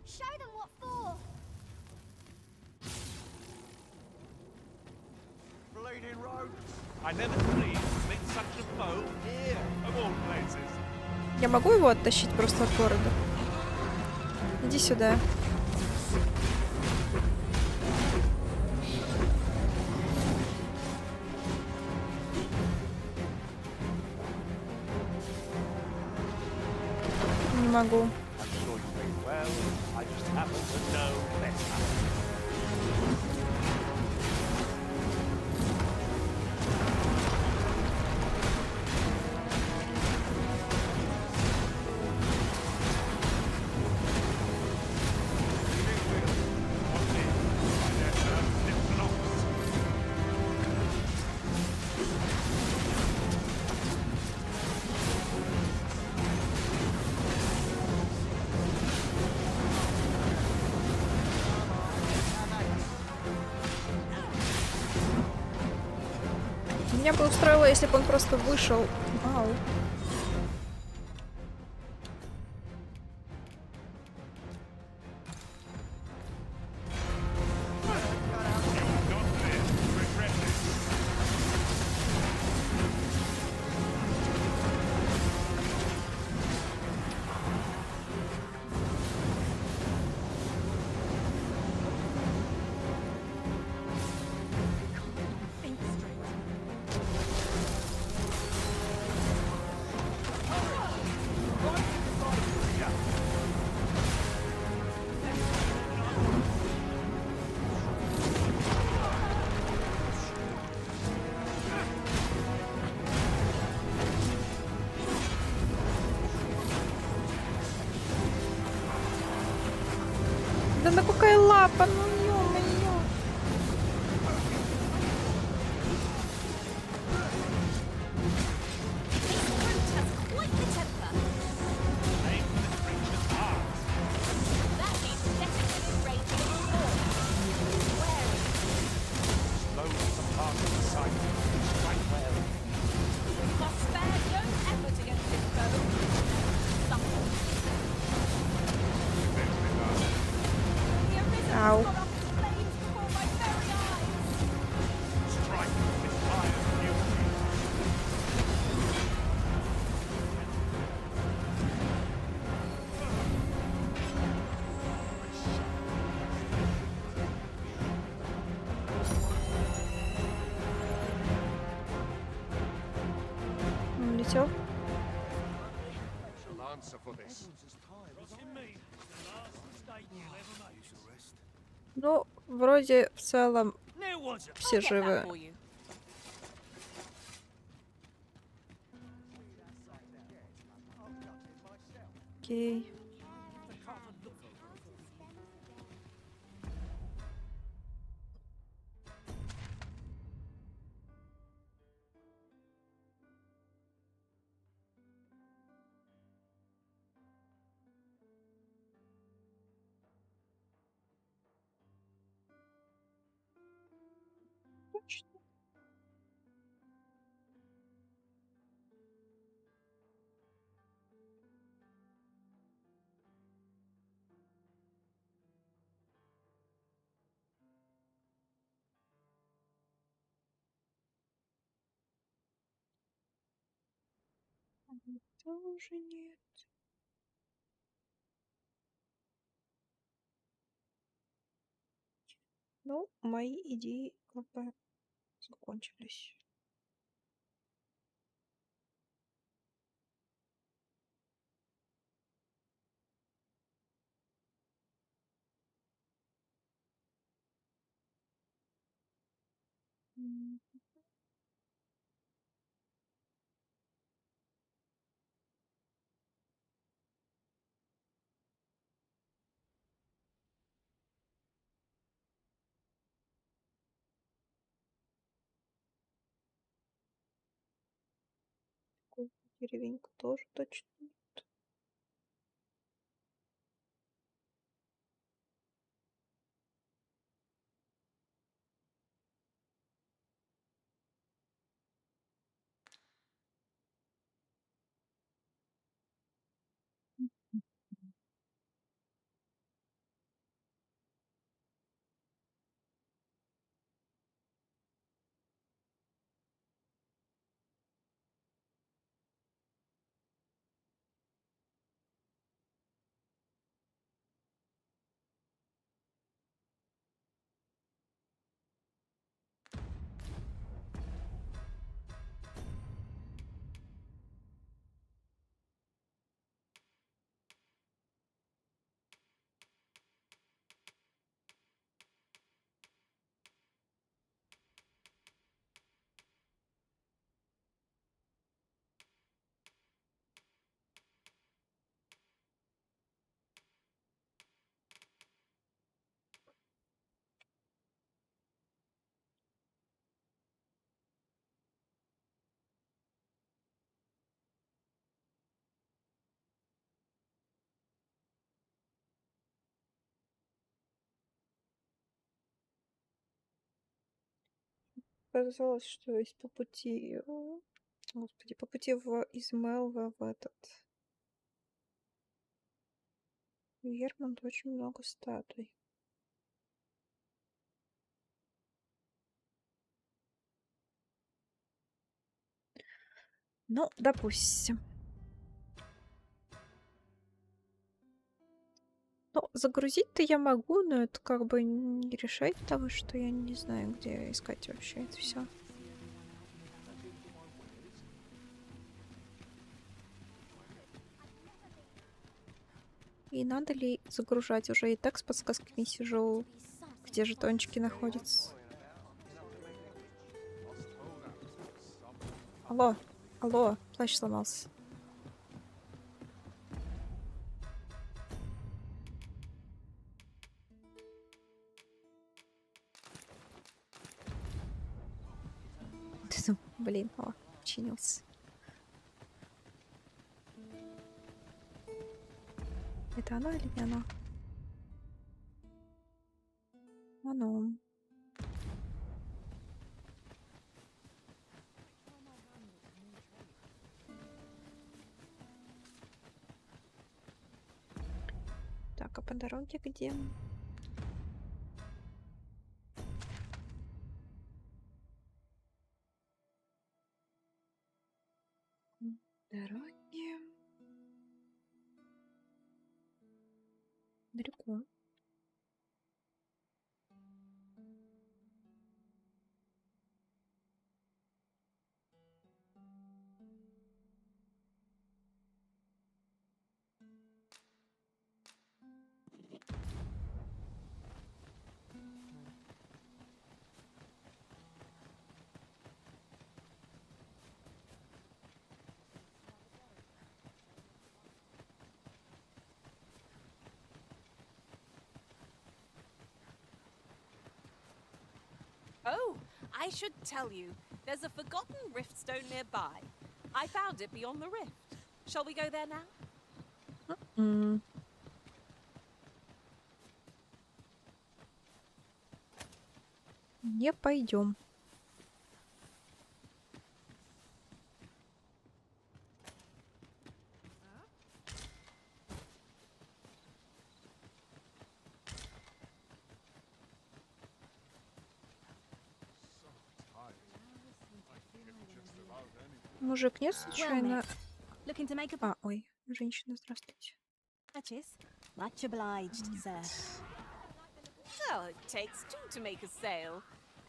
Show them what for. Bleeding road. I never dreamed to meet such a foe here, of all places. Я могу его оттащить просто от города? Иди сюда. Не могу. I'm sure you mean well. I just happen to know better. Меня бы устроило, если бы он просто вышел. Вау. Да на какая лапа, ну ё-моё. Ау. Он улетел. Shall answer for this. Ну, вроде в целом все живы. Окей. Точно. Тоже нет. Ну, мои идеи как бы закончились. Деревеньку тоже точно нет. Казалось, что есть по пути, господи, по пути из Мелва в этот Вермонт очень много статуй. Ну, допустим. Ну, загрузить-то я могу, но это как бы не решает того, что я не знаю, где искать вообще это все. И надо ли загружать? Уже и так с подсказками сижу, где жетончики находятся. Алло, алло, плащ сломался. Блин, о, чинился. Это оно или не оно? Оно. Так, а по дороге где? Дороги. Далеко. Oh, I should tell you, there's a forgotten riftstone nearby. I found it beyond the rift. Shall we go there now? Не пойдем. Мужик, нет случайно? А, ой, женщина, здравствуйте. Much obliged, sir. Well, it takes two to make a sale.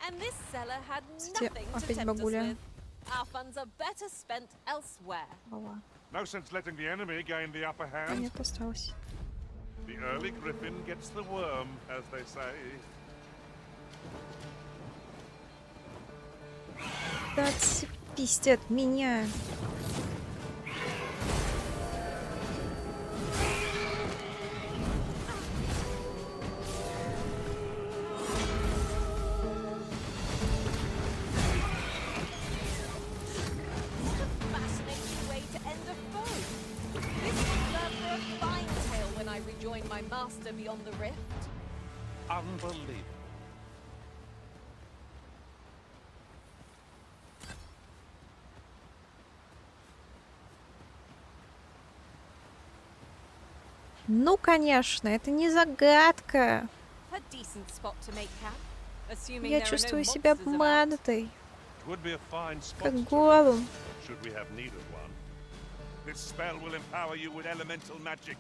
And this seller had Кстати, nothing to опять tempt us бабуля. with. Our funds are better spent elsewhere. No sense letting the enemy gain the upper hand. Нет, осталось. The early griffin gets the worm, as they say. Да отцепись от меня. Fascinating way to end a foe. This will serve for a fine tale when I rejoin my master beyond the rift. Unbelievable. Ну, конечно, это не загадка. A decent spot to make camp, assuming Я there are no чувствую себя monsters about. обманутой. It would be a fine spot Как to голым. live, should we have need of one. This spell will empower you with elemental magic.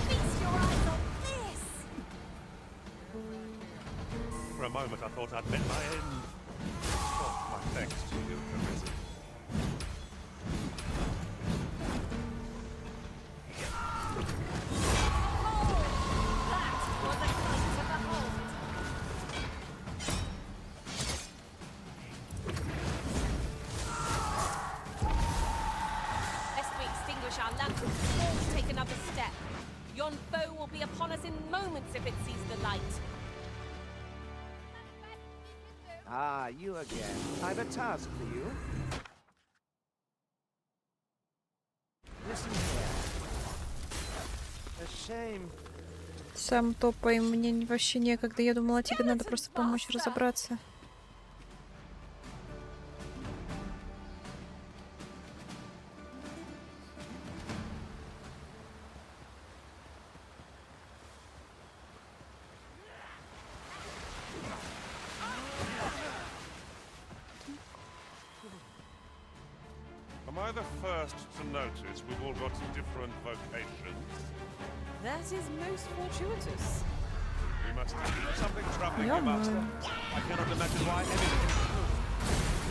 Feast your eyes on this! For a moment I thought I'd met my end. Oh, my thanks to you, Arisen. Lest we extinguish our lanterns before we take another step. Yon foe will be upon us in moments if it sees the light. Ah, you again. I've a task for you. Listen here. A shame. Сам топай, мне вообще некогда. Я думала, тебе надо просто помочь разобраться. Am I the first to notice we've all got different vocations? That is most fortuitous. We must have something troubling Yeah, you, Master. man. I cannot imagine why anyone...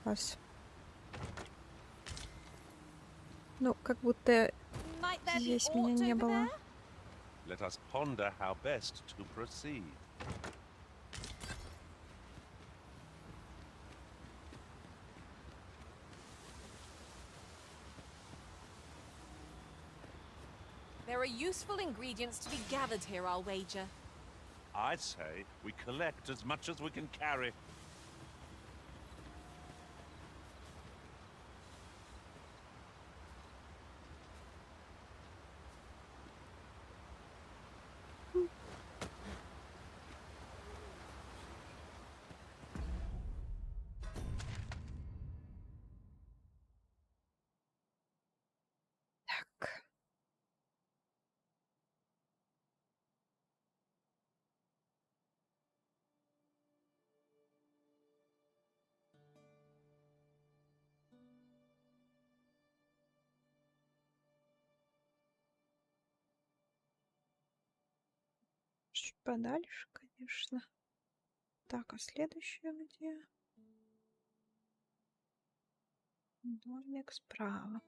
Класс. Ну, как будто Might there be здесь меня aught не over было. there? Let us ponder how best to proceed. There are useful ingredients to be gathered here, I'll wager. I'd say we collect as much as we can carry. Так. Чуть подальше, конечно. Так, а следующее где? Домик справа.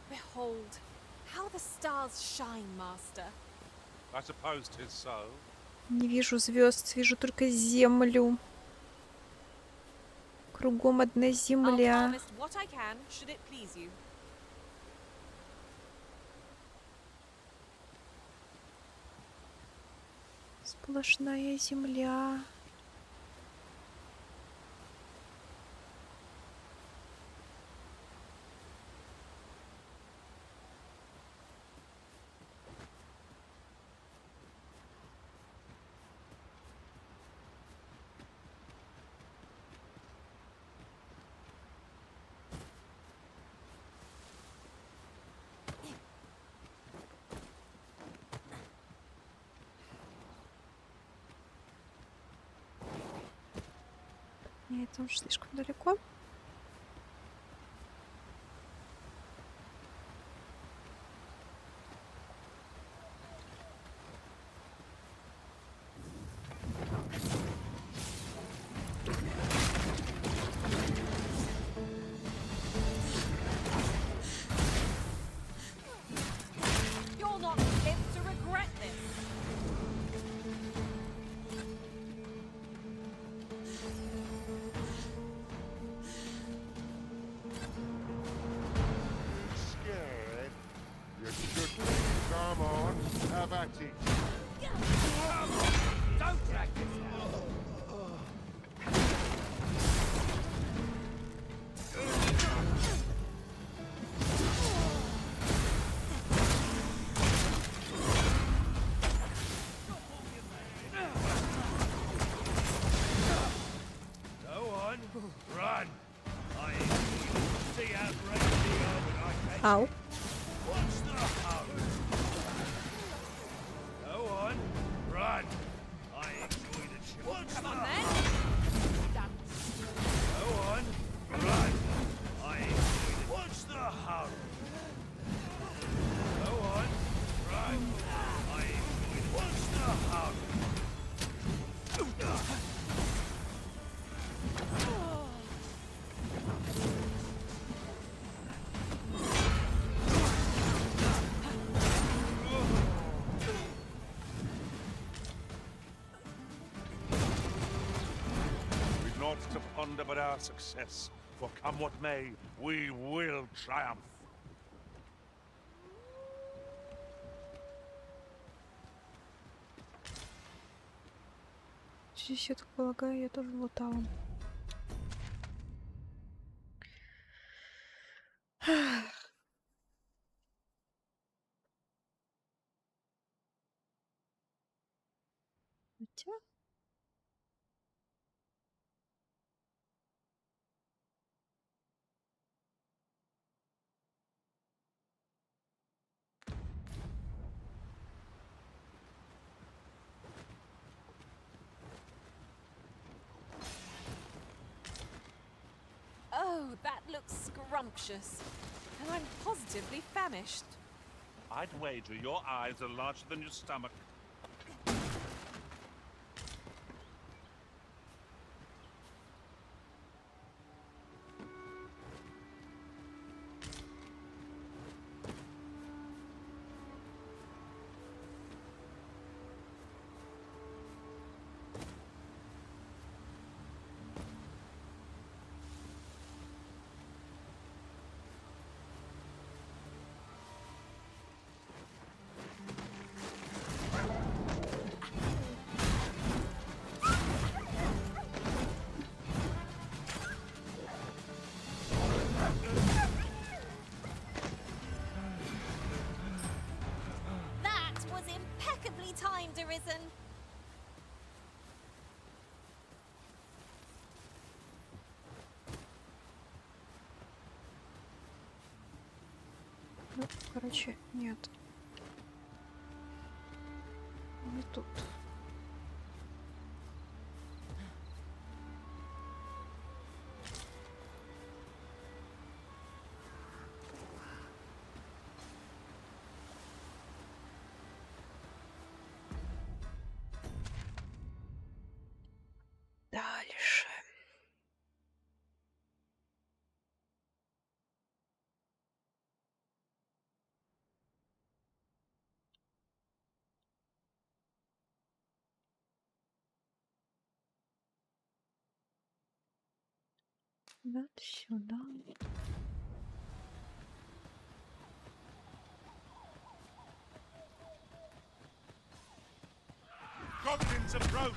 Behold, how the stars shine, Master. I suppose 'tis so. Не вижу звезд, вижу только землю. Кругом одна земля. Сплошная земля. Нет, это уж слишком далеко. You'll not live to regret this. Scared? You should be. Come on, have at it. Don't drag this out. Go on, run. I see how brave you are when I catch Ow. you. What's the hurry? Go on, run. I enjoy the chase. What's the hurry? Go on, run. I enjoy the What's the hurry? Go on, run. I enjoy the What's the hurry? We've naught to ponder but our success, for come what may, we will triumph. Здесь, я так полагаю, я тоже лутала. Хотя... Oh, that looks scrumptious. And I'm positively famished. I'd wager your eyes are larger than your stomach. That was impeccably timed, Arisen. Ну, короче, нет. Не тут. Дальше. Вот сюда. Goblins approach!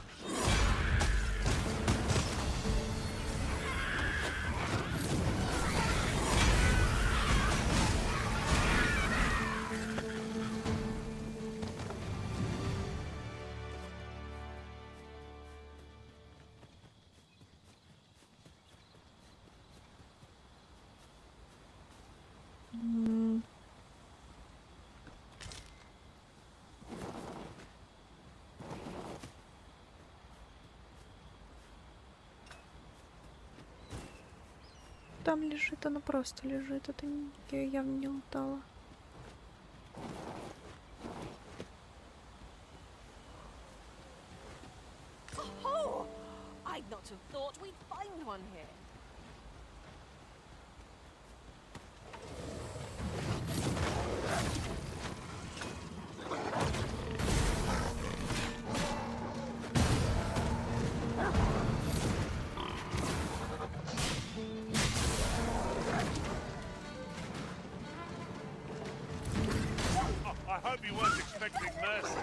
Там лежит, она просто лежит. Это я явно не лутала. Oh, I'd not have thought we'd find one here. I hope you weren't expecting mercy.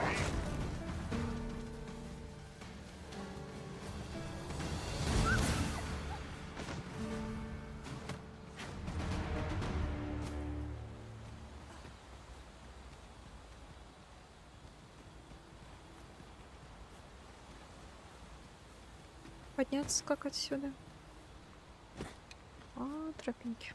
Подняться как отсюда? А, тропинки.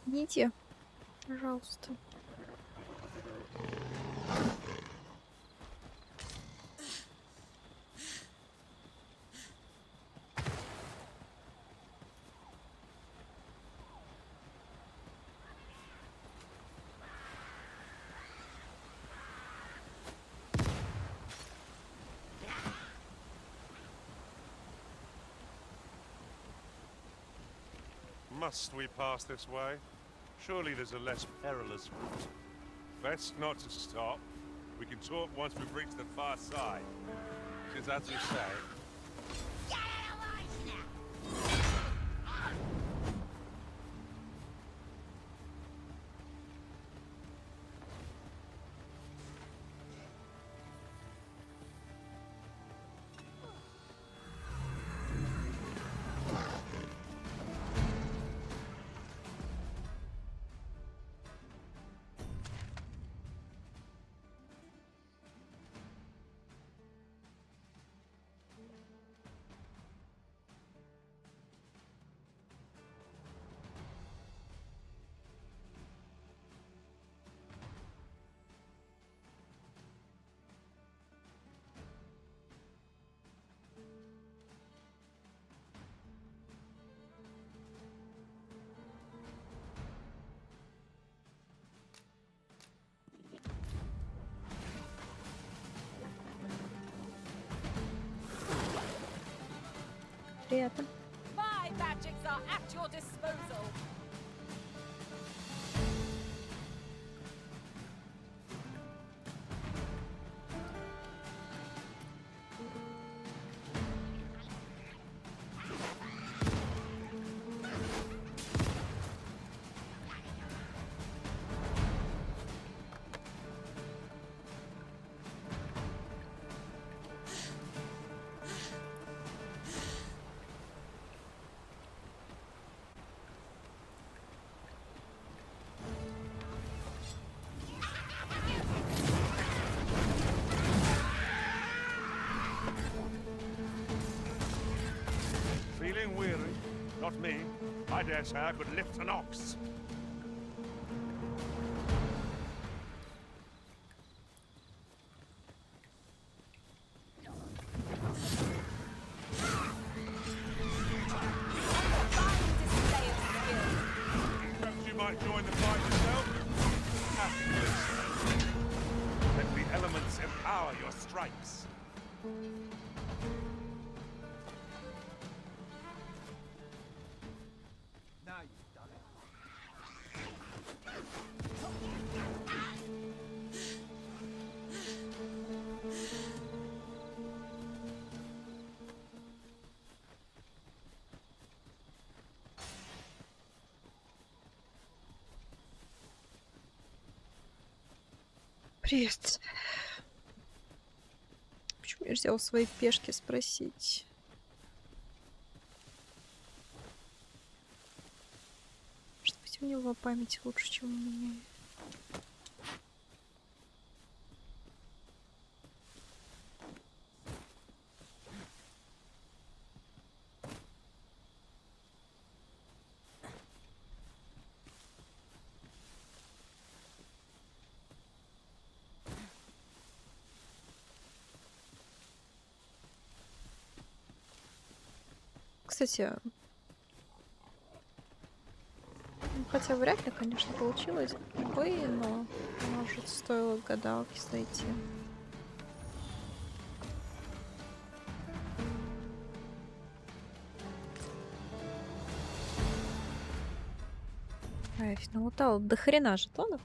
Идите, пожалуйста. Must we pass this way? Surely there's a less perilous route. Best not to stop. We can talk once we've reached the far side. Since, as you say... Приятно. My magics are at your disposal. me, I dare say I could lift an ox. Perhaps you might join the fight yourself? Happily so. Let the elements empower your strikes. Now you've done it. Привет. Почему нельзя у своей пешки спросить? Может быть, у него память лучше, чем у меня. Кстати, хотя вряд ли, конечно, получилось бы, но может стоило к гадалке зайти. Ай, налутал до хрена жетонов.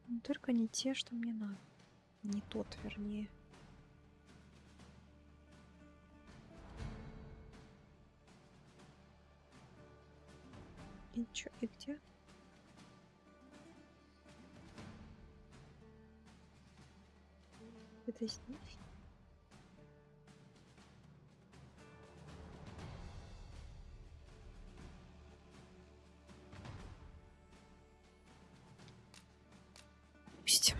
Но только не те, что мне надо. Не тот, вернее. И чё, и где? Это здесь? Пусть.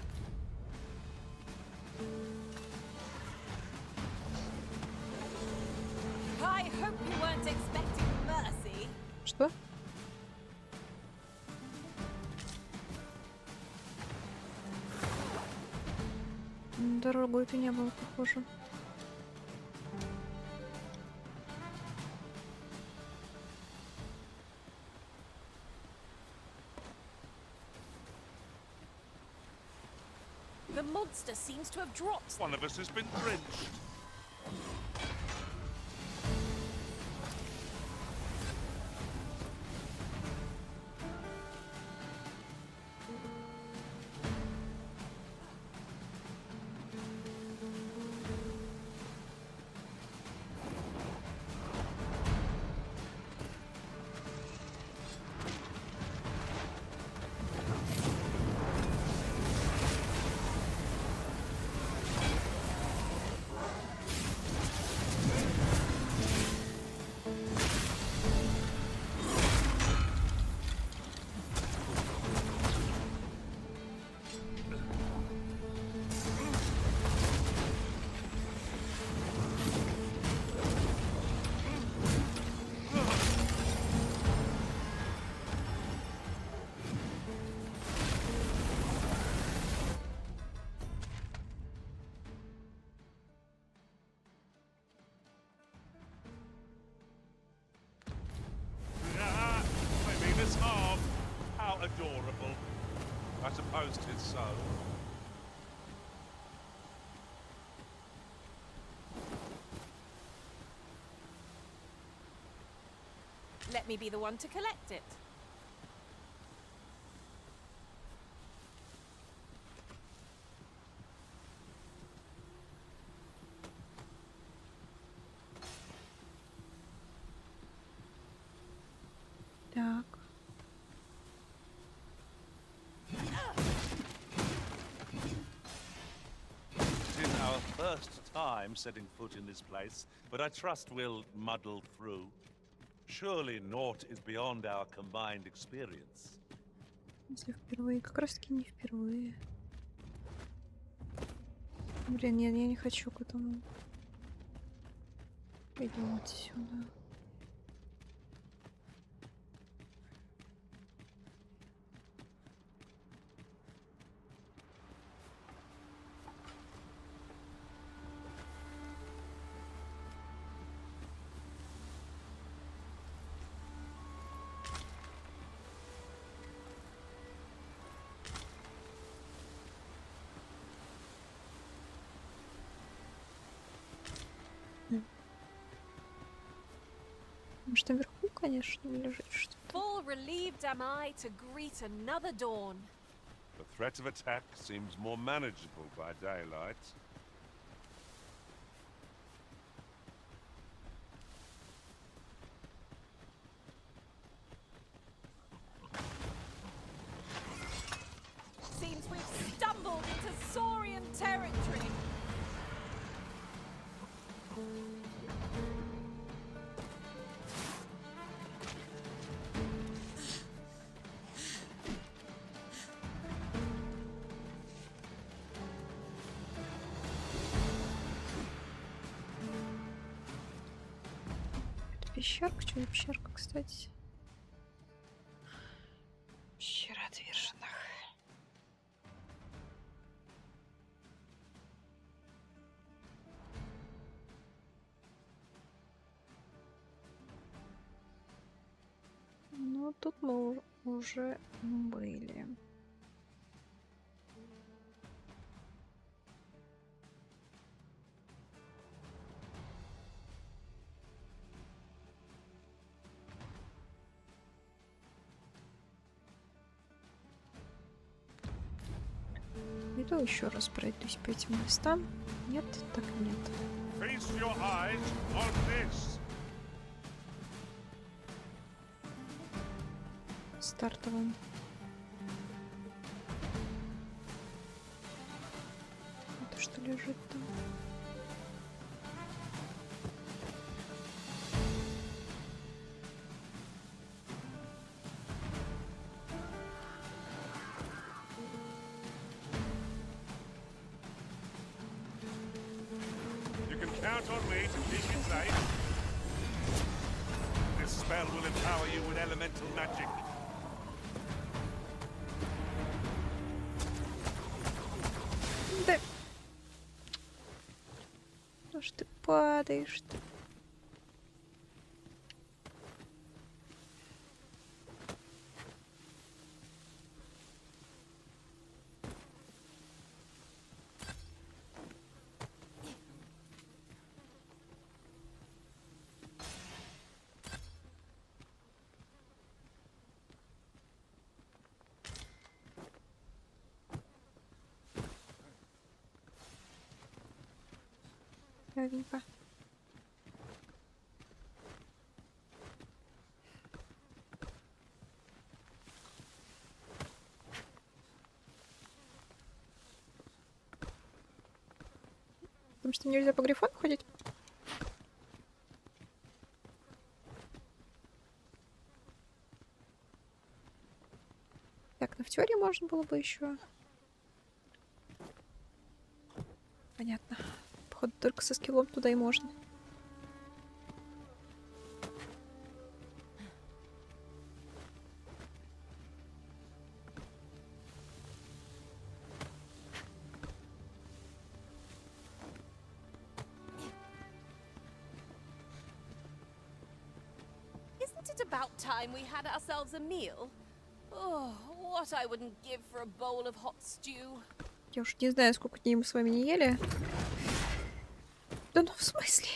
I hope you weren't expecting mercy. Что? Дорогу это не было похоже. The monster seems to have dropped. One of us has been drenched. How adorable. I suppose 'tis so. Let me be the one to collect it. Так. It is our first time setting foot in this place, but I trust we'll muddle through. Surely naught is beyond our combined experience. Если впервые, как раз таки не впервые. Блин, нет, я не хочу к этому. Идем отсюда. Может, наверху, конечно, лежит что-то. Full relieved am I to greet another dawn. The threat of attack seems more manageable by daylight. Seems we've stumbled into Saurian territory. Это пещерка? Что за пещерка, кстати? Пещера отверженных. Ну, тут мы уже были. Иду еще раз пройдусь по этим местам. Нет, так и нет. Feast your eyes on this. Стартовым. Это что лежит там? You can count on me to keep you safe. This spell will empower you with elemental magic. Да. Ну ж ты падаешь-то? Ровненько. Потому что нельзя по грифону ходить? Так, ну в теории можно было бы еще. Понятно. Походу, только со скиллом туда и можно. Isn't it about time we had ourselves a meal? Oh, what I wouldn't give for a bowl of hot stew. Я уж не знаю, сколько дней мы с вами не ели. Да ну в смысле?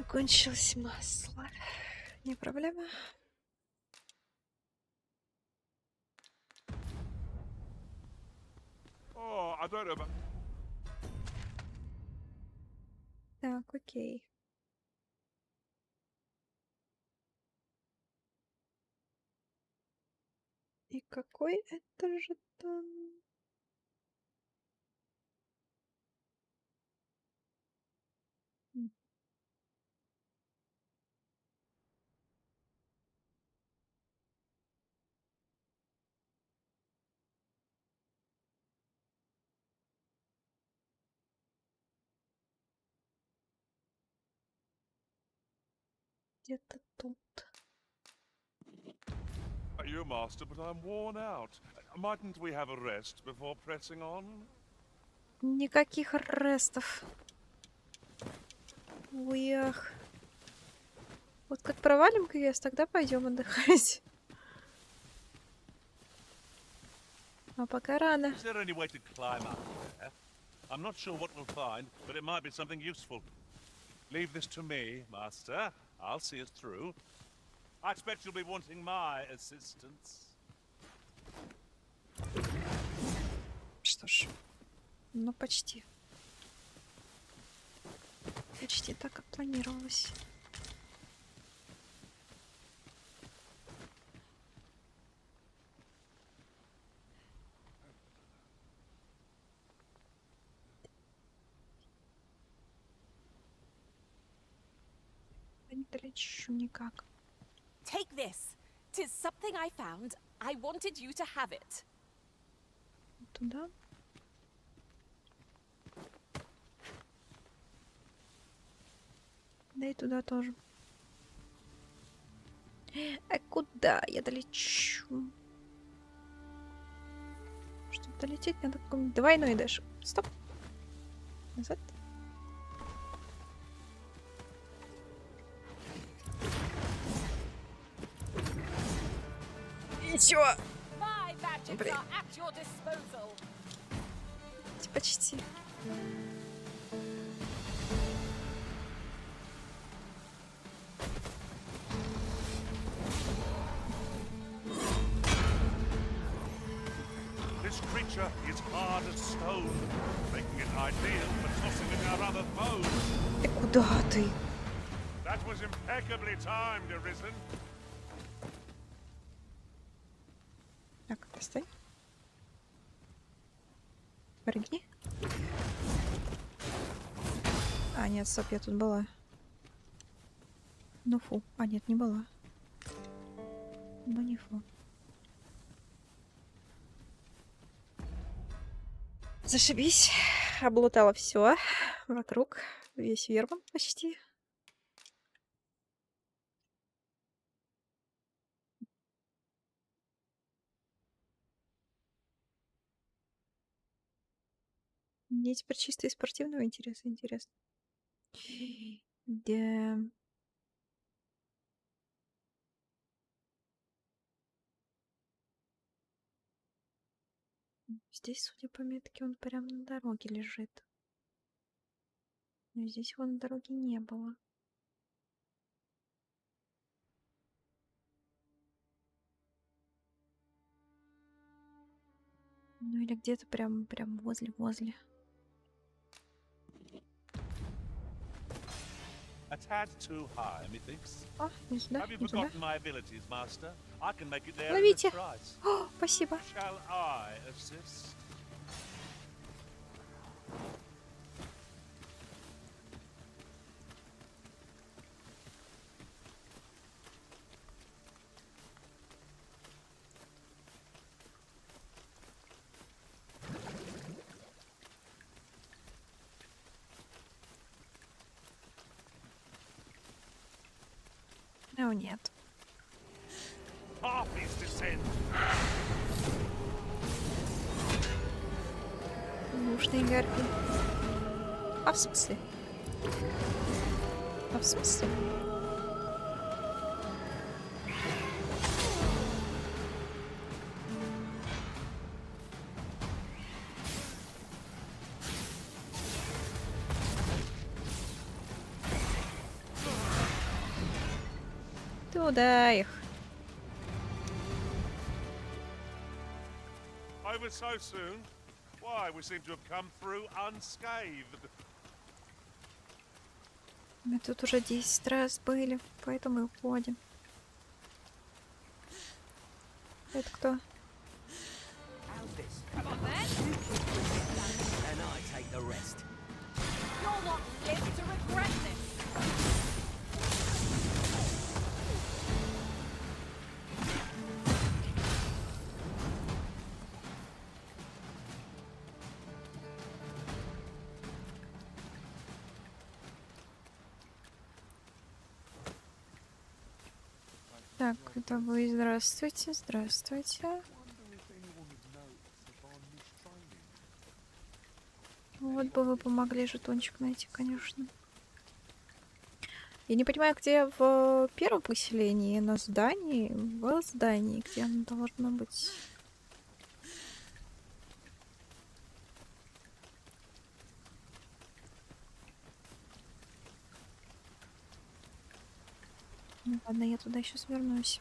Кончилось масло. Не проблема. Oh, I don't know about... Так, окей. И какой это жетон? Где-то тут. You, master, but I'm worn out. Mightn't we have a rest before pressing on? Никаких арестов. Уях. Вот как провалим квест, тогда пойдем отдыхать. А пока рано. Is there any way to climb up there? I'm not sure what we'll find, but it might be something useful. Leave this to me, master. I'll see us through. I expect you'll be wanting my assistance. Что ж, ну почти. Почти так, как планировалось. Не долечу никак. Take this. 'Tis something I found. I wanted you to have it. Туда. Да и туда тоже. А куда я долечу? Чтобы долететь, надо какой-нибудь двойной дэш. Стоп. Назад. Ничего. Блин. Почти. This creature is hard as stone, making it ideal for tossing at our other foes. И куда ты? That was impeccably timed, Arisen. Так, достань. Прыгни. А, нет, стоп, я тут была. Ну фу. А, нет, не была. Ну не фу. Зашибись. Облутала все вокруг. Весь верман почти. Мне теперь чисто из спортивного интереса интересно. Да. Здесь, судя по метке, он прямо на дороге лежит. Но здесь его на дороге не было. Ну или где-то прям возле. A tad too high, methinks. О, не сюда, Have you не туда. forgotten my abilities, master? I can make it there in a Ловите. trice. О, спасибо. Shall I assist? О, нет. Harpies descend. Ушные гарпи. А в смысле? А в смысле? Туда их. Over so soon? Why, we seem to have come through unscathed. Мы тут уже 10 раз были, поэтому и уходим. Это кто? Come on then. And I take the rest. You'll not live to regret this. Так, это вы. Здравствуйте, здравствуйте. Вот бы вы помогли жетончик найти, конечно. Я не понимаю, где в первом поселении, на здании, в здании, где оно должно быть. Ну ладно, я туда сейчас вернусь.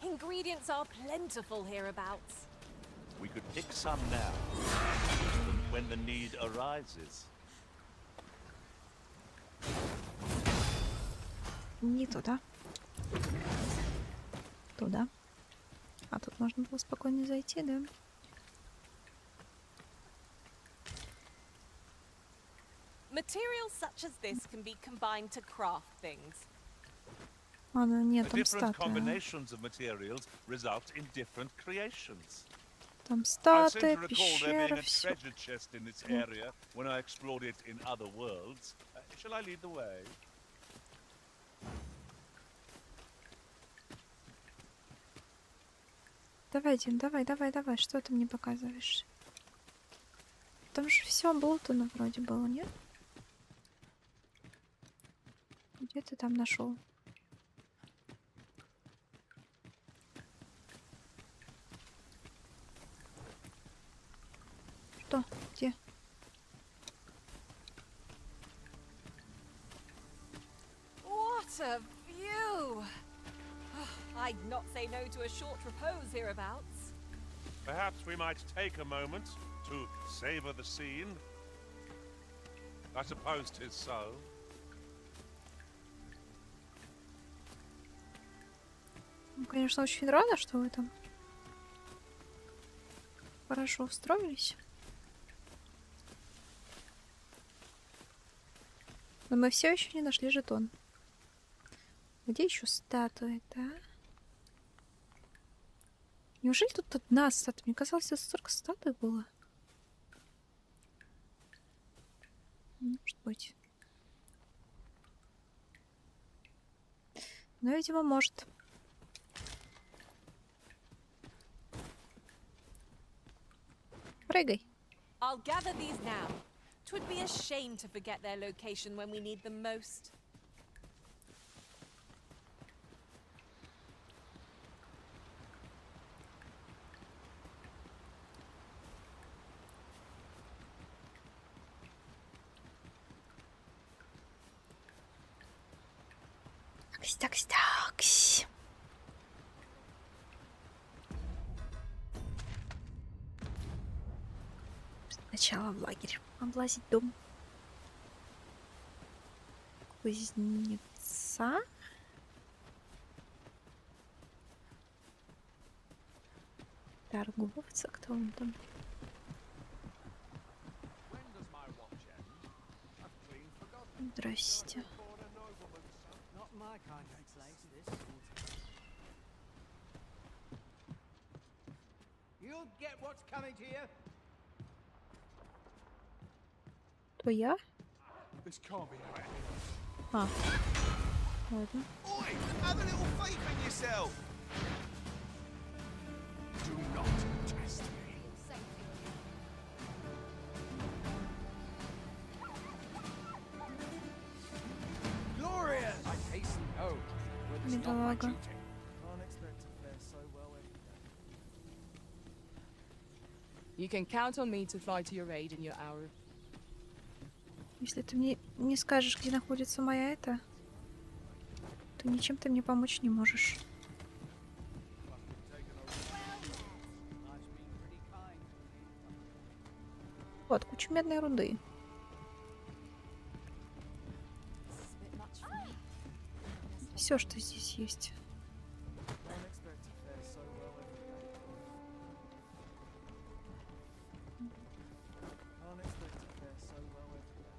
Ingredients are plentiful hereabouts. We could pick some now, when the need arises. Не туда. Туда. А тут можно было спокойно зайти, да? Materials such as this can be combined to craft things. А, ну нет, там Different статуя. combinations of materials result in different creations. Там I seem статуя, to recall there being пещера, a все. treasure chest in this area when I explored it in other worlds. Shall I lead the way? Давай, Дим, давай, давай, давай. Что ты мне показываешь? Там же все облутано вроде было, нет? Где ты там нашел? Что? Где? What a view! I'd not say no to a short repose hereabouts. Perhaps we might take a moment to savor the scene. I suppose 'tis so. Ну, конечно, очень рада, что вы там хорошо устроились. Но мы все еще не нашли жетон. Где еще статуя-то? А? Неужели тут одна статуя? Мне казалось, тут столько статуй было. Может быть. Но, видимо, может. Прыгай. I'll gather these now. 'Twould be a shame to forget their location when we need them most. Такс, такс, такс. Сначала в лагерь. Облазить дом кузнеца. Торговца, кто он там? Здрасте. То я? А. Ладно. Oi, have a little faith in yourself. Do not test me. Glorious. I hasten home. Where there's not Бедолага. much eating. Can't expect to fare so well every day. You can count on me to fly to your aid in your hour of... Если ты мне не скажешь, где находится моя эта, то ничем ты мне помочь не можешь. Вот, куча медной руды. Все, что здесь есть. Can't expect to fare so well every day. Can't expect to fare so well every day.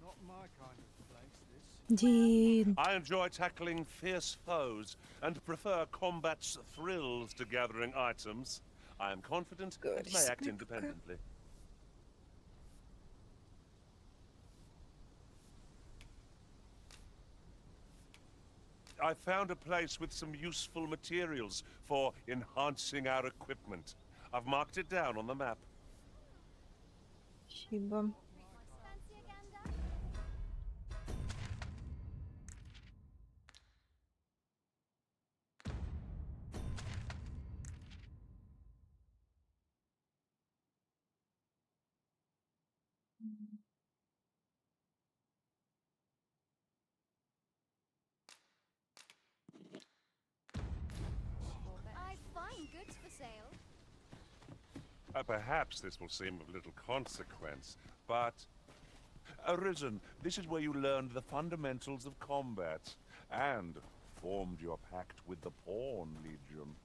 Not my kind of place, this. Dean. I enjoy tackling fierce foes and prefer combat's thrills to gathering items. I am confident and may act independently. I found a place with some useful materials for enhancing our equipment. I've marked it down on the map. Спасибо. I find goods for sale. Perhaps this will seem of little consequence, but... Arisen, this is where you learned the fundamentals of combat, and formed your pact with the Pawn Legion.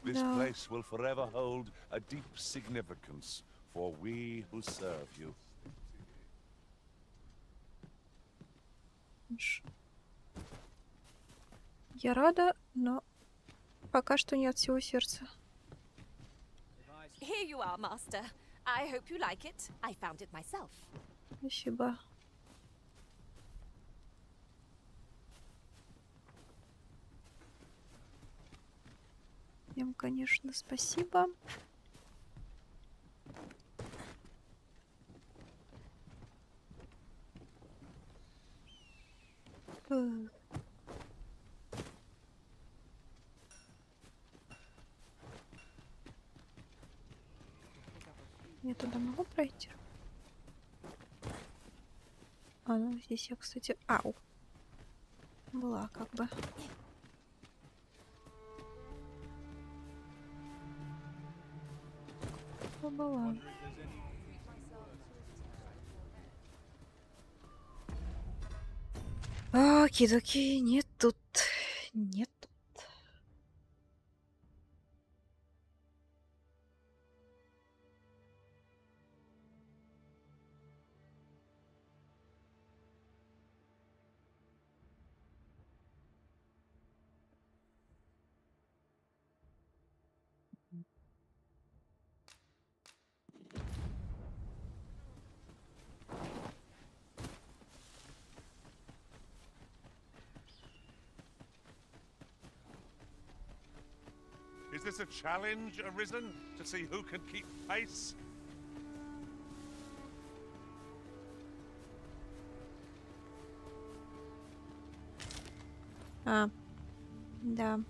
This No. place will forever hold a deep significance for we who serve you. Я рада, но пока что не от всего сердца. Here you are, Master. I hope you like it. I found it myself. Спасибо. Всем, конечно, спасибо. Я туда могу пройти? А, ну здесь я, кстати... Ау. Была как бы. Была. Окей-доки, нет тут. Нет тут. Is this a challenge, Arisen, to see who can keep pace? А, да.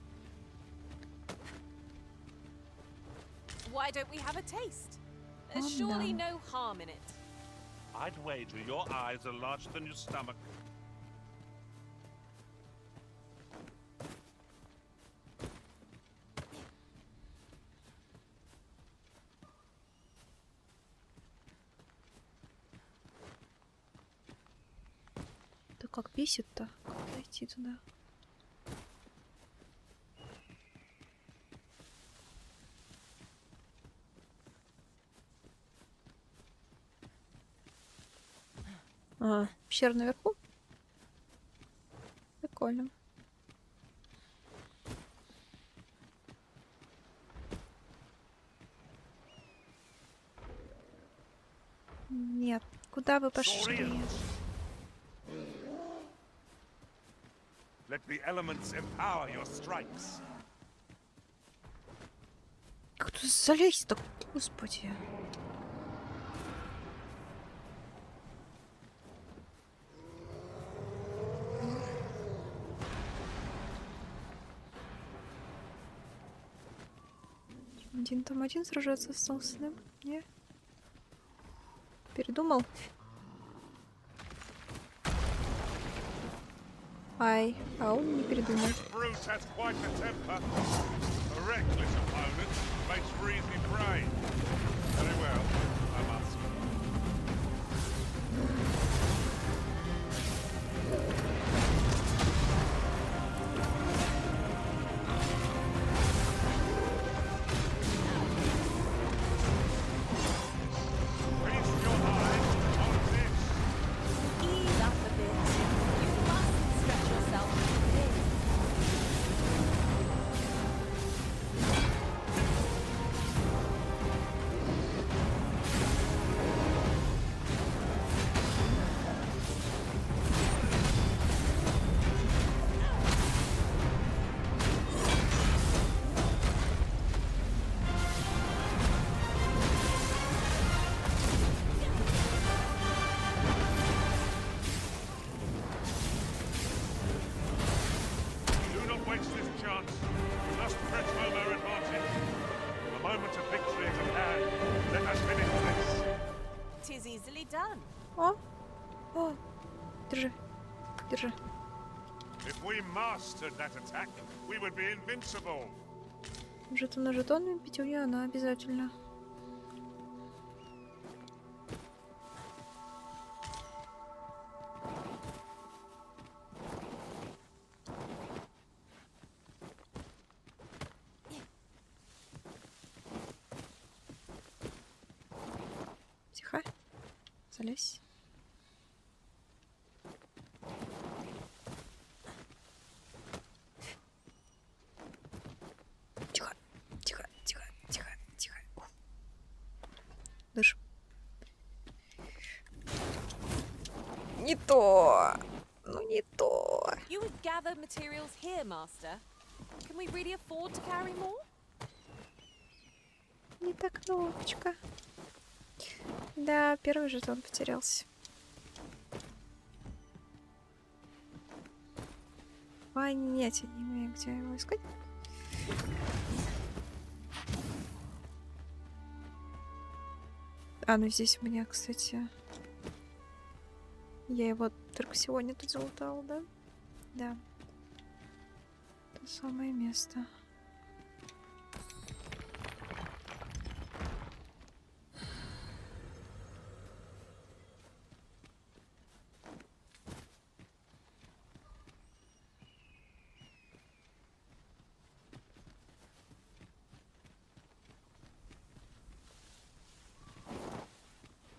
Why don't we have a taste? Oh, There's surely no. no harm in it. I'd wager your eyes are larger than your stomach. Да как бесит-то? Как дойти туда? А, пещера наверху? Прикольно. Нет, куда вы пошли? Let the elements empower your strikes. Как тут залезть-то? Господи. Один там один сражаться остался, да? Не? Передумал? Ай, а он не передумал. Bruce has quite a temper. A reckless opponent makes for easy prey. Very well, I must. Ease up a bit. You must Держи. If we mastered that attack, we would be invincible. Жетон на жетон, пятюня она обязательно. Тихо. Залезь. Тихо, тихо, тихо, тихо, тихо. Дышь. Не то. Ну не то. You would gather materials here, Master. Can we really afford to carry more? Не та кнопочка. Да, первый жетон потерялся. Понятия не имею, где его искать. А, ну здесь у меня, кстати... Я его только сегодня тут залутала, да? Да. То самое место.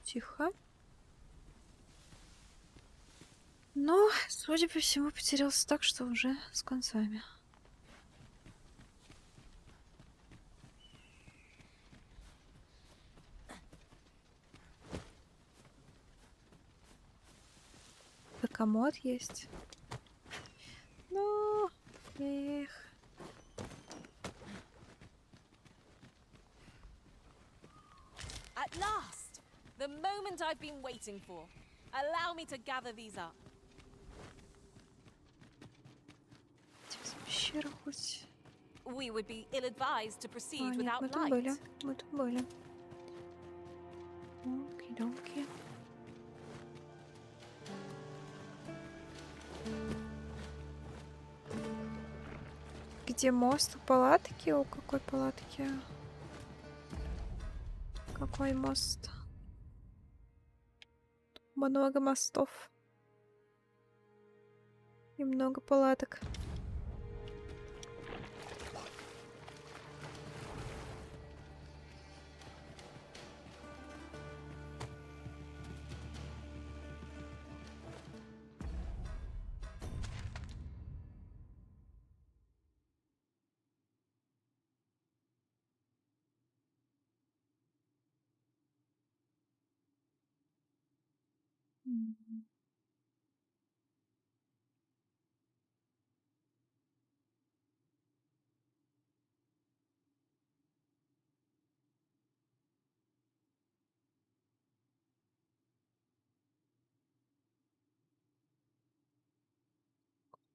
Тихо. Но, судя по всему, потерялся так, что уже с концами. Да комод есть. Ну, эх. At last! The moment I've been waiting for. Allow me to gather these up. Пещера хоть. We would be ill-advised to proceed А, нет, without мы тут light. были. Мы тут были. Окей-доки. Где мост? У палатки? У какой палатки? Какой мост? Много мостов. И много палаток.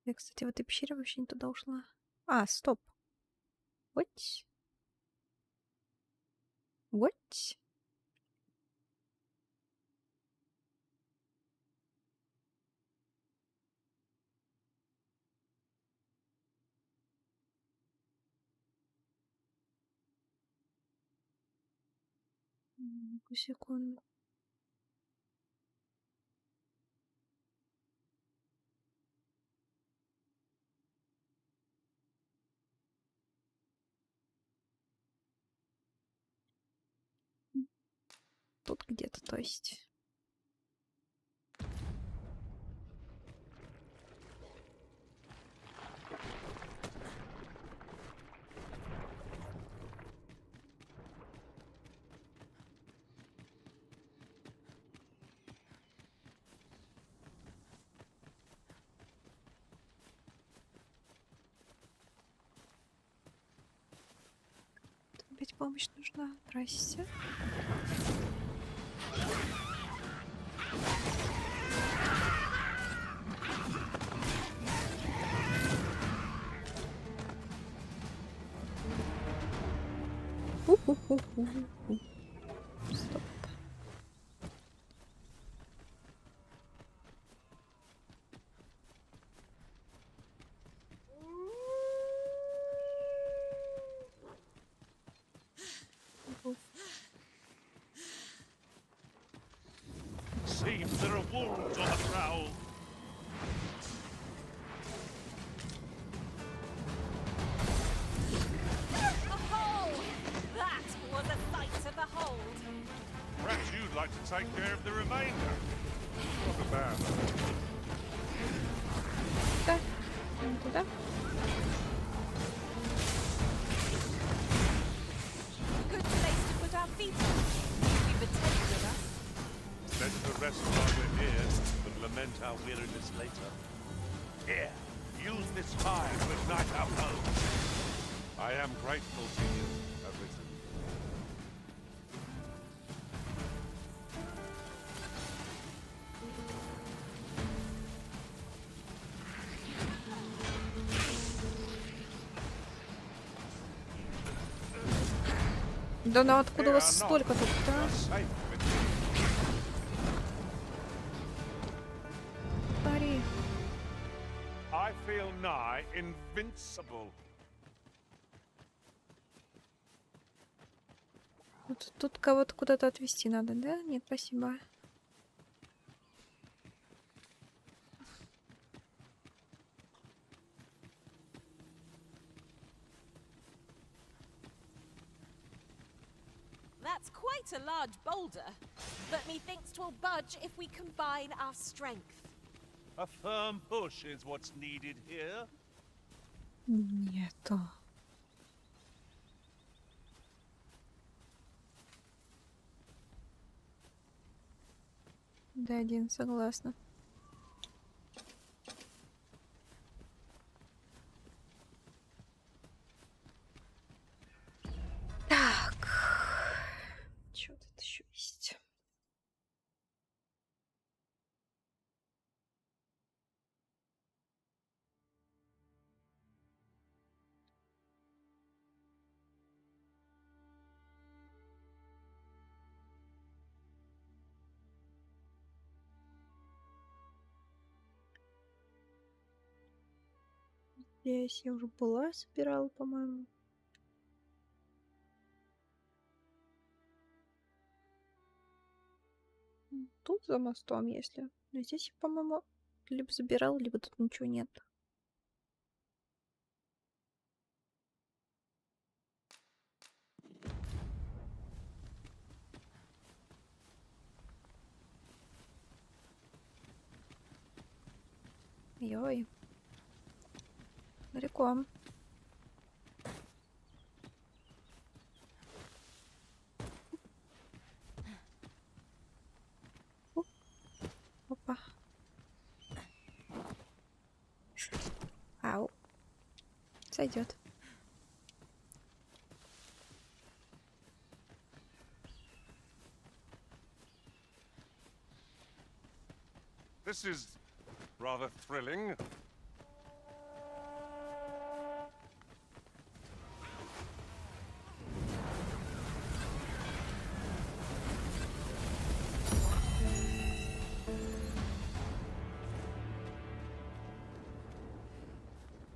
Я, кстати, в этой пещере вообще не туда ушла. А, стоп. Вот. Вот. Секунду. Тут где-то, то есть. Опять помощь нужна. Здрасте. Стоп. wolves on the prowl. A hole! That was a sight to behold. Perhaps you'd like to take care of the remainder. Not a bad. Да. Туда. Good place to put our feet on. You've attended us. Better to rest while we're here than lament our weariness later. Here, use this fire to ignite our homes. I am grateful to you, Arisen. Да ну откуда у вас столько тут, да? Пари. I feel nigh invincible. Вот тут кого-то куда-то отвезти надо, да? Нет, спасибо. That's quite a large boulder, but methinks 'twill budge if we combine our strength. A firm push is what's needed here. Нету. Да, один, согласна. Так. Что тут еще есть? Здесь я уже была, собирала, по-моему. Тут за мостом, если. Но здесь, по-моему, либо забирал, либо тут ничего нет. Йой. Далеко. Опа. Ау. Сойдет. This is rather thrilling.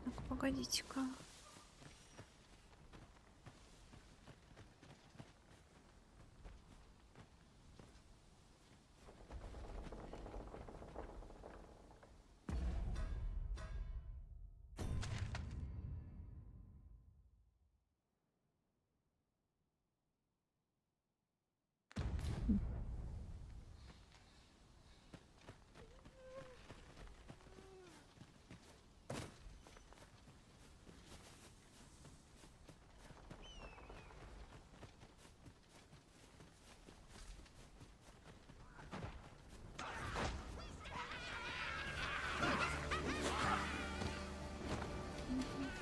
Ну-ка, погодите-ка.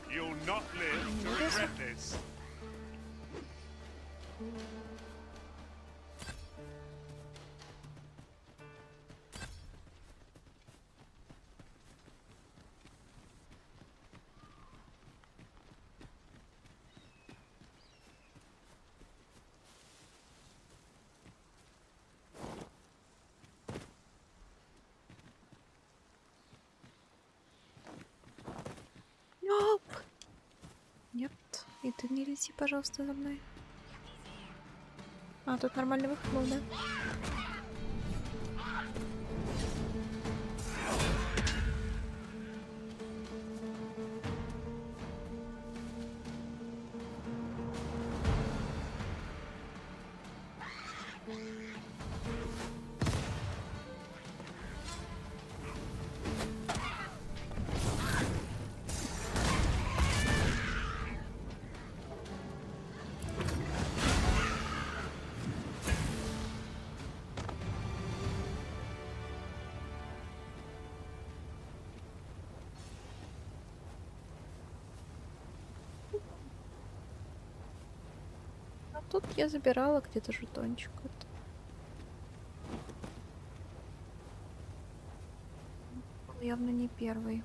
You'll not live to regret this. Оп. Нет, и ты не лети, пожалуйста, за мной. А, тут нормальный выход был, да? Тут я забирала где-то жетончик. Был явно не первый.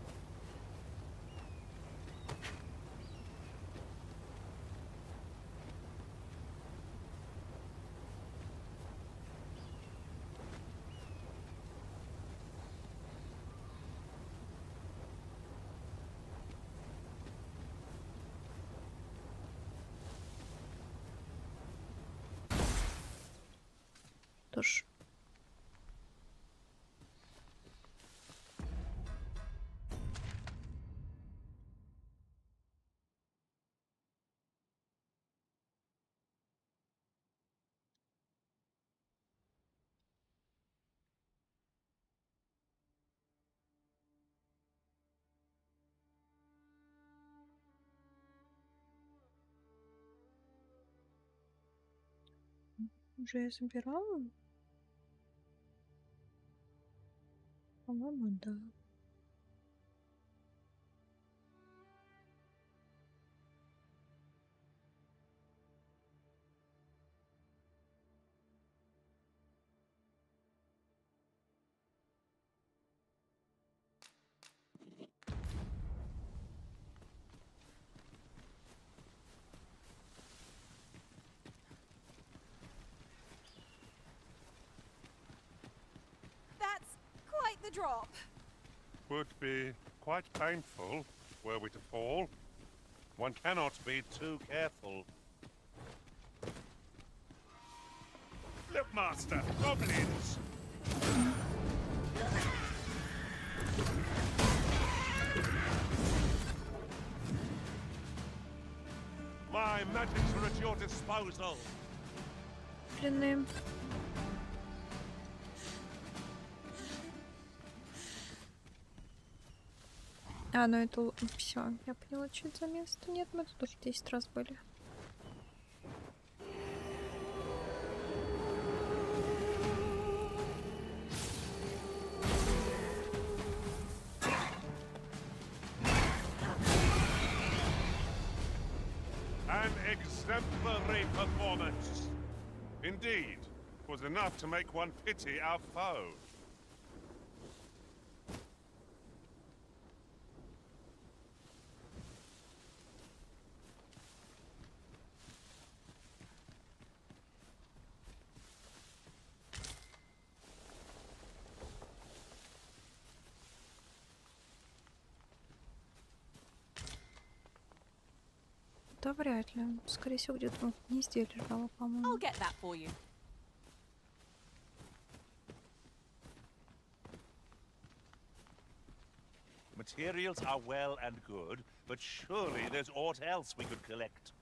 Тоже. Уже я забирала? По-моему, да. That's quite the drop. Would be quite painful were we to fall. One cannot be too careful. Look, Master, goblins! My magics are at your disposal. Блин. А, ну это все. Я поняла, что это за место. Нет, мы тут уже 10 раз были. An exemplary performance. Indeed, it was enough to make one pity our foe. Да вряд ли. Скорее всего, где-то в гнезде лежала, по-моему. I'll get that for you. Materials are well and good, but surely there's aught else we could collect.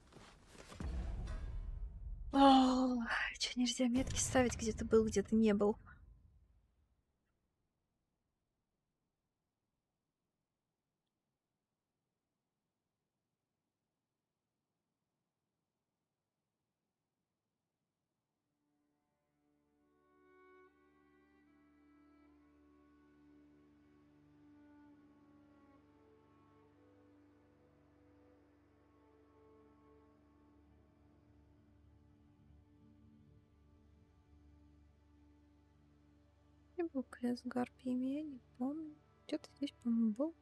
Че, нельзя метки ставить, где-то был, где-то не был. Не был крест с гарпиями, я не помню. Где-то здесь, по-моему, был.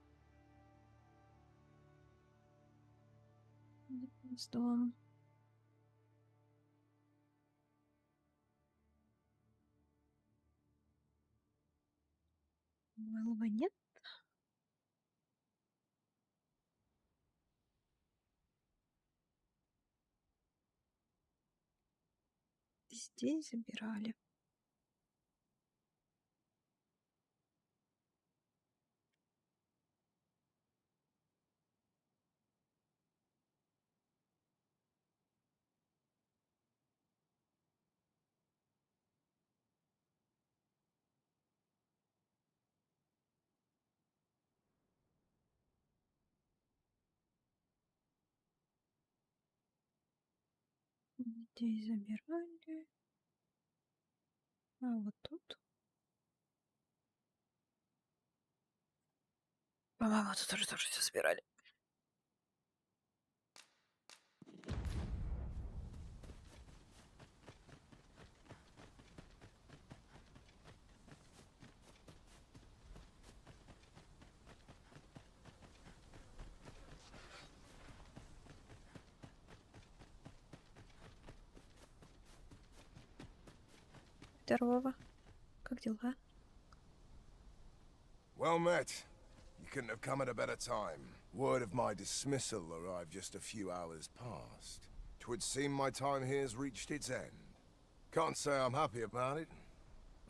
С домом. Малого нет. Здесь забирали. Здесь забирали. А вот тут. По-моему, тут тоже все собирали. — Здорово. Как дела? Well met. You couldn't have come at a better time. Word of my dismissal arrived just a few hours past. 'Twould seem my time here's reached its end. Can't say I'm happy about it.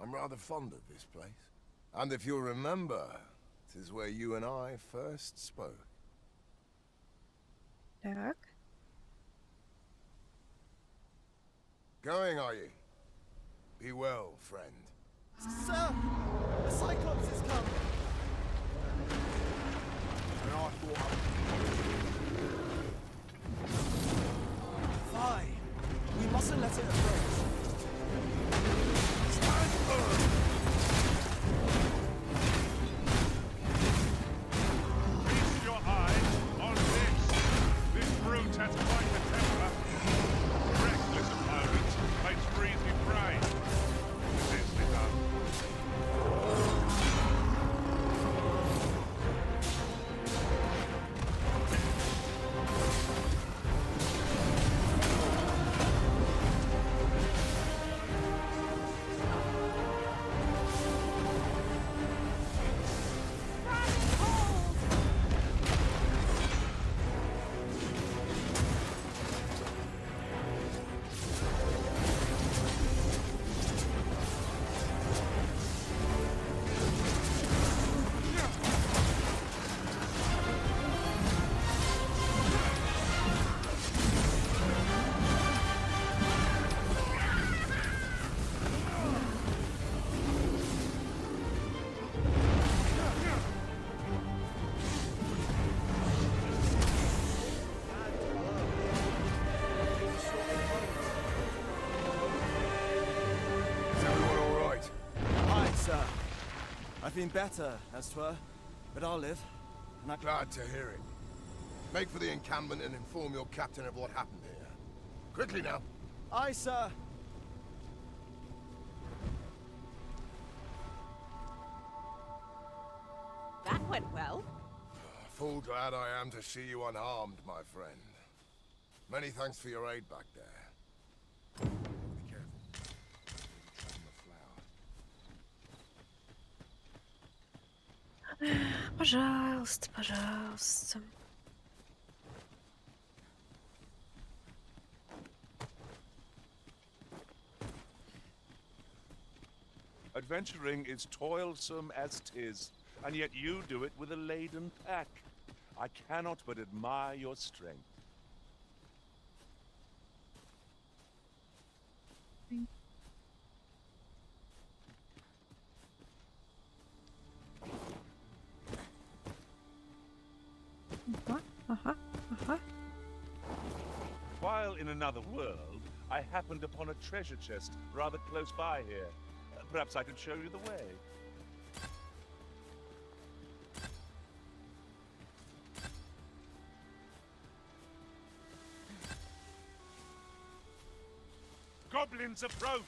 I'm rather fond of this place. And if you'll remember, 'tis where you and I first spoke. Так. Going, are you? Be well, friend. Sir, the Cyclops has come. And I thought Fine. We mustn't let it approach. Stand firm. Feast your eyes on this. This brute has quite a temper. Reckless opponent makes for easy prey. Nicely done. I've been better, as 'twere, but I'll live. And I'm glad to hear it. Make for the encampment and inform your captain of what happened here. Quickly now. Aye, sir. That went well. Full glad I am to see you unharmed, my friend. Many thanks for your aid back there. Be careful. Tread on the flower. Пожалуйста, пожалуйста. Adventuring is toilsome as 'tis, and yet you do it with a laden pack. I cannot but admire your strength. While in another world, I happened upon a treasure chest rather close by here. Perhaps I could show you the way. Goblins approach!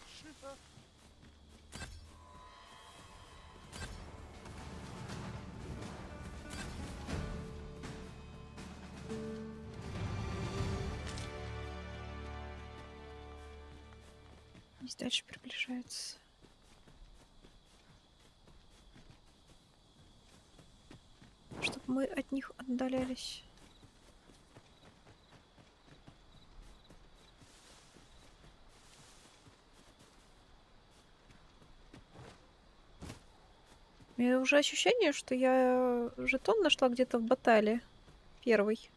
Здесь дальше приближается. Чтобы мы от них отдалялись. У меня уже ощущение, что я жетон нашла где-то в батале. Первый.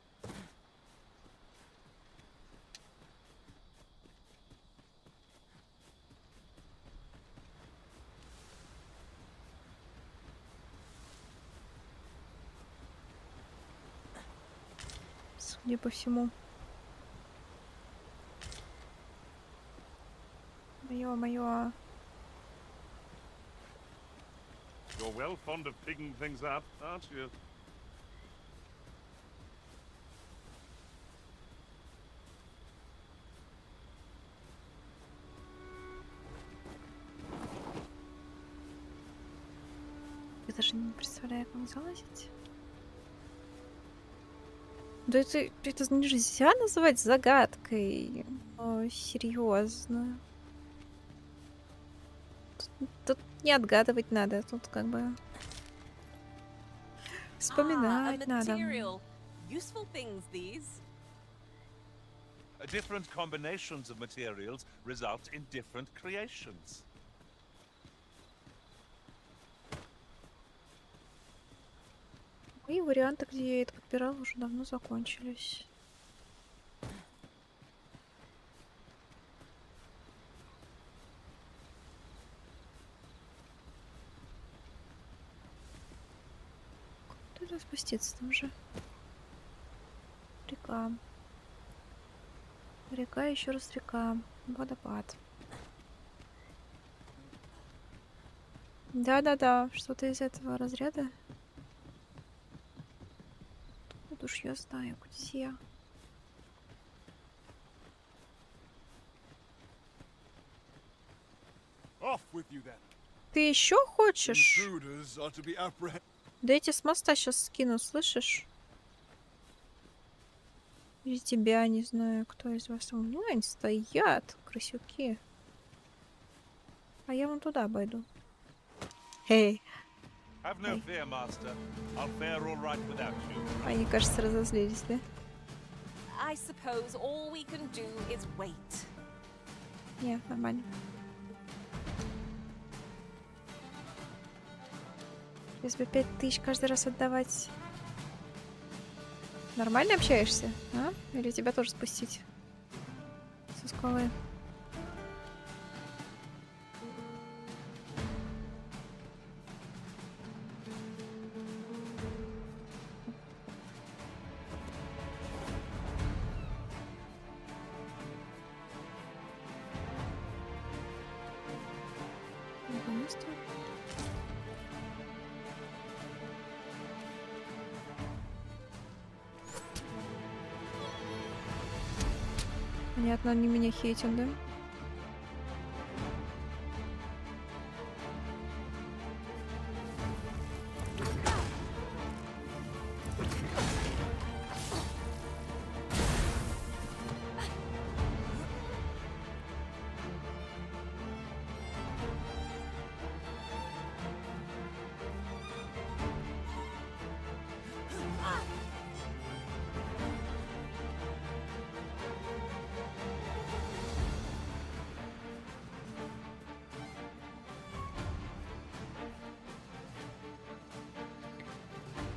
Судя по всему. Моё. You're well fond of picking things up, aren't you? Я даже не представляю, как залазить. Да это нельзя называть загадкой. О, серьезно. Тут не отгадывать надо, тут как бы вспоминать надо. Useful things, these. Different combinations of materials result in different creations. Мои варианты, где я это подбирала, уже давно закончились. Куда спуститься там же? Река. Река, еще раз река. Водопад. Да-да-да, что-то из этого разряда. Тут уж я знаю, где. Off with you then. Ты еще хочешь? Intruders are to be apprehended. Да эти с моста сейчас скину, слышишь? Или тебя, не знаю, кто из вас там. Ну, они стоят, красюки. А я вон туда обойду. Эй. Have no fear, master. I'll fare all right without you. Они, кажется, разозлились, да? I suppose all we can do is wait. Не, нормально. Если бы 5000 каждый раз отдавать. Нормально общаешься, а? Или тебя тоже спустить? Со скалы. Понятно, они меня хейтят, да?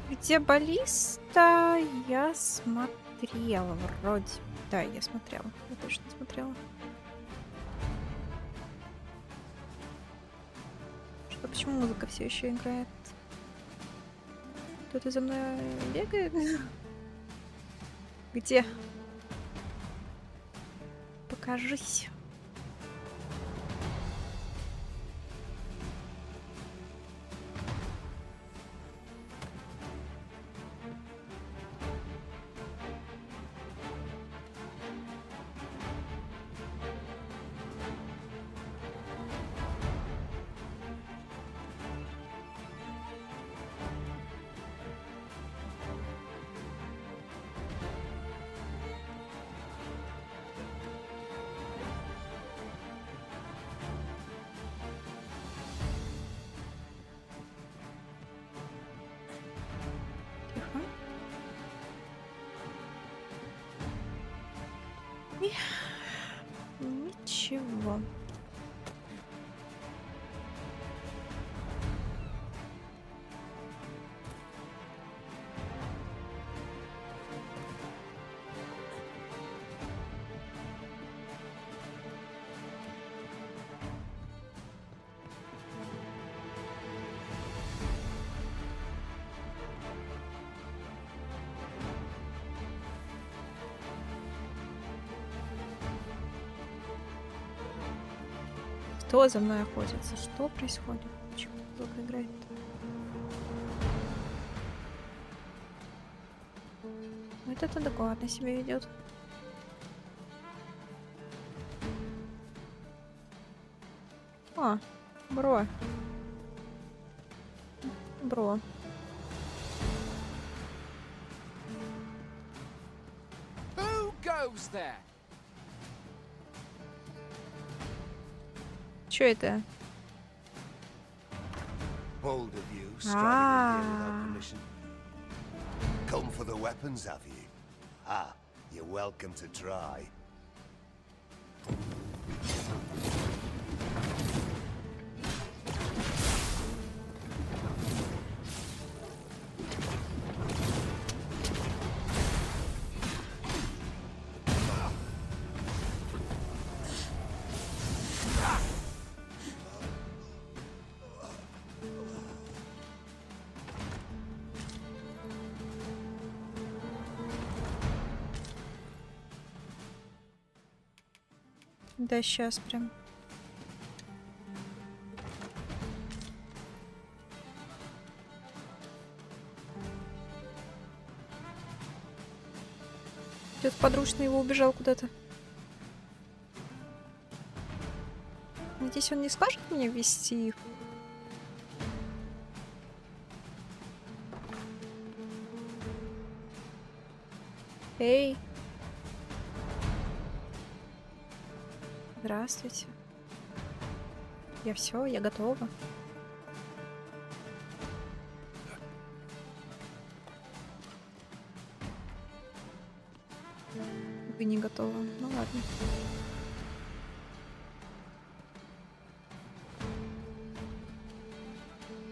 Где баллиста я смотрела вроде. Да, я смотрела. Я точно смотрела. Что, почему музыка все еще играет? Кто-то за мной бегает? Где? Покажись. Ничего. Кто за мной охотится? Что происходит? Почему звук играет? Вот это адекватно себя ведет. А, бро. Бро. Who goes there? Чё это? Bold of you, striding in here without permission. Come for the weapons, have you? Ah, you're welcome to try. Да, сейчас прям. Где-то подручный его убежал куда-то. Надеюсь, он не скажет мне ввести их. Эй! Здравствуйте. Я готова. Вы не готовы. Ну ладно.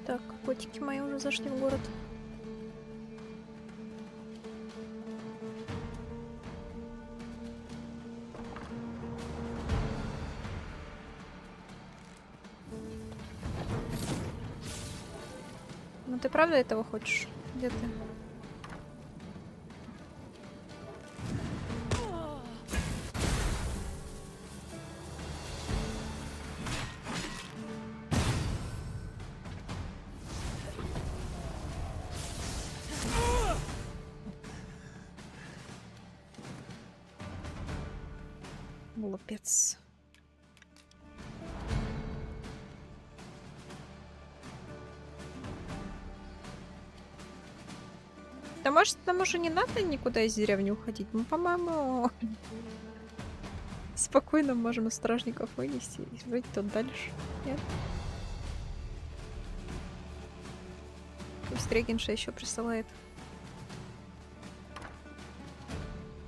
Так, котики мои уже зашли в город. Ну ты правда этого хочешь? Где ты? Глупец. Да может, нам уже не надо никуда из деревни уходить? Мы, по-моему, спокойно можем стражников вынести и жить тут дальше. Нет? Пусть Регенша еще присылает.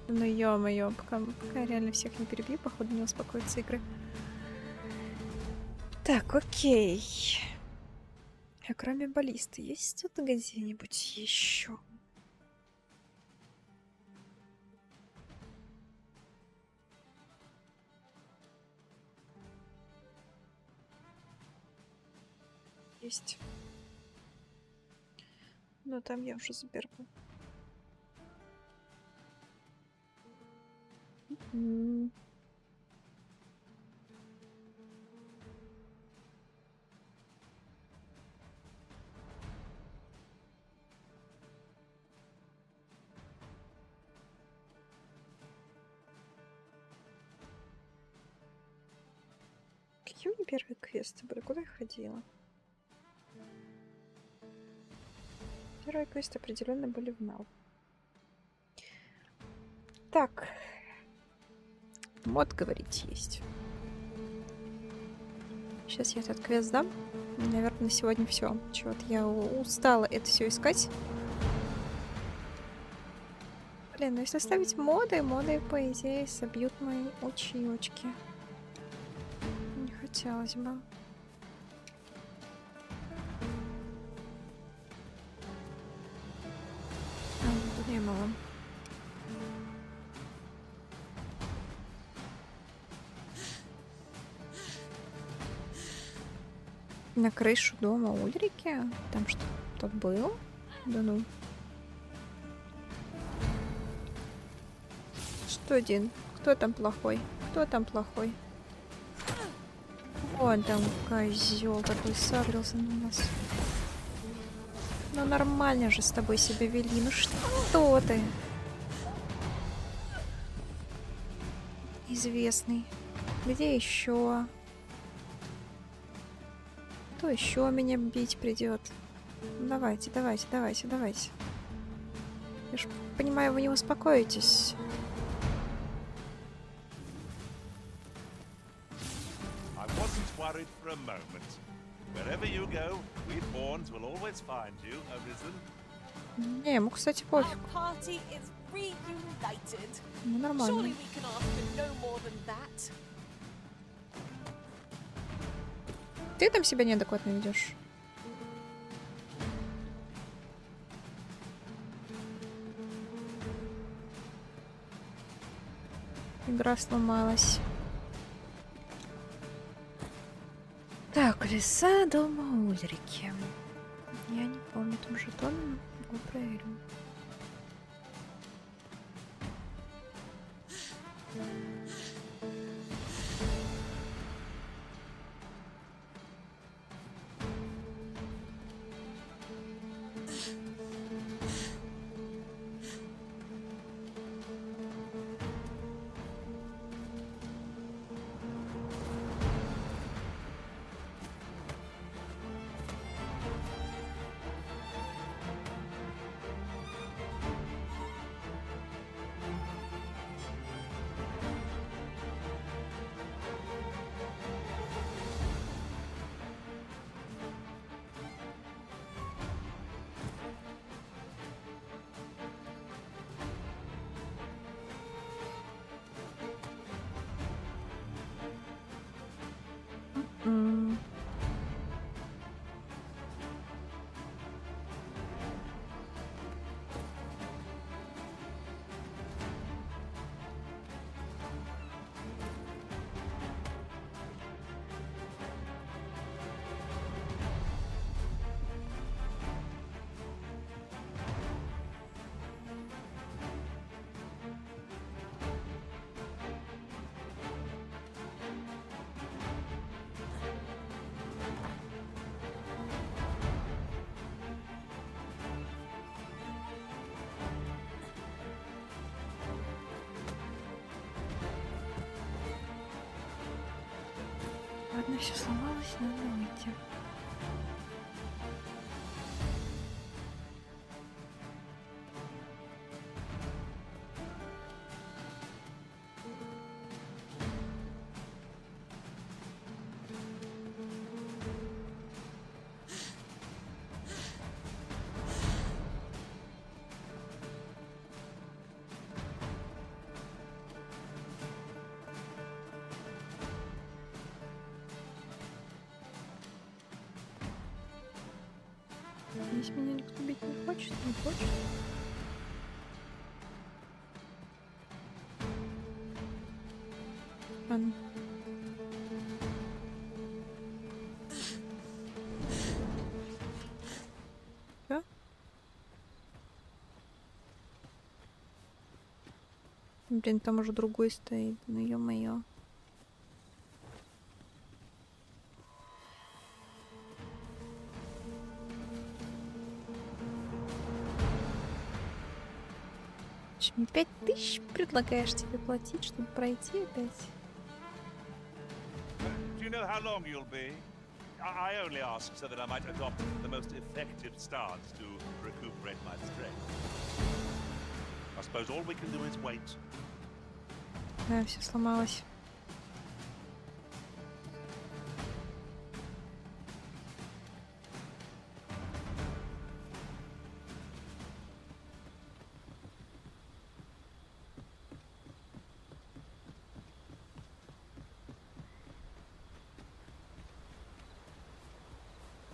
Ну ё-моё, пока я реально всех не перебью, походу не успокоятся игры. Так, окей. А кроме баллисты, есть тут где-нибудь еще? Есть. Но там я уже заберу. Какие у меня первые квесты были? Куда я ходила? Первые квесты определенно были в Мел. Так. Мод, говорить, есть. Сейчас я этот квест дам. Наверное, на сегодня все. Чего-то я устала это все искать. Блин, ну если ставить моды, по идее, собьют мои очки. Не хотелось бы. Тут не было. На крышу дома Ульрики? Там что-то было? Да ну. Что один? Кто там плохой? Кто там плохой? Вон там козел такой сагрился на нас. Ну нормально же с тобой себя вели. Ну что ты? Известный. Где еще? Кто еще меня бить придет? Давайте. Я ж понимаю, вы не успокоитесь. Wherever you go, we pawns will always find you, Arisen. Не, ему, кстати, пофиг. Our party is reunited. Ну, Surely нормально. we can ask for no more than that. Ты там себя неадекватно ведешь. Игра сломалась. Так, леса дома Ульрики. Я не помню, там жетоны, но его проверим. Ладно, все сломалось, надо выйти. Здесь меня никто бить не хочет, не хочет. Ладно. Всё? Блин, там уже другой стоит, ну ё-моё. Мне 5000 предлагаешь тебе платить, чтобы пройти опять? Do you know how long you'll be? I only ask so that I might adopt the most effective stance to recuperate my strength. I suppose all we can do is wait. Да, все сломалось.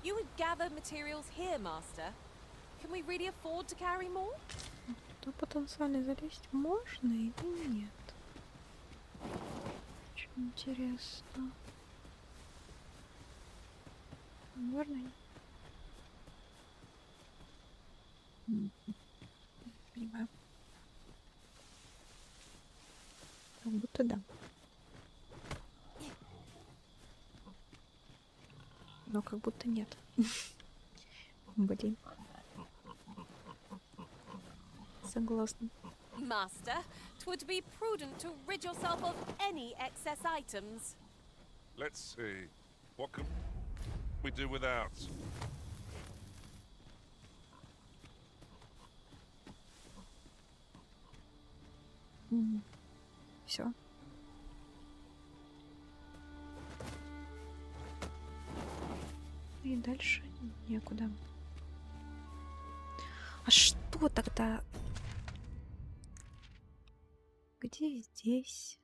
You would gather materials here, Master. Can we really afford to carry more? Туда потенциально залезть можно или нет? Очень интересно. Наверное. Понимаю. Как будто да. Но как будто нет. Блин. Согласна. Master, 'twould be prudent to rid yourself of any excess items. Let's see. What can we do without? Все. Дальше некуда. А что тогда? Где здесь?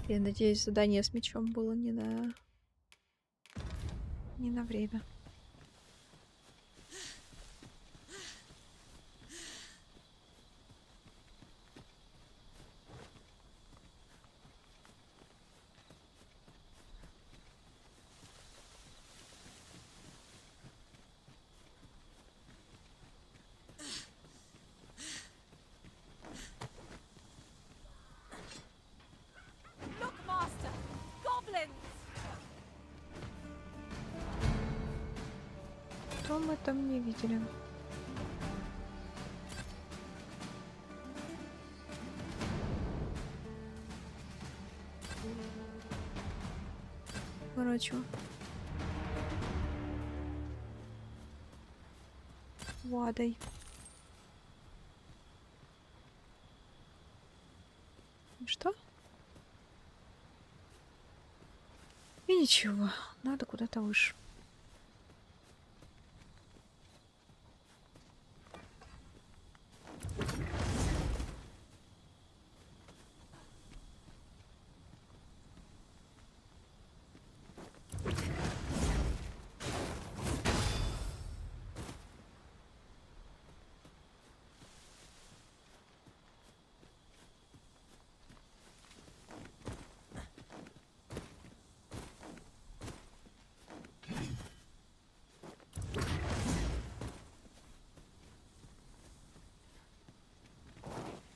Я надеюсь, задание с мечом было не на время. Look, Master! Goblins! Что мы там не видели? Ворочу. Водой. Что? И ничего, надо куда-то выше.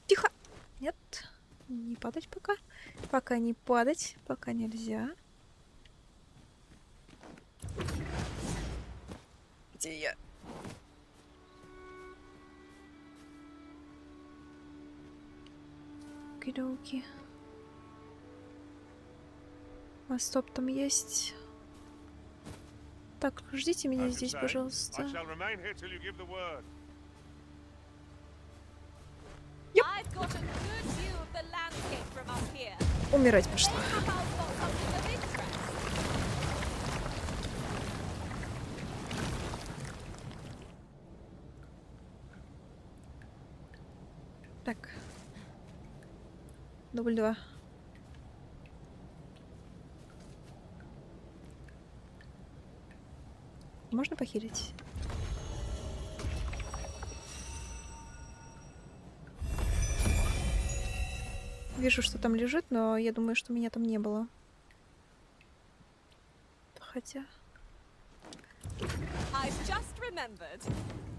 Тихо! Нет, не падать пока. Пока не падать, пока нельзя. Где я? Окей-доки. А стоп, там есть. Так, ждите меня здесь, пожалуйста. I've got a good view of the landscape from up here. Умирать пошла. Maybe I'll spot something of interest. Так. Дубль 2. Можно похилить? Вижу, что там лежит, но я думаю, что меня там не было. Хотя... I've just remembered.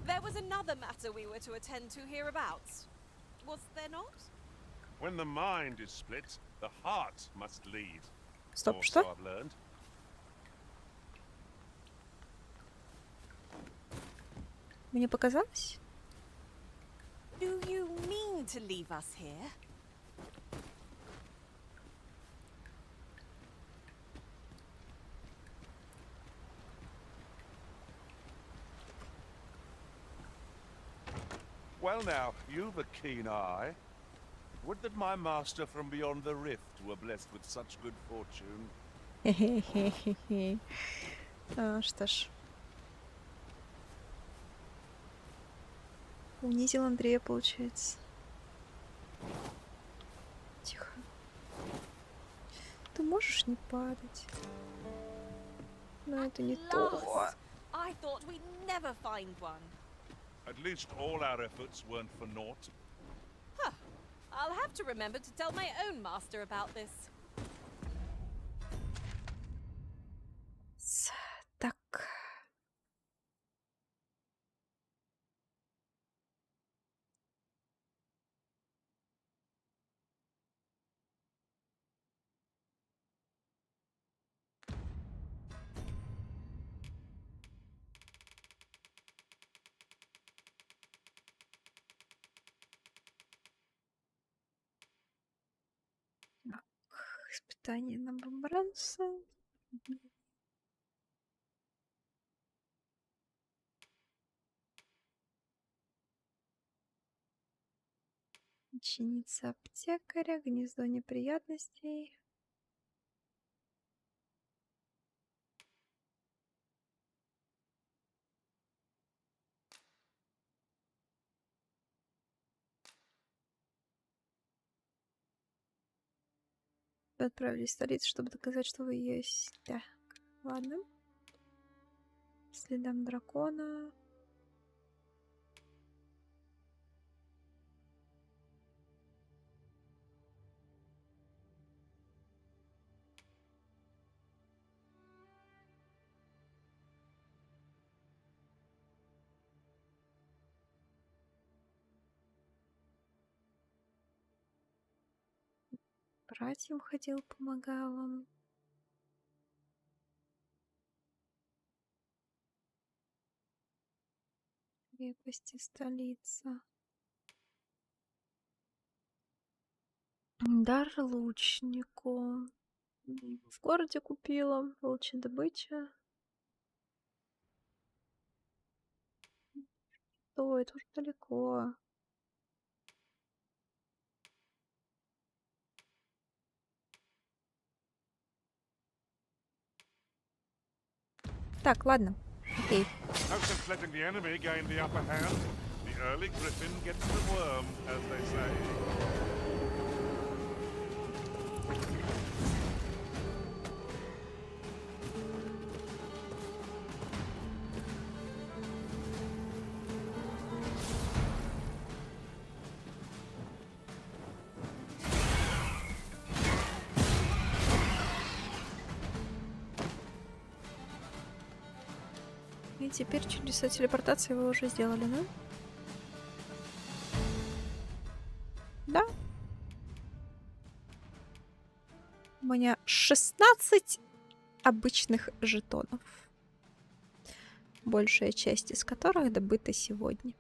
There was another matter we were to attend to hereabouts. Was there not? When the mind is split, the heart must lead. Стоп, Or что? so I've learned. Мне показалось? Do you mean to leave us here? Well now, you've a keen eye. Would that my master from beyond the rift were blessed with such good fortune. Хе-хе-хе-хе. Что ж. Унизил Андрея, получается. Тихо. Ты можешь не падать? Но это не то. Last! I thought we'd never find one. At least all our efforts weren't for naught. Huh. I'll have to remember to tell my own master about this. Так. Так, испытание на бомбранца. Ученица аптекаря, гнездо неприятностей. Вы отправились в столицу, чтобы доказать, что вы есть. Так, ладно. Следам дракона. Братьям ходил, помогал им. Крепости, столица. Дар лучнику. В городе купила. Волчья добыча. Ой, это уже далеко. Так, ладно. Окей. No sense letting the enemy gain the upper hand. The early griffin gets the worm, as they say. И теперь чудеса телепортации вы уже сделали, да? Да. У меня 16 обычных жетонов. Большая часть из которых добыта сегодня.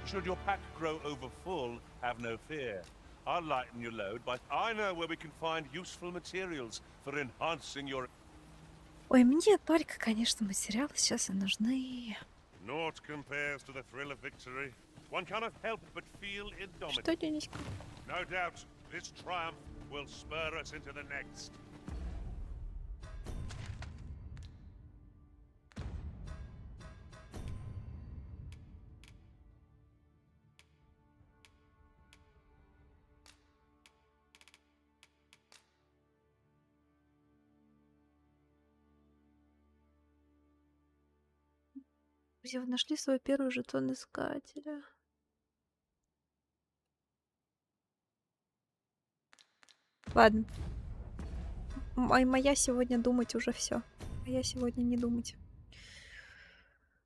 Should your pack grow over full, have no fear. I'll lighten your load, but I know where we can find useful materials for enhancing your... Ой, мне только, конечно, материалы сейчас и нужны. Naught compares to the thrill of victory. One cannot help but feel indomitable. Что, Дениська? No doubt, this triumph will spur us into the next. Друзья, вы нашли свой первый жетон искателя. Ладно. Моя сегодня думать уже все. Моя сегодня не думать.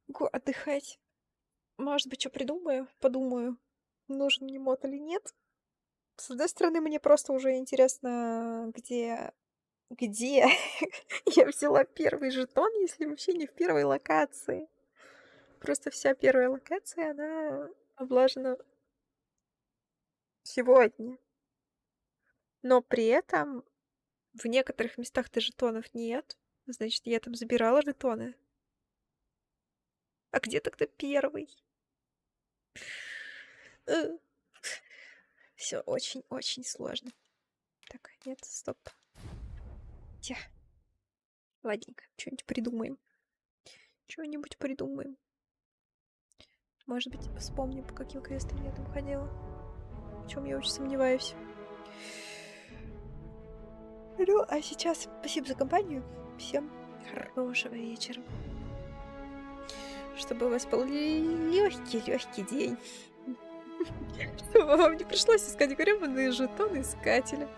Могу отдыхать. Может быть, что придумаю, подумаю, нужен мне мод или нет. С одной стороны, мне просто уже интересно, где я взяла первый жетон, если вообще не в первой локации. Просто вся первая локация, она облажена сегодня. Но при этом в некоторых местах-то жетонов нет. Значит, я там забирала жетоны. А где тогда первый? Все очень-очень сложно. Так, нет, стоп. Тя. Ладненько, что-нибудь придумаем. Что-нибудь придумаем. Может быть, вспомню, по каким квестам я там ходила. В чем я очень сомневаюсь. Ну, а сейчас спасибо за компанию. Всем хорошего вечера. Чтобы у вас был легкий день. Чтобы вам не пришлось искать гребаные жетоны искателя.